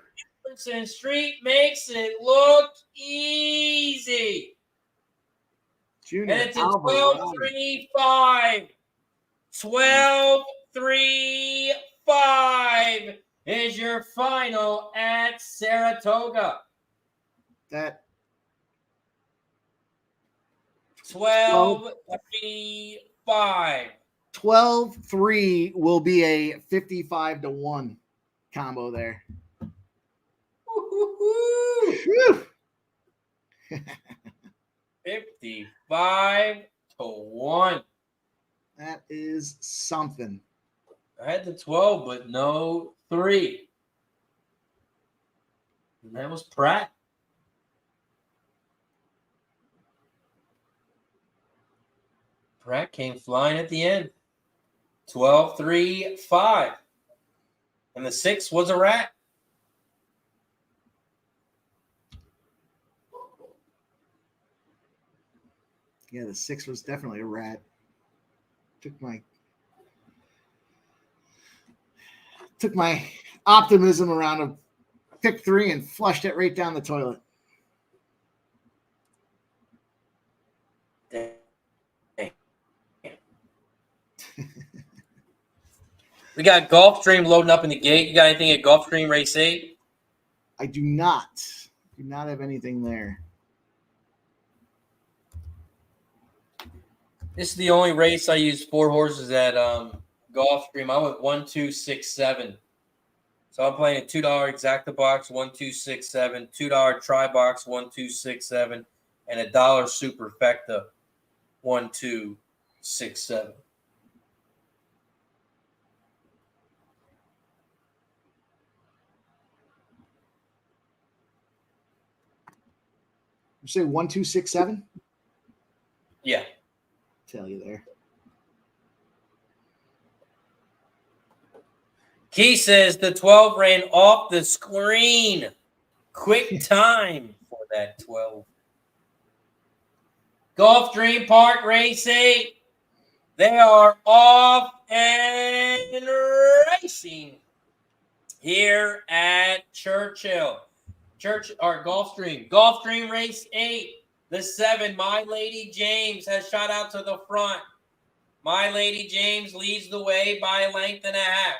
Jefferson Street makes it look easy.
Junior
And it's a
Alvarado.
12-3-5. 12-3-5 is your final at Saratoga.
That
12-3-5.
12-3 will be a 55-1 combo there.
Woo-hoo-hoo.
Whew.
55-1.
That is something.
I had the 12, but no 3. And that was Pratt. Pratt came flying at the end. 12-3-5. And the 6 was a rat.
Yeah, the 6 was definitely a rat. Took my optimism around a pick 3 and flushed it right down the toilet.
We got Gulfstream loading up in the gate. You got anything at Gulfstream Race 8?
I do not have anything there.
This is the only race I used 4 horses at Gulfstream. I went 1, 2, 6, 7. So I'm playing a $2 exacta box, 1, 2, 6, 7, $2 try box, 1, 2, 6, 7, and a $1 superfecta, 1, 2, 6, 7.
You say 1, 2, 6, 7?
Yeah.
Tell you there.
Key says the 12 ran off the screen. Quick time for that 12. Gulfstream Park Race 8. They are off and racing here at Churchill. Gulfstream Race 8. The 7, My Lady James, has shot out to the front. My Lady James leads the way by a length and a half.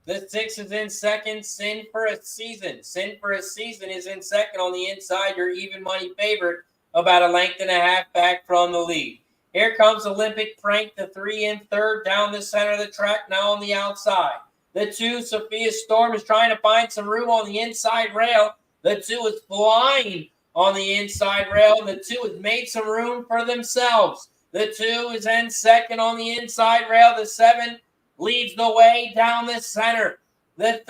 The 6 is in second, Sin for a Season. Sin for a Season is in second on the inside, your even money favorite, about a length and a half back from the lead. Here comes Olympic Prank, the 3 in third, down the center of the track, now on the outside. The 2, Sophia Storm, is trying to find some room on the inside rail. The 2 is flying on the inside rail. The 2 has made some room for themselves. The 2 is in second on the inside rail. The 7 leads the way down the center. The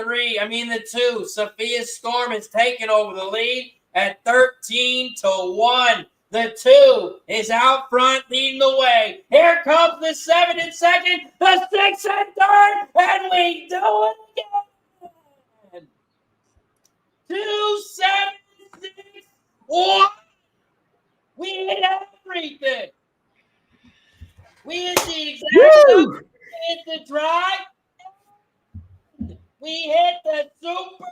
2, Sophia Storm, is taking over the lead at 13-1. The 2 is out front leading the way. Here comes the 7 in second, the 6 in third, and we do it again. 2, 7, 6, 1. We hit everything. We hit the exact number. We hit the drive. We hit the super.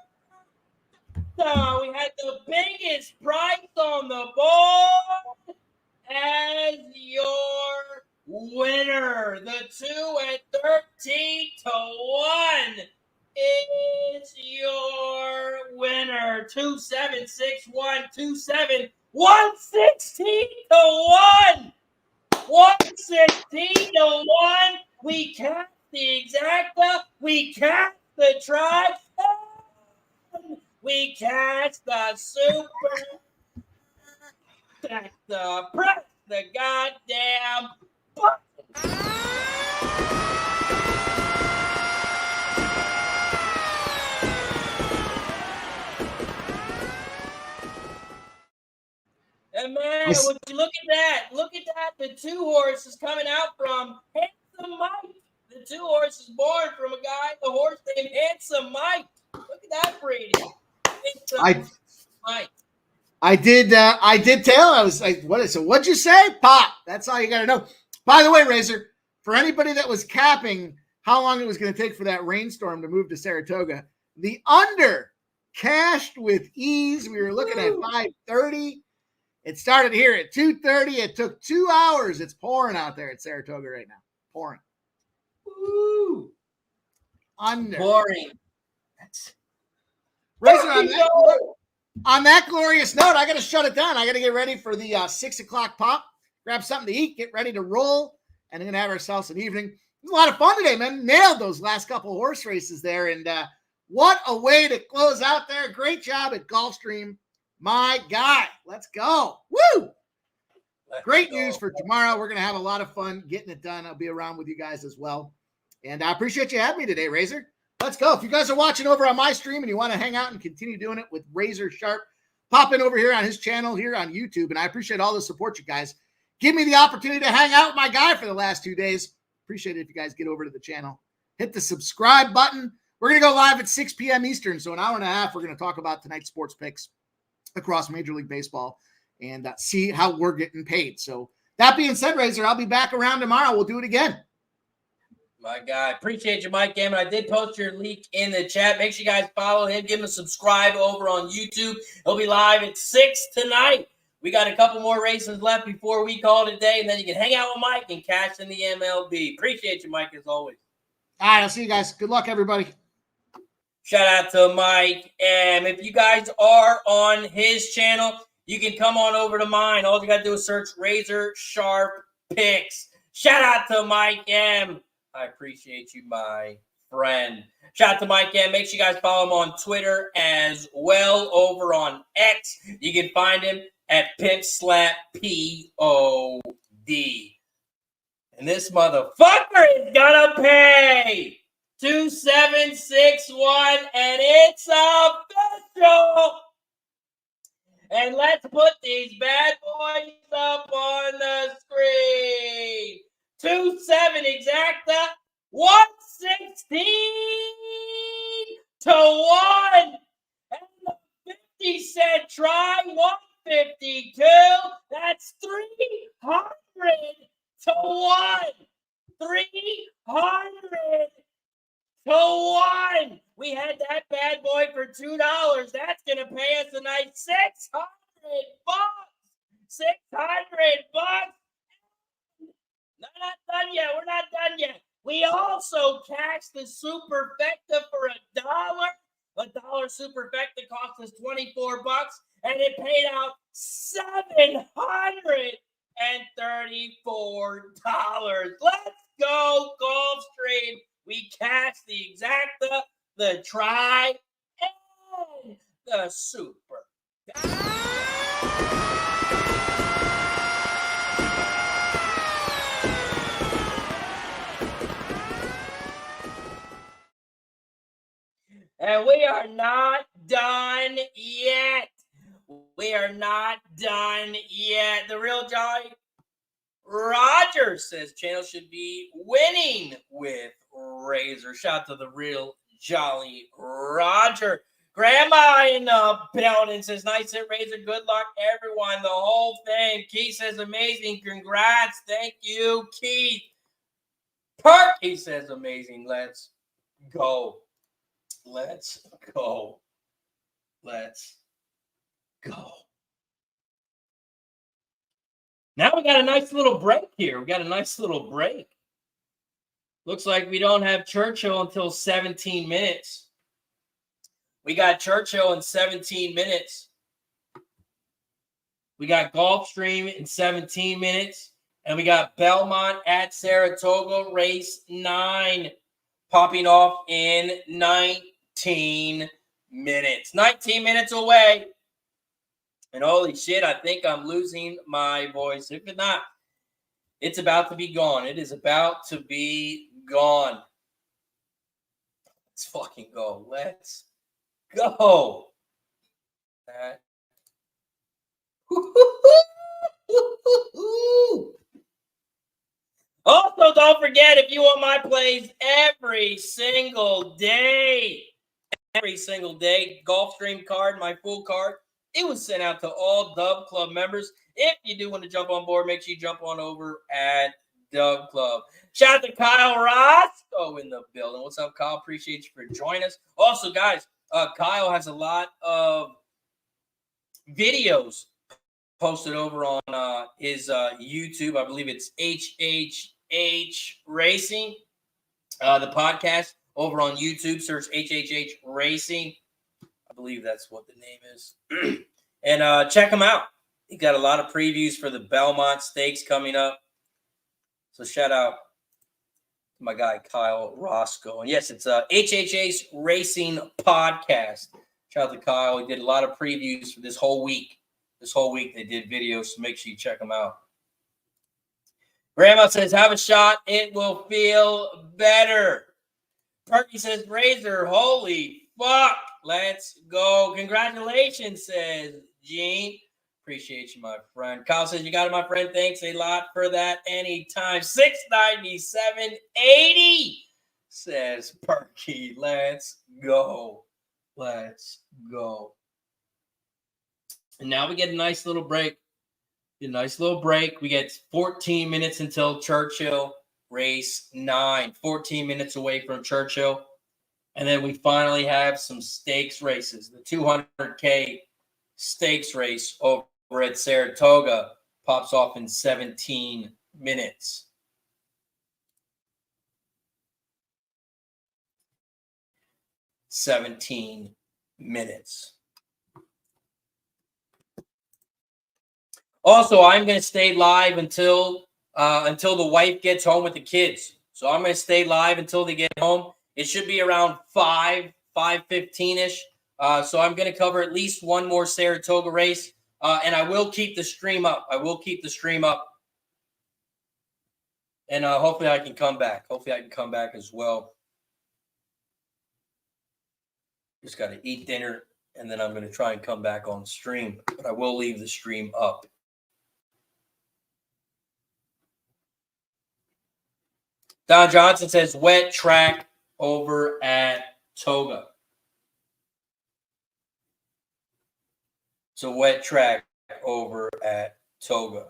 We had the biggest price on the board as your winner. The 2 at 13 to 1 is your winner. 2761, 27, 116 to 1. 116 to 1. We cast the exacta. We cast the try. We cast the super. Press the goddamn button. And man, would you look at that? Look at that. The 2 horses coming out from Handsome Mike. The 2 horses born from a guy, the horse named Handsome Mike. Look at that breeding. Mike.
I did tell. I was like, what'd you say? Pop. That's all you got to know. By the way, Razor, for anybody that was capping how long it was going to take for that rainstorm to move to Saratoga, the under cashed with ease. We were looking at 5:30. It started here at 2:30. It took 2 hours. It's pouring out there at Saratoga right now. Pouring.
Woo.
Under.
Pouring.
Razor, on that glorious note, I got to shut it down. I got to get ready for the 6 o'clock pop, grab something to eat, get ready to roll, and we're going to have ourselves an evening. It was a lot of fun today, man. Nailed those last couple horse races there, and what a way to close out there. Great job at Gulfstream. My guy, let's go. Woo! Great news for tomorrow. We're going to have a lot of fun getting it done. I'll be around with you guys as well. And I appreciate you having me today, Razor. Let's go. If you guys are watching over on my stream and you want to hang out and continue doing it with Razor Sharp, pop in over here on his channel here on YouTube. And I appreciate all the support, you guys. Give me the opportunity to hang out with my guy for the last 2 days. Appreciate it if you guys get over to the channel. Hit the subscribe button. We're going to go live at 6 p.m. Eastern. So an hour and a half, we're going to talk about tonight's sports picks across Major League Baseball and see how we're getting paid. So that being said, Razor, I'll be back around tomorrow. We'll do it again.
My guy. Appreciate you, Mike Gammon. I did post your link in the chat. Make sure you guys follow him. Give him a subscribe over on YouTube. He'll be live at 6 tonight. We got a couple more races left before we call it a day, and then you can hang out with Mike and cash in the MLB. Appreciate you, Mike, as always.
All right, I'll see you guys. Good luck, everybody.
Shout out to Mike. And if you guys are on his channel, you can come on over to mine. All you got to do is search Razor Sharp Picks. Shout out to Mike M. I appreciate you, my friend. Shout out to Mike M. Make sure you guys follow him on Twitter as well. Over on X, you can find him at PimpSlapPod. And this motherfucker is gonna pay 2761, and it's official. And let's put these bad boys up on the screen. 27 exacta, 116 to 1. And the 50-cent try, 152. That's 300 to 1. 300 to 1. We had that bad boy for $2. That's going to pay us a nice $600. $600. No, not done yet. We're not done yet. We also cashed the Superfecta for $1. $1 Superfecta cost us $24, and it paid out $734. Let's go, Gulfstream. We cashed the exacta, the try, and the super. And we are not done yet. We are not done yet. The real Jolly Roger says channel should be winning with Razor. Shout out to the real Jolly Roger. Grandma in the building says, nice hit, Razor. Good luck, everyone. The whole thing. Keith says, amazing. Congrats. Thank you, Keith. Park, he says, amazing. Let's go. Let's go. Let's go. Now we got a nice little break here. We got a nice little break. Looks like we don't have Churchill until 17 minutes. We got Churchill in 17 minutes. We got Gulfstream in 17 minutes. And we got Belmont at Saratoga, race 9, popping off in 19 minutes. 19 minutes away. And holy shit, I think I'm losing my voice. If not, it's about to be gone. It is about to be gone. Let's fucking go. Let's go. Also, don't forget, if you want my plays every single day, Gulfstream card, my full card, it was sent out to all Dub Club members. If you do want to jump on board, make sure you jump on over at Dub Club. Shout out to Kyle Roscoe in the building. What's up, Kyle? Appreciate you for joining us. Also, guys, Kyle has a lot of videos posted over on his YouTube. I believe it's HHH Racing, the podcast over on YouTube. Search HHH Racing. I believe that's what the name is. And check him out. He got a lot of previews for the Belmont Stakes coming up. So shout out to my guy Kyle Roscoe. And yes, it's HHH Racing Podcast. Shout out to Kyle. He did a lot of previews for this whole week. This whole week they did videos, so make sure you check them out. Grandma says, have a shot. It will feel better. Perky says, Razor, holy fuck. Let's go. Congratulations, says Gene. Appreciate you, my friend. Kyle says, you got it, my friend. Thanks a lot for that anytime. $697.80, says Perky. Let's go. Let's go. And now we get a nice little break. We get 14 minutes until Churchill, race 9. 14 minutes away from Churchill. And then we finally have some stakes races. The 200K stakes race over at Saratoga pops off in 17 minutes. Also, I'm going to stay live until the wife gets home with the kids. So I'm going to stay live until they get home. It should be around 5:15-ish. So I'm going to cover at least one more Saratoga race. And I will keep the stream up. And hopefully I can come back. As well. Just got to eat dinner. And then I'm going to try and come back on stream. But I will leave the stream up. Don Johnson says, wet track over at Toga. So wet track over at Toga.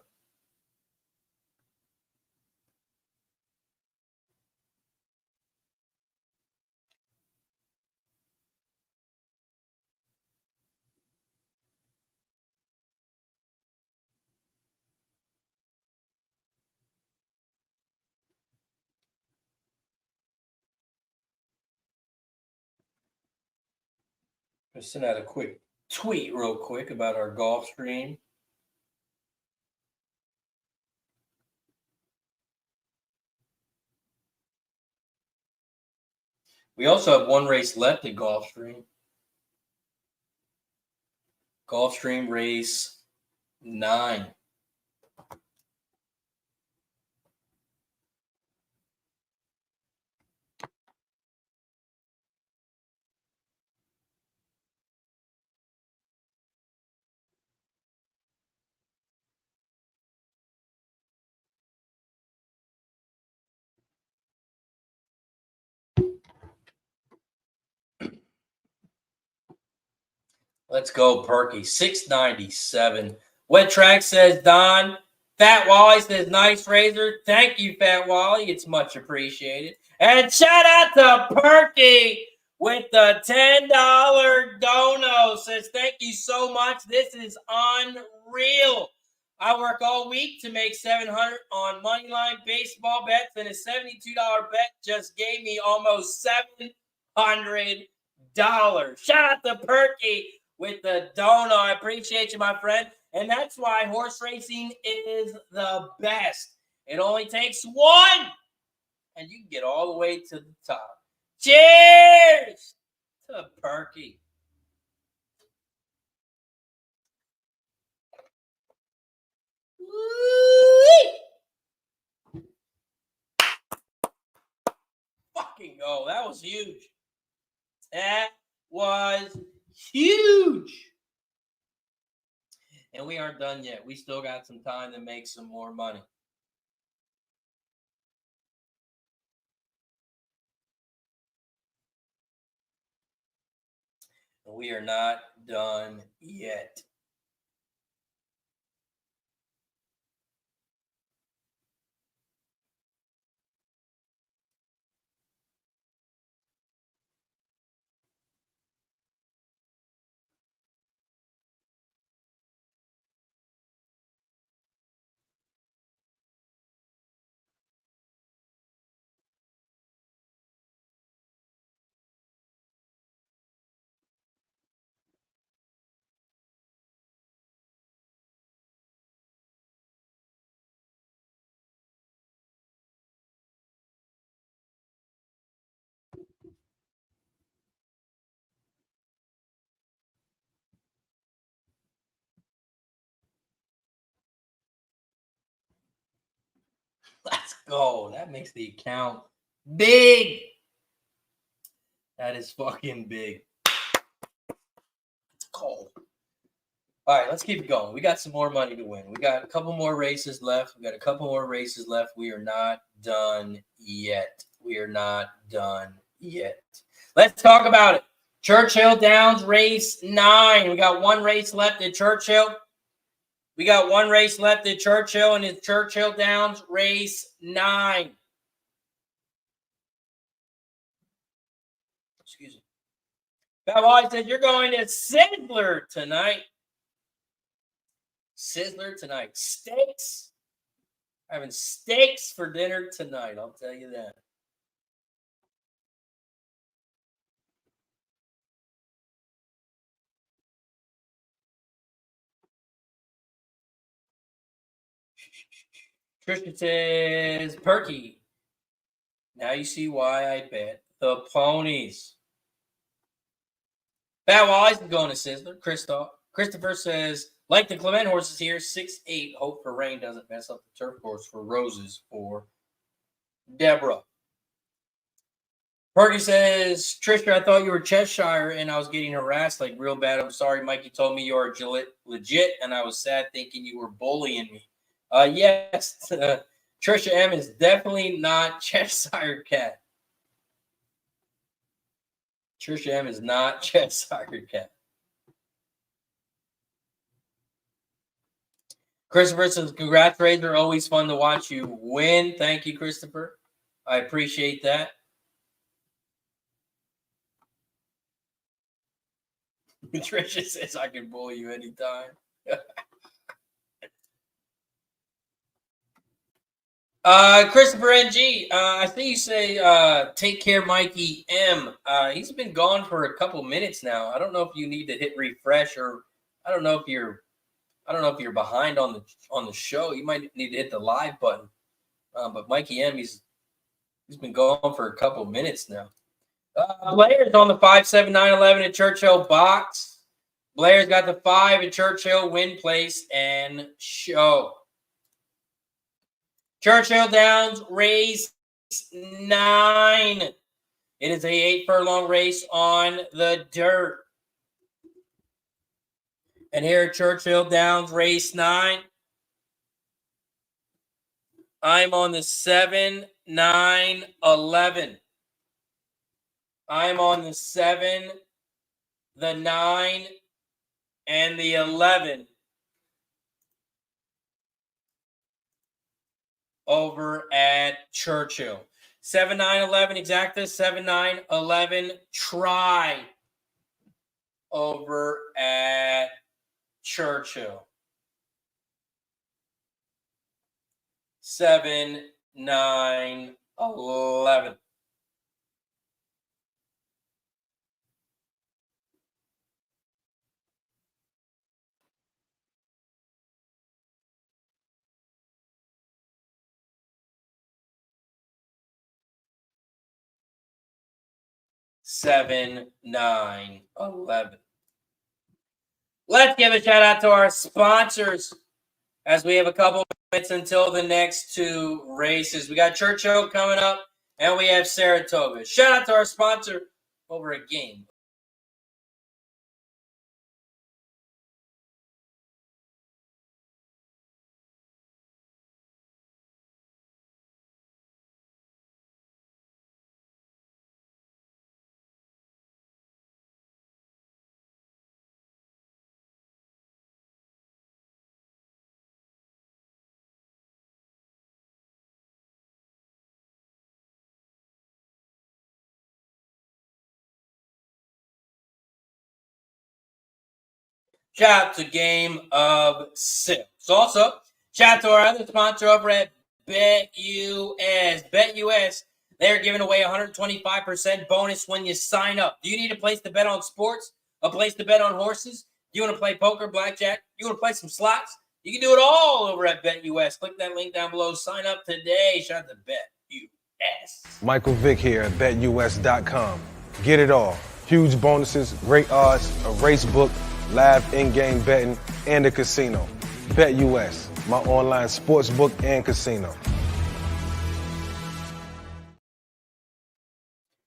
I'll send out a quick tweet real quick about our Gulfstream. We also have one race left at Gulfstream. Gulfstream race 9. Let's go, Perky. 697. Wet Track says, Don. Fat Wally says, nice Razor. Thank you, Fat Wally. It's much appreciated. And shout out to Perky with the $10 dono. Says, thank you so much. This is unreal. I work all week to make $700 on Moneyline baseball bets, and a $72 bet just gave me almost $700. Shout out to Perky with the donut. I appreciate you, my friend. And that's why horse racing is the best. It only takes one, and you can get all the way to the top. Cheers to Perky. Woo! Fucking go. That was huge. That was huge. And we aren't done yet. We still got some time to make some more money. We are not done yet. Let's go. That makes the account big. That is fucking big. It's cold. All right, let's keep it going. We got some more money to win. We got a couple more races left. We are not done yet. Let's talk about it. Churchill Downs race 9. We got one race left at Churchill. And it's Churchill Downs race 9. Excuse me. Boy said you're going to Sizzler tonight. Steaks. Having steaks for dinner tonight. I'll tell you that. Tristan says, Perky. Now you see why I bet the ponies. Bad Wise is going to Sizzler. Christopher says, like the Clement horses here, 6-8. Hope for rain doesn't mess up the turf course for Roses for Deborah. Perky says, Trisha, I thought you were Cheshire and I was getting harassed like real bad. I'm sorry, Mikey told me you are legit, and I was sad thinking you were bullying me. Yes, Trisha M is definitely not Cheshire Cat. Trisha M is not Cheshire Cat. Christopher says, congrats, Razor. Always fun to watch you win. Thank you, Christopher. I appreciate that. Trisha says, I can bully you anytime. Christopher NG, I think you say take care, Mikey M. He's been gone for a couple minutes now. I don't know if you need to hit refresh, or I don't know if you're behind on the show. You might need to hit the live button. But Mikey M, he's been gone for a couple minutes now. Blair's on the 5-7-9-11 at Churchill box. Blair's got the 5 at Churchill, win, place, and show. Churchill Downs race 9. It is a 8 furlong race on the dirt. And here at Churchill Downs race 9, I'm on the 7, 9, 11. I'm on the 7, the 9, and the 11. Over at Churchill. 7, 9, 11 exacta. 7, 9, 11 try. Over at Churchill. 7, 9, 11. Seven, 9, 11. Let's give a shout out to our sponsors as we have a couple minutes until the next two races. We got Churchill coming up, and we have Saratoga. Shout out to our sponsor over a game. Shout out to Game of Six. Also, shout out to our other sponsor over at BetUS. BetUS, they're giving away 125% bonus when you sign up. Do you need a place to bet on sports? A place to bet on horses? You want to play poker, blackjack? You want to play some slots? You can do it all over at BetUS. Click that link down below. Sign up today. Shout out to BetUS.
Michael Vick here at BetUS.com. Get it all. Huge bonuses, great odds, a race book, live in-game betting, and a casino. BetUS, my online sports book and casino.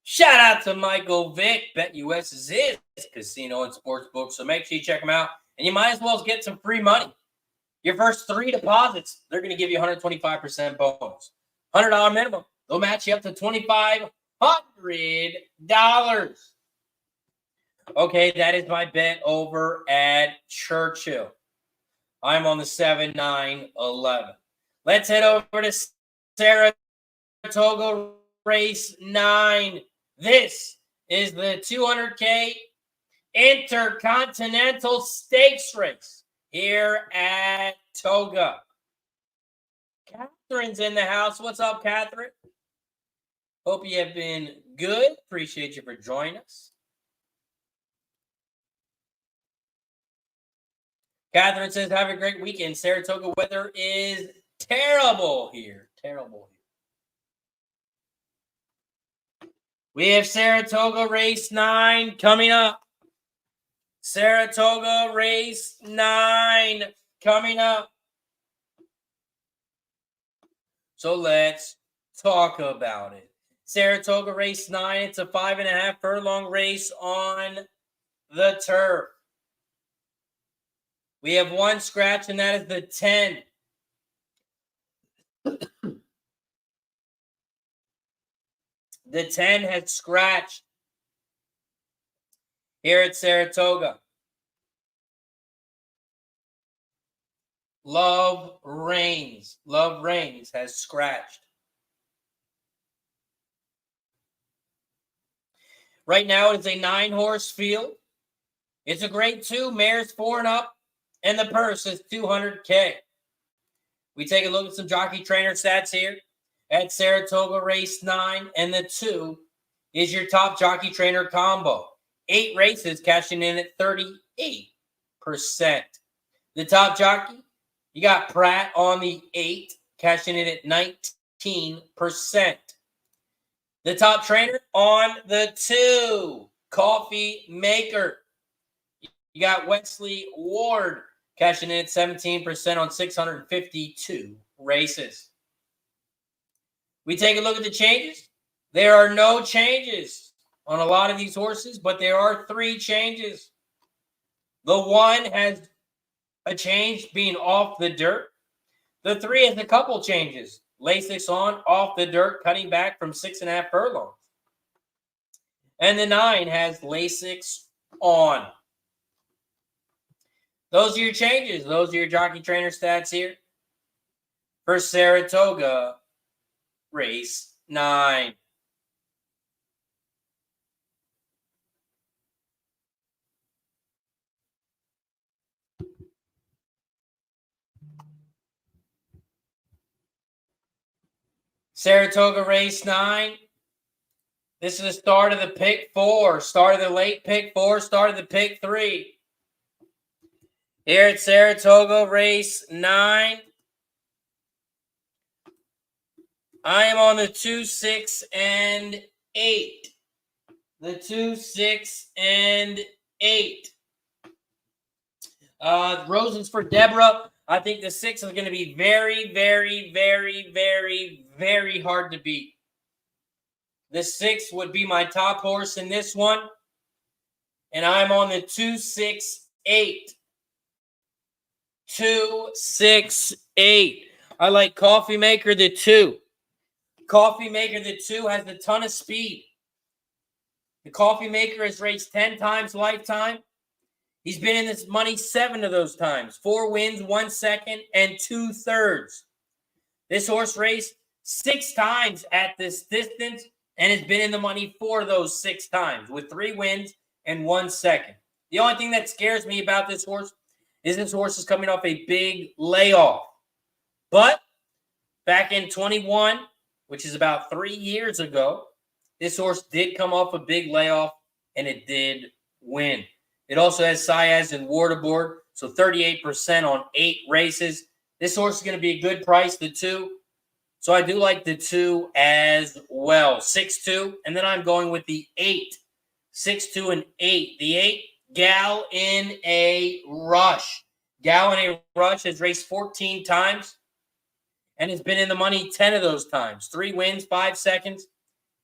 Shout out to Michael Vick. BetUS is his casino and sports book, so make sure you check them out. And you might as well get some free money. Your first 3 deposits, they're going to give you 125% bonus. $100 minimum. They'll match you up to $2,500. Okay, that is my bet over at Churchill. I'm on the 7, 9, 11. Let's head over to Saratoga race 9. This is the 200K Intercontinental Stakes race here at Toga. Catherine's in the house. What's up, Catherine? Hope you have been good. Appreciate you for joining us. Catherine says, have a great weekend. Saratoga weather is terrible here. Terrible here. We have Saratoga race 9 coming up. Saratoga race 9 coming up. So let's talk about it. Saratoga race 9, it's a 5.5 furlong race on the turf. We have one scratch, and that is the 10. The 10 had scratched here at Saratoga. Love Reigns. Love Reigns has scratched. Right now, it is a 9-horse field. It's a grade 2, mares 4 and up, and the purse is $200K. We take a look at some jockey trainer stats here at Saratoga race 9, and the 2 is your top jockey trainer combo. 8 races cashing in at 38%. The top jockey, you got Pratt on the 8, cashing in at 19%. The top trainer on the 2, Coffee Maker. You got Wesley Ward cashing in at 17% on 652 races. We take a look at the changes. There are no changes on a lot of these horses, but there are 3 changes. The 1 has a change being off the dirt. The 3 has a couple changes. Lasix on, off the dirt, cutting back from 6.5 furlongs. And the 9 has Lasix on. Those are your changes. Those are your jockey trainer stats here for Saratoga race 9. Saratoga race 9. This is the start of the pick 4, start of the late pick 4, start of the pick 3. Here at Saratoga race 9. I am on the 2, 6, and 8. The 2, 6, and 8. Roses for Deborah. I think the 6 is going to be very, very, very, very, very hard to beat. The 6 would be my top horse in this one. And I'm on the 2, 6, 8. 2, 6, 8. I like Coffee Maker the 2. Coffee Maker the 2 has a ton of speed. The Coffee Maker has raced 10 times lifetime. He's been in this money 7 of those times. 4 wins, 1 second, and 2 thirds. This horse raced 6 times at this distance and has been in the money 4 of those 6 times with 3 wins and 1 second. The only thing that scares me about this horse is coming off a big layoff. But back in 21, which is about 3 years ago, this horse did come off a big layoff, and it did win. It also has Siaz and Ward aboard, so 38% on 8 races. This horse is going to be a good price, the 2. So I do like the 2 as well. 6, 2, and then I'm going with the 8. 6, 2, and 8. The 8, Gal in a Rush. Gal in a Rush has raced 14 times and has been in the money 10 of those times. 3 wins, 5 seconds,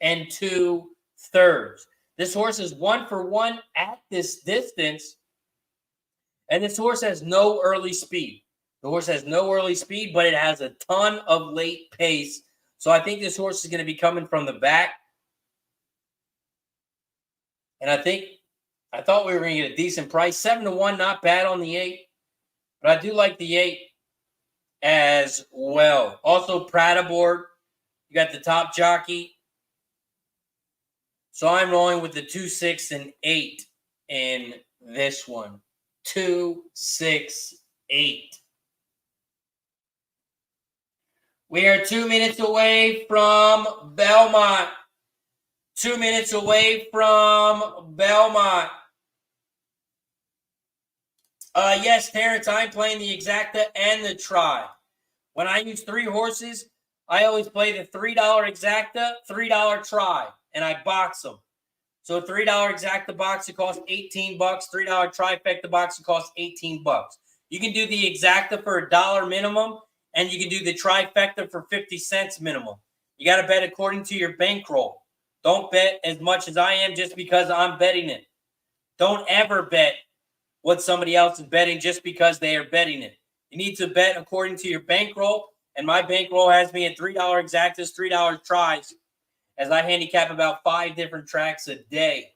and 2 thirds. This horse is 1 for 1 at this distance, and this horse has no early speed. The horse has no early speed, but it has a ton of late pace. So I think this horse is going to be coming from the back. And I thought we were going to get a decent price. 7 to 1, not bad on the 8. But I do like the 8 as well. Also, Pratt aboard. You got the top jockey. So I'm rolling with the 2, 6, and 8 in this one. 2, 6, 8. We are 2 minutes away from Belmont. 2 minutes away from Belmont. Yes, Terrence, I'm playing the Exacta and the Try. When I use 3 horses, I always play the $3 Exacta, $3 Try, and I box them. So a $3 Exacta box, it costs $18. $3 Trifecta box, it costs $18. You can do the Exacta for $1 minimum, and you can do the Trifecta for 50 cents minimum. You got to bet according to your bankroll. Don't bet as much as I am just because I'm betting it. Don't ever bet what somebody else is betting just because they are betting it. You need to bet according to your bankroll, and my bankroll has me at $3 Exactas, $3 Tries, as I handicap about 5 different tracks a day.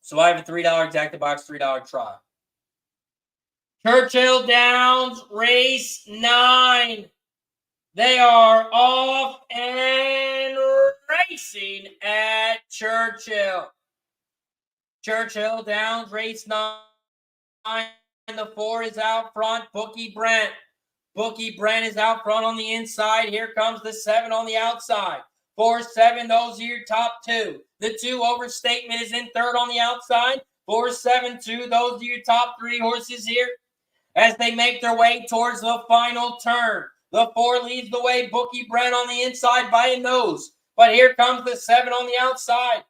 So I have a $3 Exacta box, $3 Try. Churchill Downs, race 9. They are off and racing at Churchill. Churchill Downs, race 9. The 4 is out front, Bookie Brent. Bookie Brent is out front on the inside. Here comes the 7 on the outside. 4, 7, those are your top 2. The 2 Overstatement is in third on the outside. 4, 7, 2, those are your top 3 horses here as they make their way towards the final turn. The 4 leads the way, Bookie Brent on the inside by a nose. But here comes the 7 on the outside.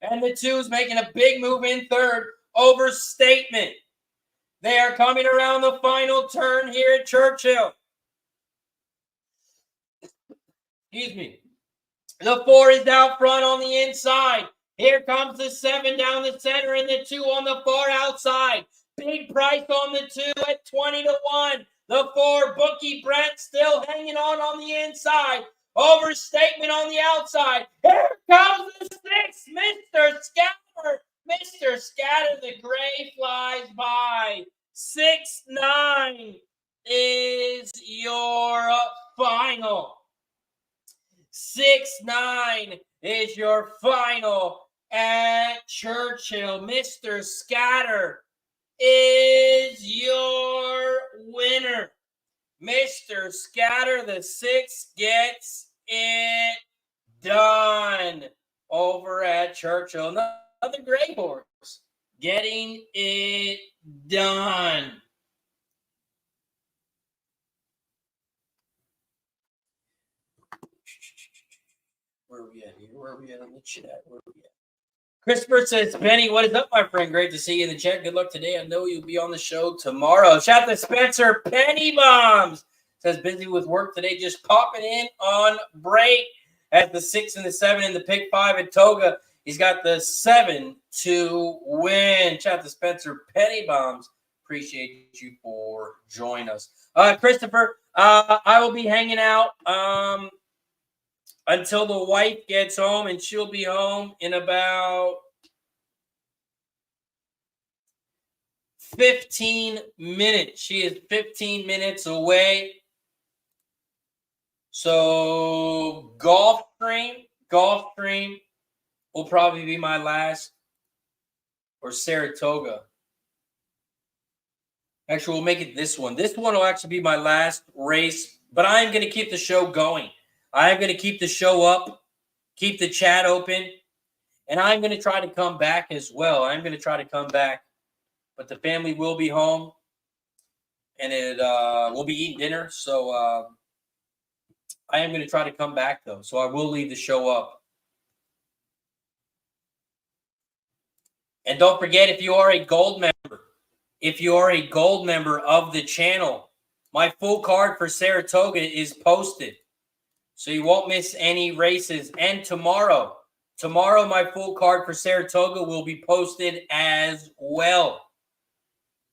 And the 2 is making a big move in third, Overstatement. They are coming around the final turn here at Churchill. Excuse me. The 4 is out front on the inside. Here comes the 7 down the center and the 2 on the far outside. Big price on the 2 at 20 to 1. The 4, Bookie Brent, still hanging on the inside. Overstatement on the outside. Here comes the 6, Mr. Scatter. Mr. Scatter, the gray flies by. 6, 9 is your final. 6, 9 is your final at Churchill. Mr. Scatter is your winner. Mr. Scatter, the 6 gets it done over at Churchill. Another gray horse getting it done. Where are we at here? Where are we at on the chat? Where are we at? Christopher says, Benny, what is up, my friend? Great to see you in the chat. Good luck today. I know you'll be on the show tomorrow. Shout out to Spencer Penny Bombs. Says, busy with work today, just popping in on break at the 6 and the 7 in the pick 5 at Toga. He's got the 7 to win. Shout out to Spencer Penny Bombs. Appreciate you for joining us. Christopher, I will be hanging out until the wife gets home, and she'll be home in about 15 minutes. She is 15 minutes away. So Gulfstream will probably be my last, or Saratoga. Actually, we'll make it this one. This one will actually be my last race, but I am going to keep the show going. I am going to keep the show up, keep the chat open, and I'm going to try to come back as well. I'm going to try to come back, but the family will be home, and we'll be eating dinner, so I am going to try to come back, though, so I will leave the show up. And don't forget, if you are a gold member of the channel, my full card for Saratoga is posted, so you won't miss any races. And tomorrow, my full card for Saratoga will be posted as well.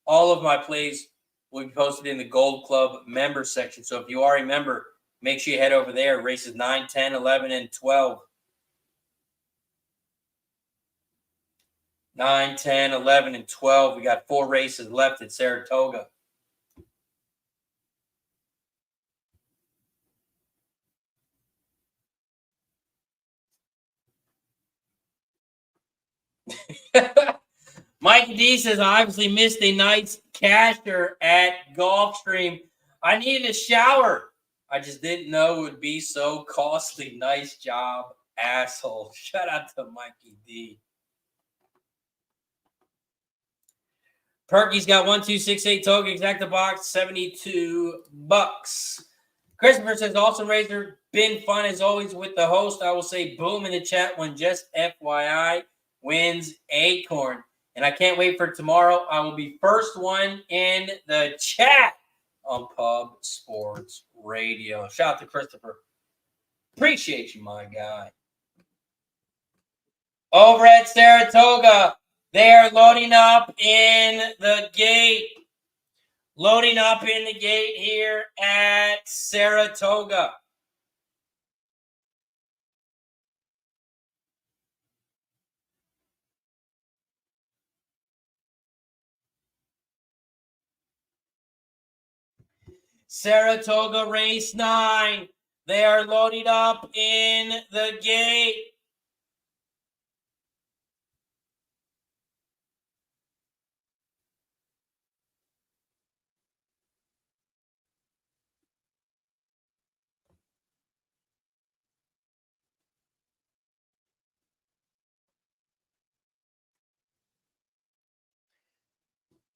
All of my plays will be posted in the Gold Club member section. So if you are a member, make sure you head over there. Races 9, 10, 11, and 12. 9, 10, 11, and 12. We got 4 races left at Saratoga. Mike D says, I obviously missed a nice casher at Gulfstream. I needed a shower. I just didn't know it would be so costly. Nice job, asshole. Shout out to Mikey D. Perky's got 1268 Toga, exacta box, $72. Christopher says, awesome Razor. Been fun as always with the host. I will say boom in the chat when just FYI wins Acorn. And I can't wait for tomorrow. I will be first one in the chat on Pub Sports Radio. Shout out to Christopher. Appreciate you, my guy. Over at Saratoga, they are loading up in the gate. Loading up in the gate here at Saratoga. Saratoga race 9. They are loading up in the gate.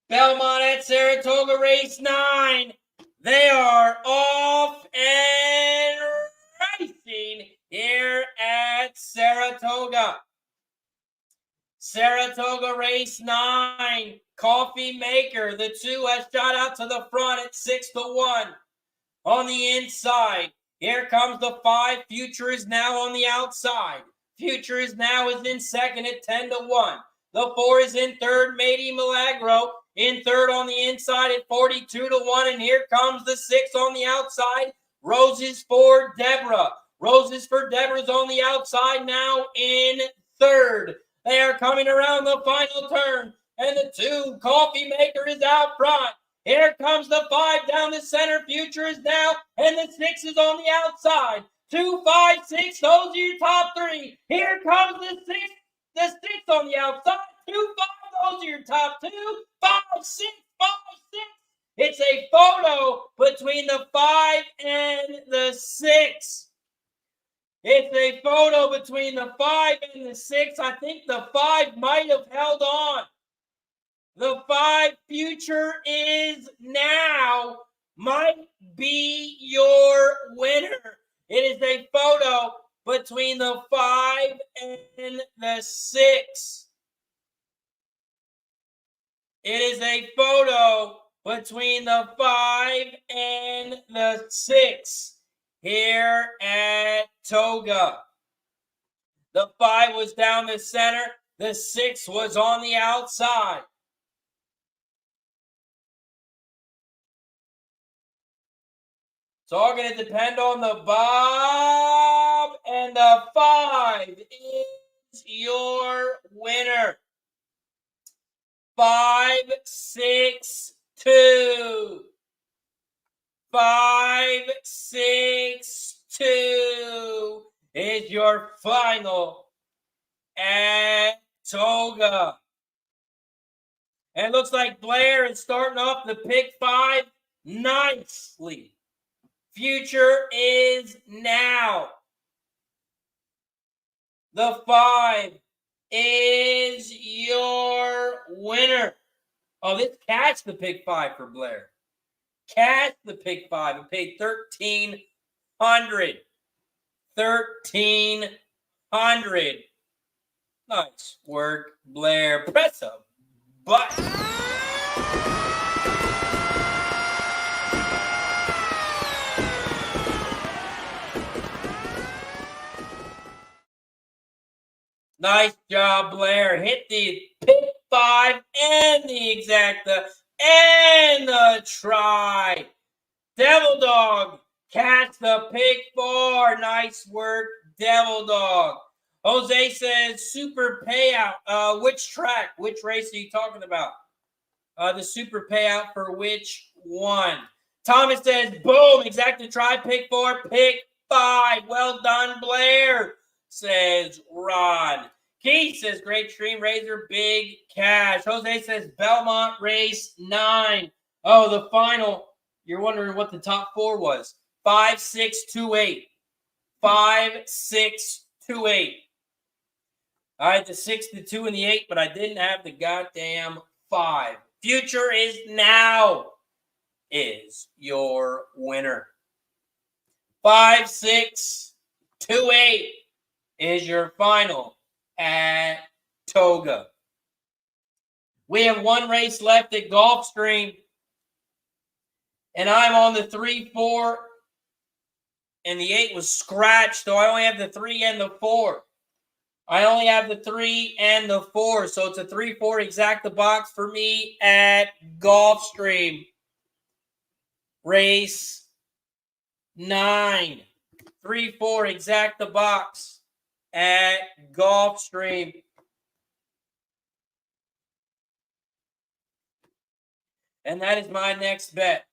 Belmont at Saratoga race 9. They are off and racing here at Saratoga. Saratoga race 9. Coffee Maker, the 2 has shot out to the front at 6-1. On the inside, here comes the 5. Future is now on the outside. Future is now in second at 10-1. The 4 is in third, Matey Milagro. In third on the inside at 42-1. And here comes the 6 on the outside. Roses for Deborah. Roses for Deborah's on the outside now in third. They are coming around the final turn. And the 2, Coffee Maker, is out front. Here comes the 5 down the center. Future is now. And the 6 is on the outside. 2, 5, 6. Those are your top 3. Here comes the 6. The 6 on the outside. 2, 5. Those are your top 2. 5, 6, 5, 6. It's a photo between the 5 and the 6. It's a photo between the 5 and the 6. I think the 5 might have held on. The 5 future is now. Might be your winner. It is a photo between the 5 and the 6. It is a photo between the 5 and the 6 here at Toga. The 5 was down the center. The 6 was on the outside. It's all going to depend on the bob, and the 5 is your winner. 5, 6, 2. 5, 6, 2 is your final at Toga. And it looks like Blair is starting off the pick 5 nicely. Future is now. The 5 is your winner. Oh, this catch the pick 5 for Blair. Catch the pick 5 and paid $1,300. $1,300. Nice work, Blair. Press a button. Nice job, Blair. Hit the pick 5 and the exacta and the try. Devil Dog, catch the pick 4. Nice work, Devil Dog. Jose says super payout. Which track? Which race are you talking about? The super payout for which one? Thomas says boom. Exacta try. Pick 4. Pick 5. Well done, Blair. Says Ron. Keith says great stream, Razor, big cash. Jose says Belmont race 9. Oh, the final. You're wondering what the top 4 was. 5, 6, 2, 8. 5, 6, 2, 8. I had the 6, the 2, and the 8, but I didn't have the goddamn 5. Future is now is your winner. 5, 6, 2, 8 is your final at Toga. We have one race left at Gulfstream, and I'm on the 3, 4, and the 8 was scratched, so I only have the 3 and the 4. I only have the 3 and the 4, so it's a 3, 4 exacta box for me at Gulfstream. Race 9. 3, 4 exacta box at Gulfstream. And that is my next bet.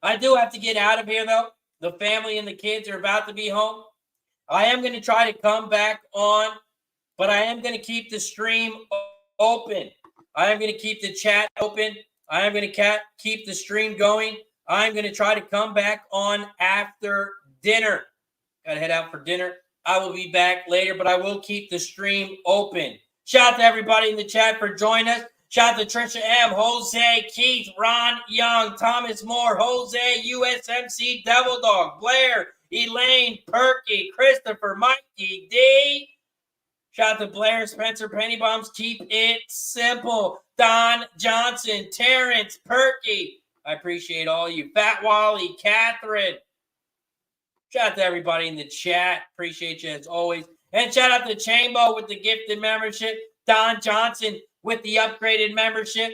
I do have to get out of here, though. The family and the kids are about to be home. I am going to try to come back on, but I am going to keep the stream open. I am going to keep the chat open. I am going to keep the stream going. I am going to try to come back on after dinner. Got to head out for dinner. I will be back later, but I will keep the stream open. Shout out to everybody in the chat for joining us. Shout out to Trisha M, Jose, Keith, Ron Young, Thomas Moore, Jose, USMC, Devil Dog, Blair, Elaine, Perky, Christopher, Mikey, D. Shout out to Blair, Spencer, Penny Bombs. Keep it simple. Don Johnson, Terrence, Perky. I appreciate all you. Fat Wally, Catherine. Shout out to everybody in the chat. Appreciate you as always. And shout out to Chambo with the gifted membership. Don Johnson with the upgraded membership.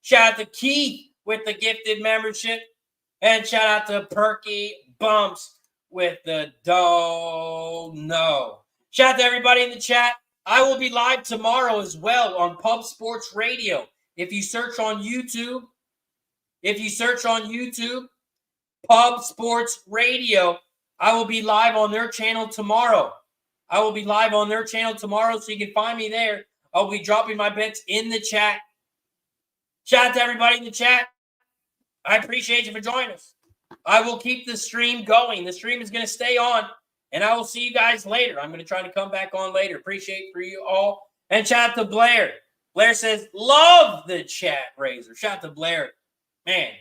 Shout out to Keith with the gifted membership. And shout out to Perky Bumps with the no. Shout out to everybody in the chat. I will be live tomorrow as well on Pub Sports Radio. If you search on YouTube, Pub Sports Radio, I will be live on their channel tomorrow. So you can find me there. I'll be dropping my bets in the chat. Shout out to everybody in the chat. I appreciate you for joining us. I will keep the stream going. The stream is going to stay on, and I will see you guys later. I'm going to try to come back on later. Appreciate for you all. And shout out to Blair. Blair says, love the chat, Razor. Shout out to Blair. Man,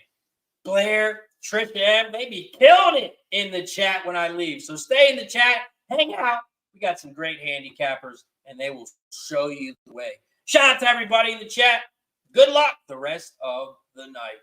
Blair, Trisha, they be killing it in the chat when I leave. So stay in the chat, hang out. We got some great handicappers, and they will show you the way. Shout out to everybody in the chat. Good luck the rest of the night.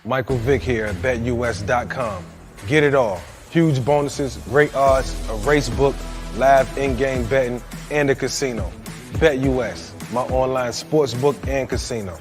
Michael Vick here at BetUS.com. Get it all. Huge bonuses, great odds, a race book, live in-game betting, and a casino. BetUS, my online sports book and casino.